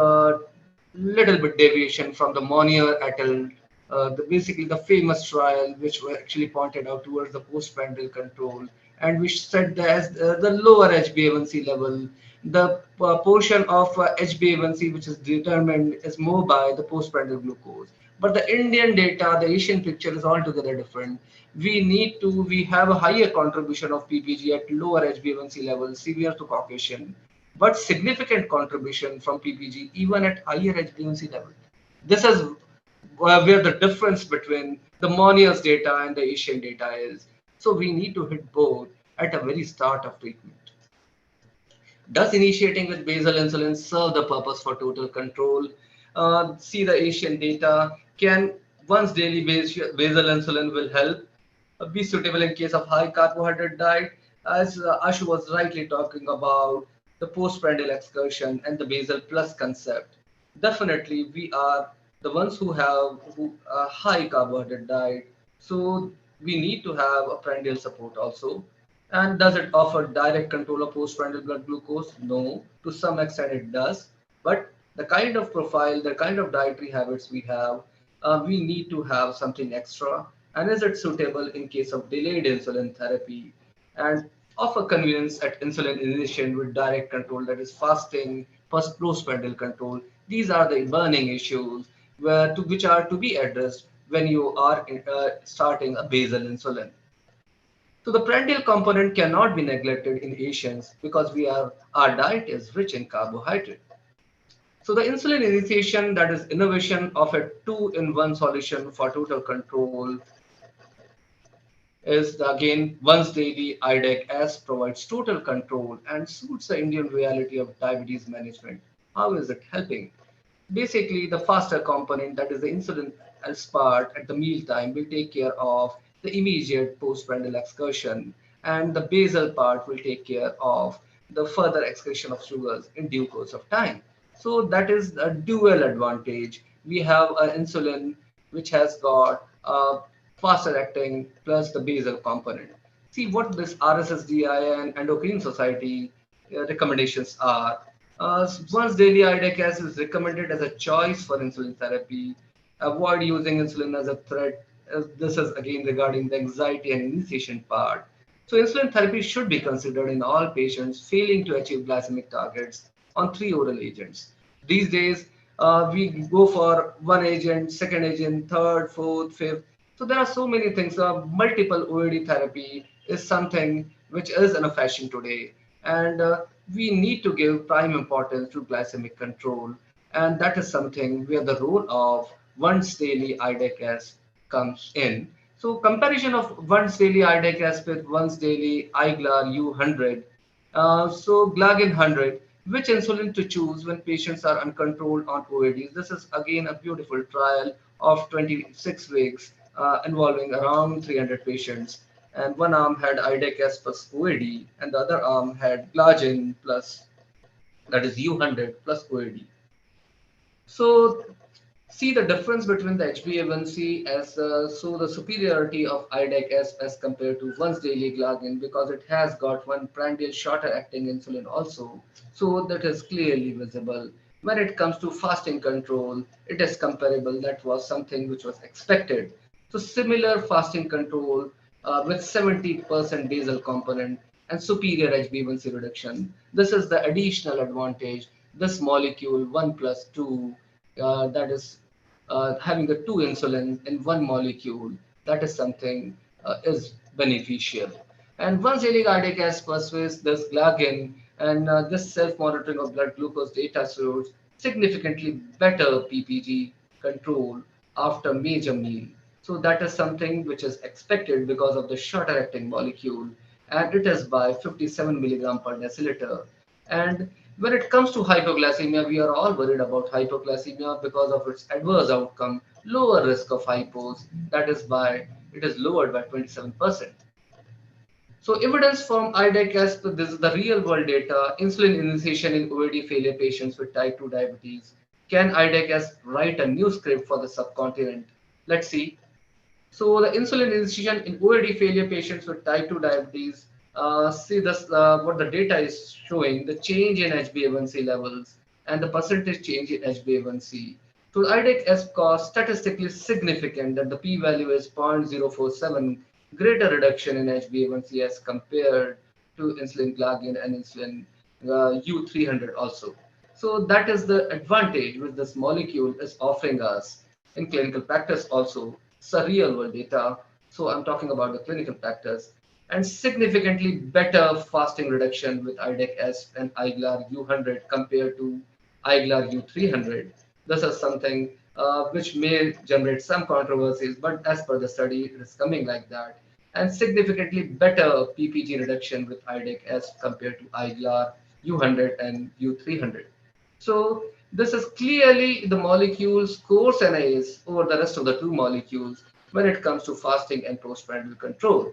deviation from the Monier et al. Basically the famous trial which were actually pointed out towards the postprandial control, and which said that as the lower HbA1c level, the portion of HbA1c which is determined is more by the postprandial glucose. But the Indian data, the Asian picture is altogether different. We have a higher contribution of PPG at lower HbA1c levels, severe to Caucasian, but significant contribution from PPG even at higher HbA1c level. This is where the difference between the Monier's data and the Asian data is. So we need to hit both at a very start of treatment. Does initiating with basal insulin serve the purpose for total control? See the Asian data. Can once daily basal insulin will help be suitable in case of high carbohydrate diet? As Ashu was rightly talking about the postprandial excursion and the basal plus concept. Definitely, we are the ones who have a high carbohydrate diet. So we need to have a prandial support also. And does it offer direct control of postprandial blood glucose? No, to some extent it does. But the kind of profile, the kind of dietary habits we have, we need to have something extra. And is it suitable in case of delayed insulin therapy? And offer convenience at insulin initiation with direct control, that is fasting, postprandial control. These are the burning issues which are to be addressed when you are starting a basal insulin. So the prandial component cannot be neglected in Asians because our diet is rich in carbohydrate. So the insulin initiation, that is innovation of a 2-in-1 solution for total control, is again once daily IDEC-S provides total control and suits the Indian reality of diabetes management. How is it helping? Basically, the faster component, that is the insulin as part at the meal time, will take care of the immediate postprandial excursion, and the basal part will take care of the further excretion of sugars in due course of time. So that is a dual advantage. We have an insulin which has got a faster acting plus the basal component. See what this RSSDI and Endocrine Society recommendations are. Once daily IDEC-S is recommended as a choice for insulin therapy. Avoid using insulin as a threat. This is again regarding the anxiety and initiation part. So insulin therapy should be considered in all patients failing to achieve glycemic targets on 3 oral agents. These days, we go for one agent, second agent, third, fourth, fifth. So there are so many things. Multiple OAD therapy is something which is in a fashion today. And we need to give prime importance to glycemic control. And that is something where the role of once daily IDEC-S comes in. So comparison of once daily IDEC-S with once daily iGLAR U100. So Glagin 100, which insulin to choose when patients are uncontrolled on OADs? This is again a beautiful trial of 26 weeks involving around 300 patients. And one arm had IDEC-S plus OAD, and the other arm had Glagin plus, that is U100 plus OAD. So see the difference between the HbA1c as so the superiority of IDEC-S as compared to once daily Glagin, because it has got one prandial shorter acting insulin also. So that is clearly visible. When it comes to fasting control, it is comparable. That was something which was expected. So similar fasting control with 70% basal component and superior HbA1c reduction. This is the additional advantage. This molecule 1+2, that is having the 2 insulin in one molecule, that is something is beneficial. And once daily IDEC-S persuades this Glagin and this self-monitoring of blood glucose data shows significantly better PPG control after major meal. So that is something which is expected because of the shorter acting molecule, and it is by 57 milligram per deciliter. And when it comes to hypoglycemia, we are all worried about hypoglycemia because of its adverse outcome, lower risk of hypos, that is it is lowered by 27%. So evidence from IDEC-S, this is the real world data, insulin initiation in OAD failure patients with type 2 diabetes. Can IDEC-S write a new script for the subcontinent? Let's see. So the insulin initiation in OAD failure patients with type 2 diabetes, see this, what the data is showing, the change in HbA1c levels and the percentage change in HbA1c. So IDEC-S caused statistically significant that the p-value is 0.047, greater reduction in HbA1c as compared to insulin Glagin and insulin U300 also. So that is the advantage which this molecule is offering us in clinical practice also. It's a real world data. So I'm talking about the clinical practice, and significantly better fasting reduction with IDEC-S and iGLAR U100 compared to iGLAR U300. This is something which may generate some controversies, but as per the study, it is coming like that. and significantly better PPG reduction with IDEC as compared to IGLAR, U100 and U300. So this is clearly the molecule scores NIS over the rest of the two molecules when it comes to fasting and postprandial control.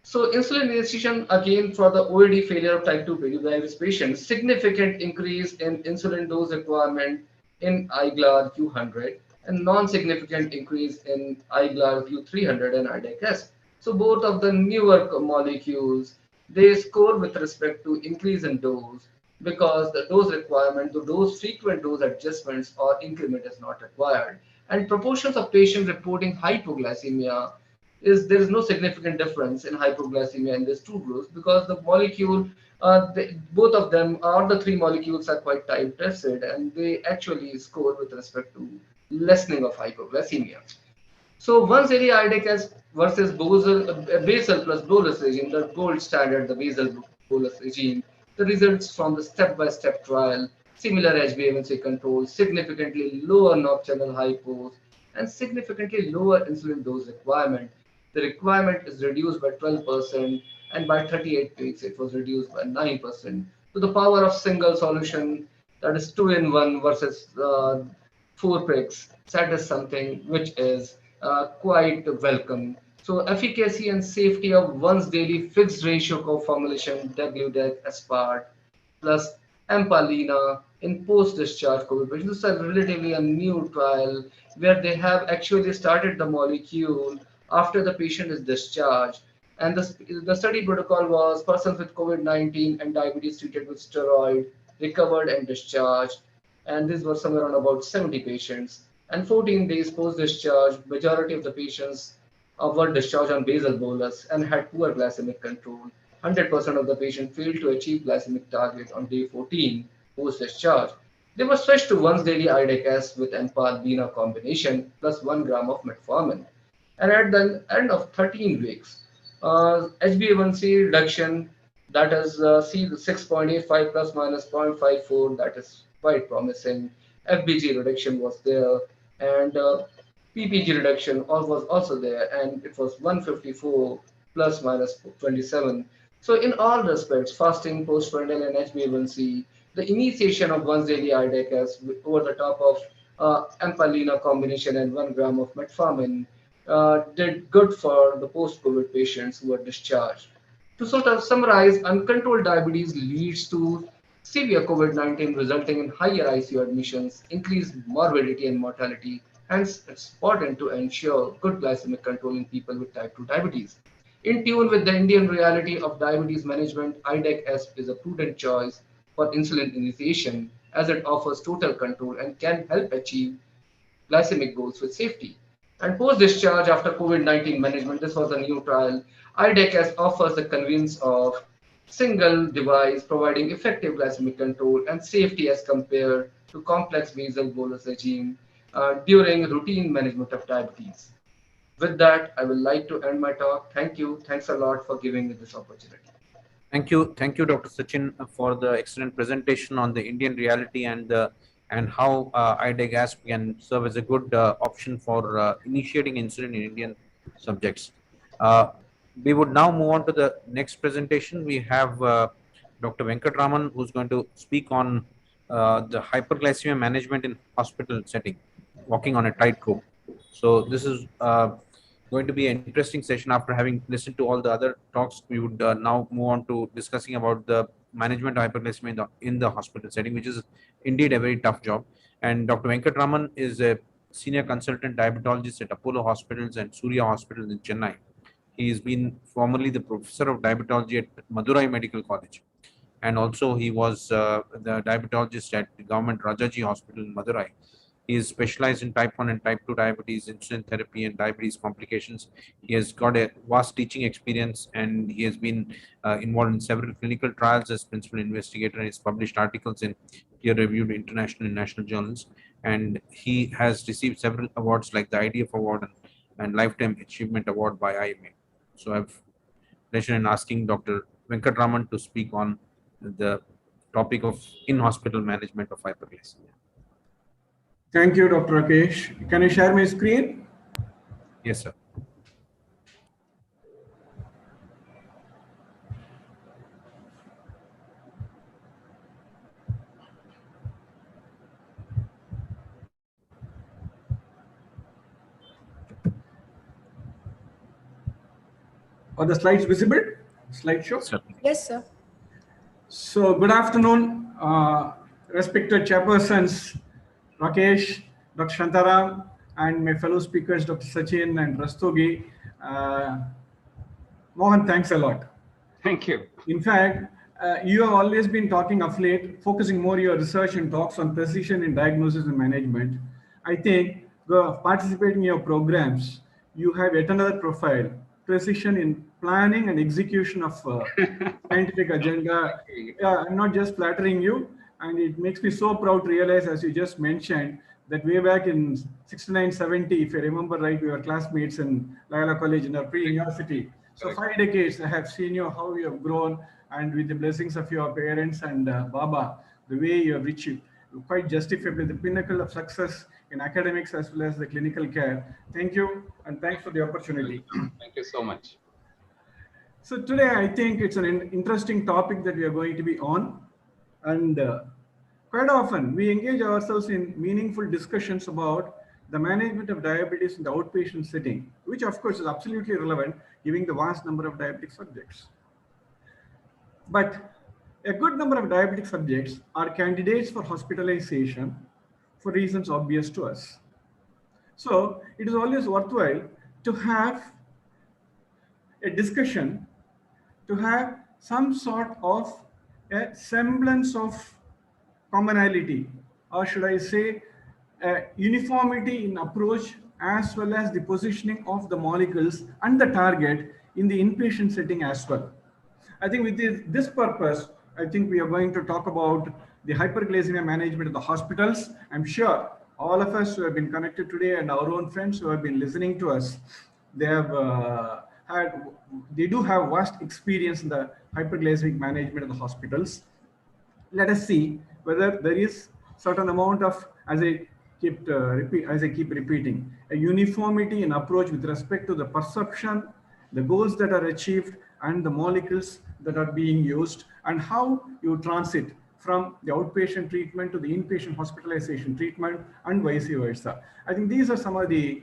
So insulin initiation again for the OAD failure of type 2 diabetes patients, significant increase in insulin dose requirement in IGLAR U100 and non-significant increase in IGLAR U300 and IDEC-S. So both of the newer molecules, they score with respect to increase in dose because the dose requirement, the dose frequent dose adjustments or increment is not required. And proportions of patients reporting hypoglycemia there is no significant difference in hypoglycemia in these two groups because the molecule, both of them, or the three molecules are quite time tested and they actually score with respect to lessening of hypoglycemia. So once daily IDEC versus basal plus bolus regime, the gold standard, the basal bolus regime, the results from the step-by-step trial, similar HbA1c control, significantly lower nocturnal hypos, and significantly lower insulin dose requirement. The requirement is reduced by 12%, and by 38 weeks, it was reduced by 9%. So the power of single solution, that is 2-in-1 versus 4 pricks, that is something which is quite welcome. So efficacy and safety of once daily fixed ratio co-formulation degludec aspart plus empalina in post-discharge COVID patients. This is a relatively a new trial where they have actually started the molecule after the patient is discharged. And the study protocol was persons with COVID-19 and diabetes treated with steroid, recovered and discharged. And these were somewhere around about 70 patients. And 14 days post-discharge, majority of the patients were discharged on basal bolus and had poor glycemic control. 100% of the patients failed to achieve glycemic target on day 14 post-discharge. They were switched to once daily IDEC with empal-bina combination plus 1 gram of metformin. And at the end of 13 weeks, HbA1c reduction, that is C6.85 plus minus 0.54, that is quite promising. FBG reduction was there, and PPG reduction was also there, and it was 154 plus minus 27. So in all respects, fasting, postprandial, and HbA1c, the initiation of once daily IDEC over the top of empalina combination and 1 gram of metformin did good for the post-COVID patients who were discharged. To sort of summarize, uncontrolled diabetes leads to severe COVID-19 resulting in higher ICU admissions, increased morbidity and mortality. Hence, it's important to ensure good glycemic control in people with type 2 diabetes. In tune with the Indian reality of diabetes management, IDEC is a prudent choice for insulin initiation as it offers total control and can help achieve glycemic goals with safety. And post-discharge after COVID-19 management, this was a new trial. IDEC offers the convenience of single device providing effective glycemic control and safety as compared to complex basal bolus regime during routine management of diabetes. With that, I would like to end my talk. Thank you. Thanks a lot for giving me this opportunity. Thank you, Dr. Sachin, for the excellent presentation on the Indian reality and how IDEC can serve as a good option for initiating insulin in Indian subjects. We would now move on to the next presentation. We have Dr. Venkatraman, who's going to speak on the hyperglycemia management in hospital setting, walking on a tightrope. So this is going to be an interesting session. After having listened to all the other talks, we would now move on to discussing about the management of hyperglycemia in the hospital setting, which is indeed a very tough job. And Dr. Venkatraman is a senior consultant diabetologist at Apollo Hospitals and Surya Hospitals in Chennai. He has been formerly the professor of diabetology at Madurai Medical College. And also he was the diabetologist at the government Rajaji Hospital in Madurai. He is specialized in type 1 and type 2 diabetes, insulin therapy, and diabetes complications. He has got a vast teaching experience, and he has been involved in several clinical trials as principal investigator, and has published articles in peer-reviewed international and national journals. And he has received several awards like the IDF Award and Lifetime Achievement Award by IMA. So I have pleasure in asking Dr. Venkatraman to speak on the topic of in-hospital management of hyperglycemia. Thank you, Dr. Rakesh. Can you share my screen? Yes, sir. Are the slides visible? Slideshow? Yes, sir. So good afternoon, respected chairpersons, Rakesh, Dr. Shantaram, and my fellow speakers, Dr. Sachin and Rastogi. Mohan, thanks a lot. Thank you. In fact, you have always been talking of late, focusing more your research and talks on precision in diagnosis and management. I think participating in your programs, you have yet another profile, precision in planning and execution of scientific agenda. I'm not just flattering you, and it makes me so proud to realize, as you just mentioned, that way back in 69, 70, if I remember right, we were classmates in Loyola College in our pre-university. So 5 decades, I have seen you, how you have grown, and with the blessings of your parents and Baba, the way you have reached quite justifiably the pinnacle of success in academics as well as the clinical care. Thank you, and thanks for the opportunity. Thank you so much. So today, I think it's an interesting topic that we are going to be on. And quite often, we engage ourselves in meaningful discussions about the management of diabetes in the outpatient setting, which of course is absolutely relevant given the vast number of diabetic subjects. But a good number of diabetic subjects are candidates for hospitalization for reasons obvious to us. So it is always worthwhile to have a discussion, to have some sort of a semblance of commonality, or should I say uniformity in approach as well as the positioning of the molecules and the target in the inpatient setting as well. I think with this purpose, I think we are going to talk about the hyperglycemia management of the hospitals. I'm sure all of us who have been connected today and our own friends who have been listening to us, they have they do have vast experience in the hyperglycemic management of the hospitals. Let us see whether there is certain amount of, as I keep repeating, a uniformity in approach with respect to the perception, the goals that are achieved, and the molecules that are being used, and how you transit from the outpatient treatment to the inpatient hospitalization treatment, and vice versa. I think these are some of the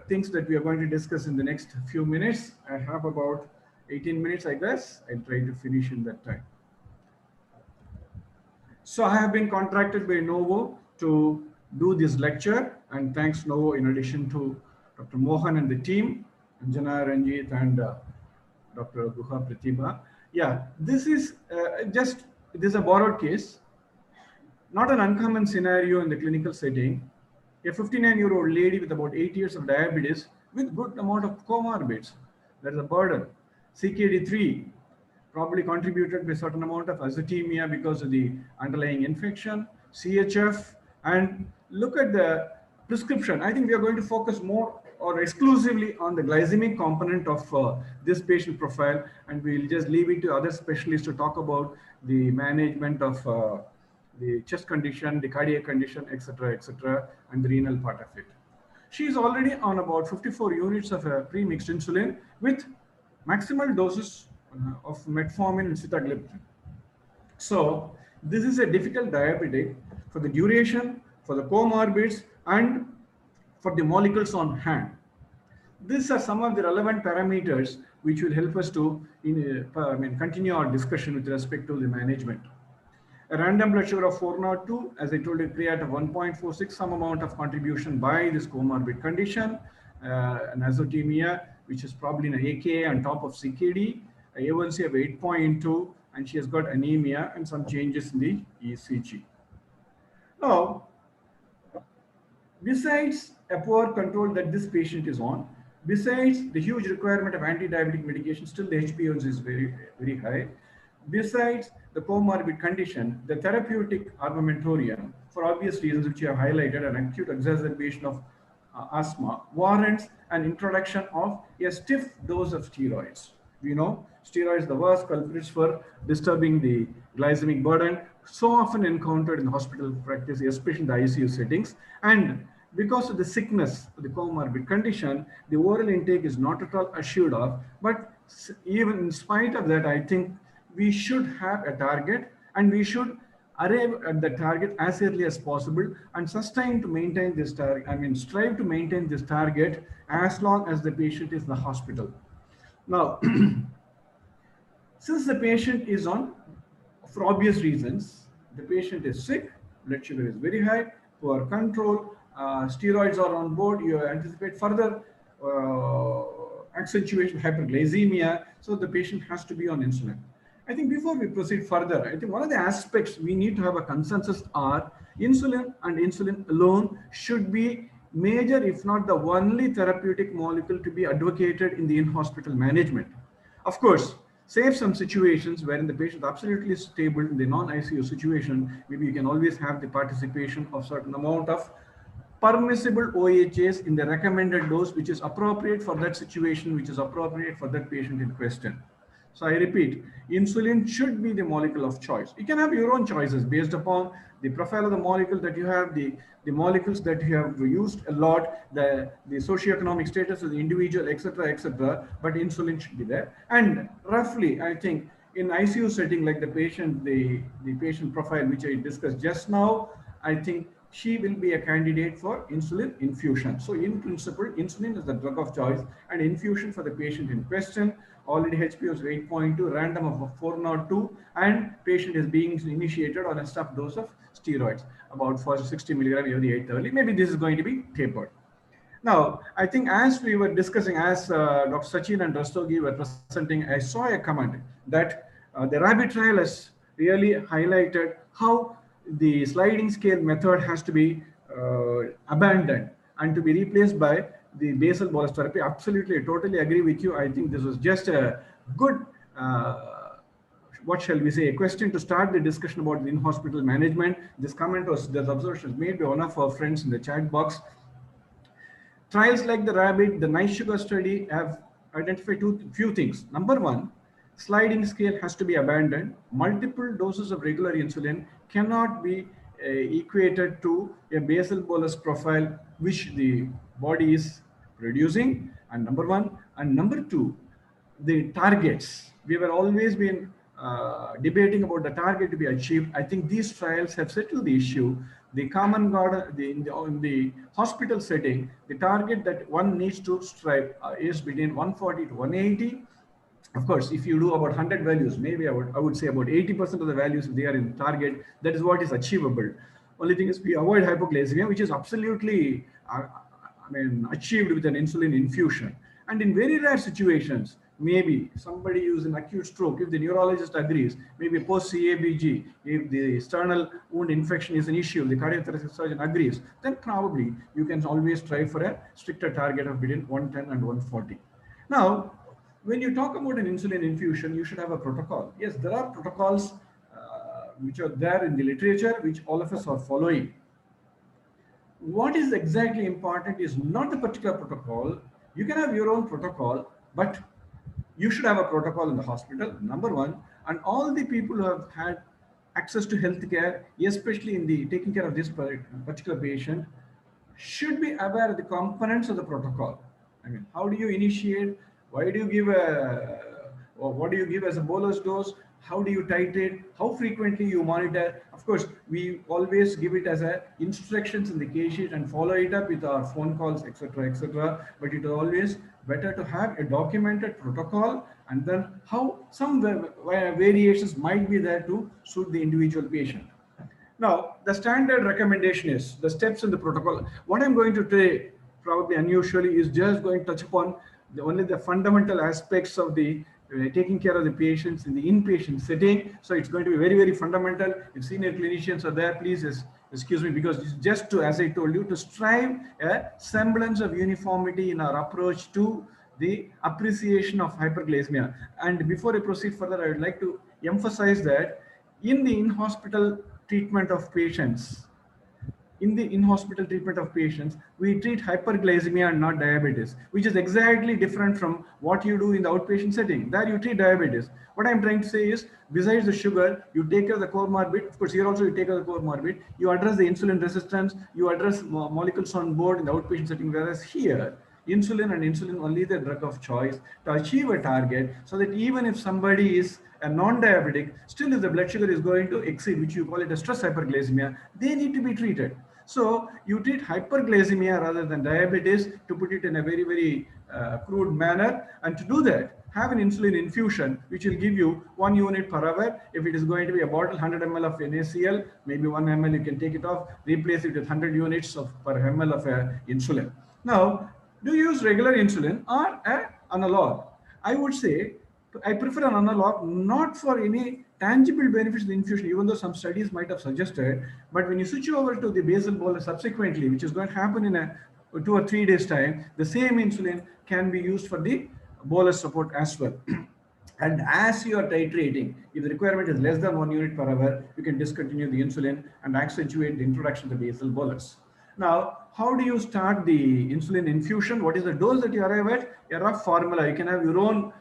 things that we are going to discuss in the next few minutes. I have about 18 minutes, I guess. I'll try to finish in that time. So I have been contracted by Novo to do this lecture, and thanks Novo in addition to Dr. Mohan and the team, Anjana, Ranjit, and Dr. Guha Pratibha. Yeah, this is this is a borrowed case, not an uncommon scenario in the clinical setting. A 59-year-old lady with about 8 years of diabetes with good amount of comorbids. There is a burden. CKD3 probably contributed by a certain amount of azotemia because of the underlying infection, CHF, and look at the prescription. I think we are going to focus more or exclusively on the glycemic component of this patient profile, and we'll just leave it to other specialists to talk about the management of the chest condition, the cardiac condition, etc., and the renal part of it. She is already on about 54 units of pre-mixed insulin with maximal doses of metformin and sitagliptin. So this is a difficult diabetic for the duration, for the comorbids, and for the molecules on hand. These are some of the relevant parameters which will help us to continue our discussion with respect to the management. A random blood sugar of 402, as I told you, create of 1.46, some amount of contribution by this comorbid condition, an azotemia, which is probably an AKA on top of CKD, a A1C of 8.2, and she has got anemia and some changes in the ECG. Now, besides a poor control that this patient is on, besides the huge requirement of anti-diabetic medication, still the HbA1c is very, very high. Besides the comorbid condition, the therapeutic armamentarium, for obvious reasons which you have highlighted, an acute exacerbation of asthma, warrants an introduction of a stiff dose of steroids. We know steroids are the worst culprits for disturbing the glycemic burden, so often encountered in hospital practice, especially in the ICU settings. And because of the sickness, the comorbid condition, the oral intake is not at all assured of. But even in spite of that, I think we should have a target, and we should arrive at the target as early as possible and sustain to maintain this target. Strive to maintain this target as long as the patient is in the hospital. Now, since the patient is on, for obvious reasons, the patient is sick, blood sugar is very high, poor control, steroids are on board, you anticipate further accentuation of hyperglycemia, so the patient has to be on insulin. I think before we proceed further, I think one of the aspects we need to have a consensus are insulin and insulin alone should be major, if not the only therapeutic molecule to be advocated in the in-hospital management. Of course, save some situations wherein the patient is absolutely stable in the non-ICU situation, maybe you can always have the participation of certain amount of permissible OHAs in the recommended dose, which is appropriate for that situation, which is appropriate for that patient in question. So I repeat, insulin should be the molecule of choice. You can have your own choices based upon the profile of the molecule that you have, the molecules that you have used a lot, the socioeconomic status of the individual, etc., but insulin should be there. And roughly, I think in ICU setting, like the patient profile, which I discussed just now, I think she will be a candidate for insulin infusion. So in principle, insulin is the drug of choice, and infusion for the patient in question. Already HbA was 8.2, random of 402, and patient is being initiated on a step dose of steroids, about 60 milligram every 8 hourly. Maybe this is going to be tapered. Now, I think as we were discussing, as Dr. Sachin and Rastogi were presenting, I saw a comment that the rabbit trial has really highlighted how the sliding scale method has to be abandoned and to be replaced by the basal bolus therapy. Absolutely, I totally agree with you. I think this was just a good, what shall we say, a question to start the discussion about the in-hospital management. This comment was, this observation was made by one of our friends in the chat box. Trials like the rabbit, the nice sugar study have identified few things. Number one, sliding scale has to be abandoned. Multiple doses of regular insulin cannot be equated to a basal bolus profile which the body is producing, and number one. And number two, the targets. We were always been debating about the target to be achieved. I think these trials have settled the issue. The common guard in the hospital setting, the target that one needs to strive is between 140 to 180. Of course, if you do about 100 values, maybe I would say about 80% of the values, if they are in target, that is what is achievable. Only thing is we avoid hypoglycemia, which is absolutely achieved with an insulin infusion. And in very rare situations, maybe somebody who's in acute stroke, if the neurologist agrees, maybe post-CABG, if the sternal wound infection is an issue, the cardiothoracic surgeon agrees, then probably you can always try for a stricter target of between 110 and 140. Now, when you talk about an insulin infusion, you should have a protocol. Yes, there are protocols which are there in the literature, which all of us are following. What is exactly important is not the particular protocol. You can have your own protocol, but you should have a protocol in the hospital, number one, and all the people who have had access to healthcare, especially in the taking care of this particular patient, should be aware of the components of the protocol. I mean, how do you initiate? Why do you give or what do you give as a bolus dose? How do you titrate? How frequently you monitor? Of course, we always give it as a instructions in the case sheet and follow it up with our phone calls, etc., etc. But it is always better to have a documented protocol, and then how some variations might be there to suit the individual patient. Now, the standard recommendation is the steps in the protocol. What I'm going to say, probably unusually, is just going to touch upon only the fundamental aspects of the taking care of the patients in the inpatient setting. So it's going to be very, very fundamental. If senior clinicians are there, please excuse me, because it's just to, as I told you, to strive a semblance of uniformity in our approach to the appreciation of hyperglycemia. And before I proceed further, I would like to emphasize that in the in-hospital treatment of patients, we treat hyperglycemia and not diabetes, which is exactly different from what you do in the outpatient setting. There you treat diabetes. What I'm trying to say is, besides the sugar, you take care of the comorbid. Of course, here also you take care of the comorbid. You address the insulin resistance. You address molecules on board in the outpatient setting. Whereas here, insulin and insulin only the drug of choice to achieve a target, so that even if somebody is a non-diabetic, still if the blood sugar is going to exceed, which you call it a stress hyperglycemia, they need to be treated. So you treat hyperglycemia rather than diabetes, to put it in a very, very crude manner. And to do that, have an insulin infusion, which will give you 1 unit per hour. If it is going to be a bottle 100 ml of NaCl, maybe 1 ml you can take it off, replace it with 100 units of per ml of insulin. Now, do you use regular insulin or an analog? I would say I prefer an analog, not for any tangible benefits of the infusion, even though some studies might have suggested. But when you switch over to the basal bolus subsequently, which is going to happen in a 2 or 3 days time, the same insulin can be used for the bolus support as well. And as you are titrating, if the requirement is less than 1 unit per hour, you can discontinue the insulin and accentuate the introduction of the basal bolus. Now, how do you start the insulin infusion? What is the dose that you arrive at? A rough formula. You can have your own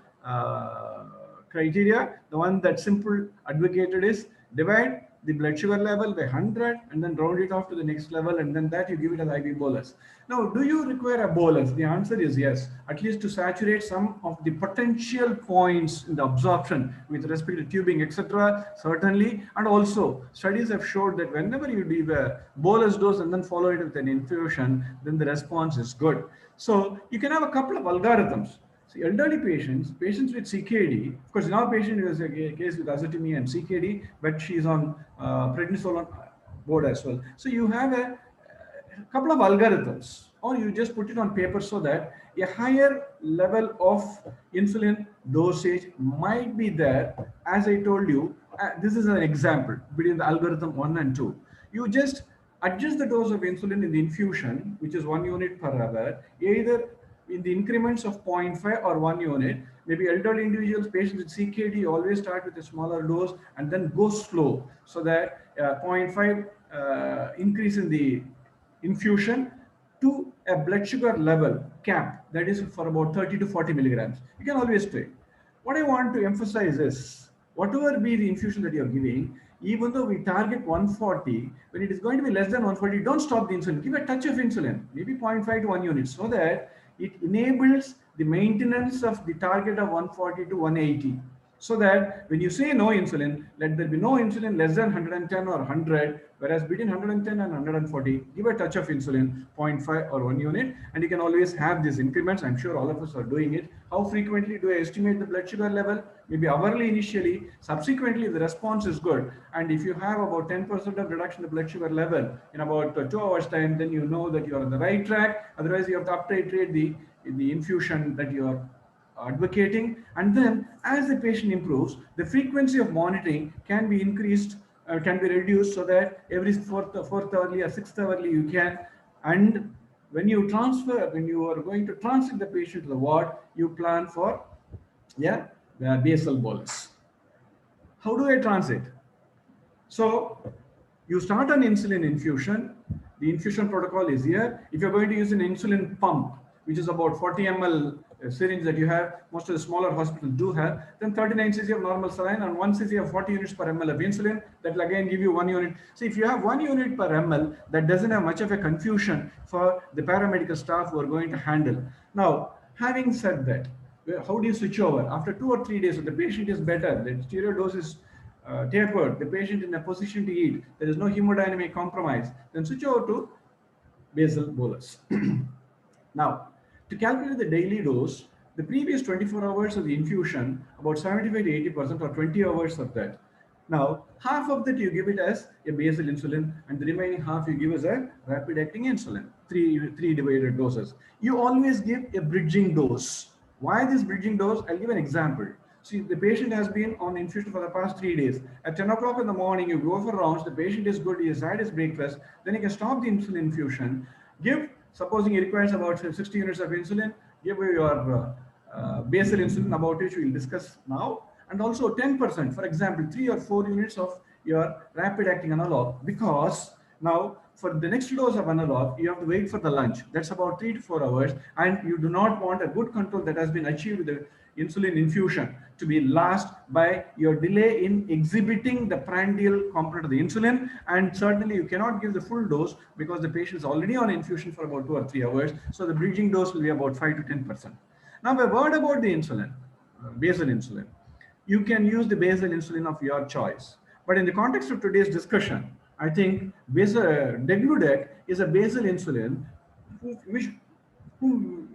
criteria. The one that simple advocated is divide the blood sugar level by 100 and then round it off to the next level, and then that you give it as IV bolus. Now, do you require a bolus? The answer is yes, at least to saturate some of the potential points in the absorption with respect to tubing, etc. Certainly. And also studies have showed that whenever you give a bolus dose and then follow it with an infusion, then the response is good. So you can have a couple of algorithms. So elderly patients with CKD, of course, now patient is a case with azotemia and CKD, but she's on prednisolone board as well. So you have a couple of algorithms, or you just put it on paper so that a higher level of insulin dosage might be there. As I told you, this is an example between the algorithm 1 and 2. You just adjust the dose of insulin in the infusion, which is 1 unit per hour, either in the increments of 0.5 or 1 unit. Maybe elderly individuals, patients with CKD, always start with a smaller dose and then go slow, so that 0.5 increase in the infusion to a blood sugar level cap, that is for about 30 to 40 milligrams. You can always take. What I want to emphasize is, whatever be the infusion that you're giving, even though we target 140, when it is going to be less than 140, don't stop the insulin. Give a touch of insulin, maybe 0.5 to 1 unit, so that it enables the maintenance of the target of 140 to 180. So that when you say no insulin, let there be no insulin less than 110 or 100, whereas between 110 and 140, give a touch of insulin, 0.5 or 1 unit, and you can always have these increments. I'm sure all of us are doing it. How frequently do I estimate the blood sugar level? Maybe hourly initially. Subsequently, the response is good. And if you have about 10% of reduction in the blood sugar level in about 2 hours time, then you know that you are on the right track. Otherwise, you have to up-titrate the infusion that you are advocating. And then as the patient improves, the frequency of monitoring can be increased, can be reduced, so that every fourth hourly or sixth hourly you can. And when you are going to transit the patient to the ward, you plan for the basal bolus. How do I transit? So you start an insulin infusion. The infusion protocol is here. If you're going to use an insulin pump, which is about 40 ml syringe that you have, most of the smaller hospitals do have, then 39 cc of normal saline and 1 cc of 40 units per ml of insulin. That will again give you 1 unit. So if you have 1 unit per ml, that doesn't have much of a confusion for the paramedical staff who are going to handle. Now, having said that, how do you switch over? After 2 or 3 days, if the patient is better, the steroid dose is tapered, the patient in a position to eat, there is no hemodynamic compromise, then switch over to basal bolus. Now, to calculate the daily dose, the previous 24 hours of the infusion, about 75 to 80% or 20 hours of that. Now, half of that you give it as a basal insulin, and the remaining half you give as a rapid acting insulin, three divided doses. You always give a bridging dose. Why this bridging dose? I'll give an example. See, the patient has been on infusion for the past 3 days. At 10 o'clock in the morning, you go for rounds, the patient is good, he has had his breakfast, then you can stop the insulin infusion, give, supposing he requires about 60 units of insulin, give your basal insulin, about which we will discuss now, and also 10%, for example, 3 or 4 units of your rapid acting analog, because now for the next dose of analog, you have to wait for the lunch. That's about 3 to 4 hours, and you do not want a good control that has been achieved with the insulin infusion to be lost by your delay in exhibiting the prandial component of the insulin. And certainly you cannot give the full dose because the patient is already on infusion for about 2 or 3 hours. So the bridging dose will be about 5 to 10%. Now, a word about the insulin, basal insulin. You can use the basal insulin of your choice. But in the context of today's discussion, I think Degludec is a basal insulin,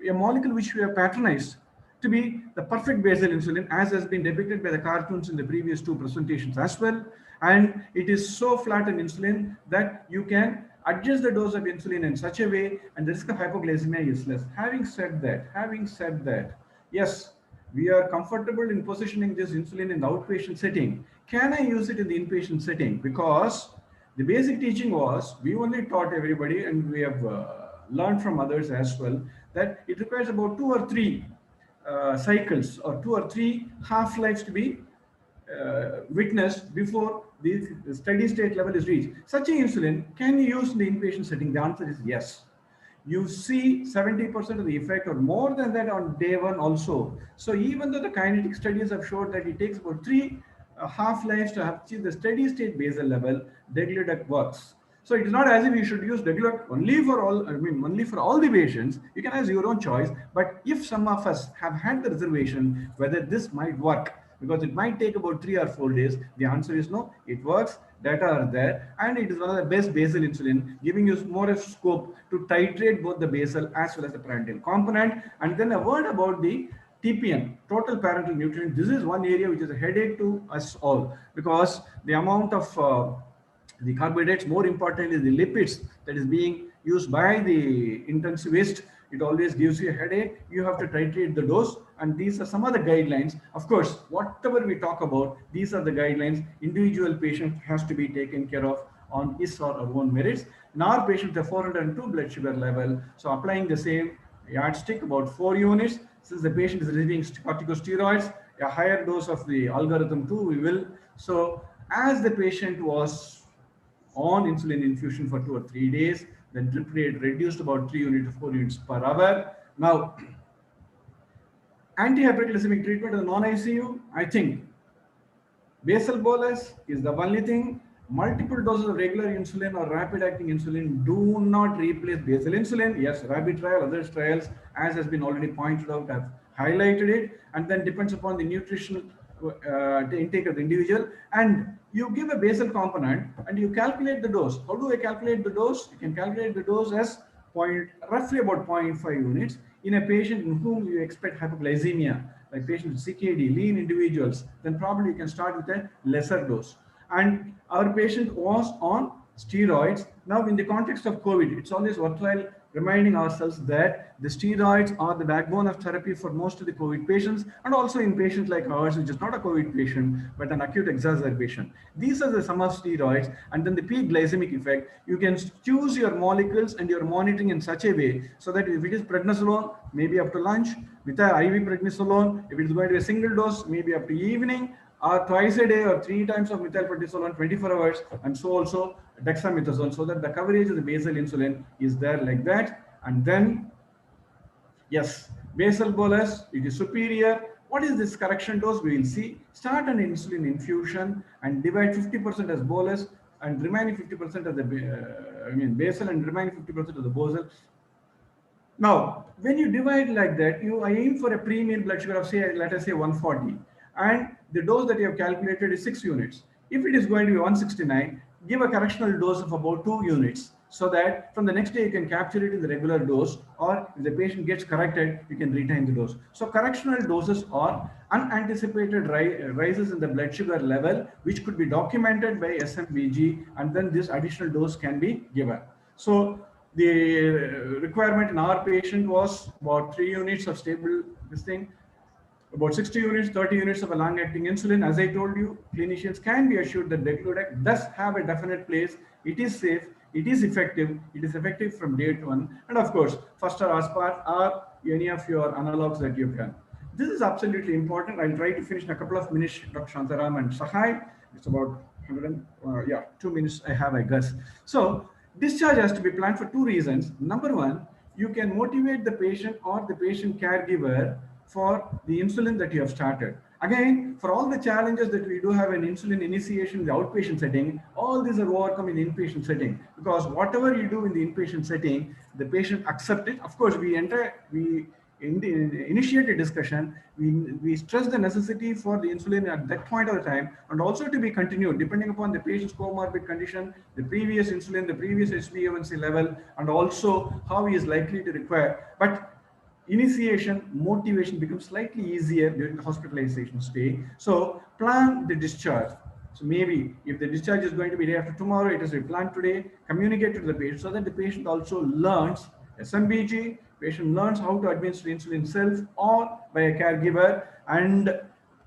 a molecule which we have patronized to be the perfect basal insulin, as has been depicted by the cartoons in the previous two presentations as well. And it is so flat an insulin that you can adjust the dose of insulin in such a way, and the risk of hypoglycemia is less. Having said that, yes, we are comfortable in positioning this insulin in the outpatient setting. Can I use it in the inpatient setting? Because the basic teaching was, we only taught everybody, and we have learned from others as well, that it requires about 2 or 3 cycles or 2 or 3 half-lives to be witnessed before the steady state level is reached. Such an insulin can you use in the inpatient setting? The answer is yes. You see 70% of the effect or more than that on day 1 also. So even though the kinetic studies have showed that it takes about 3 half-lives to achieve the steady state basal level, Degludec works. So it is not as if you should use Degludec only for all the patients. You can have your own choice. But if some of us have had the reservation whether this might work, because it might take about 3 or 4 days, the answer is no, it works. Data are there, and it is one of the best basal insulin, giving you more scope to titrate both the basal as well as the parenteral component. And then a word about the TPN, total parenteral nutrient. This is one area which is a headache to us all, because the amount of the carbohydrates, more importantly the lipids that is being used by the intensivist, it always gives you a headache. You have to titrate the dose, and these are some of the guidelines. Of course, whatever we talk about, these are the guidelines. Individual patient has to be taken care of on his or her own merits. In our patient, the 402 blood sugar level, so applying the same yardstick, about 4 units. Since the patient is receiving corticosteroids, a higher dose of the algorithm 2 we will. So as the patient was on insulin infusion for 2 or 3 days, the drip rate reduced about 3 units to 4 units per hour. Now, anti-hyperglycemic treatment in the non-ICU, I think basal bolus is the only thing. Multiple doses of regular insulin or rapid-acting insulin do not replace basal insulin. Yes, rabbit trial, other trials, as has been already pointed out, have highlighted it, and then depends upon the nutritional intake of the individual. And you give a basal component and you calculate the dose. How do I calculate the dose? You can calculate the dose as roughly about 0.5 units in a patient in whom you expect hypoglycemia, like patients with CKD, lean individuals. Then probably you can start with a lesser dose. And our patient was on steroids. Now, in the context of COVID, it's always worthwhile reminding ourselves that the steroids are the backbone of therapy for most of the COVID patients, and also in patients like ours, which is not a COVID patient, but an acute exacerbation. These are the sum of steroids, and then the peak glycemic effect. You can choose your molecules and your monitoring in such a way so that if it is prednisolone, maybe up to lunch, with a IV prednisolone, if it is going to be a single dose, maybe up to evening, or twice a day or 3 times of methylprednisolone 24 hours, and so also dexamethasone, so that the coverage of the basal insulin is there like that. And then, yes, basal bolus, it is superior. What is this correction dose? We will see. Start an insulin infusion and divide 50% as bolus and remaining 50% of the basal and remaining 50% of the basal. Now, when you divide like that, you aim for a pre-meal blood sugar of, say, let us say 140. And the dose that you have calculated is 6 units. If it is going to be 169, give a correctional dose of about 2 units, so that from the next day you can capture it in the regular dose, or if the patient gets corrected, you can retain the dose. So correctional doses are unanticipated rises in the blood sugar level, which could be documented by SMBG, and then this additional dose can be given. So the requirement in our patient was about 3 units of stable about 60 units, 30 units of a long-acting insulin. As I told you, clinicians can be assured that Degludec does have a definite place. It is safe, it is effective. It is effective from day 1. And of course, first or aspart or any of your analogs that you can. This is absolutely important. I'll try to finish in a couple of minutes, Dr. Shantaram and Sahai. It's about 2 minutes I have, I guess. So discharge has to be planned for 2 reasons. Number 1, you can motivate the patient or the patient caregiver for the insulin that you have started. Again, for all the challenges that we do have in insulin initiation in the outpatient setting, all these are overcome in the inpatient setting, because whatever you do in the inpatient setting, the patient accepts it. Of course, we initiate initiate a discussion, we stress the necessity for the insulin at that point of the time, and also to be continued depending upon the patient's comorbid condition, the previous insulin, the previous HbA1c level, and also how he is likely to require. But initiation, motivation becomes slightly easier during the hospitalization stay. So plan the discharge. So maybe if the discharge is going to be day after tomorrow, it is a plan today, communicate to the patient so that the patient also learns SMBG, patient learns how to administer insulin self or by a caregiver, and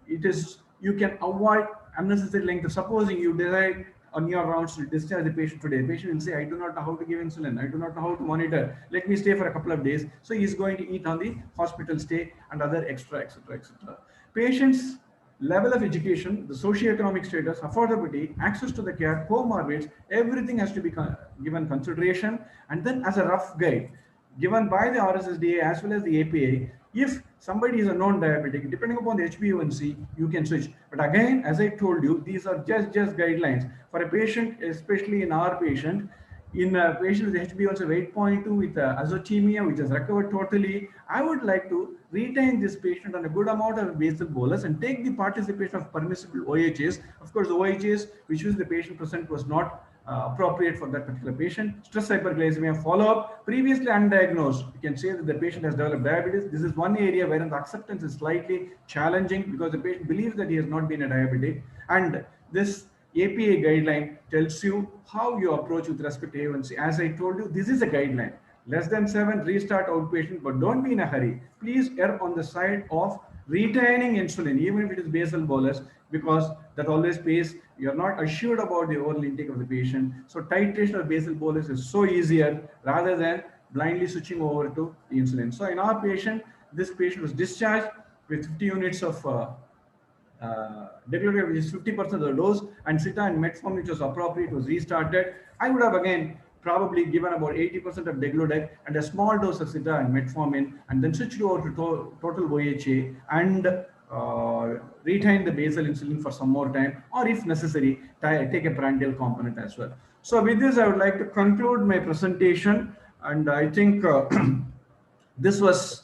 it is, you can avoid unnecessary length. Supposing you decide on your rounds to discharge the patient today, the patient will say, I do not know how to give insulin, I do not know how to monitor, let me stay for a couple of days. So he is going to eat on the hospital stay and other extra, etc., etc. Patients' level of education, the socioeconomic status, affordability, access to the care, comorbids, everything has to be given consideration. And then as a rough guide, given by the RSSDA as well as the APA, if somebody is a non-diabetic, depending upon the HbA1c, you can switch. But again, as I told you, these are just guidelines. For a patient, especially in our patient, in a patient with HbA1c of 8.2 with azotemia, which has recovered totally, I would like to retain this patient on a good amount of basal bolus and take the participation of permissible OHs. Of course, OHs, which was the patient present, was not appropriate for that particular patient. Stress hyperglycemia follow-up, previously undiagnosed. You can say that the patient has developed diabetes. This is one area wherein the acceptance is slightly challenging because the patient believes that he has not been a diabetic. And this APA guideline tells you how you approach with respect to A1C. As I told you, this is a guideline. Less than 7, restart outpatient, but don't be in a hurry. Please err on the side of retaining insulin, even if it is basal bolus, because that always pays. You're not assured about the oral intake of the patient. So titration of basal bolus is so easier rather than blindly switching over to the insulin. So in our patient, this patient was discharged with 50 units of degludec, which is 50% of the dose, and sita and metformin, which was appropriate, was restarted. I would have again probably given about 80% of degludec and a small dose of sita and metformin, and then switched over to total OHA and retain the basal insulin for some more time, or if necessary, take a prandial component as well. So with this, I would like to conclude my presentation, and I think this was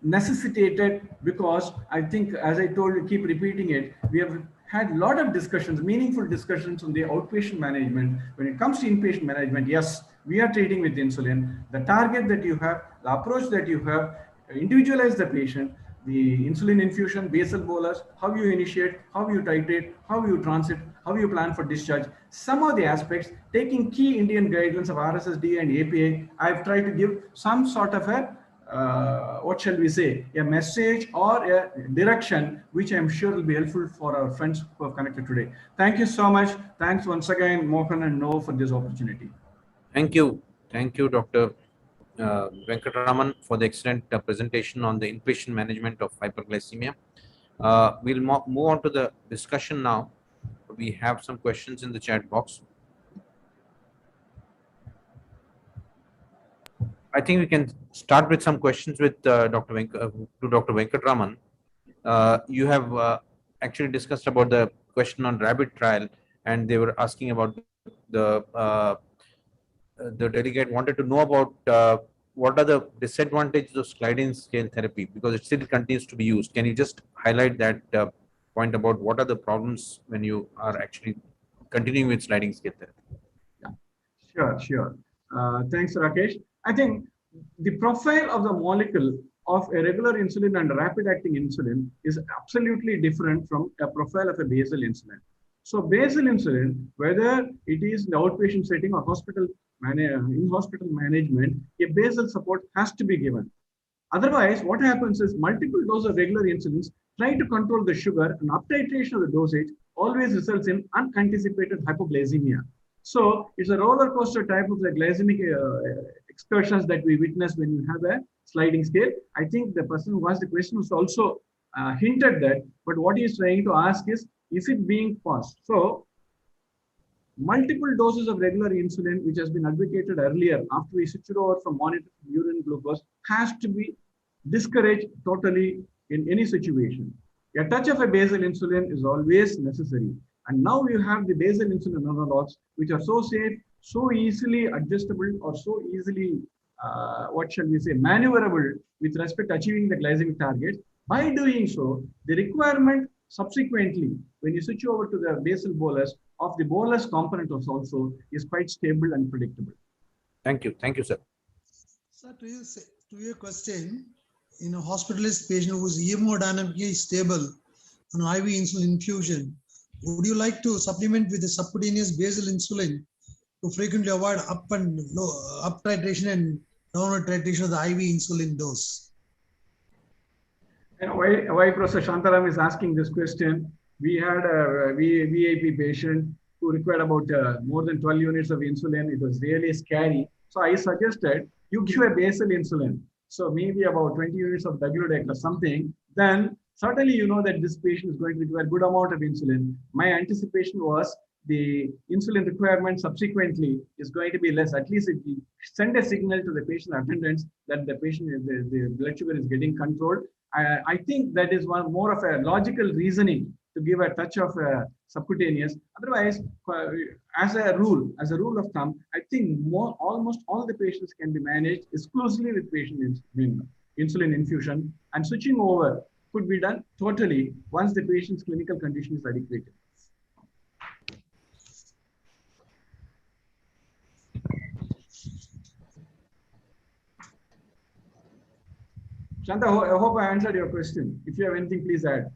necessitated because I think, as I told you, keep repeating it, we have had a lot of discussions, meaningful discussions on the outpatient management. When it comes to inpatient management, yes, we are treating with insulin. The target that you have, the approach that you have, individualize the patient, the insulin infusion, basal bolus, how you initiate, how you titrate, how you transit, how you plan for discharge. Some of the aspects, taking key Indian guidelines of RSSDA and APA, I've tried to give some sort of a what shall we say, a message or a direction, which I'm sure will be helpful for our friends who have connected today. Thank you so much. Thanks once again, Mohan and Noah, for this opportunity. Thank you. Thank you, Dr. Venkatraman, for the excellent presentation on the inpatient management of hyperglycemia. We'll move on to the discussion now. We have some questions in the chat box. I think we can start with some questions with Dr. Venkatraman. You have actually discussed about the question on rabbit trial, and they were asking about the delegate wanted to know about what are the disadvantages of sliding scale therapy, because it still continues to be used. Can you just highlight that point about what are the problems when you are actually continuing with sliding scale therapy? Yeah. Sure. Thanks, Rakesh. I think the profile of the molecule of a regular insulin and rapid acting insulin is absolutely different from a profile of a basal insulin. So basal insulin, whether it is in the outpatient setting or hospital in hospital management, a basal support has to be given. Otherwise, what happens is multiple doses of regular insulins try to control the sugar, and up-titration of the dosage always results in unanticipated hypoglycemia. So it's a roller coaster type of the glycemic excursions that we witness when you have a sliding scale. I think the person who asked the question was also hinted that, but what he is trying to ask is it being paused? So multiple doses of regular insulin, which has been advocated earlier after we switched over from monitored urine glucose, has to be discouraged totally in any situation. A touch of a basal insulin is always necessary. And now you have the basal insulin analogs, which are so safe, so easily adjustable, or so easily what shall we say, maneuverable with respect to achieving the glycemic target. By doing so, the requirement subsequently, when you switch over to the basal bolus, of the bolus component also is quite stable and predictable. Thank you, sir. Sir, to your question, in a hospitalized patient who is hemodynamically stable on IV insulin infusion, would you like to supplement with the subcutaneous basal insulin to frequently avoid up titration and down titration of the IV insulin dose? And why Professor Shantaram is asking this question, we had a VIP patient who required about more than 12 units of insulin. It was really scary. So I suggested you give a basal insulin. So maybe about 20 units of Degludec or something. Then certainly you know that this patient is going to require a good amount of insulin. My anticipation was the insulin requirement subsequently is going to be less. At least it will send a signal to the patient attendants that the patient, the blood sugar is getting controlled. I think that is one more of a logical reasoning to give a touch of subcutaneous. Otherwise, as a rule of thumb, I think almost all the patients can be managed exclusively with insulin infusion, and switching over could be done totally once the patient's clinical condition is adequate. Shanta, I hope I answered your question. If you have anything, please add.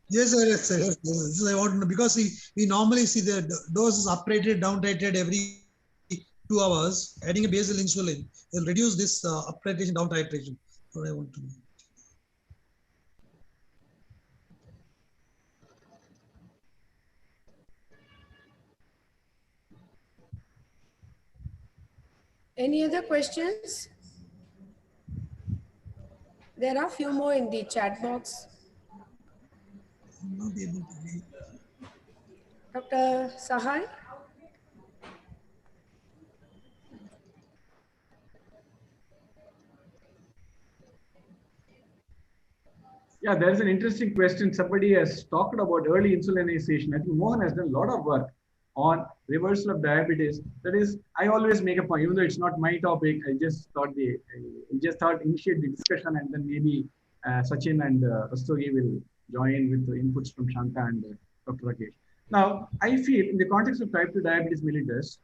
Yes, sir. Yes, sir. Yes, sir. I want to know, because we normally see the dose is up titrated, down titrated every 2 hours. Adding a basal insulin will reduce this up titration, down titration. That's what I want to know. Any other questions? There are a few more in the chat box. Not able to read. Dr. Sahai? Yeah, there is an interesting question. Somebody has talked about early insulinization. I think Mohan has done a lot of work on reversal of diabetes. That is, I always make a point, even though it's not my topic, I just thought initiate the discussion, and then maybe Sachin and Rastogi will join with the inputs from Shanta and Dr. Rakesh. Now, I feel in the context of type 2 diabetes mellitus,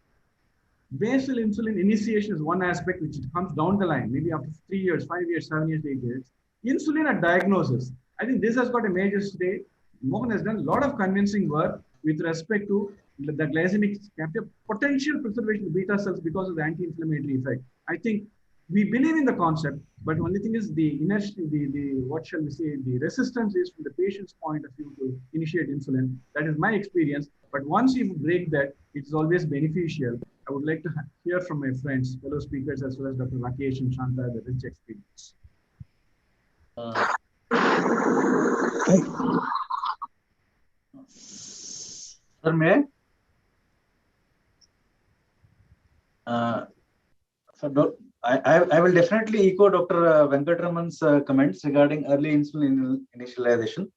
basal insulin initiation is one aspect which comes down the line, maybe after 3 years, 5 years, 7 years, 8 years. Insulin at diagnosis, I think this has got a major stake. Mohan has done a lot of convincing work with respect to the glycemic potential preservation of beta cells because of the anti-inflammatory effect. I think we believe in the concept, but only thing is the inertia, what shall we say, the resistance is from the patient's point of view to initiate insulin. That is my experience. But once you break that, it is always beneficial. I would like to hear from my friends, fellow speakers, as well as Dr. Rakesh and Shanta, the rich experience. Sir, may I will definitely echo Dr. Venkatraman's comments regarding early insulin initialization,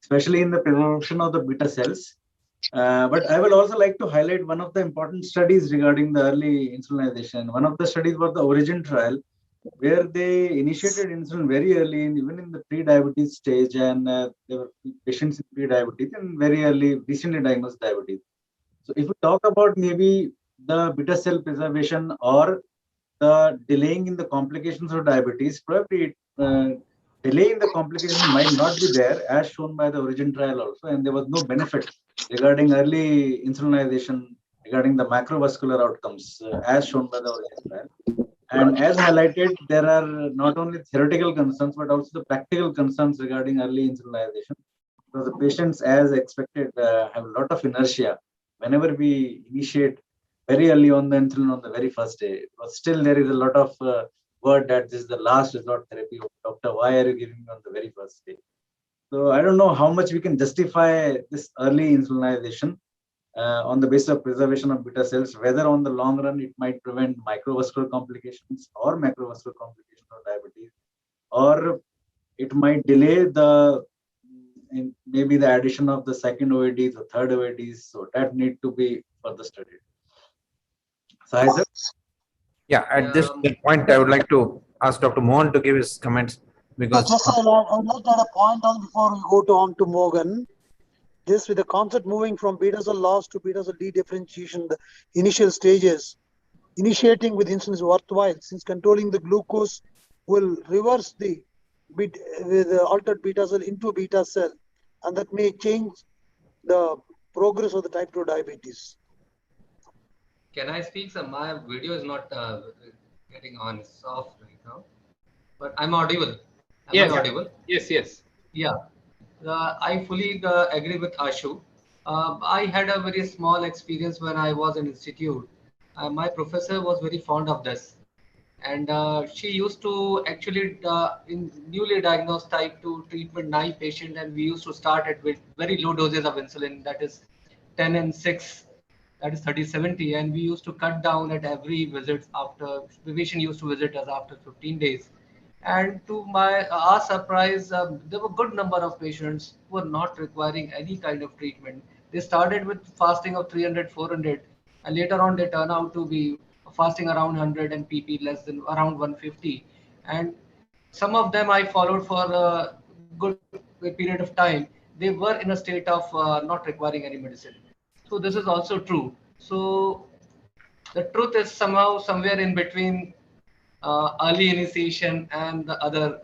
especially in the preservation of the beta cells. But I will also like to highlight one of the important studies regarding the early insulinization. One of the studies was the Origin trial, where they initiated insulin very early, even in the pre-diabetes stage, and there were patients in pre-diabetes and very early, recently diagnosed diabetes. So if we talk about maybe the beta cell preservation or the delaying in the complications of diabetes, probably delay in the complications might not be there, as shown by the Origin trial also, and there was no benefit regarding early insulinization, regarding the macrovascular outcomes, as shown by the Origin trial. And as highlighted, there are not only theoretical concerns, but also the practical concerns regarding early insulinization. So the patients, as expected, have a lot of inertia whenever we initiate very early on the insulin on the very first day. But still, there is a lot of word that this is the last resort therapy. Doctor, why are you giving me on the very first day? So I don't know how much we can justify this early insulinization on the basis of preservation of beta cells, whether on the long run it might prevent microvascular complications or macrovascular complications of diabetes, or it might delay the maybe the addition of the second OADs or third OADs. So that need to be further studied. So, Yeah, at this point, I would like to ask Dr. Mohan to give his comments because. Just I would like to add a point on before we go on to Morgan. This with the concept moving from beta-cell loss to beta-cell dedifferentiation, the initial stages, initiating with insulin is worthwhile since controlling the glucose will reverse the with the altered beta-cell into a beta cell, and that may change the progress of the type 2 diabetes. Can I speak? So my video is not getting on. It's off right now. But I'm audible. Am Yes. I audible? Yes, yes. Yeah. I fully agree with Ashu. I had a very small experience when I was in institute. My professor was very fond of this. And she used to actually, in newly diagnosed type 2 treatment naive patient, and we used to start it with very low doses of insulin, that is 10 and 6, that is 30/70, and we used to cut down at every visit after, the patient used to visit us after 15 days. And to our surprise, there were a good number of patients who were not requiring any kind of treatment. They started with fasting of 300, 400, and later on they turn out to be fasting around 100 and PP less than around 150. And some of them I followed for a good period of time. They were in a state of not requiring any medicine. So this is also true. So the truth is somehow somewhere in between early initiation and the other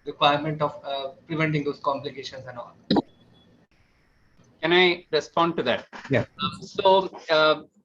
requirement of preventing those complications and all. Can I respond to that? Yeah.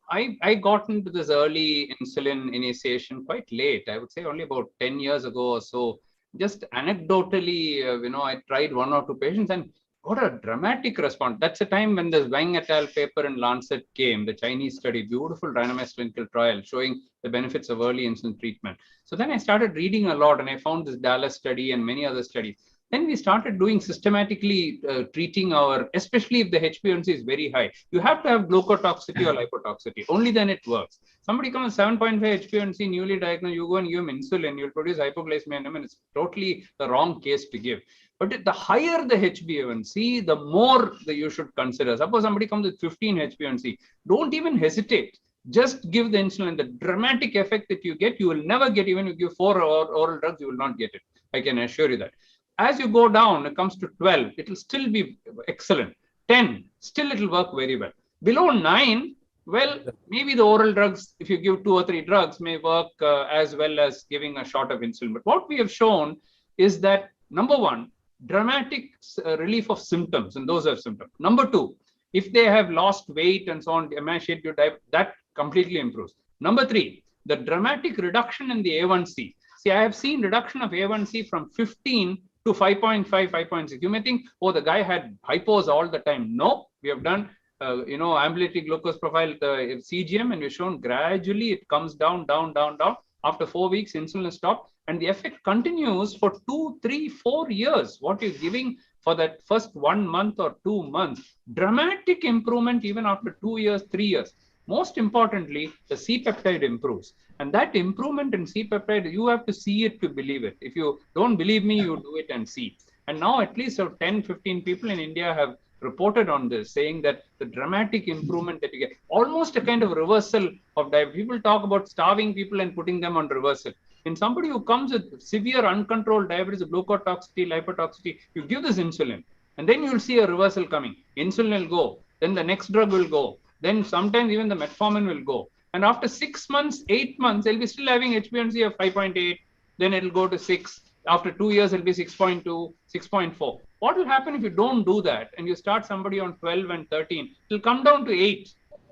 I got into this early insulin initiation quite late. I would say only about 10 years ago or so. Just anecdotally, I tried 1 or 2 patients and got a dramatic response. That's the time when the Wang et al. Paper in Lancet came, the Chinese study, beautiful randomized clinical trial showing the benefits of early insulin treatment. So then I started reading a lot and I found this Dallas study and many other studies. Then we started doing systematically treating especially if the HbA1c is very high. You have to have glucotoxicity or lipotoxicity. Only then it works. Somebody comes 7.5 HbA1c, newly diagnosed, you go and give him insulin, you'll produce hypoglycemia in him, and it's totally the wrong case to give. But the higher the HbA1c, the more that you should consider. Suppose somebody comes with 15 HbA1c, don't even hesitate. Just give the insulin. The dramatic effect that you get, you will never get. Even if you give 4 oral drugs, you will not get it. I can assure you that. As you go down, it comes to 12, it will still be excellent. 10, still it will work very well. Below 9, well, maybe the oral drugs, if you give 2 or 3 drugs, may work as well as giving a shot of insulin. But what we have shown is that, number 1, dramatic relief of symptoms, and those are symptoms. Number 2, if they have lost weight and so on, emaciated diet, that completely improves. Number 3, the dramatic reduction in the A1C. See, I have seen reduction of A1C from 15 to 5.5, 5.6. You may think, oh, the guy had hypos all the time. No, we have done, ambulatory glucose profile, CGM, and we've shown gradually it comes down, down, down, down. After 4 weeks, insulin is stopped, and the effect continues for 2, 3, 4 years. What you're giving for that first 1 month or 2 months, dramatic improvement even after 2 years, 3 years. Most importantly, the C-peptide improves. And that improvement in C-peptide, you have to see it to believe it. If you don't believe me, you do it and see. And now at least 10, 15 people in India have reported on this, saying that the dramatic improvement that you get, almost a kind of reversal of diabetes. People talk about starving people and putting them on reversal. In somebody who comes with severe uncontrolled diabetes, glucotoxicity, lipotoxicity, you give this insulin, and then you'll see a reversal coming. Insulin will go, then the next drug will go. Then sometimes even the metformin will go. And after 6 months, 8 months, they'll be still having HbA1c of 5.8. Then it'll go to 6. After 2 years, it'll be 6.2, 6.4. What will happen if you don't do that and you start somebody on 12 and 13? It'll come down to 8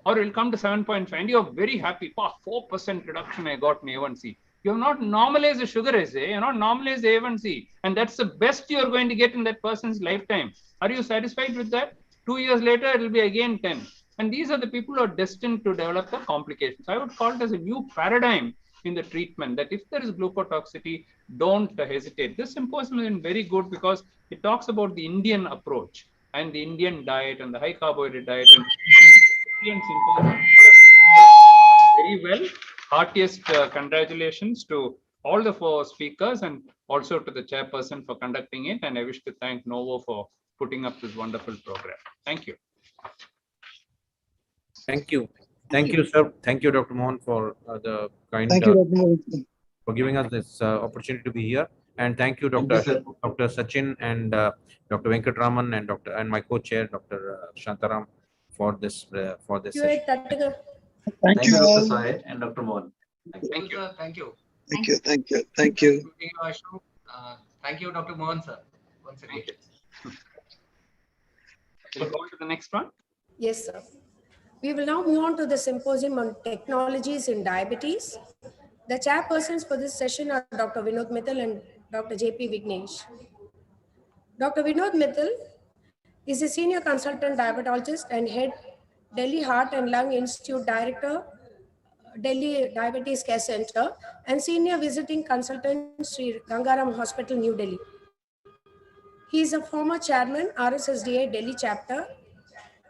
or it'll come to 7.5. And you're very happy. 4% reduction I got in A1C. You have not normalized the sugar assay. You're not normalized the A1C. And that's the best you're going to get in that person's lifetime. Are you satisfied with that? 2 years later, it'll be again 10. And these are the people who are destined to develop the complications. I would call it as a new paradigm in the treatment, that if there is glucotoxicity, don't hesitate. This symposium has been very good because it talks about the Indian approach and the Indian diet and the high carbohydrate diet. And very well. Heartiest congratulations to all the 4 speakers and also to the chairperson for conducting it. And I wish to thank Novo for putting up this wonderful program. Thank you. Thank you. Thank you, sir. Thank you, Dr. Mohan, for the kind. Thank you, Dr. Mohan. For giving us this opportunity to be here, and thank you, Thank you, Dr. sir. Dr. Sachin and Dr. Venkatraman and my co-chair, Dr. Shantaram, for this session. Thank you Dr. all. Sahej and Dr. Mohan. Thank you, sir. Thank you. Thank you. Thank you. Thank you. Thank you, Dr. Mohan, sir. Once again. We'll go on to the next one. Yes, sir. We will now move on to the symposium on technologies in diabetes. The chairpersons for this session are Dr. Vinod Mittal and Dr. J.P. Vignesh. Dr. Vinod Mittal is a senior consultant diabetologist and head Delhi Heart and Lung Institute Director, Delhi Diabetes Care Center, and senior visiting consultant, Sri Gangaram Hospital, New Delhi. He is a former chairman, RSSDA Delhi chapter,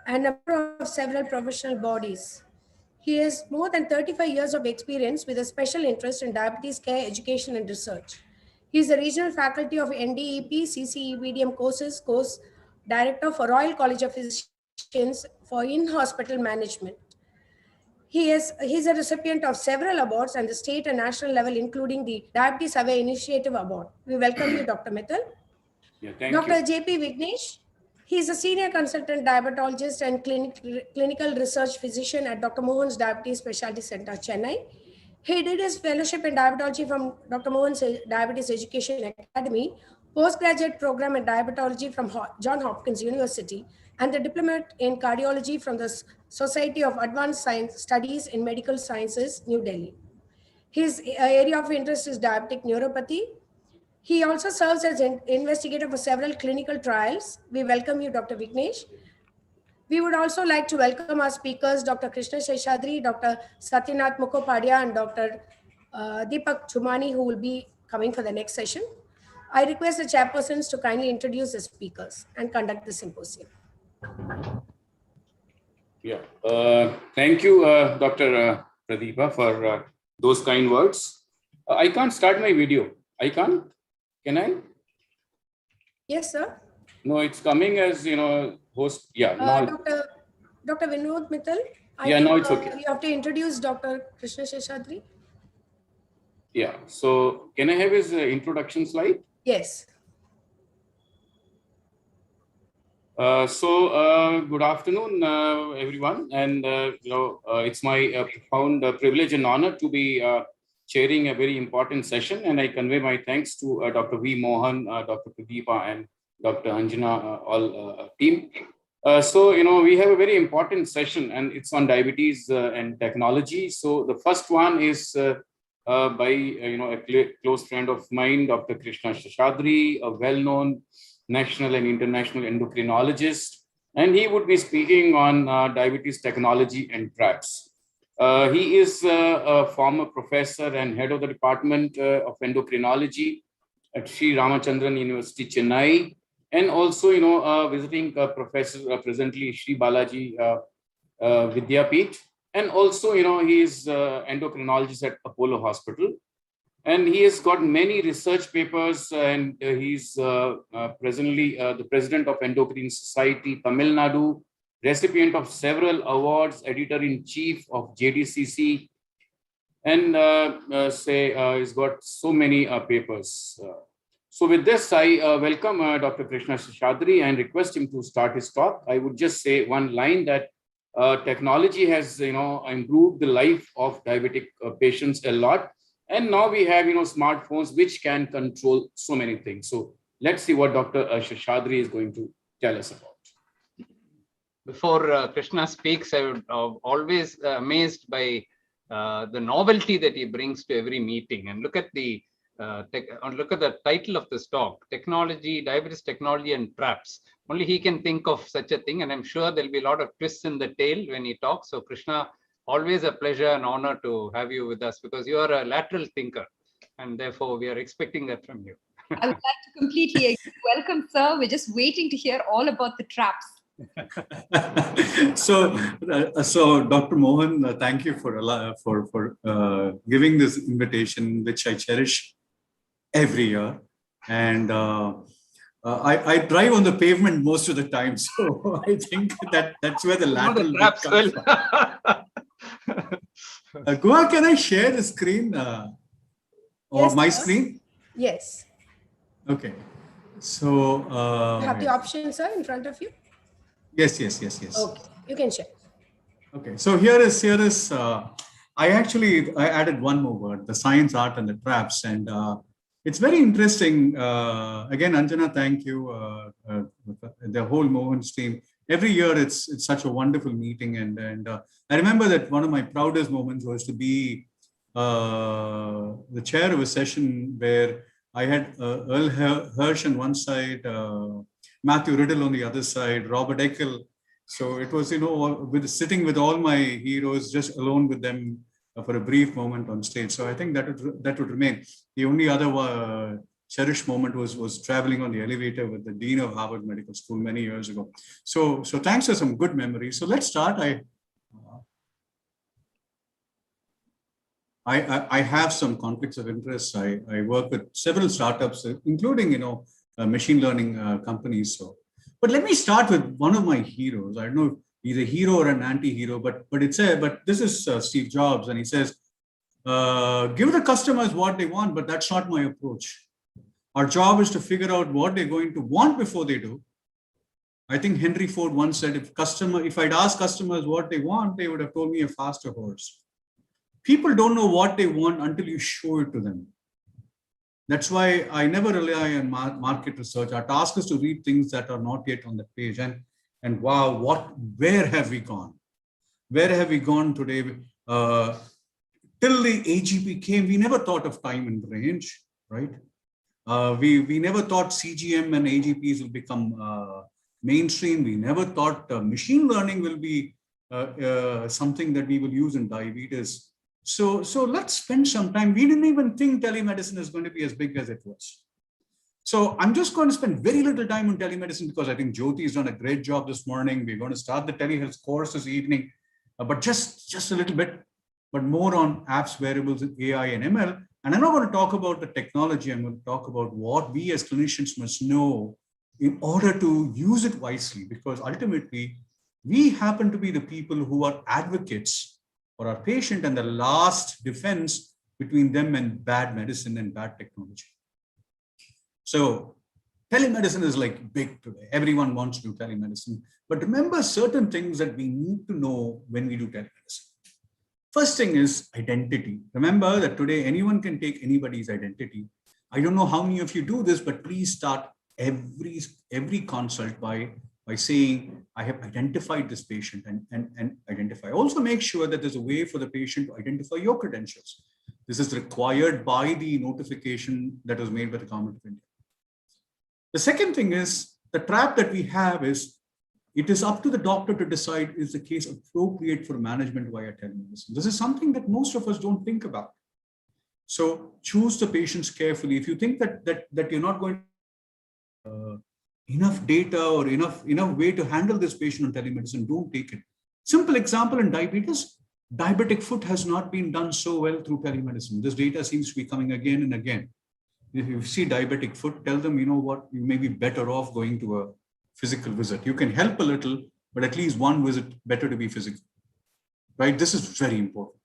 and a member of several professional bodies. He has more than 35 years of experience with a special interest in diabetes care, education, and research. He is the regional faculty of NDEP, CCEBDM courses, course director for Royal College of Physicians for in-hospital management. He's a recipient of several awards at the state and national level, including the Diabetes Survey Initiative Award. We welcome you, Dr. Mittal. Yeah, thank Dr. you. J.P. Vignesh, he is a senior consultant diabetologist and clinical research physician at Dr. Mohan's Diabetes Specialty Center, Chennai. He did his fellowship in diabetology from Dr. Mohan's Diabetes Education Academy, postgraduate program in diabetology from Johns Hopkins University, and the diploma in cardiology from the Society of Advanced Science Studies in Medical Sciences, New Delhi. His area of interest is diabetic neuropathy. He also serves as an investigator for several clinical trials. We welcome you, Dr. Vignesh. We would also like to welcome our speakers, Dr. Krishna Seshadri, Dr. Satyanath Mukhopadhyay, and Dr. Deepak Chumani, who will be coming for the next session. I request the chairpersons to kindly introduce the speakers and conduct the symposium. Yeah, thank you, Dr. Pradeepa, for those kind words. I can't start my video. I can't. Can I? Yes, sir. No, it's coming as, host. Yeah, now. Dr. Vinod Mittal. Yeah, no, it's okay. You have to introduce Dr. Krishna Seshadri. Yeah, so can I have his introduction slide? Yes. Good afternoon, everyone. And, it's my profound privilege and honor to be chairing a very important session. And I convey my thanks to Dr. V. Mohan, Dr. Pradeepa, and Dr. Anjana, all team. We have a very important session, and it's on diabetes and technology. So the first one is by a close friend of mine, Dr. Krishna Seshadri, a well-known national and international endocrinologist, and he would be speaking on diabetes technology and traps. He is a former professor and head of the Department of Endocrinology at Sri Ramachandran University, Chennai, and also, visiting professor presently Sri Balaji Vidyapeeth, and also, he is endocrinologist at Apollo Hospital. And he has got many research papers, and he's presently the president of Endocrine Society, Tamil Nadu, recipient of several awards, editor-in-chief of JDCC, and he's got so many papers. So with this, I welcome Dr. Krishna Seshadri and request him to start his talk. I would just say one line that technology has, improved the life of diabetic patients a lot. And now we have, smartphones which can control so many things. So let's see what Dr. Seshadri is going to tell us about. Before Krishna speaks, I would always amazed by the novelty that he brings to every meeting. And look at the title of this talk: Technology, Diabetes Technology and Traps. Only he can think of such a thing, and I'm sure there'll be a lot of twists in the tail when he talks. So Krishna, always a pleasure and honor to have you with us, because you are a lateral thinker, and therefore we are expecting that from you. I would like to completely agree. Welcome, sir. We're just waiting to hear all about the traps. So Dr. Mohan, thank you for giving this invitation, which I cherish every year. And I drive on the pavement most of the time, so I think that's where the lateral bit comes from. Guha, can I share the screen or Yes, my sir. screen? Yes. Okay. So You have the option, sir, in front of you. yes. Okay, you can share. Okay. So here is. I added one more word: the science, art, and the traps, and it's very interesting. Again, Anjana, thank you. The whole Mohan's team. Every year, it's such a wonderful meeting, and I remember that one of my proudest moments was to be the chair of a session where I had Earl Hirsch on one side, Matthew Riddle on the other side, Robert Eckel. So it was, sitting with all my heroes, just alone with them for a brief moment on stage. So I think that would remain. The only other cherished moment was traveling on the elevator with the Dean of Harvard Medical School many years ago. So thanks for some good memories. So let's start. I have some conflicts of interest. I work with several startups, including machine learning companies. But let me start with one of my heroes. I don't know if he's a hero or an anti-hero, but this is Steve Jobs, and he says, "Give the customers what they want, but that's not my approach. Our job is to figure out what they're going to want before they do." I think Henry Ford once said, if I'd asked customers what they want, they would have told me a faster horse. People don't know what they want until you show it to them. That's why I never rely on market research. Our task is to read things that are not yet on the page. And wow, where have we gone? Where have we gone today? Till the AGP came, we never thought of time and range, right? We never thought CGM and AGPs will become mainstream. We never thought machine learning will be something that we will use in diabetes. So let's spend some time. We didn't even think telemedicine is going to be as big as it was. So I'm just going to spend very little time on telemedicine because I think Jyoti has done a great job this morning. We're going to start the telehealth course this evening, but just a little bit, but more on apps, wearables, AI, and ML. And I'm not going to talk about the technology. I'm going to talk about what we as clinicians must know in order to use it wisely, because ultimately we happen to be the people who are advocates for our patient and the last defense between them and bad medicine and bad technology. So telemedicine is like big today. Everyone wants to do telemedicine, but remember certain things that we need to know when we do telemedicine. First thing is identity. Remember that today anyone can take anybody's identity. I don't know how many of you do this, but please start every consult by saying, I have identified this patient and identify. Also make sure that there's a way for the patient to identify your credentials. This is required by the notification that was made by the Government of India. The second thing is, the trap that we have is, it is up to the doctor to decide, is the case appropriate for management via telemedicine? This is something that most of us don't think about. So choose the patients carefully. If you think that you're not going to enough data or enough way to handle this patient on telemedicine, don't take it. Simple example in diabetes, diabetic foot has not been done so well through telemedicine. This data seems to be coming again and again. If you see diabetic foot, tell them, you know what, you may be better off going to a physical visit. You can help a little, but at least one visit, better to be physical, right? This is very important.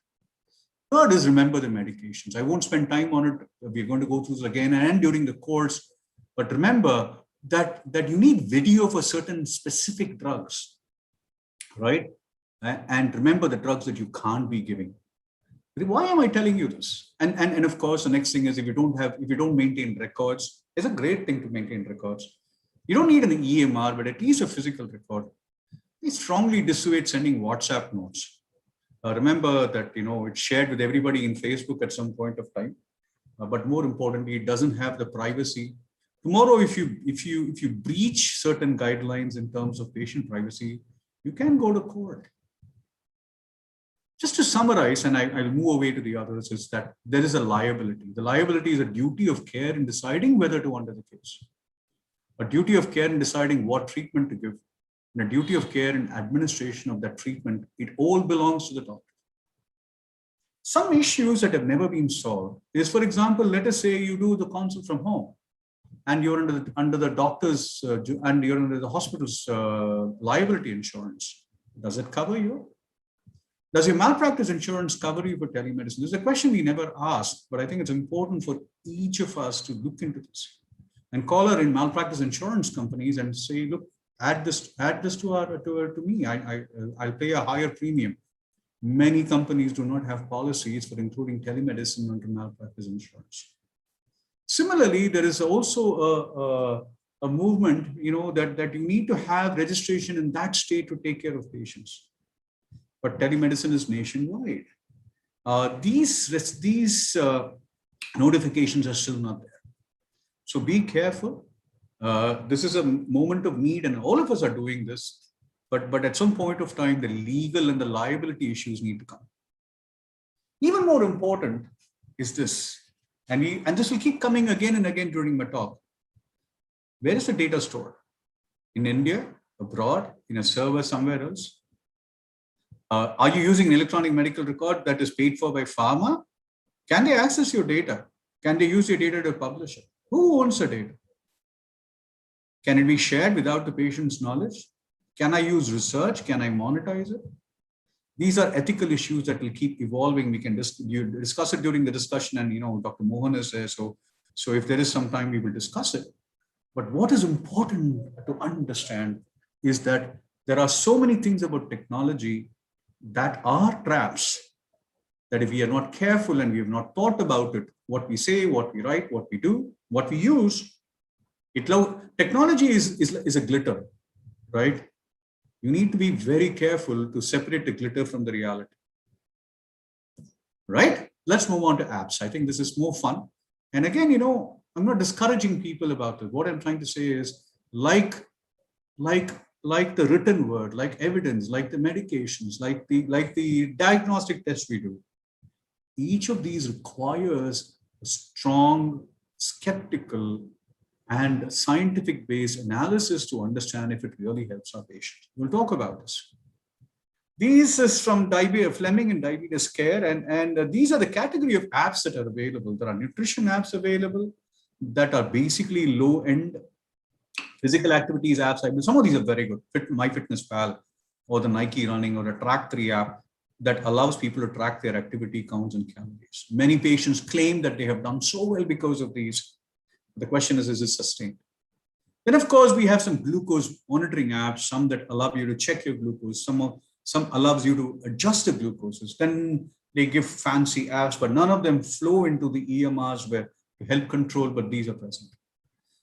Third is remember the medications. I won't spend time on it. We're going to go through this again and during the course, but remember that you need video for certain specific drugs, right? And remember the drugs that you can't be giving. Why am I telling you this? And of course, the next thing is if you don't maintain records, it's a great thing to maintain records. You don't need an EMR, but at least a physical record. We strongly dissuade sending WhatsApp notes. Remember that it's shared with everybody in Facebook at some point of time. But more importantly, it doesn't have the privacy. Tomorrow, if you breach certain guidelines in terms of patient privacy, you can go to court. Just to summarize, and I'll move away to the others, is that there is a liability. The liability is a duty of care in deciding whether to under the case, a duty of care in deciding what treatment to give, and a duty of care in administration of that treatment. It all belongs to the doctor. Some issues that have never been solved is, for example, let us say you do the consult from home, and you're under the doctor's and you're under the hospital's liability insurance. Does it cover you? Does your malpractice insurance cover you for telemedicine? This is a question we never asked, but I think it's important for each of us to look into this and call our in malpractice insurance companies and say, look, add this to me. I'll pay a higher premium. Many companies do not have policies for including telemedicine under malpractice insurance. Similarly, there is also a movement, that you need to have registration in that state to take care of patients. But telemedicine is nationwide. These notifications are still not there. So be careful. This is a moment of need, and all of us are doing this. But at some point of time, the legal and the liability issues need to come. Even more important is this, and this will keep coming again and again during my talk. Where is the data stored? In India, abroad, in a server somewhere else? Are you using an electronic medical record that is paid for by pharma? Can they access your data? Can they use your data to publish it? Who owns the data? Can it be shared without the patient's knowledge? Can I use research? Can I monetize it? These are ethical issues that will keep evolving. We can discuss it during the discussion, and Dr. Mohan is there. So if there is some time, we will discuss it. But what is important to understand is that there are so many things about technology that are traps, that if we are not careful and we have not thought about it, what we say, what we write, what we do, what we use, technology is a glitter, right? You need to be very careful to separate the glitter from the reality, right? Let's move on to apps. I think this is more fun. And again, I'm not discouraging people about it. What I'm trying to say is like the written word, like evidence, like the medications, like the diagnostic tests we do. Each of these requires a strong, skeptical, and scientific-based analysis to understand if it really helps our patient. We'll talk about this. These is from Fleming and Diabetes Care, and these are the category of apps that are available. There are nutrition apps available that are basically low-end physical activities apps. Some of these are very good. MyFitnessPal or the Nike Running or the Track3 app that allows people to track their activity counts and calories. Many patients claim that they have done so well because of these. The question is it sustained? Then, of course, we have some glucose monitoring apps, some that allow you to check your glucose, some allows you to adjust the glucoses. Then they give fancy apps, but none of them flow into the EMRs where to help control, but these are present.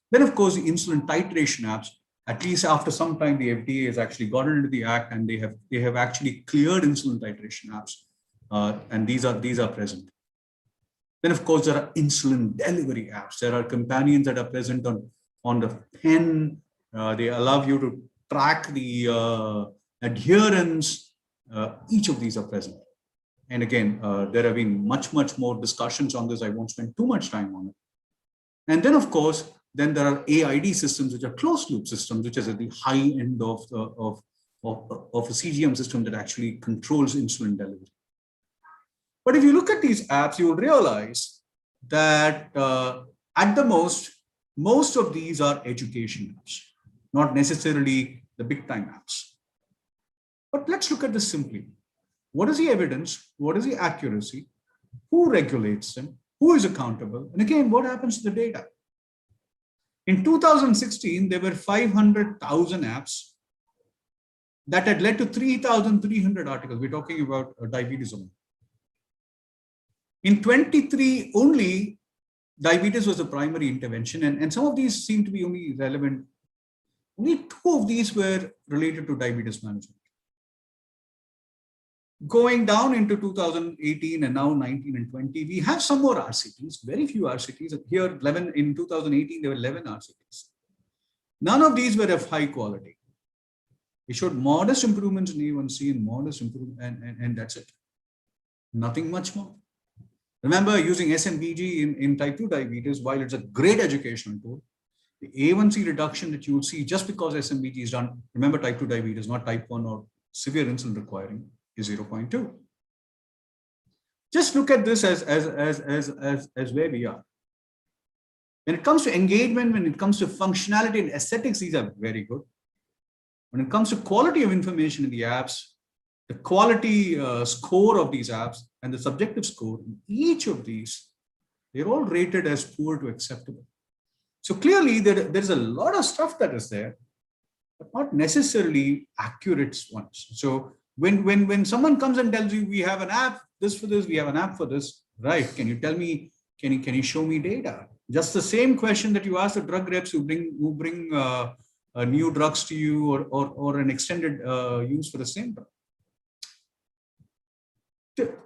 Then, of course, the insulin titration apps, at least after some time, the FDA has actually gotten into the act and they have actually cleared insulin titration apps. And these are present. Then, of course, there are insulin delivery apps. There are companions that are present on the pen. They allow you to track the adherence. Each of these are present. And again, there have been much more discussions on this. I won't spend too much time on it. And then, of course, then there are AID systems, which are closed loop systems, which is at the high end of a CGM system that actually controls insulin delivery. But if you look at these apps, you will realize that at the most of these are education apps, not necessarily the big time apps. But let's look at this simply. What is the evidence? What is the accuracy? Who regulates them? Who is accountable? And again, what happens to the data? In 2016, there were 500,000 apps that had led to 3,300 articles. We're talking about diabetes only. In 23 only, diabetes was the primary intervention, and some of these seem to be only relevant. Only 2 of these were related to diabetes management. Going down into 2018 and now 19 and 20, we have some more RCTs, very few RCTs. Here, 11 in 2018, there were 11 RCTs. None of these were of high quality. We showed modest improvements in A1C and modest improvement, and that's it. Nothing much more. Remember, using SMBG in type 2 diabetes, while it's a great educational tool, the A1C reduction that you will see just because SMBG is done, remember type 2 diabetes, not type 1 or severe insulin requiring, is 0.2. Just look at this as where we are. When it comes to engagement, when it comes to functionality and aesthetics, these are very good. When it comes to quality of information in the apps, the quality score of these apps and the subjective score, each of these, they're all rated as poor to acceptable. So clearly there's a lot of stuff that is there, but not necessarily accurate ones. So when someone comes and tells you we have an app, this for this, we have an app for this, right? Can you tell me, can you show me data? Just the same question that you ask the drug reps who bring new drugs to you or an extended use for the same drug.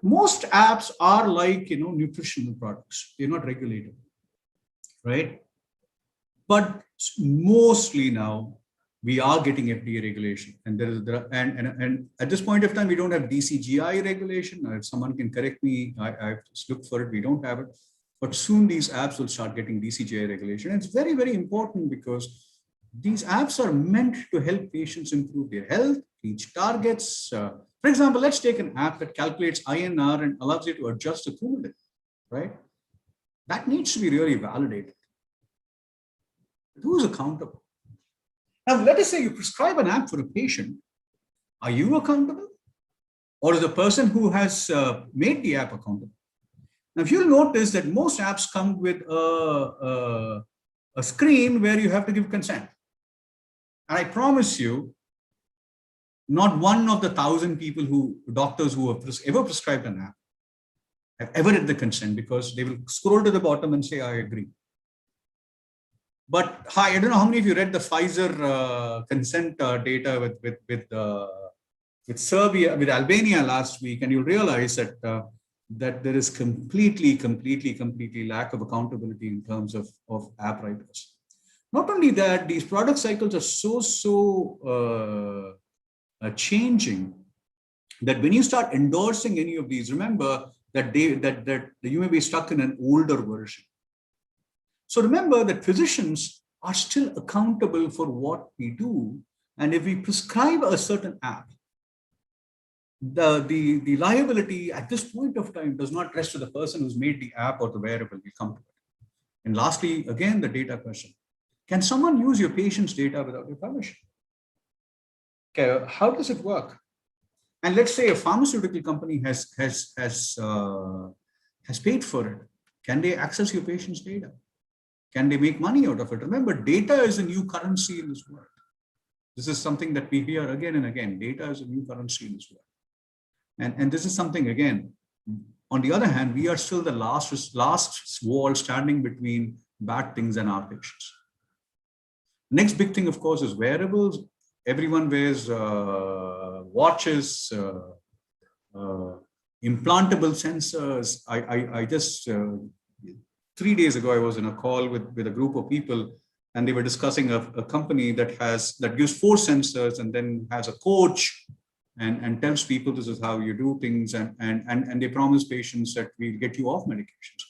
Most apps are like, nutritional products. They're not regulated, right? But mostly now we are getting FDA regulation, and and at this point of time we don't have DCGI regulation. If someone can correct me, I've just looked for it. We don't have it, but soon these apps will start getting DCGI regulation. And it's very, very important because these apps are meant to help patients improve their health, reach targets. For example, let's take an app that calculates INR and allows you to adjust the cumulative, right? That needs to be really validated. Who's accountable? Now, let us say you prescribe an app for a patient. Are you accountable? Or is the person who has made the app accountable? Now, if you'll notice that most apps come with a screen where you have to give consent. And I promise you, not one of the 1,000 doctors who have ever prescribed an app have ever hit the consent, because they will scroll to the bottom and say, I agree. But hi, I don't know how many of you read the Pfizer consent data with Serbia, with Albania last week, and you'll realize that that there is completely lack of accountability in terms of app writers. Not only that, these product cycles are so changing that when you start endorsing any of these, remember that you may be stuck in an older version. So remember that physicians are still accountable for what we do. And if we prescribe a certain app, the liability at this point of time does not rest with the person who's made the app or the wearable. We come to it. And lastly, again, the data question. Can someone use your patient's data without your permission? Okay, how does it work? And let's say a pharmaceutical company has paid for it. Can they access your patient's data? Can they make money out of it? Remember, data is a new currency in this world. This is something that we hear again and again. Data is a new currency in this world. And this is something, again, on the other hand, we are still the last wall standing between bad things and our patients. Next big thing, of course, is wearables. Everyone wears watches, implantable sensors. I just 3 days ago, I was in a call with a group of people, and they were discussing a company that gives 4 sensors and then has a coach and tells people this is how you do things, and they promise patients that we'll get you off medications,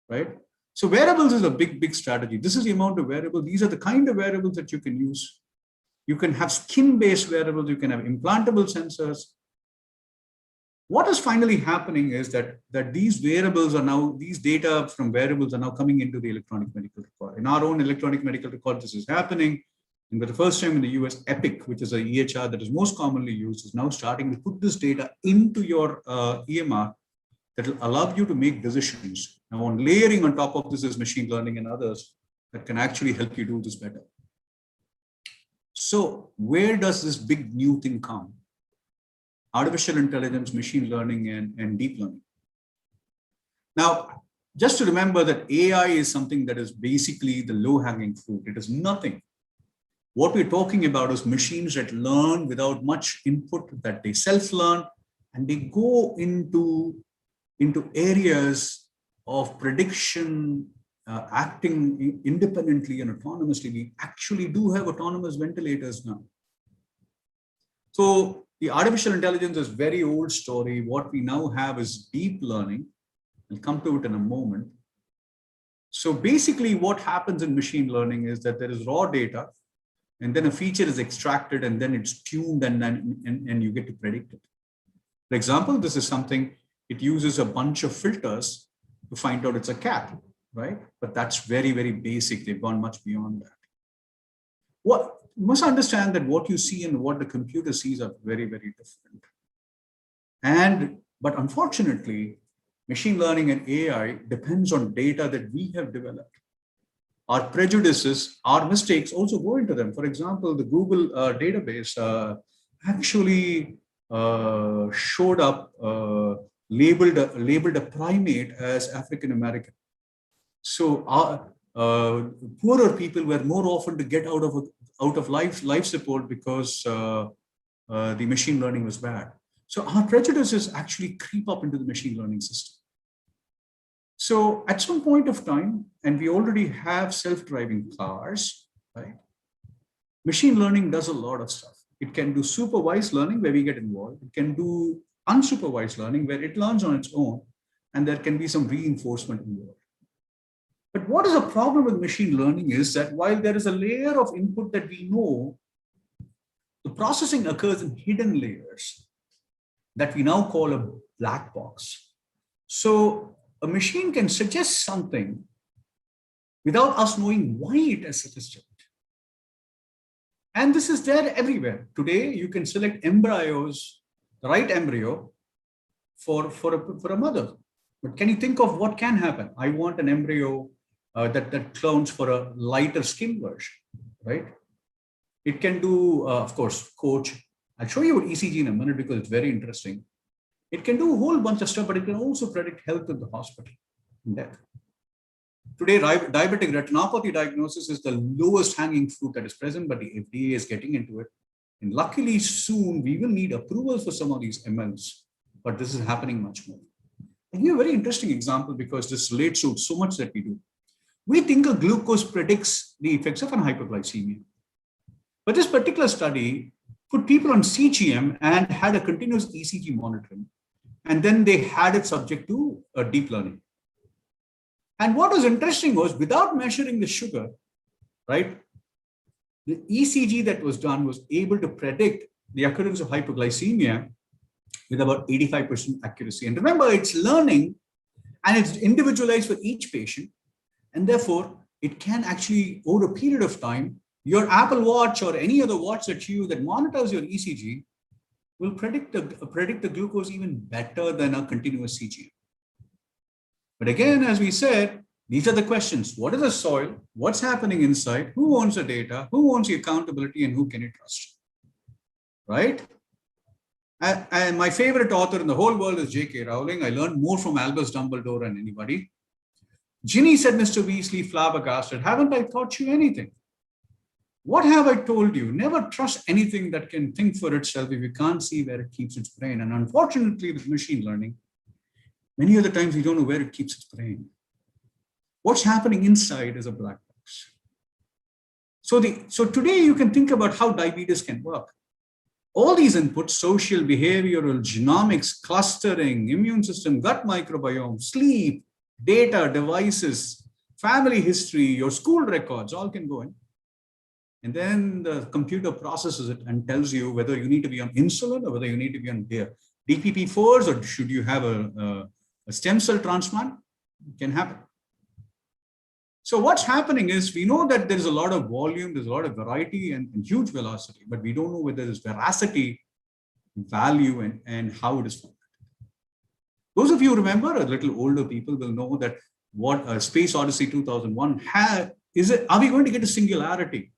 right? So wearables is a big strategy. This is the amount of wearables. These are the kind of wearables that you can use. You can have skin-based wearables. You can have implantable sensors. What is finally happening is that these wearables are now, these data from wearables are now coming into the electronic medical record. In our own electronic medical record, this is happening. And for the first time in the US, Epic, which is a EHR that is most commonly used, is now starting to put this data into your EMR that will allow you to make decisions. Now, on layering on top of this is machine learning and others that can actually help you do this better. So where does this big new thing come? Artificial intelligence, machine learning, and deep learning. Now, just to remember that AI is something that is basically the low-hanging fruit. It is nothing. What we're talking about is machines that learn without much input, that they self-learn, and they go into areas of prediction, acting independently and autonomously. We actually do have autonomous ventilators now. So the artificial intelligence is a very old story. What we now have is deep learning. I'll come to it in a moment. So basically what happens in machine learning is that there is raw data, and then a feature is extracted, and then it's tuned, and you get to predict it. For example, this is something, it uses a bunch of filters to find out it's a cat, right? But that's very, very basic. They've gone much beyond that. You must understand that what you see and what the computer sees are very, very different. But unfortunately, machine learning and AI depends on data that we have developed. Our prejudices, our mistakes also go into them. For example, the Google database actually showed up, labeled a primate as African American. So poorer people were more often to get out of life support because the machine learning was bad. So our prejudices actually creep up into the machine learning system. So at some point of time, and we already have self-driving cars, right? Machine learning does a lot of stuff. It can do supervised learning where we get involved. It can do unsupervised learning where it learns on its own, and there can be some reinforcement involved. But what is a problem with machine learning is that while there is a layer of input that we know, the processing occurs in hidden layers that we now call a black box. So a machine can suggest something without us knowing why it has suggested it. And this is there everywhere. Today, you can select embryos, the right embryo for a mother. But can you think of what can happen? I want an embryo that clones for a lighter skin version, right? It can do, of course, coach. I'll show you what ECG in a minute because it's very interesting. It can do a whole bunch of stuff, but it can also predict health in the hospital and death. Today, diabetic retinopathy diagnosis is the lowest hanging fruit that is present, but the FDA is getting into it. And luckily, soon we will need approvals for some of these MLs, but this is happening much more. I'll give you a very interesting example because this relates to so much that we do. We think a glucose predicts the effects of an hyperglycemia. But this particular study put people on CGM and had a continuous ECG monitoring. And then they had it subject to deep learning. And what was interesting was without measuring the sugar, right, the ECG that was done was able to predict the occurrence of hypoglycemia with about 85% accuracy. And remember, it's learning and it's individualized for each patient. And therefore, it can actually, over a period of time, your Apple Watch or any other watch that monitors your ECG will predict the glucose even better than a continuous CGM. But again, as we said, these are the questions. What is the soil? What's happening inside? Who owns the data? Who owns the accountability? And who can you trust? Right? And my favorite author in the whole world is J.K. Rowling. I learned more from Albus Dumbledore than anybody. Ginny said, Mr. Weasley, flabbergasted, haven't I taught you anything? What have I told you? Never trust anything that can think for itself if you can't see where it keeps its brain. And unfortunately, with machine learning, many of the times we don't know where it keeps its brain. What's happening inside is a black box. So today you can think about how diabetes can work. All these inputs, social, behavioral, genomics, clustering, immune system, gut microbiome, sleep, data, devices, family history, your school records, all can go in. And then the computer processes it and tells you whether you need to be on insulin or whether you need to be on DPP-4s or should you have a stem cell transplant. It can happen. So what's happening is we know that there's a lot of volume, there's a lot of variety and huge velocity, but we don't know whether there's veracity, value, and how it is formed. Those of you who remember, a little older people will know that what Space Odyssey 2001 had, are we going to get a singularity?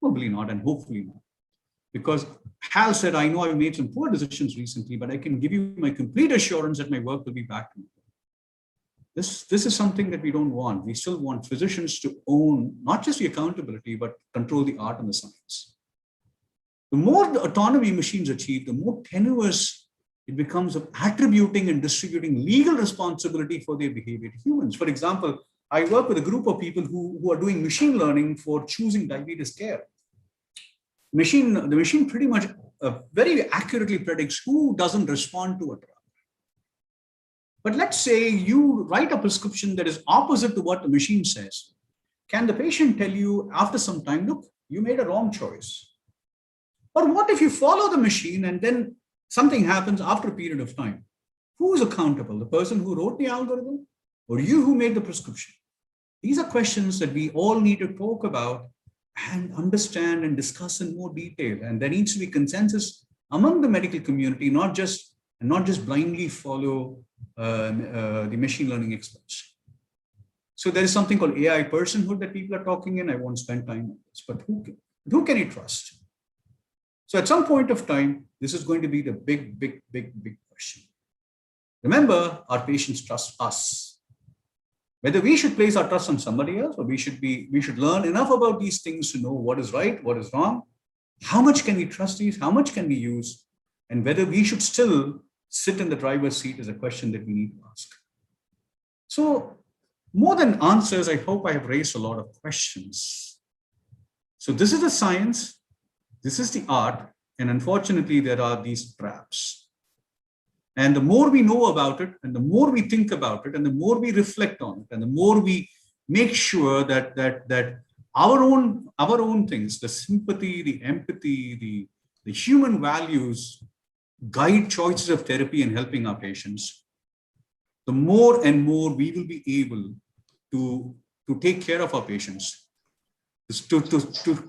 Probably not, and hopefully not. Because Hal said, I know I've made some poor decisions recently, but I can give you my complete assurance that my work will be back to me. This is something that we don't want. We still want physicians to own not just the accountability, but control the art and the science. The more the autonomy machines achieve, the more tenuous it becomes of attributing and distributing legal responsibility for their behavior to humans. For example, I work with a group of people who are doing machine learning for choosing diabetes care. The machine pretty much very accurately predicts who doesn't respond to a drug. But let's say you write a prescription that is opposite to what the machine says. Can the patient tell you after some time, look, you made a wrong choice? Or what if you follow the machine and then something happens after a period of time? Who is accountable? The person who wrote the algorithm or you who made the prescription? These are questions that we all need to talk about and understand and discuss in more detail. And there needs to be consensus among the medical community, not just and not just blindly follow the machine learning experts. So there is something called AI personhood that people are talking in. I won't spend time on this, but who can you trust? So at some point of time, this is going to be the big question. Remember, our patients trust us. Whether we should place our trust on somebody else, or we should learn enough about these things to know what is right, what is wrong, how much can we trust these, how much can we use, and whether we should still sit in the driver's seat is a question that we need to ask. So more than answers, I hope I have raised a lot of questions. So this is the science, this is the art, and unfortunately there are these traps. And the more we know about it, and the more we think about it, and the more we reflect on it, and the more we make sure that our own things, the sympathy, the empathy, the human values guide choices of therapy and helping our patients, the more and more we will be able to take care of our patients.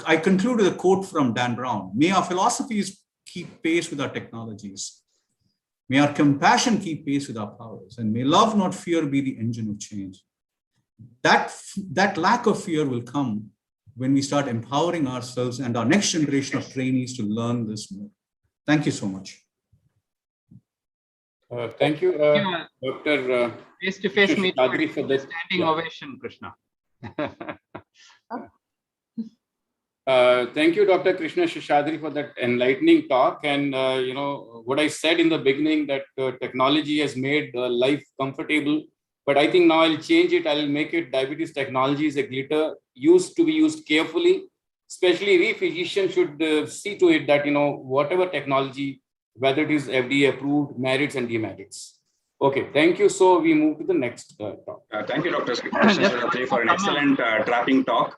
I conclude with a quote from Dan Brown: "May our philosophies keep pace with our technologies. May our compassion keep pace with our powers, and may love, not fear, be the engine of change." That lack of fear will come when we start empowering ourselves and our next generation of trainees to learn this more. Thank you so much. Thank you, Dr. Face-to-face meeting, Shadri, for that. Standing ovation, Krishna. Thank you, Dr. Krishna Shishadri, for that enlightening talk. And what I said in the beginning, that technology has made life comfortable, but I think now I'll change it. I'll make it diabetes technology is a glitter, used to be used carefully. Especially we physicians should see to it that whatever technology, whether it is FDA approved, merits and demerits. Okay, thank you. So we move to the next talk. Thank you, Dr. Krishna Shishadri, for an excellent trapping talk.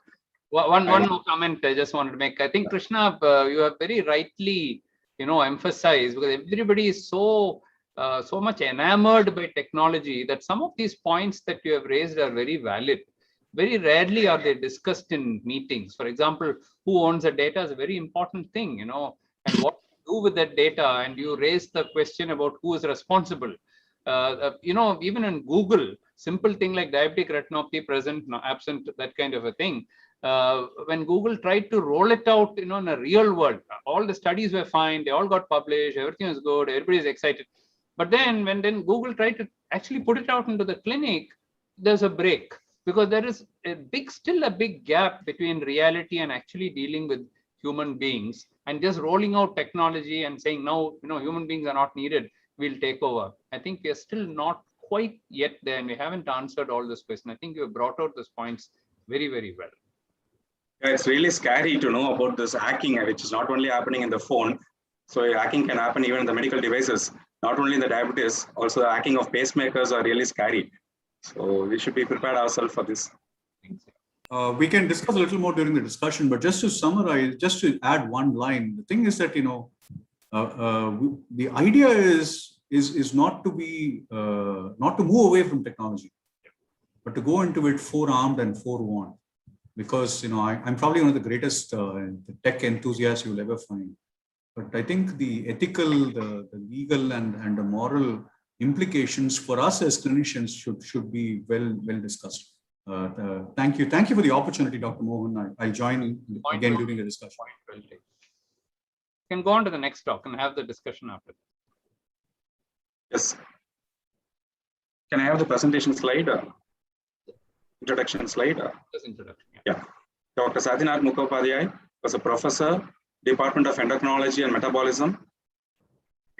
One more comment I just wanted to make. I think, Krishna, you have very rightly, emphasized, because everybody is so much enamored by technology that some of these points that you have raised are very valid. Very rarely are they discussed in meetings. For example, who owns the data is a very important thing, and what to do with that data. And you raised the question about who is responsible. Even in Google, simple thing like diabetic retinopathy present, absent, that kind of a thing. When Google tried to roll it out, in a real world, all the studies were fine, they all got published, everything was good, everybody is excited. But then when Google tried to actually put it out into the clinic, there's a break, because there is still a big gap between reality and actually dealing with human beings, and just rolling out technology and saying, no, human beings are not needed, we'll take over. I think we are still not quite yet there, and we haven't answered all this question. I think you have brought out these points very, very well. Yeah, it's really scary to know about this hacking, which is not only happening in the phone. So hacking can happen even in the medical devices, not only in the diabetes, also the hacking of pacemakers are really scary. So we should be prepared ourselves for this. We can discuss a little more during the discussion, but just to summarize, just to add one line, the thing is that, the idea is not to move away from technology, but to go into it forearmed and forewarned. Because I'm probably one of the greatest tech enthusiasts you'll ever find. But I think the ethical, the legal, and the moral implications for us as clinicians should be well discussed. Thank you for the opportunity, Dr. Mohan. I'll join again during the discussion. You can go on to the next talk and have the discussion after that. Yes. Can I have the presentation slide? Introduction slide. Just introduction. Yeah. Dr. Sadhinath Mukhopadhyay was a professor, Department of Endocrinology and Metabolism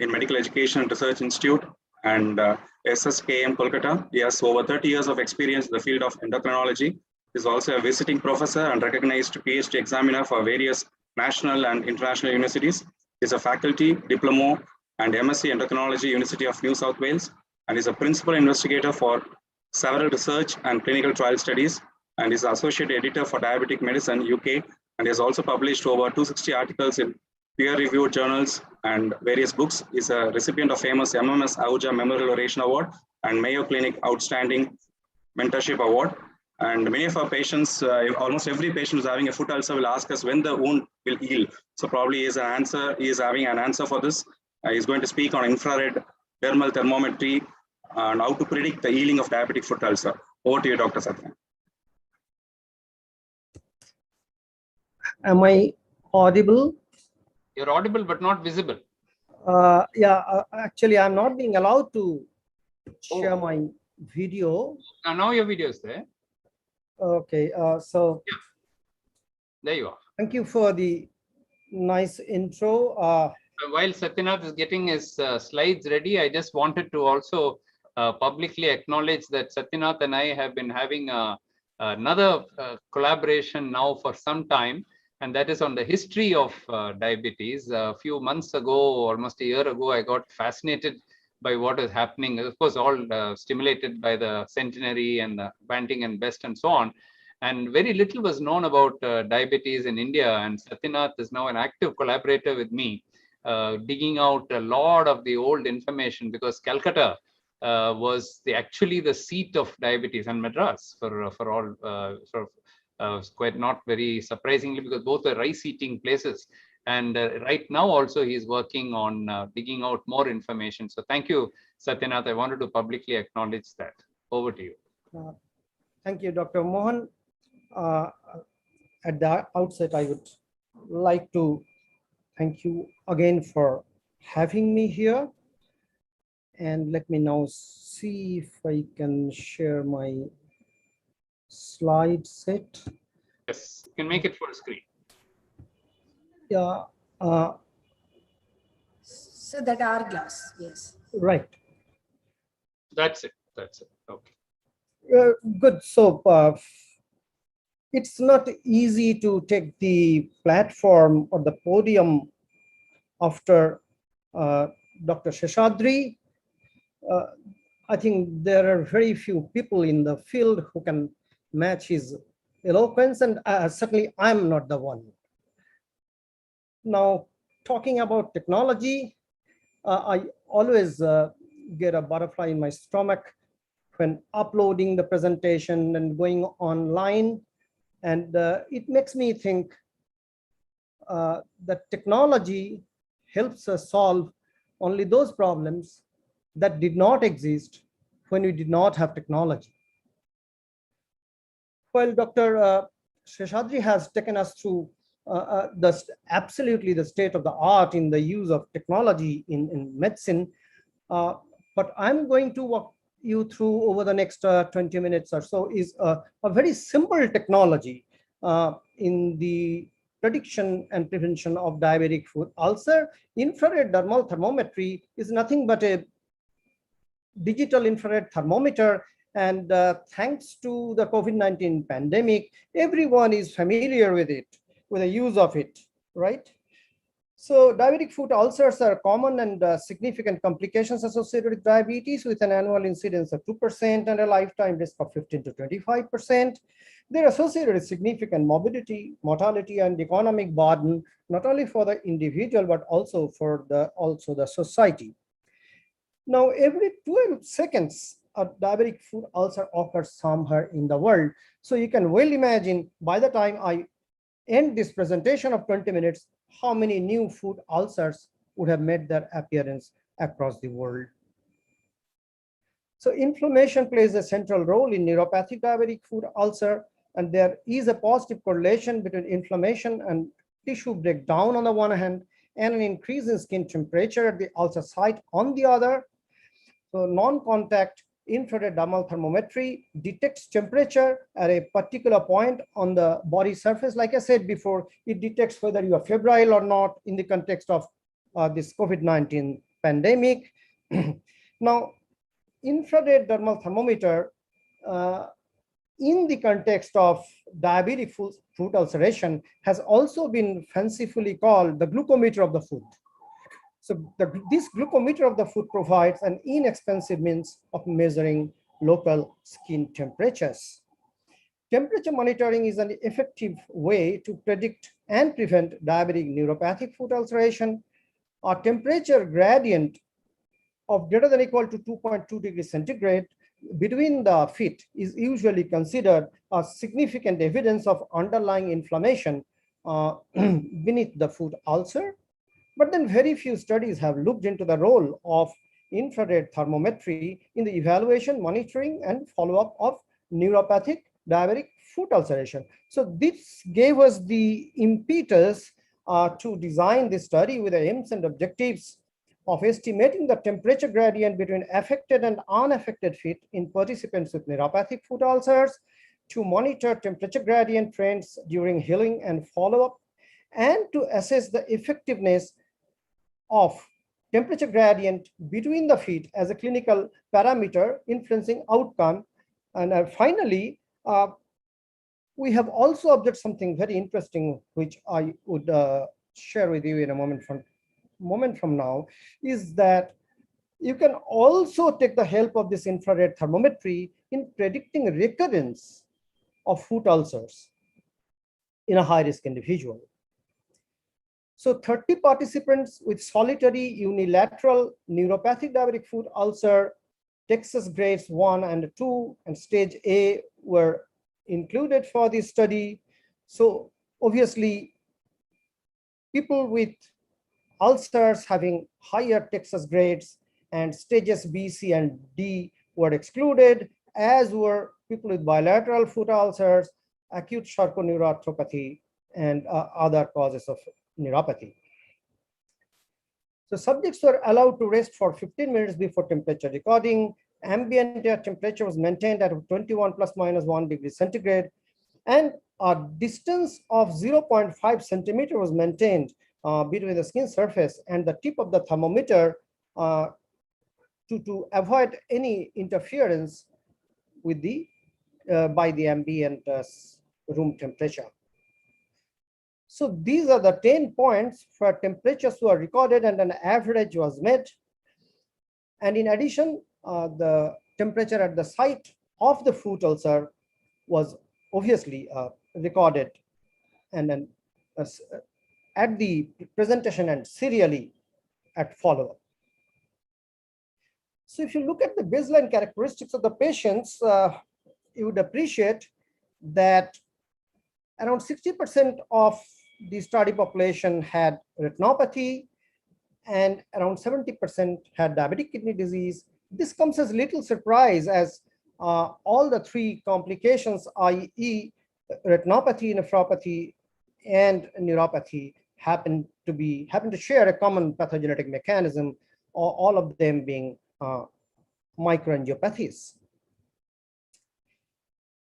in Medical Education and Research Institute and SSKM Kolkata. He has over 30 years of experience in the field of endocrinology. He is also a visiting professor and recognized PhD examiner for various national and international universities. He is a faculty, diploma, and MSc Endocrinology, University of New South Wales, and is a principal investigator for several research and clinical trial studies, and is associate editor for Diabetic Medicine UK, and has also published over 260 articles in peer-reviewed journals and various books. He is a recipient of famous MMS Ahuja Memorial Oration Award and Mayo Clinic Outstanding Mentorship Award. And many of our patients, almost every patient who's having a foot ulcer will ask us when the wound will heal. So probably he is having an answer for this. He's going to speak on infrared dermal thermometry, and how to predict the healing of diabetic foot ulcer. Over to you, Dr. Satyan. Am I audible? You're audible but not visible. Actually, I'm not being allowed to share my video. Now your video is there. Okay, so There you are. thank you for the nice intro. While Satyanath is getting his slides ready, I just wanted to also publicly acknowledge that Satyanath and I have been having another collaboration now for some time, and that is on the history of diabetes. A few months ago, almost a year ago, I got fascinated by what is happening. Of course, all stimulated by the centenary and the Banting and Best and so on. And very little was known about diabetes in India. And Satyanath is now an active collaborator with me, digging out a lot of the old information, because Calcutta was actually the seat of diabetes, and Madras for all quite not very surprisingly, because both are rice-eating places. And right now also he's working on digging out more information. So thank you, Satyanath. I wanted to publicly acknowledge that. Over to you. Thank you, Dr. Mohan. At the outset, I would like to thank you again for having me here. And let me now see if I can share my slide set. Yes, you can make it full screen. Yeah. So that hourglass, yes. Right. That's it. That's it. Okay. Good. So it's not easy to take the platform or the podium after Dr. Seshadri. I think there are very few people in the field who can match his eloquence, and certainly I'm not the one. Now, talking about technology, I always get a butterfly in my stomach when uploading the presentation and going online. And it makes me think that technology helps us solve only those problems that did not exist when we did not have technology. While Dr. Seshadri has taken us through absolutely the state of the art in the use of technology in medicine, but I'm going to walk you through over the next 20 minutes or so is a very simple technology in the prediction and prevention of diabetic foot ulcer. Infrared dermal thermometry is nothing but a digital infrared thermometer, and thanks to the COVID-19 pandemic, everyone is familiar with it, with the use of it, right? So diabetic foot ulcers are common and significant complications associated with diabetes, with an annual incidence of 2% and a lifetime risk of 15 to 25%. They're associated with significant morbidity, mortality, and economic burden, not only for the individual, but also for the society. Now, every 12 seconds, a diabetic foot ulcer occurs somewhere in the world. So you can well imagine, by the time I end this presentation of 20 minutes, how many new foot ulcers would have made their appearance across the world. So inflammation plays a central role in neuropathic diabetic foot ulcer, and there is a positive correlation between inflammation and tissue breakdown on the one hand, and an increase in skin temperature at the ulcer site on the other. So non-contact infrared dermal thermometry detects temperature at a particular point on the body surface. Like I said before, it detects whether you are febrile or not in the context of this COVID-19 pandemic. Now, infrared dermal thermometer in the context of diabetic foot ulceration has also been fancifully called the glucometer of the foot. So this glucometer of the foot provides an inexpensive means of measuring local skin temperatures. Temperature monitoring is an effective way to predict and prevent diabetic neuropathic foot ulceration. A temperature gradient of greater than or equal to 2.2 degrees centigrade between the feet is usually considered a significant evidence of underlying inflammation beneath the foot ulcer. But then very few studies have looked into the role of infrared thermometry in the evaluation, monitoring, and follow-up of neuropathic diabetic foot ulceration. So this gave us the impetus to design this study with the aims and objectives of estimating the temperature gradient between affected and unaffected feet in participants with neuropathic foot ulcers, to monitor temperature gradient trends during healing and follow-up, and to assess the effectiveness of temperature gradient between the feet as a clinical parameter influencing outcome. And finally, we have also observed something very interesting, which I would share with you in a moment from now, is that you can also take the help of this infrared thermometry in predicting recurrence of foot ulcers in a high-risk individual. So 30 participants with solitary unilateral neuropathic diabetic foot ulcer, Texas grades 1 and 2, and stage A were included for this study. So obviously, people with ulcers having higher Texas grades and stages B, C, and D were excluded, as were people with bilateral foot ulcers, acute sarconeuropathy, and other causes of neuropathy. So subjects were allowed to rest for 15 minutes before temperature recording. Ambient air temperature was maintained at 21 ± 1 degree centigrade, and a distance of 0.5 centimeter was maintained between the skin surface and the tip of the thermometer to avoid any interference with the by the ambient room temperature. So these are the 10 points where temperatures were recorded and an average was met. And in addition, the temperature at the site of the foot ulcer was obviously recorded and then at the presentation and serially at follow-up. So if you look at the baseline characteristics of the patients, you would appreciate that around 60% of the study population had retinopathy and around 70% had diabetic kidney disease. This comes as little surprise, as all the three complications, i.e. retinopathy, nephropathy, and neuropathy, happen to share a common pathogenetic mechanism, all of them being microangiopathies.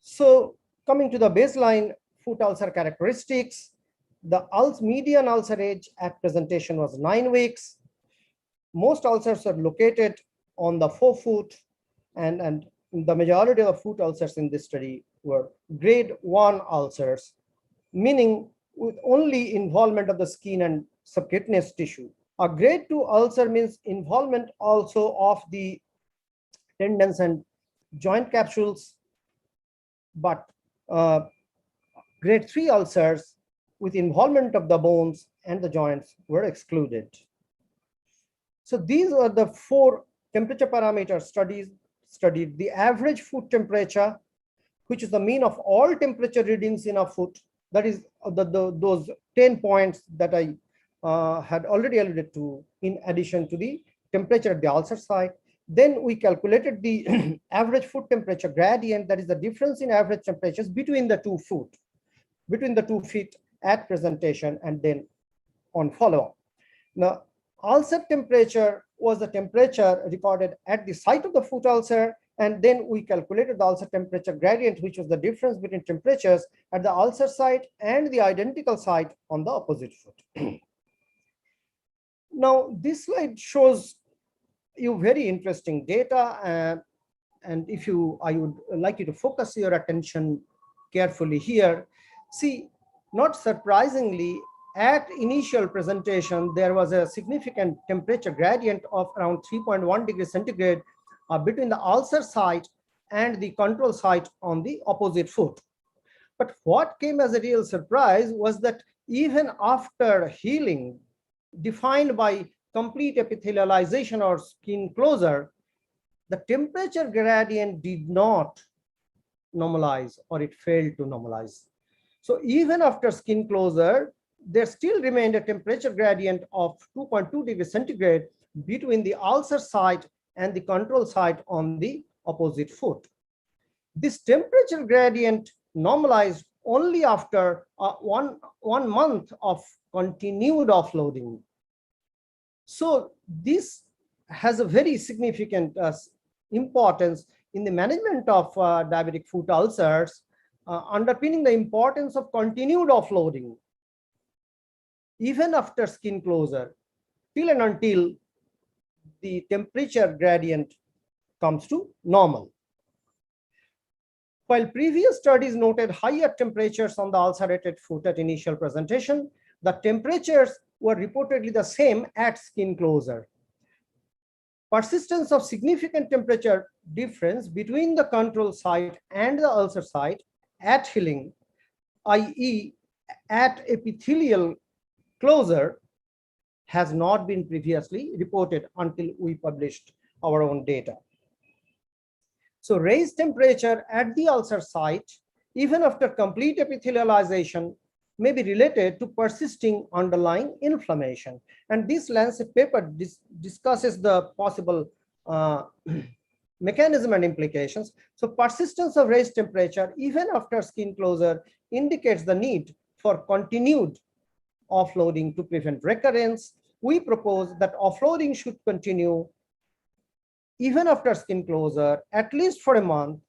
So coming to the baseline foot ulcer characteristics, the median ulcer age at presentation was 9 weeks. Most ulcers are located on the forefoot, and the majority of foot ulcers in this study were grade 1 ulcers, meaning with only involvement of the skin and subcutaneous tissue. A grade 2 ulcer means involvement also of the tendons and joint capsules, but grade 3 ulcers with involvement of the bones and the joints were excluded. So these are the 4 temperature parameters studied. The average foot temperature, which is the mean of all temperature readings in a foot, that is those 10 points that I had already alluded to, in addition to the temperature at the ulcer site. Then we calculated the average foot temperature gradient, that is the difference in average temperatures between the two feet at presentation and then on follow-up. Now, ulcer temperature was the temperature recorded at the site of the foot ulcer, and then we calculated the ulcer temperature gradient, which was the difference between temperatures at the ulcer site and the identical site on the opposite foot. Now, this slide shows you very interesting data, and I would like you to focus your attention carefully here. See, not surprisingly, at initial presentation, there was a significant temperature gradient of around 3.1 degrees centigrade between the ulcer site and the control site on the opposite foot. But what came as a real surprise was that even after healing, defined by complete epithelialization or skin closure, the temperature gradient did not normalize, or it failed to normalize. So even after skin closure, there still remained a temperature gradient of 2.2 degrees centigrade between the ulcer site and the control site on the opposite foot. This temperature gradient normalized only after one month of continued offloading. So this has a very significant importance in the management of diabetic foot ulcers, underpinning the importance of continued offloading even after skin closure, till and until the temperature gradient comes to normal. While previous studies noted higher temperatures on the ulcerated foot at initial presentation, the temperatures were reportedly the same at skin closure. Persistence of significant temperature difference between the control site and the ulcer site at healing, i.e. at epithelial closure, has not been previously reported until we published our own data. So raised temperature at the ulcer site, even after complete epithelialization, may be related to persisting underlying inflammation. And this Lancet paper discusses the possible mechanism and implications. So persistence of raised temperature, even after skin closure, indicates the need for continued offloading to prevent recurrence. We propose that offloading should continue even after skin closure, at least for a month,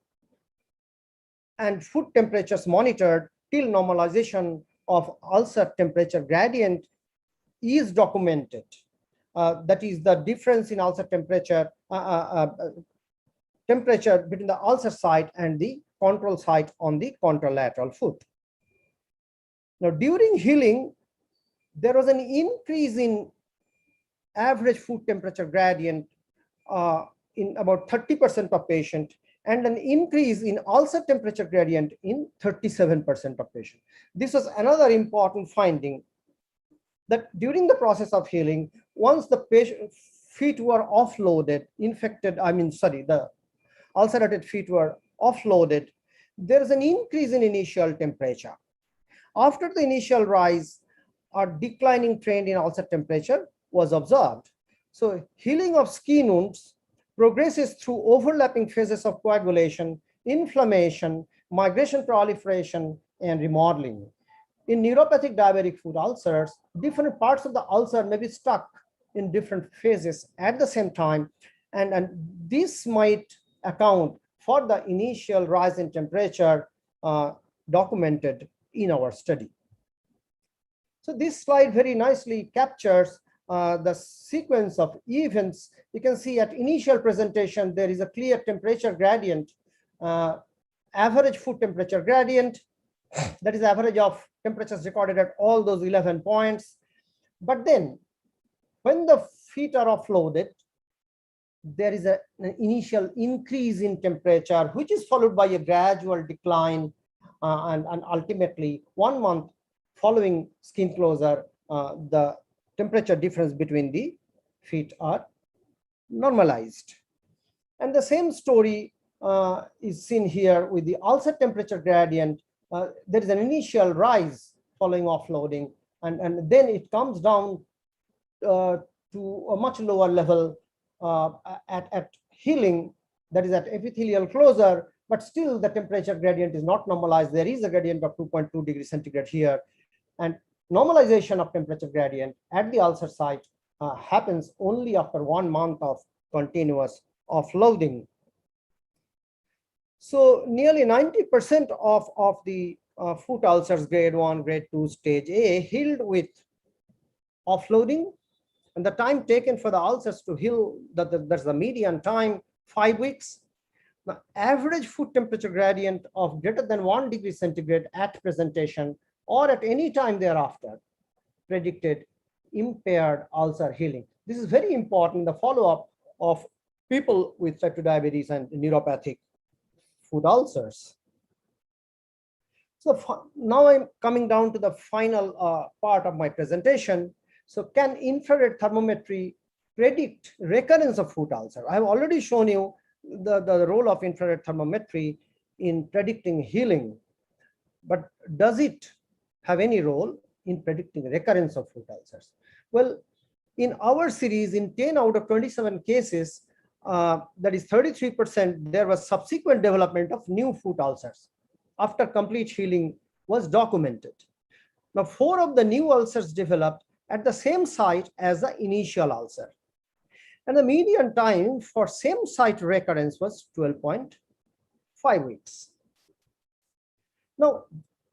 and foot temperatures monitored till normalization of ulcer temperature gradient is documented. That is the difference in ulcer temperature between the ulcer site and the control site on the contralateral foot. Now, during healing, there was an increase in average foot temperature gradient in about 30% of patients, and an increase in ulcer temperature gradient in 37% of patients. This was another important finding, that during the process of healing, once the patient feet were offloaded, the ulcerated feet were offloaded, there is an increase in initial temperature. After the initial rise, a declining trend in ulcer temperature was observed. So healing of skin wounds progresses through overlapping phases of coagulation, inflammation, migration proliferation, and remodeling. In neuropathic diabetic foot ulcers, different parts of the ulcer may be stuck in different phases at the same time, and this might account for the initial rise in temperature documented in our study. So this slide very nicely captures the sequence of events. You can see at initial presentation, there is a clear temperature gradient, average foot temperature gradient, that is average of temperatures recorded at all those 11 points. But then when the feet are offloaded, there is an initial increase in temperature, which is followed by a gradual decline, and ultimately 1 month following skin closure, the temperature difference between the feet are normalized. And the same story is seen here with the ulcer temperature gradient. There is an initial rise following offloading, and then it comes down to a much lower level at healing, that is at epithelial closure, but still the temperature gradient is not normalized. There is a gradient of 2.2 degrees centigrade here, and normalization of temperature gradient at the ulcer site happens only after 1 month of continuous offloading. So nearly 90% of the foot ulcers grade 1, grade 2, stage A healed with offloading, and the time taken for the ulcers to heal, that's the median time, 5 weeks. The average foot temperature gradient of greater than 1 degree centigrade at presentation or at any time thereafter predicted impaired ulcer healing. This is very important, the follow-up of people with type 2 diabetes and neuropathic foot ulcers. So now I'm coming down to the final part of my presentation. So can infrared thermometry predict recurrence of foot ulcer? I have already shown you the role of infrared thermometry in predicting healing, but does it have any role in predicting recurrence of foot ulcers? Well, in our series, in 10 out of 27 cases, that is 33%, there was subsequent development of new foot ulcers after complete healing was documented. Now, 4 of the new ulcers developed at the same site as the initial ulcer. And the median time for same site recurrence was 12.5 weeks. Now,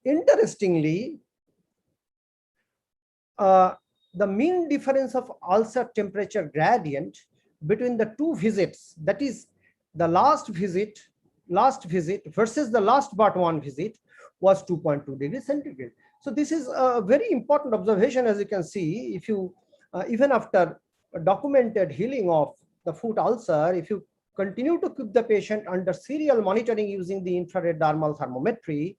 interestingly, the mean difference of ulcer temperature gradient between the 2 visits, that is the last visit versus the last but 1 visit, was 2.2 degrees centigrade. So this is a very important observation. As you can see, if you even after documented healing of the foot ulcer, if you continue to keep the patient under serial monitoring using the infrared dermal thermometry,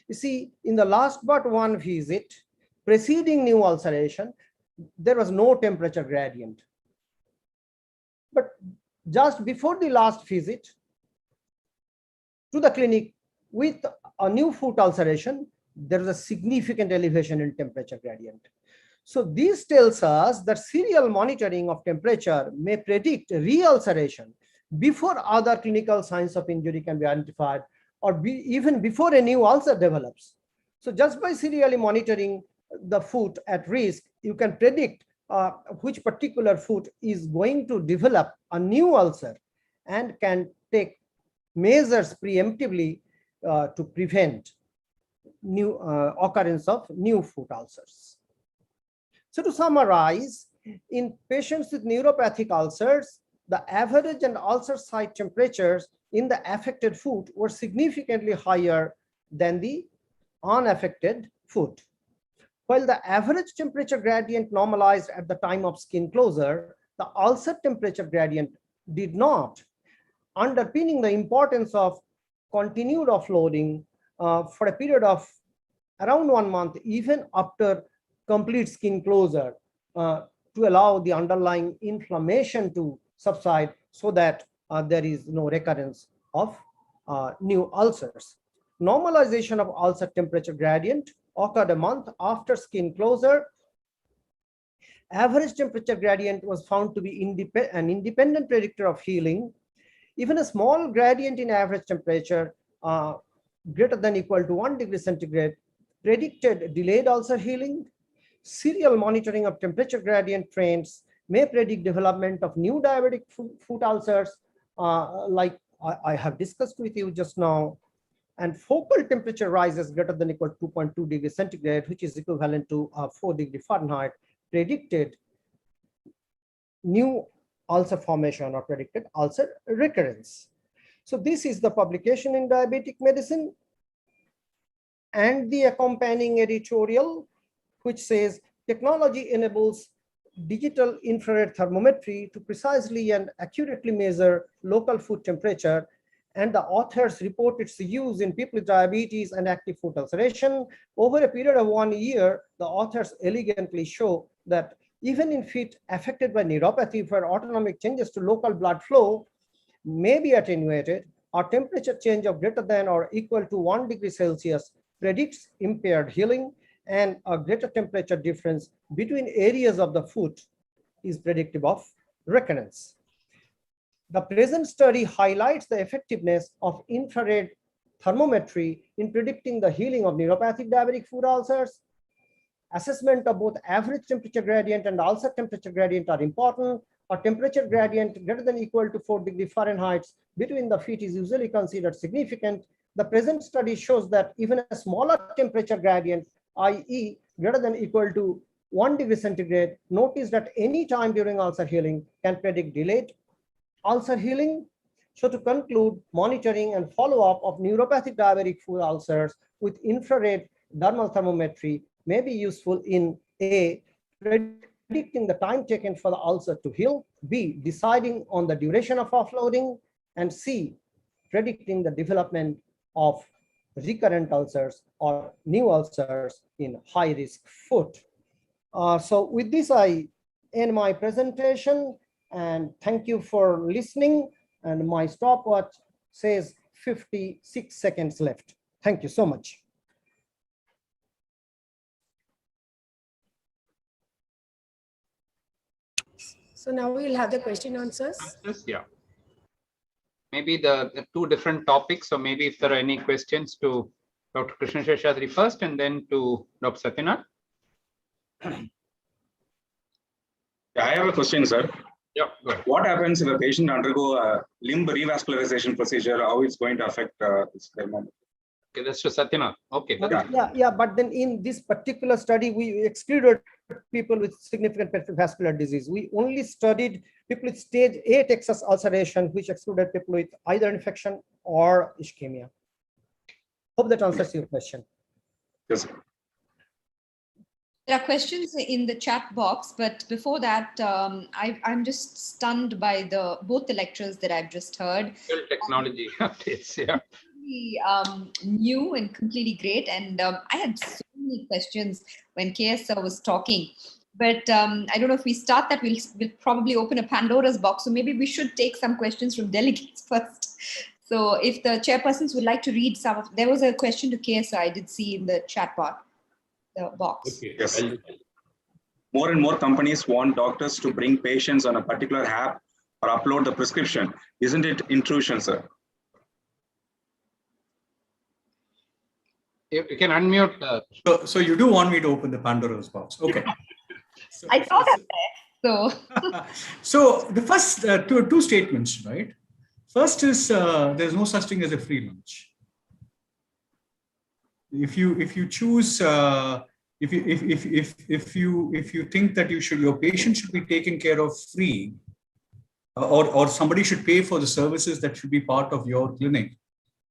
you see in the last but 1 visit preceding new ulceration, there was no temperature gradient. But just before the last visit to the clinic with a new foot ulceration, there is a significant elevation in temperature gradient. So this tells us that serial monitoring of temperature may predict re-ulceration before other clinical signs of injury can be identified, or even before a new ulcer develops. So just by serially monitoring the foot at risk, you can predict which particular foot is going to develop a new ulcer and can take measures preemptively to prevent new occurrence of new foot ulcers. So to summarize, in patients with neuropathic ulcers, the average and ulcer site temperatures in the affected foot were significantly higher than the unaffected foot. While the average temperature gradient normalized at the time of skin closure, the ulcer temperature gradient did not, underpinning the importance of continued offloading for a period of around 1 month, even after complete skin closure, to allow the underlying inflammation to subside so that there is no recurrence of new ulcers. Normalization of ulcer temperature gradient occurred a month after skin closure. Average temperature gradient was found to be an independent predictor of healing. Even a small gradient in average temperature greater than equal to 1 degree centigrade predicted delayed ulcer healing. Serial monitoring of temperature gradient trends may predict development of new diabetic foot ulcers, like I have discussed with you just now. And focal temperature rises greater than equal to 2.2 degrees centigrade, which is equivalent to 4 degrees Fahrenheit, predicted new ulcer formation or predicted ulcer recurrence. So this is the publication in Diabetic Medicine and the accompanying editorial, which says technology enables digital infrared thermometry to precisely and accurately measure local foot temperature, and the authors report its use in people with diabetes and active foot ulceration. Over a period of 1 year, the authors elegantly show that even in feet affected by neuropathy, where autonomic changes to local blood flow may be attenuated, a temperature change of greater than or equal to 1 degree Celsius predicts impaired healing, and a greater temperature difference between areas of the foot is predictive of recurrence. The present study highlights the effectiveness of infrared thermometry in predicting the healing of neuropathic diabetic foot ulcers. Assessment of both average temperature gradient and ulcer temperature gradient are important. A temperature gradient greater than equal to 4 degrees Fahrenheit between the feet is usually considered significant. The present study shows that even a smaller temperature gradient, i.e. greater than equal to 1 degree centigrade, noticed at any time during ulcer healing, can predict delayed ulcer healing. So to conclude, monitoring and follow-up of neuropathic diabetic foot ulcers with infrared dermal thermometry may be useful in A, predicting the time taken for the ulcer to heal, B, deciding on the duration of offloading, and C, predicting the development of recurrent ulcers or new ulcers in high-risk foot. So with this, I end my presentation, and thank you for listening. And my stopwatch says 56 seconds left. Thank you so much. So now we'll have the question answers. Yeah. Maybe the two different topics. So maybe if there are any questions to Dr. Krishna Seshadri first and then to Dr. Satyanath. Yeah, I have a question, sir. Yeah, go ahead. What happens if a patient undergo a limb revascularization procedure? How it's going to affect this thermometer? Okay, that's to Satyanath. Okay. Yeah, but then in this particular study, we excluded people with significant vascular disease. We only studied people with stage 8 excess ulceration, which excluded people with either infection or ischemia. Hope that answers your question. Yes. There are questions in the chat box, but before that, I'm just stunned by both the lectures that I've just heard. Technology updates, yeah. New and completely great, and I had so many questions when KS sir was talking, but I don't know if we start that, we'll probably open a Pandora's box, so maybe we should take some questions from delegates first. So if the chairpersons would like to read some of, there was a question to KS sir I did see in the chat box. Okay. Yes. More and more companies want doctors to bring patients on a particular app or upload the prescription. Isn't it intrusion, sir? You can unmute. So you do want me to open the Pandora's box? Okay. I saw that there. So the first two statements, right? First is there's no such thing as a free lunch. If you choose if you think that your patient should be taken care of free, or somebody should pay for the services that should be part of your clinic,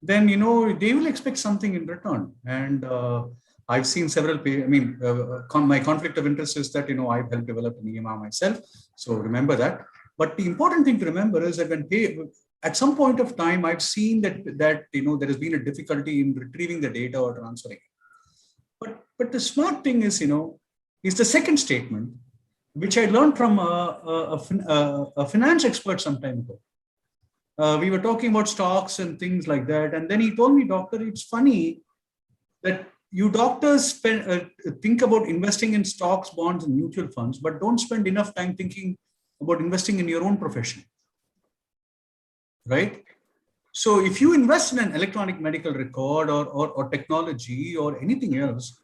then they will expect something in return. And I've seen several my conflict of interest is that I've helped develop an EMR myself, so remember that. But the important thing to remember is that at some point of time, I've seen that there has been a difficulty in retrieving the data or transferring it. But the smart thing is is the second statement, which I learned from a finance expert some time ago. We were talking about stocks and things like that, and then he told me, doctor, it's funny that you doctors think about investing in stocks, bonds, and mutual funds, but don't spend enough time thinking about investing in your own profession. Right? So if you invest in an electronic medical record or technology or anything else,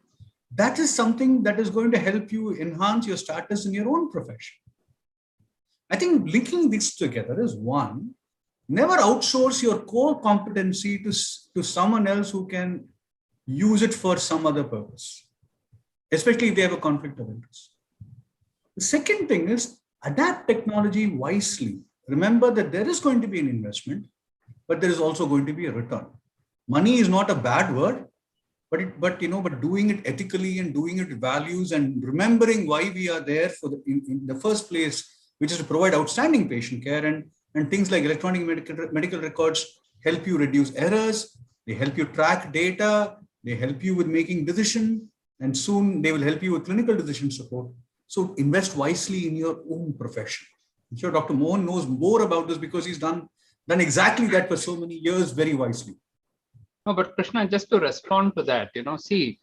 that is something that is going to help you enhance your status in your own profession. I think linking this together is one, never outsource your core competency to someone else who can use it for some other purpose, especially if they have a conflict of interest. The second thing is adapt technology wisely. Remember that there is going to be an investment, but there is also going to be a return. Money is not a bad word, but doing it ethically and doing it with values and remembering why we are there in the first place, which is to provide outstanding patient care, and things like electronic medical records help you reduce errors, they help you track data, they help you with making decisions, and soon they will help you with clinical decision support. So invest wisely in your own profession. I'm sure Dr. Mohan knows more about this because he's done exactly that for so many years very wisely. No, but Krishna, just to respond to that, see,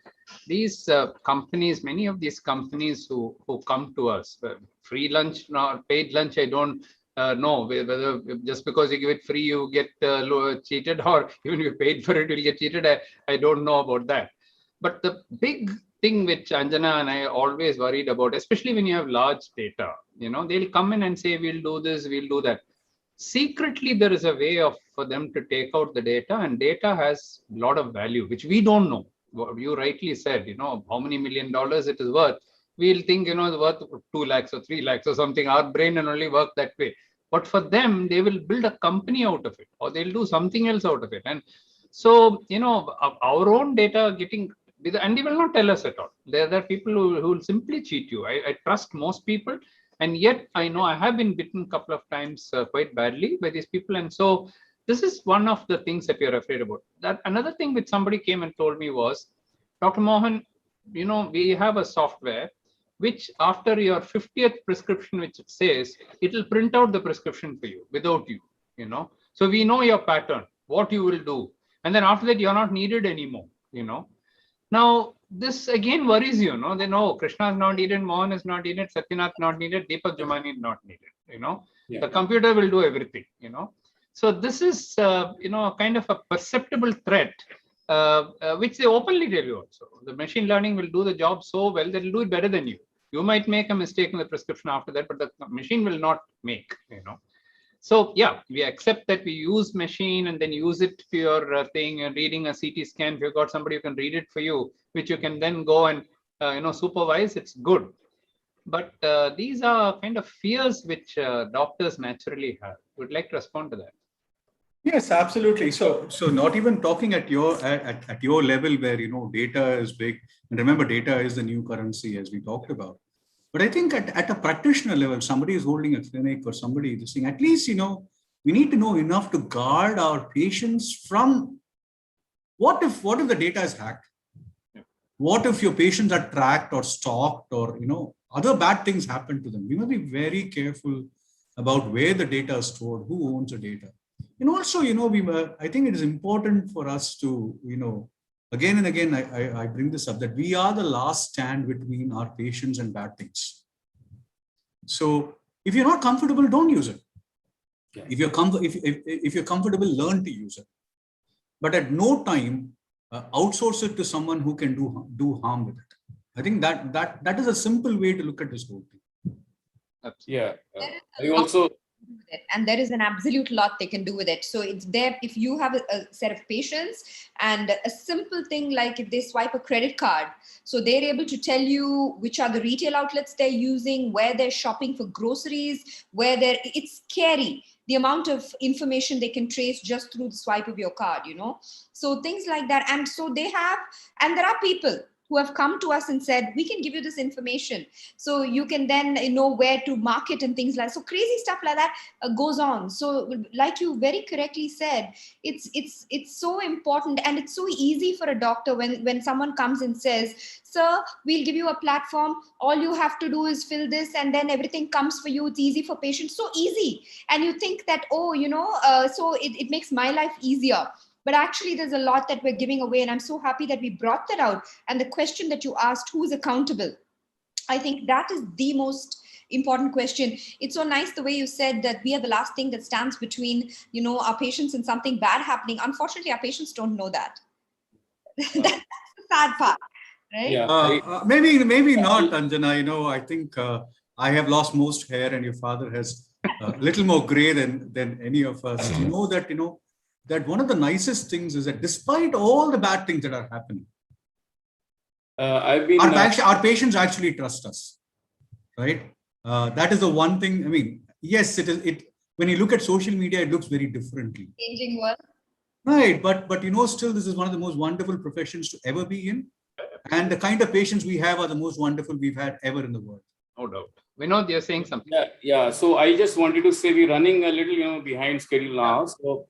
these companies, many of these companies who come to us, free lunch, not paid lunch, I don't know whether just because you give it free, you get cheated, or even if you paid for it, you'll get cheated. I don't know about that. But the big thing which Anjana and I always worried about, especially when you have large data, they'll come in and say, we'll do this, we'll do that. Secretly, there is a way for them to take out the data, and data has a lot of value, which we don't know. What you rightly said, how many $1 million it is worth. We'll think, it's worth 2 lakhs or 3 lakhs or something. Our brain will only work that way. But for them, they will build a company out of it, or they'll do something else out of it. And so, our own data and they will not tell us at all. There are people who will simply cheat you. I trust most people. And yet, I know I have been bitten a couple of times quite badly by these people. And so this is one of the things that you're afraid about. That another thing which somebody came and told me was, Dr. Mohan, we have a software which after your 50th prescription, which it says, it will print out the prescription for you without you, So we know your pattern, what you will do. And then after that, you're not needed anymore, Now, this again worries you, They know Krishna is not needed, Mohan is not needed, Satyanath not needed, Deepak Jumani is not needed. you know. Yeah. The computer will do everything, you know. So this is, you know, kind of a perceptible threat, which they openly tell you also. The machine learning will do the job so well that it'll do it better than you. You might make a mistake in the prescription after that, but the machine will not make, you know. So yeah, we accept that we use machine and then use it to your thing, reading a CT scan. If you've got somebody who can read it for you, which you can then go and, you know, supervise, it's good. But these are kind of fears which doctors naturally have. Would like to respond to that. Yes, absolutely. So not even talking at your level where, you know, data is big, and remember, data is the new currency, as we talked about. But I think at a practitioner level, somebody is holding a clinic or somebody is saying, at least, you know, we need to know enough to guard our patients from what if the data is hacked? What if your patients are tracked or stalked, or, you know, other bad things happen to them? We must be very careful about where the data is stored, who owns the data. And also, you know, I think it is important for us to, you know, again and again, I bring this up, that we are the last stand between our patients and bad things. So if you're not comfortable, don't use it. Yeah. If you're comfortable, learn to use it. But at no time, outsource it to someone who can do harm with it. I think that is a simple way to look at this whole thing. Yeah. I also. And there is an absolute lot they can do with it. So it's there if you have a set of patients, and a simple thing like if they swipe a credit card, so they're able to tell you which are the retail outlets they're using, where they're shopping for groceries, it's scary the amount of information they can trace just through the swipe of your card, you know. So things like that. And so there are people who have come to us and said, we can give you this information, so you can then know where to market and things like that. So crazy stuff like that goes on. So like you very correctly said, it's so important, and it's so easy for a doctor when someone comes and says, sir, we'll give you a platform, all you have to do is fill this and then everything comes for you. It's easy for patients, so easy. And you think that, oh, you know, so it makes my life easier. But actually, there's a lot that we're giving away. And I'm so happy that we brought that out. And the question that you asked, who's accountable? I think that is the most important question. It's so nice the way you said that we are the last thing that stands between, you know, our patients and something bad happening. Unfortunately, our patients don't know that. That's the sad part, right? Yeah. Maybe not, Anjana. You know, I think I have lost most hair, and your father has a little more gray than any of us. You know that, you know, that one of the nicest things is that despite all the bad things that are happening, our patients actually trust us, right? That is the one thing. I mean, yes, when you look at social media, it looks very differently. Changing world. Right, but you know, still, this is one of the most wonderful professions to ever be in, and the kind of patients we have are the most wonderful we've had ever in the world. No doubt. Vinod, you're saying something. Yeah. So I just wanted to say we're running a little, you know, behind schedule now. So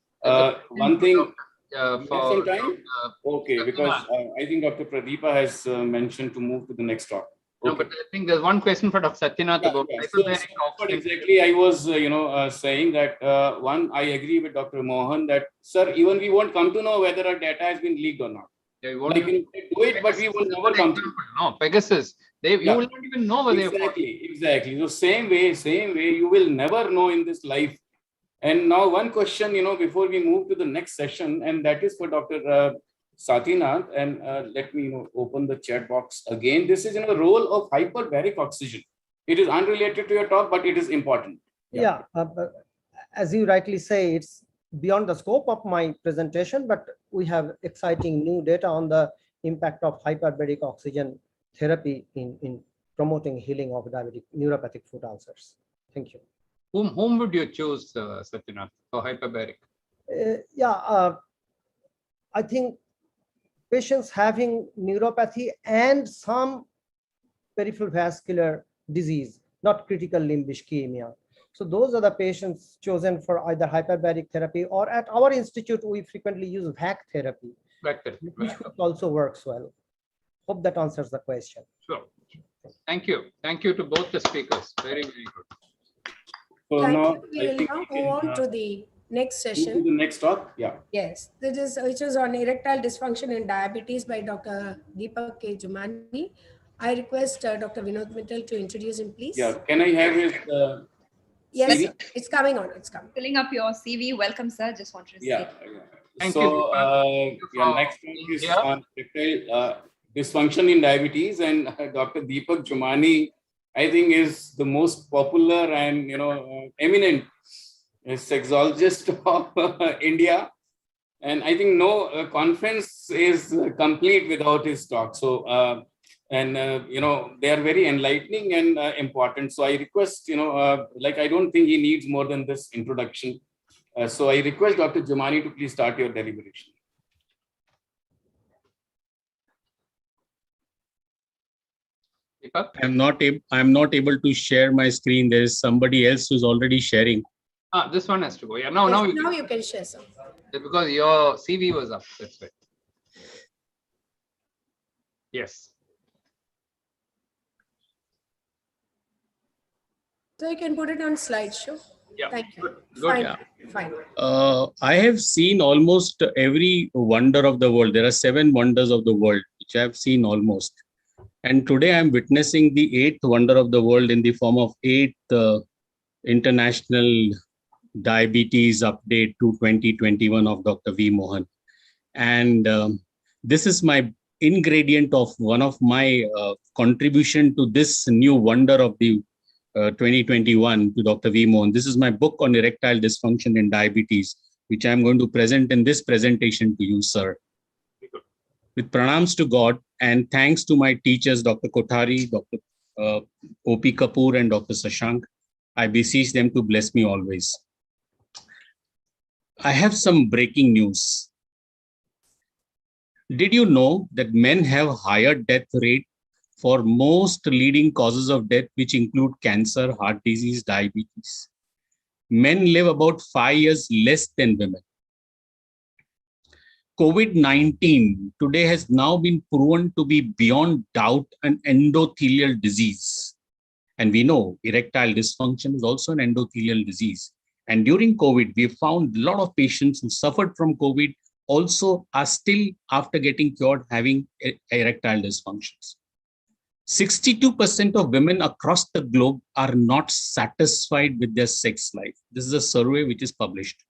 one thing. For some time. Okay, because I think Dr. Pradeepa has mentioned to move to the next talk. Okay. No, but I think there's one question for Dr. Satyanath about but exactly, I was, saying that one, I agree with Dr. Mohan that, sir, even we won't come to know whether our data has been leaked or not. Yeah, we won't do it, but we will never come to know. No, Pegasus, you will not even know whether Exactly. So same way, you will never know in this life. And now one question, before we move to the next session, and that is for Dr. Satyanath, and let me open the chat box again. This is the role of hyperbaric oxygen. It is unrelated to your talk, but it is important. Yeah, as you rightly say, it's beyond the scope of my presentation, but we have exciting new data on the impact of hyperbaric oxygen therapy in promoting healing of diabetic neuropathic foot ulcers. Thank you. Whom would you choose, Satyanath, for hyperbaric? I think patients having neuropathy and some peripheral vascular disease, not critical limb ischemia. So those are the patients chosen for either hyperbaric therapy, or at our institute, we frequently use VAC therapy, which also works well. Hope that answers the question. Sure. Thank you. Thank you to both the speakers. Very, very good. So Thank now you. We will now move on to the next session. To the next talk, yeah. Yes, which is on erectile dysfunction in diabetes by Dr. Deepak K. Jumani. I request Dr. Vinod Mittal to introduce him, please. Yeah, can I have his Yes, CV? sir. It's coming on. It's coming. Filling up your CV. Welcome, sir. Just wanted to say. Yeah. Thank So, you. next one is on erectile dysfunction in diabetes, and Dr. Deepak Jumani, I think, is the most popular and eminent sexologist of India. And I think no conference is complete without his talk. So, they are very enlightening and important. So I request, I don't think he needs more than this introduction. So I request Dr. Jumani to please start your deliberation. I'm not able to share my screen. There is somebody else who's already sharing. This one has to go. Yeah, now you can share, sir. Because your CV was up. That's right. Yes. So you can put it on slideshow. Yeah. Thank you. Good. Fine. Yeah. Fine. I have seen almost every wonder of the world. There are 7 wonders of the world, which I have seen almost. And today I'm witnessing the 8th wonder of the world in the form of 8th International Diabetes Update to 2021 of Dr. V. Mohan. And this is my ingredient of one of my contribution to this new wonder of the 2021 to Dr. V. Mohan. This is my book on erectile dysfunction in diabetes, which I'm going to present in this presentation to you, sir. With pranams to God and thanks to my teachers, Dr. Kothari, Dr. O.P. Kapoor and Dr. Sashank, I beseech them to bless me always. I have some breaking news. Did you know that men have higher death rate for most leading causes of death, which include cancer, heart disease, diabetes? Men live about 5 years less than women. COVID-19 today has now been proven to be beyond doubt an endothelial disease. And we know erectile dysfunction is also an endothelial disease. And during COVID, we found a lot of patients who suffered from COVID also are still, after getting cured, having erectile dysfunctions. 62% of women across the globe are not satisfied with their sex life. This is a survey which is published.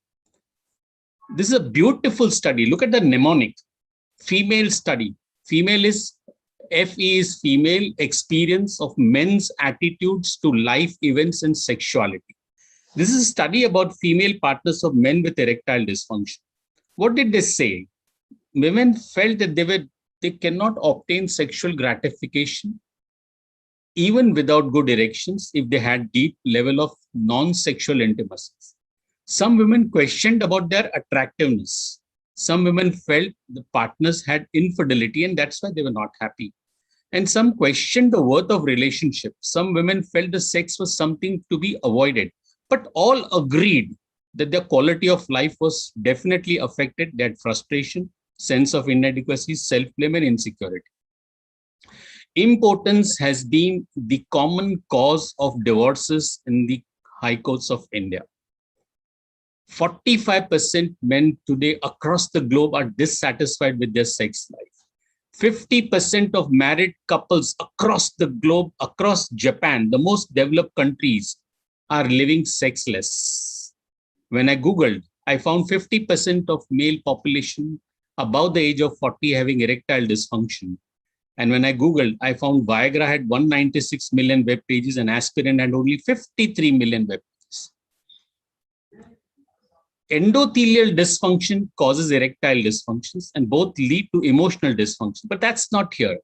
This is a beautiful study. Look at the mnemonic. Female study. Female is, FE is female experience of men's attitudes to life events and sexuality. This is a study about female partners of men with erectile dysfunction. What did they say? Women felt that they cannot obtain sexual gratification even without good erections if they had deep level of non-sexual intimacies. Some women questioned about their attractiveness. Some women felt the partners had infidelity and that's why they were not happy. And some questioned the worth of relationship. Some women felt the sex was something to be avoided, but all agreed that their quality of life was definitely affected. They had frustration, sense of inadequacy, self-blame and insecurity. Impotence has been the common cause of divorces in the high courts of India. 45% men today across the globe are dissatisfied with their sex life. 50% of married couples across the globe, across Japan, the most developed countries, are living sexless. When I Googled, I found 50% of male population above the age of 40 having erectile dysfunction. And when I Googled, I found Viagra had 196 million web pages and aspirin had only 53 million web pages. Endothelial dysfunction causes erectile dysfunctions and both lead to emotional dysfunction, but that's not here.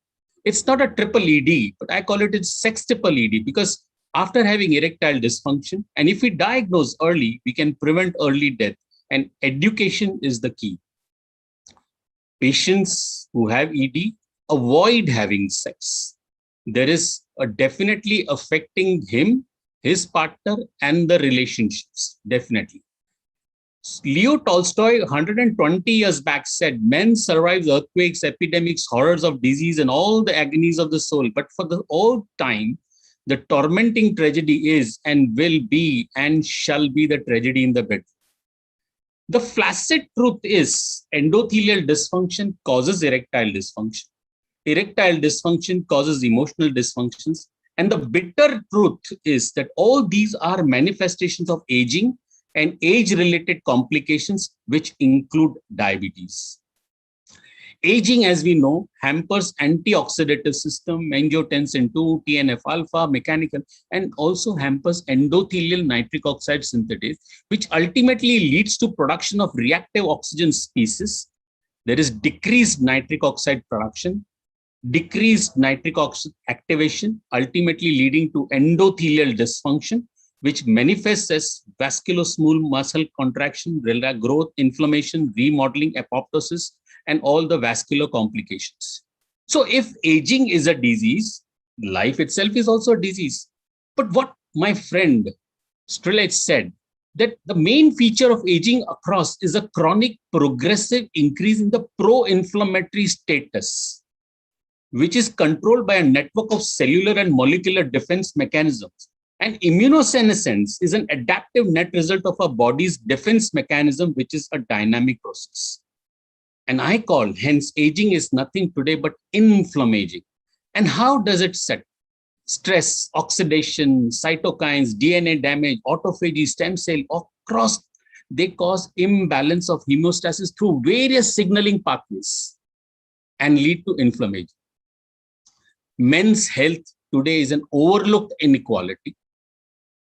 It's not a triple ED, but I call it a sextuple ED because after having erectile dysfunction, and if we diagnose early, we can prevent early death, and education is the key. Patients who have ED avoid having sex. There is a definitely affecting him, his partner, and the relationships, definitely. Leo Tolstoy, 120 years back, said, men survive earthquakes, epidemics, horrors of disease, and all the agonies of the soul. But for the all time, the tormenting tragedy is and will be and shall be the tragedy in the bedroom. The flaccid truth is endothelial dysfunction causes erectile dysfunction. Erectile dysfunction causes emotional dysfunctions, And the bitter truth is that all these are manifestations of aging and age-related complications, which include diabetes. Aging, as we know, hampers antioxidative system, angiotensin 2, TNF-alpha, mechanical, and also hampers endothelial nitric oxide synthase, which ultimately leads to production of reactive oxygen species. There is decreased nitric oxide production, decreased nitric oxide activation, ultimately leading to endothelial dysfunction, which manifests as vascular-smooth muscle contraction, growth, inflammation, remodeling, apoptosis, and all the vascular complications. So if aging is a disease, life itself is also a disease. But what my friend Strelach said, that the main feature of aging across is a chronic progressive increase in the pro-inflammatory status, which is controlled by a network of cellular and molecular defense mechanisms. And immunosenescence is an adaptive net result of our body's defense mechanism, which is a dynamic process. And I call, hence, aging is nothing today but inflammaging. And how does it set? Stress, oxidation, cytokines, DNA damage, autophagy, stem cell, across, they cause imbalance of hemostasis through various signaling pathways and lead to inflammation. Men's health today is an overlooked inequality.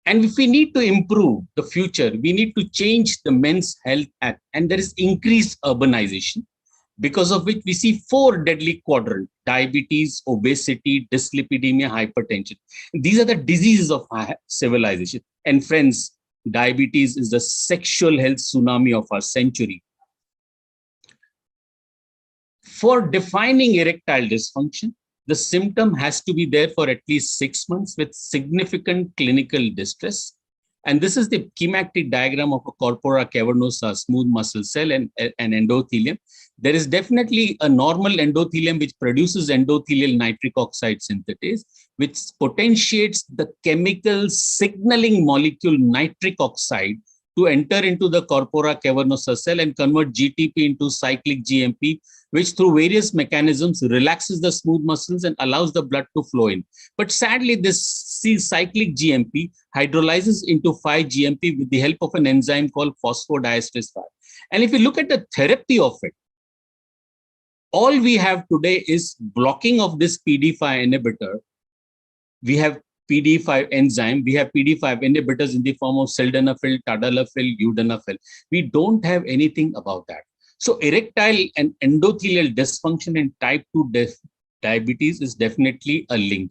And if we need to improve the future, we need to change the Men's Health Act. And there is increased urbanization, because of which we see 4 deadly quadrants: diabetes, obesity, dyslipidemia, hypertension. These are the diseases of our civilization. And friends, diabetes is the sexual health tsunami of our century. For defining erectile dysfunction, the symptom has to be there for at least 6 months with significant clinical distress. And this is the schematic diagram of a corpora cavernosa, smooth muscle cell, and an endothelium. There is definitely a normal endothelium which produces endothelial nitric oxide synthetase, which potentiates the chemical signaling molecule nitric oxide to enter into the corpora cavernosa cell and convert GTP into cyclic GMP, which through various mechanisms relaxes the smooth muscles and allows the blood to flow in. But sadly, this cyclic GMP hydrolyzes into 5-GMP with the help of an enzyme called phosphodiesterase 5. And if you look at the therapy of it, all we have today is blocking of this PD5 inhibitor. We have PD5 enzyme, we have PD5 inhibitors in the form of sildenafil, tadalafil, sildenafil. We don't have anything about that. So erectile and endothelial dysfunction in type 2 diabetes is definitely a link.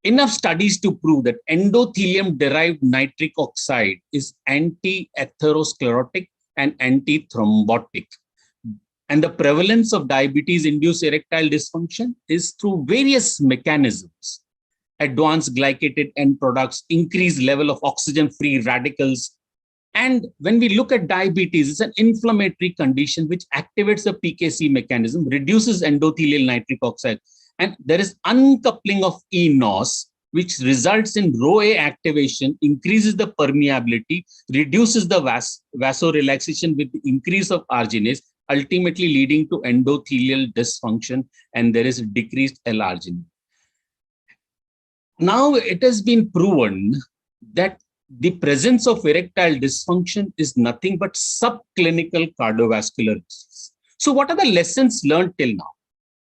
Enough studies to prove that endothelium-derived nitric oxide is anti-atherosclerotic and anti-thrombotic. And the prevalence of diabetes-induced erectile dysfunction is through various mechanisms: advanced glycated end products, increased level of oxygen-free radicals. And when we look at diabetes, it's an inflammatory condition which activates the PKC mechanism, reduces endothelial nitric oxide. And there is uncoupling of eNOS, which results in Rho-A activation, increases the permeability, reduces the vasorelaxation with the increase of arginase, ultimately leading to endothelial dysfunction, and there is decreased L-arginine. Now it has been proven that the presence of erectile dysfunction is nothing but subclinical cardiovascular disease. So what are the lessons learned till now?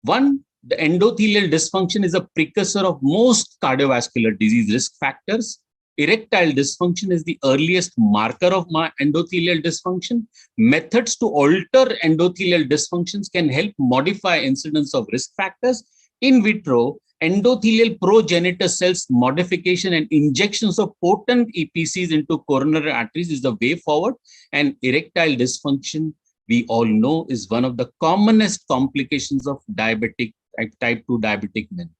One, the endothelial dysfunction is a precursor of most cardiovascular disease risk factors. Erectile dysfunction is the earliest marker of endothelial dysfunction. Methods to alter endothelial dysfunctions can help modify incidence of risk factors. In vitro, endothelial progenitor cells modification and injections of potent EPCs into coronary arteries is the way forward. And erectile dysfunction, we all know, is one of the commonest complications of diabetic, type 2 diabetic men.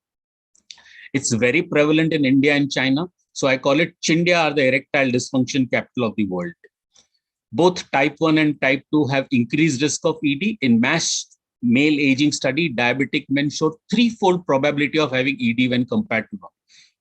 It's very prevalent in India and China. So I call it Chindia are the erectile dysfunction capital of the world. Both type 1 and type 2 have increased risk of ED. In MASH male aging study, diabetic men showed 3-fold probability of having ED when compared to non.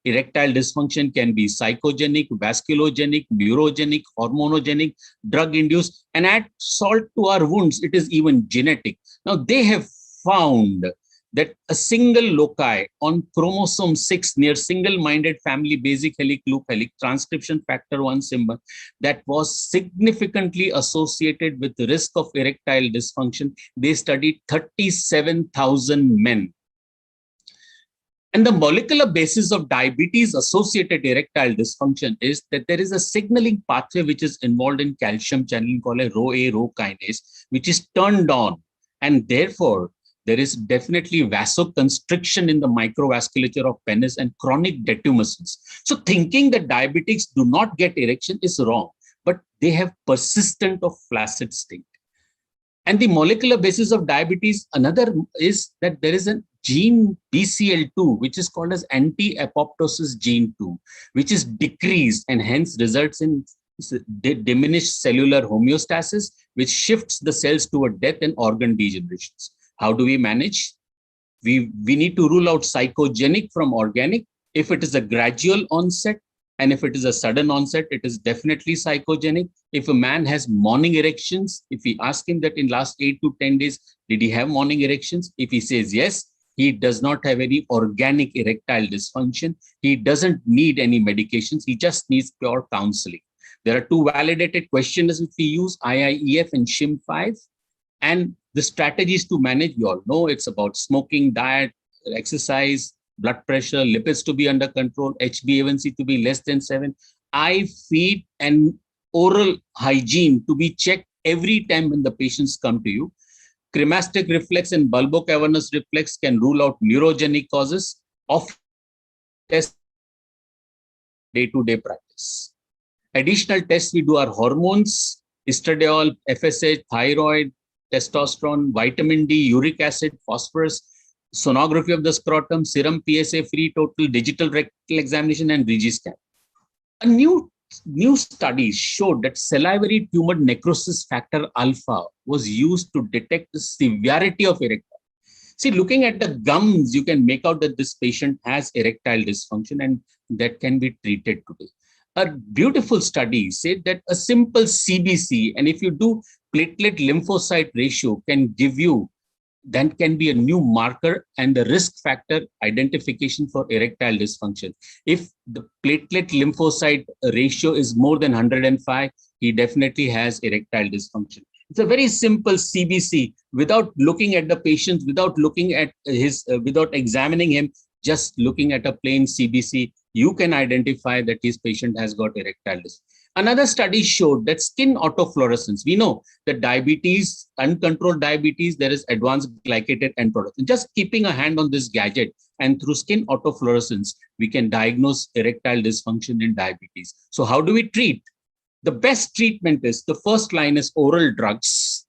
Erectile dysfunction can be psychogenic, vasculogenic, neurogenic, hormonogenic, drug-induced, and add salt to our wounds, it is even genetic. Now they have found that a single loci on chromosome 6 near single-minded family basic helix loop helix transcription factor 1 symbol that was significantly associated with the risk of erectile dysfunction. They studied 37,000 men. And the molecular basis of diabetes-associated erectile dysfunction is that there is a signaling pathway which is involved in calcium channeling called a Rho-A Rho kinase, which is turned on. And therefore, there is definitely vasoconstriction in the microvasculature of penis and chronic detumescence. So thinking that diabetics do not get erection is wrong, but they have persistent or flaccid state. And the molecular basis of diabetes, another is that there is a gene BCL2, which is called as anti-apoptosis gene 2, which is decreased and hence results in diminished cellular homeostasis, which shifts the cells toward death and organ degenerations. How do we manage? We need to rule out psychogenic from organic. If it is a gradual onset, and if it is a sudden onset, it is definitely psychogenic. If a man has morning erections, if we ask him that in last 8 to 10 days, did he have morning erections? If he says yes, he does not have any organic erectile dysfunction. He doesn't need any medications. He just needs pure counseling. There are 2 validated questionnaires which we use, IIEF and SHIM5. And the strategies to manage, you all know, it's about smoking, diet, exercise, blood pressure, lipids to be under control, HbA1c to be less than 7, eye, feet, and oral hygiene to be checked every time when the patients come to you. Cremastic reflex and bulbocavernous reflex can rule out neurogenic causes of test day-to-day practice. Additional tests we do are hormones, estradiol, FSH, thyroid, testosterone, vitamin D, uric acid, phosphorus, sonography of the scrotum, serum PSA free total, digital rectal examination, and Regiscan. A new study showed that salivary tumor necrosis factor alpha was used to detect the severity of erectile. See, looking at the gums, you can make out that this patient has erectile dysfunction and that can be treated today. A beautiful study said that a simple CBC, and if you do platelet lymphocyte ratio, can give you, that can be a new marker and the risk factor identification for erectile dysfunction. If the platelet lymphocyte ratio is more than 105, he definitely has erectile dysfunction. It's a very simple CBC without looking at the patient, without looking at his, without examining him, just looking at a plain CBC, you can identify that his patient has got erectile dysfunction. Another study showed that skin autofluorescence. We know that diabetes, uncontrolled diabetes, there is advanced glycated end product. And just keeping a hand on this gadget and through skin autofluorescence, we can diagnose erectile dysfunction in diabetes. So how do we treat? The best treatment is, the first line is oral drugs,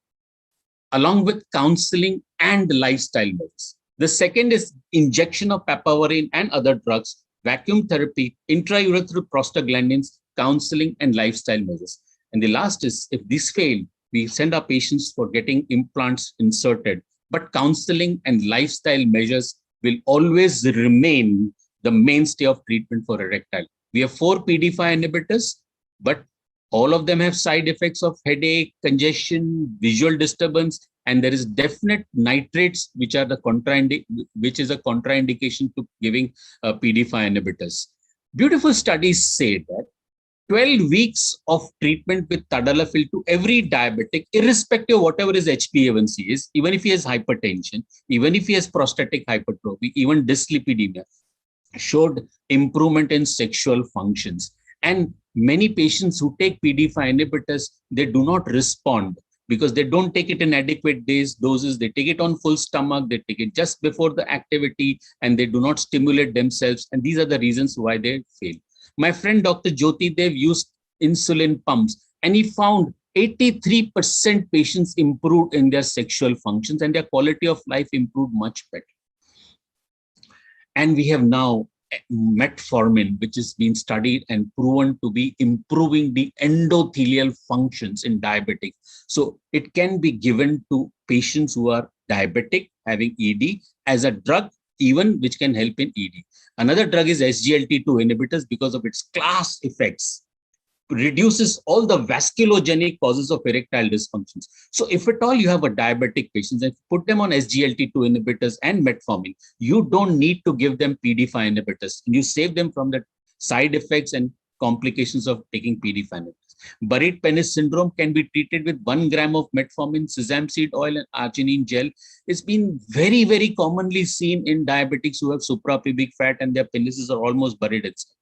along with counseling and lifestyle measures. The second is injection of papaverine and other drugs, vacuum therapy, intraurethral prostaglandins, counseling, and lifestyle measures. And the last is, if this fail, we send our patients for getting implants inserted. But counseling and lifestyle measures will always remain the mainstay of treatment for erectile. We have 4 PDE5 inhibitors, but all of them have side effects of headache, congestion, visual disturbance, and there is definite nitrates, which are the which is a contraindication to giving PDE5 inhibitors. Beautiful studies say that 12 weeks of treatment with tadalafil to every diabetic, irrespective of whatever his HbA1c is, even if he has hypertension, even if he has prostatic hypertrophy, even dyslipidemia, showed improvement in sexual functions. And many patients who take PDE5 inhibitors, they do not respond because they don't take it in adequate doses. They take it on full stomach, they take it just before the activity, and they do not stimulate themselves. And these are the reasons why they fail. My friend Dr. Jyoti Dev used insulin pumps, and he found 83% patients improved in their sexual functions and their quality of life improved much better. And we have now metformin, which has been studied and proven to be improving the endothelial functions in diabetic. So it can be given to patients who are diabetic, having ED, as a drug, even which can help in ED. Another drug is SGLT2 inhibitors because of its class effects. reduces all the vasculogenic causes of erectile dysfunctions. So if at all you have a diabetic patient and put them on SGLT2 inhibitors and metformin, you don't need to give them PDE5 inhibitors. You save them from the side effects and complications of taking PDE5 inhibitors. Buried penis syndrome can be treated with 1 gram of metformin, sesame seed oil, and arginine gel. It's been very, very commonly seen in diabetics who have suprapubic fat and their penises are almost buried itself.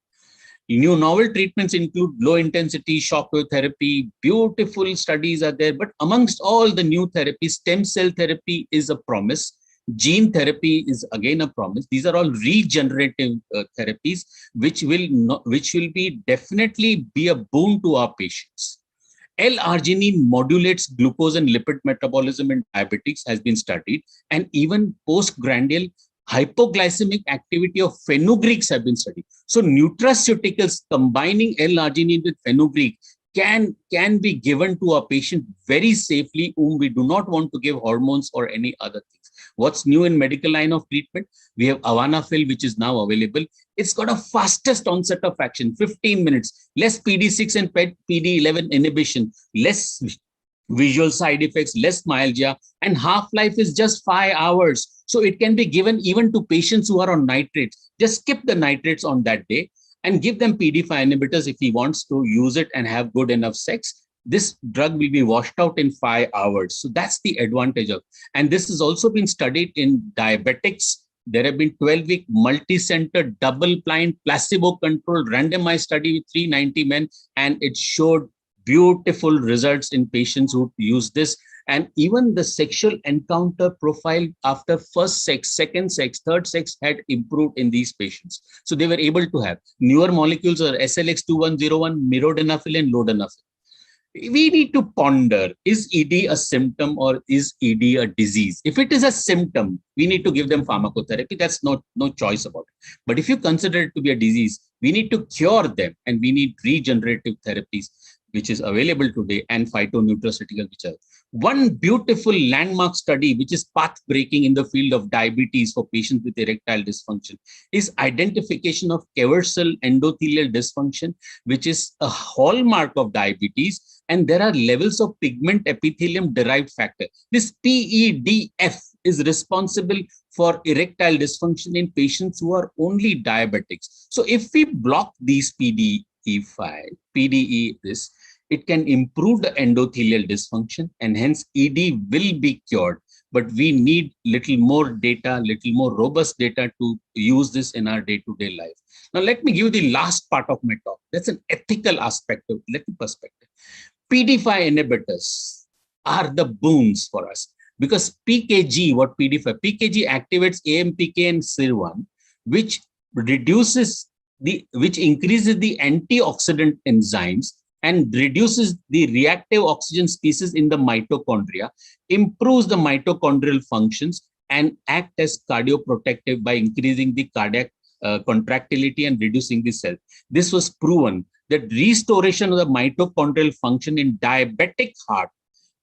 New novel treatments include low-intensity shock wave therapy. Beautiful studies are there, but amongst all the new therapies, stem cell therapy is a promise. Gene therapy is again a promise. These are all regenerative therapies, which will be definitely be a boon to our patients. L-arginine modulates glucose and lipid metabolism in diabetics, has been studied, and even postgrandial hypoglycemic activity of fenugreeks have been studied. So nutraceuticals combining L-arginine with fenugreek can be given to a patient very safely whom we do not want to give hormones or any other things. What's new in medical line of treatment? We have Avanafil, which is now available. It's got a fastest onset of action, 15 minutes, less PD6 and PD11 inhibition, less visual side effects, less myalgia, and half-life is just 5 hours. So it can be given even to patients who are on nitrates. Just skip the nitrates on that day and give them PDE5 inhibitors if he wants to use it and have good enough sex. This drug will be washed out in 5 hours. So that's the advantage of, and this has also been studied in diabetics. There have been 12-week multi-center, double-blind, placebo-controlled, randomized study with 390 men, and it showed beautiful results in patients who use this. And even the sexual encounter profile after first sex, second sex, third sex had improved in these patients. So they were able to have newer molecules are SLX2101, mirodenafil, and lodenafil. We need to ponder, is ED a symptom or is ED a disease? If it is a symptom, we need to give them pharmacotherapy. That's no choice about it. But if you consider it to be a disease, we need to cure them, and we need regenerative therapies, which is available today, and phytonutraceuticals, which are one beautiful landmark study, which is path-breaking in the field of diabetes for patients with erectile dysfunction, is identification of Keversal endothelial dysfunction, which is a hallmark of diabetes. And there are levels of pigment epithelium derived factor. This PEDF is responsible for erectile dysfunction in patients who are only diabetics. So if we block these PDE, it can improve the endothelial dysfunction, and hence ED will be cured. But we need little more data, little more robust data to use this in our day-to-day life. Now, let me give you the last part of my talk. That's an ethical aspect of perspective. PDE5 inhibitors are the boons for us because PKG, PKG activates AMPK and SIR1, which increases the antioxidant enzymes and reduces the reactive oxygen species in the mitochondria, improves the mitochondrial functions, and act as cardioprotective by increasing the cardiac contractility and reducing the cell. This was proven that restoration of the mitochondrial function in diabetic heart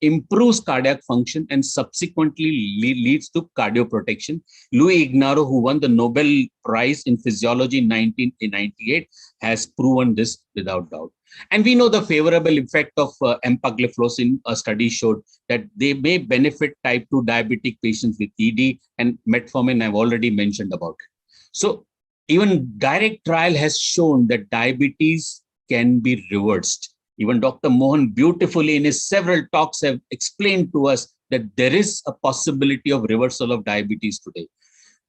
improves cardiac function and subsequently leads to cardioprotection. Louis Ignarro, who won the Nobel Prize in Physiology in 1998, has proven this without doubt. And we know the favorable effect of empagliflozin. A study showed that they may benefit type 2 diabetic patients with ED, and metformin I've already mentioned about it. So even direct trial has shown that diabetes can be reversed. Even Dr. Mohan beautifully in his several talks have explained to us that there is a possibility of reversal of diabetes today.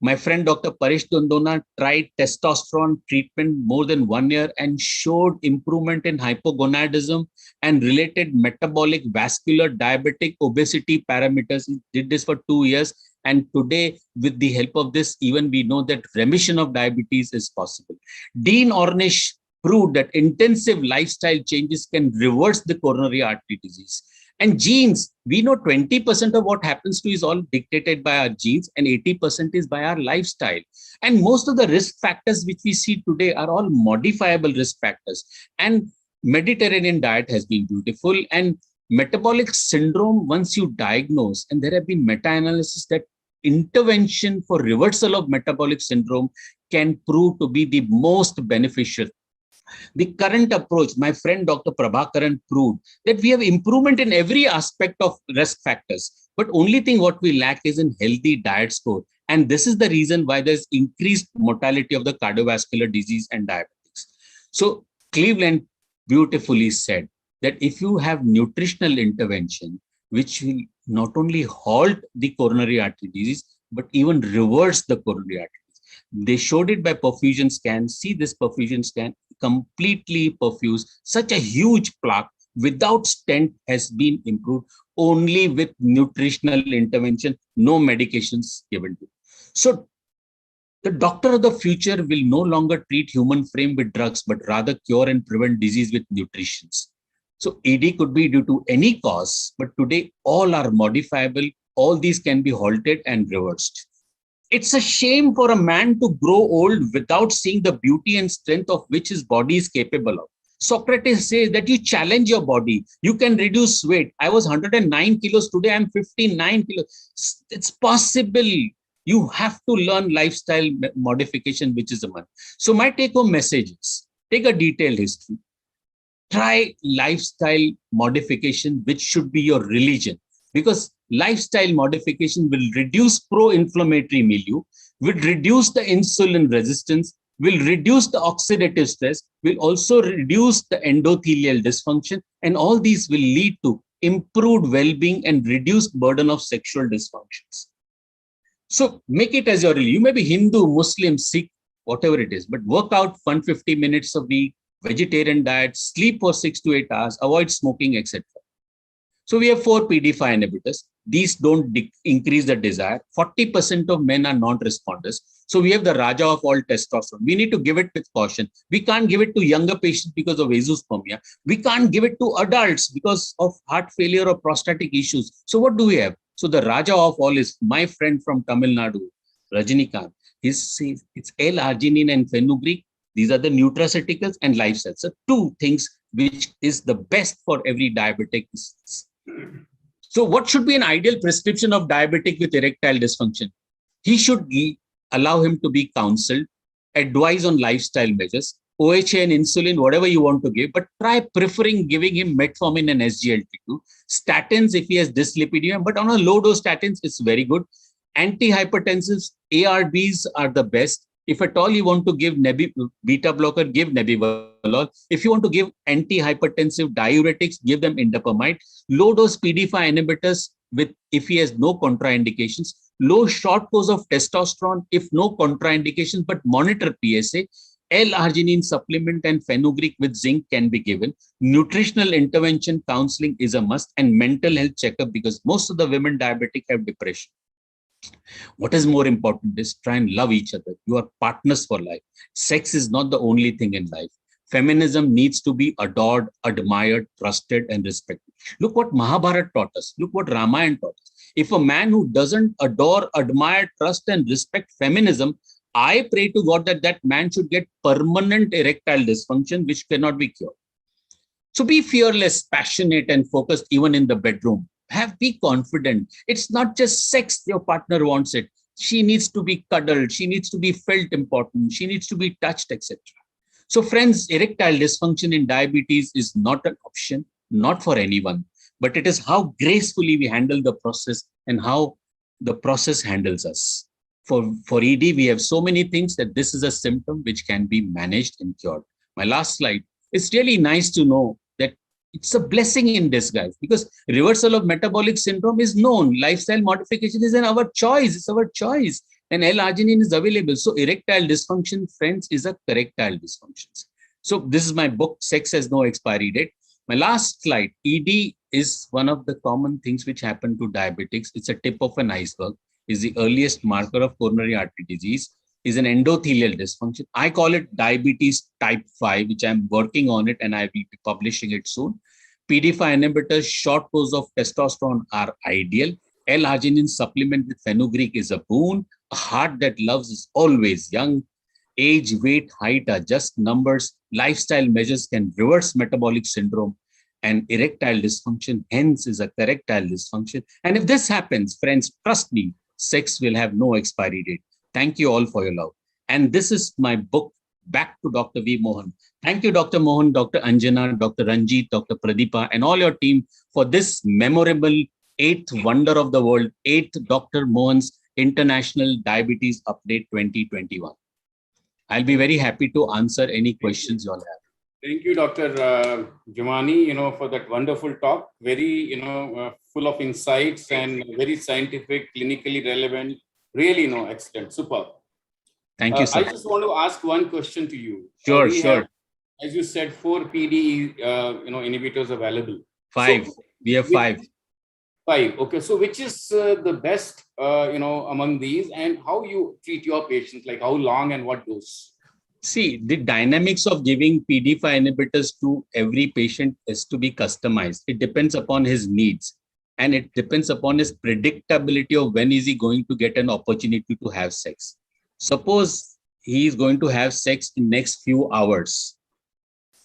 My friend Dr. Paresh Dondona tried testosterone treatment more than 1 year and showed improvement in hypogonadism and related metabolic, vascular, diabetic, obesity parameters. He did this for 2 years. And today, with the help of this, even we know that remission of diabetes is possible. Dean Ornish proved that intensive lifestyle changes can reverse the coronary artery disease. And genes, we know 20% of what happens to is all dictated by our genes and 80% is by our lifestyle. And most of the risk factors which we see today are all modifiable risk factors. And Mediterranean diet has been beautiful. And metabolic syndrome, once you diagnose, and there have been meta-analysis that intervention for reversal of metabolic syndrome can prove to be the most beneficial. The current approach, my friend Dr. Prabhakaran proved that we have improvement in every aspect of risk factors. But only thing what we lack is in healthy diet score. And this is the reason why there's increased mortality of the cardiovascular disease and diabetics. So Cleveland beautifully said that if you have nutritional intervention, which will not only halt the coronary artery disease, but even reverse the coronary artery disease. They showed it by perfusion scan. See this perfusion scan, completely perfused. Such a huge plaque without stent has been improved only with nutritional intervention, no medications given to. So the doctor of the future will no longer treat human frame with drugs, but rather cure and prevent disease with nutrition. So ED could be due to any cause, but today all are modifiable. All these can be halted and reversed. It's a shame for a man to grow old without seeing the beauty and strength of which his body is capable of. Socrates says that you challenge your body. You can reduce weight. I was 109 kilos. Today I'm 59 kilos. It's possible. You have to learn lifestyle modification, which is a month. So my take-home message is, take a detailed history. Try lifestyle modification, which should be your religion, because lifestyle modification will reduce pro-inflammatory milieu, will reduce the insulin resistance, will reduce the oxidative stress, will also reduce the endothelial dysfunction, and all these will lead to improved well-being and reduced burden of sexual dysfunctions. So make it as your religion. You may be Hindu, Muslim, Sikh, whatever it is, but work out 150 minutes a week, vegetarian diet, sleep for 6 to 8 hours, avoid smoking, etc. So we have 4 PDE5 inhibitors. These don't increase the desire. 40% of men are non-responders. So we have the Raja of all testosterone. We need to give it with caution. We can't give it to younger patients because of azoospermia. We can't give it to adults because of heart failure or prostatic issues. So what do we have? So the Raja of all is my friend from Tamil Nadu, Rajinikanth. It's L-arginine and fenugreek. These are the nutraceuticals and lifestyle. So 2 things which is the best for every diabetic. So what should be an ideal prescription of diabetic with erectile dysfunction? He should allow him to be counseled, advise on lifestyle measures, OHA and insulin, whatever you want to give, but try preferring giving him metformin and SGLT2. Statins if he has dyslipidemia, but on a low dose statins, it's very good. Antihypertensives, ARBs are the best. If at all you want to give beta blocker, give nebivolol. If you want to give antihypertensive diuretics, give them indapamide. Low dose PDE5 inhibitors with if he has no contraindications. Low short course of testosterone if no contraindications, but monitor PSA. L-arginine supplement and fenugreek with zinc can be given. Nutritional intervention counseling is a must, and mental health checkup because most of the women diabetic have depression. What is more important is try and love each other. You are partners for life. Sex is not the only thing in life. Feminism needs to be adored, admired, trusted, and respected. Look what Mahabharata taught us. Look what Ramayana taught us. If a man who doesn't adore, admire, trust, and respect feminism, I pray to God that that man should get permanent erectile dysfunction, which cannot be cured. So be fearless, passionate, and focused even in the bedroom. Be confident. It's not just sex your partner wants it. She needs to be cuddled. She needs to be felt important. She needs to be touched, etc. So friends, erectile dysfunction in diabetes is not an option, not for anyone, but it is how gracefully we handle the process and how the process handles us. For ED, we have so many things that this is a symptom which can be managed and cured. My last slide. It's really nice to know that it's a blessing in disguise because reversal of metabolic syndrome is known. Lifestyle modification is our choice. It's our choice. And L-arginine is available. So erectile dysfunction, friends, is a correctile dysfunction. So this is my book, Sex Has No Expiry Date. My last slide, ED is one of the common things which happen to diabetics. It's a tip of an iceberg. Is the earliest marker of coronary artery disease, is an endothelial dysfunction. I call it diabetes type 5, which I'm working on it and I will be publishing it soon. PDE5 inhibitors, short course of testosterone are ideal. L-arginine supplement with fenugreek is a boon. A heart that loves is always young. Age, weight, height are just numbers. Lifestyle measures can reverse metabolic syndrome. And erectile dysfunction, hence, is a correctile dysfunction. And if this happens, friends, trust me, sex will have no expiry date. Thank you all for your love. And this is my book, back to Dr. V. Mohan. Thank you, Dr. Mohan, Dr. Anjana, Dr. Ranjit, Dr. Pradeepa, and all your team for this memorable 8th wonder of the world, 8th Dr. Mohan's International Diabetes Update 2021. I'll be very happy to answer any questions you all have. Thank you, Dr. Jumani, for that wonderful talk. Very, full of insights and very scientific, clinically relevant. Really, excellent, superb. Thank you, sir. I just want to ask one question to you. Sure, we sure. Have, as you said, 4 PD, inhibitors available. 5. So, we have 5. 5. Okay. So, which is the best, among these, and how you treat your patients? Like how long and what dose? See, the dynamics of giving PD5 inhibitors to every patient is to be customized. It depends upon his needs, and it depends upon his predictability of when is he going to get an opportunity to have sex. Suppose he is going to have sex in next few hours.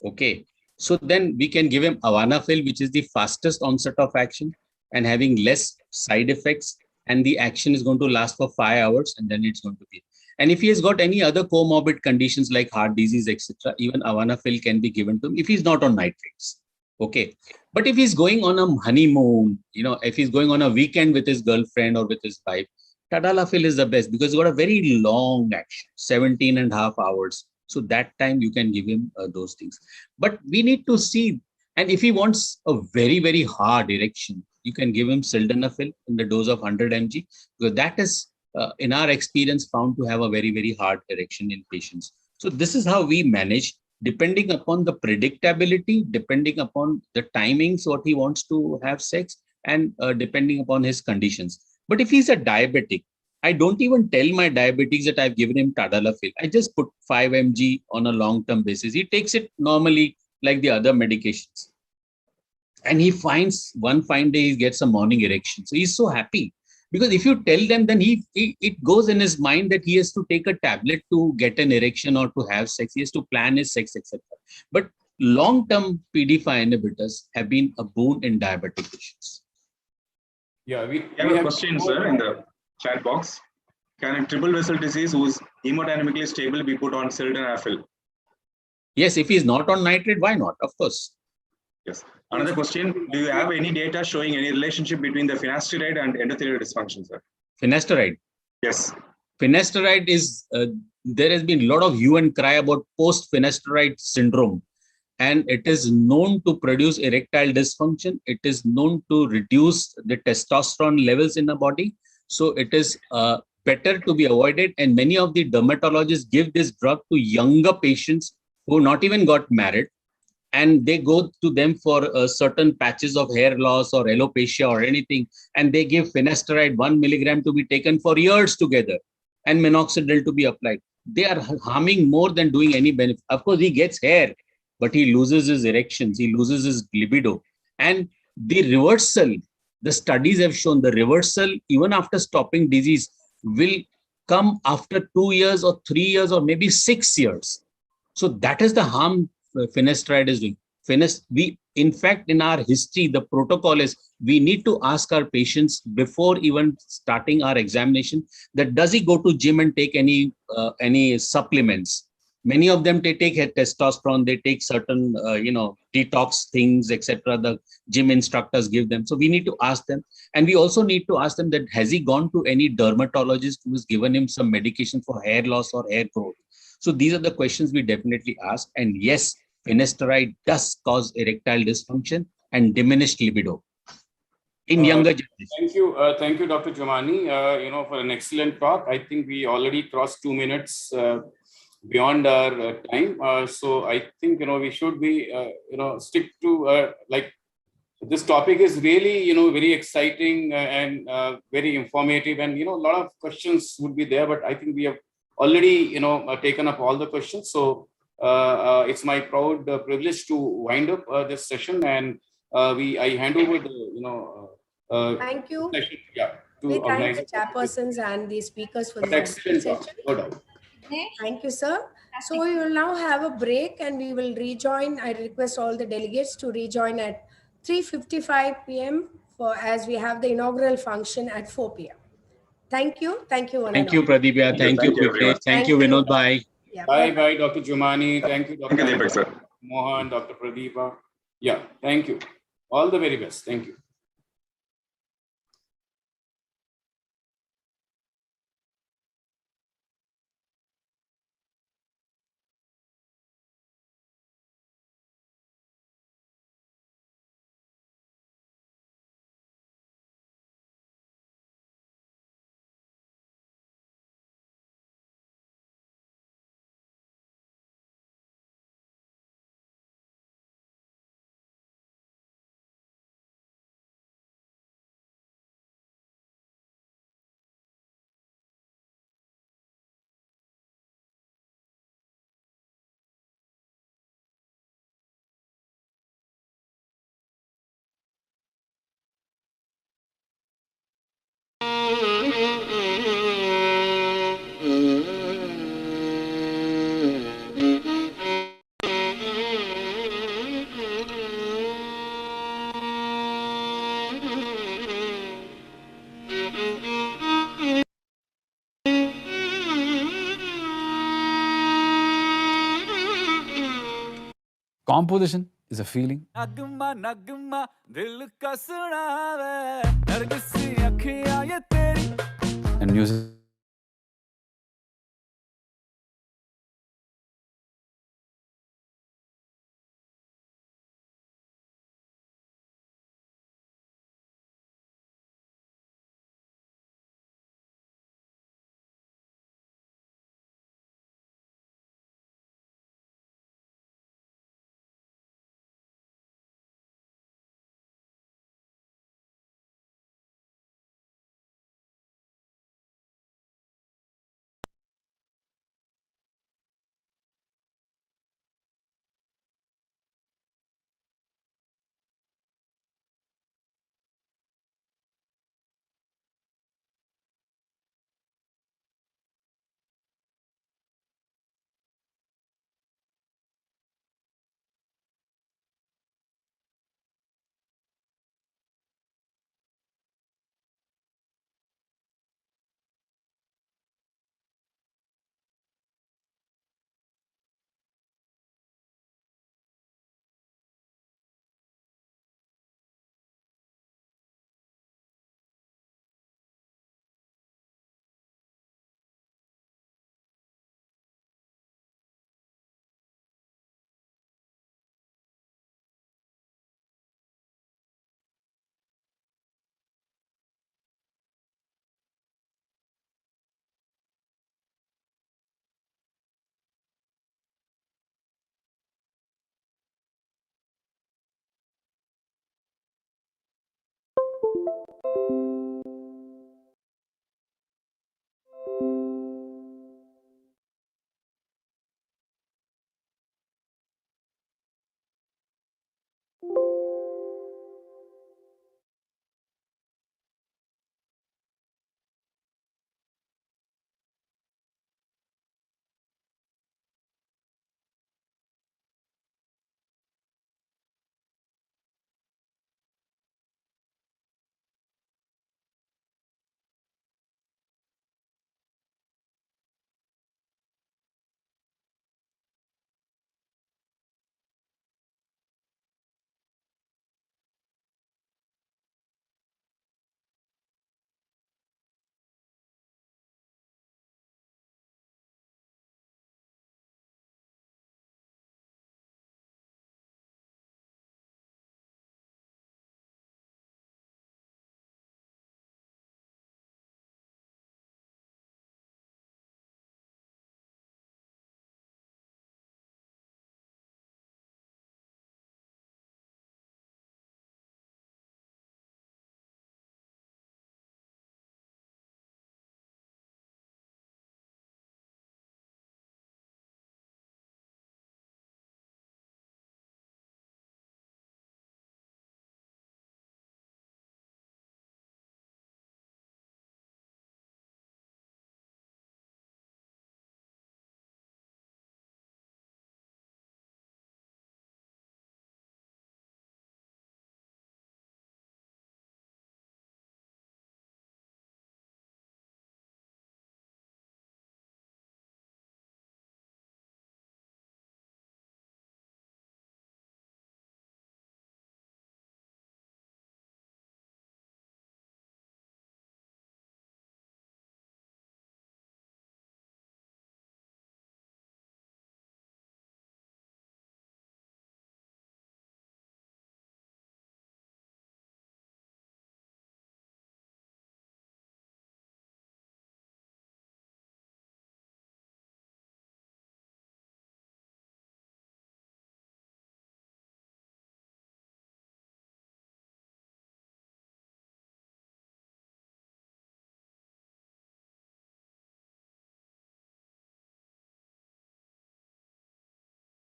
Okay, so then we can give him avanafil, which is the fastest onset of action and having less side effects, and the action is going to last for 5 hours, and then it's going to be. And if he has got any other comorbid conditions like heart disease, etc., even avanafil can be given to him if he's not on nitrates. Okay. But if he's going on a honeymoon, if he's going on a weekend with his girlfriend or with his wife, tadalafil is the best because it's got a very long action, 17.5 hours. So that time you can give him those things. But we need to see, and if he wants a very, very hard erection, you can give him sildenafil in the dose of 100 mg, because that is, in our experience, found to have a very, very hard erection in patients. So this is how we manage, depending upon the predictability, depending upon the timings, what he wants to have sex, and depending upon his conditions. But if he's a diabetic, I don't even tell my diabetics that I've given him tadalafil. I just put 5 mg on a long-term basis. He takes it normally like the other medications. And he finds one fine day he gets a morning erection. So he's so happy. Because if you tell them, then it goes in his mind that he has to take a tablet to get an erection or to have sex. He has to plan his sex, etc. But long-term PD5 inhibitors have been a boon in diabetic patients. Yeah, we have a question, sir, in the chat box. Can a triple vessel disease who is hemodynamically stable be put on sildenafil? Yes, if he's not on nitrate, why not? Of course. Yes. Another question, do you have any data showing any relationship between the finasteride and endothelial dysfunction, sir? Finasteride? Yes. Finasteride is, there has been a lot of hue and cry about post-finasteride syndrome. And it is known to produce erectile dysfunction. It is known to reduce the testosterone levels in the body. So it is better to be avoided. And many of the dermatologists give this drug to younger patients who not even got married. And they go to them for certain patches of hair loss or alopecia or anything. And they give finasteride 1 milligram to be taken for years together and minoxidil to be applied. They are harming more than doing any benefit. Of course, he gets hair, but he loses his erections, he loses his libido. And the reversal, the studies have shown the reversal, even after stopping disease, will come after 2 years or 3 years or maybe 6 years. So that is the harm finasteride is doing. In fact, in our history, the protocol is we need to ask our patients before even starting our examination that does he go to gym and take any supplements. Many of them they take testosterone, they take certain detox things, etc. The gym instructors give them. So we need to ask them, and we also need to ask them that has he gone to any dermatologist who has given him some medication for hair loss or hair growth. So these are the questions we definitely ask. And yes, finasteride does cause erectile dysfunction and diminished libido in younger generation. Thank you, Dr. Jumani, for an excellent talk. I think we already crossed 2 minutes beyond our time. So I think, we should be, stick to this topic is really, very exciting and very informative, and, a lot of questions would be there, but I think we have already, taken up all the questions. So it's my proud privilege to wind up this session, and I hand over the, thank you. Session, to we organize thank the chairpersons and the speakers for but this excellent session. talk, no doubt. Thank you, sir. So we will now have a break and we will rejoin. I request all the delegates to rejoin at 3:55 p.m. as we have the inaugural function at 4 p.m. Thank you. Thank you, one Thank and you, all. Pradeep. Thank you, Pritesh. Thank you, Vinod. Bye. Yeah. Bye bye, Dr. Jumani. Thank you, Dr. Thank you, Deepak, sir. Mohan, Dr. Pradeepa. Yeah, thank you. All the very best. Thank you. Composition is a feeling. And music.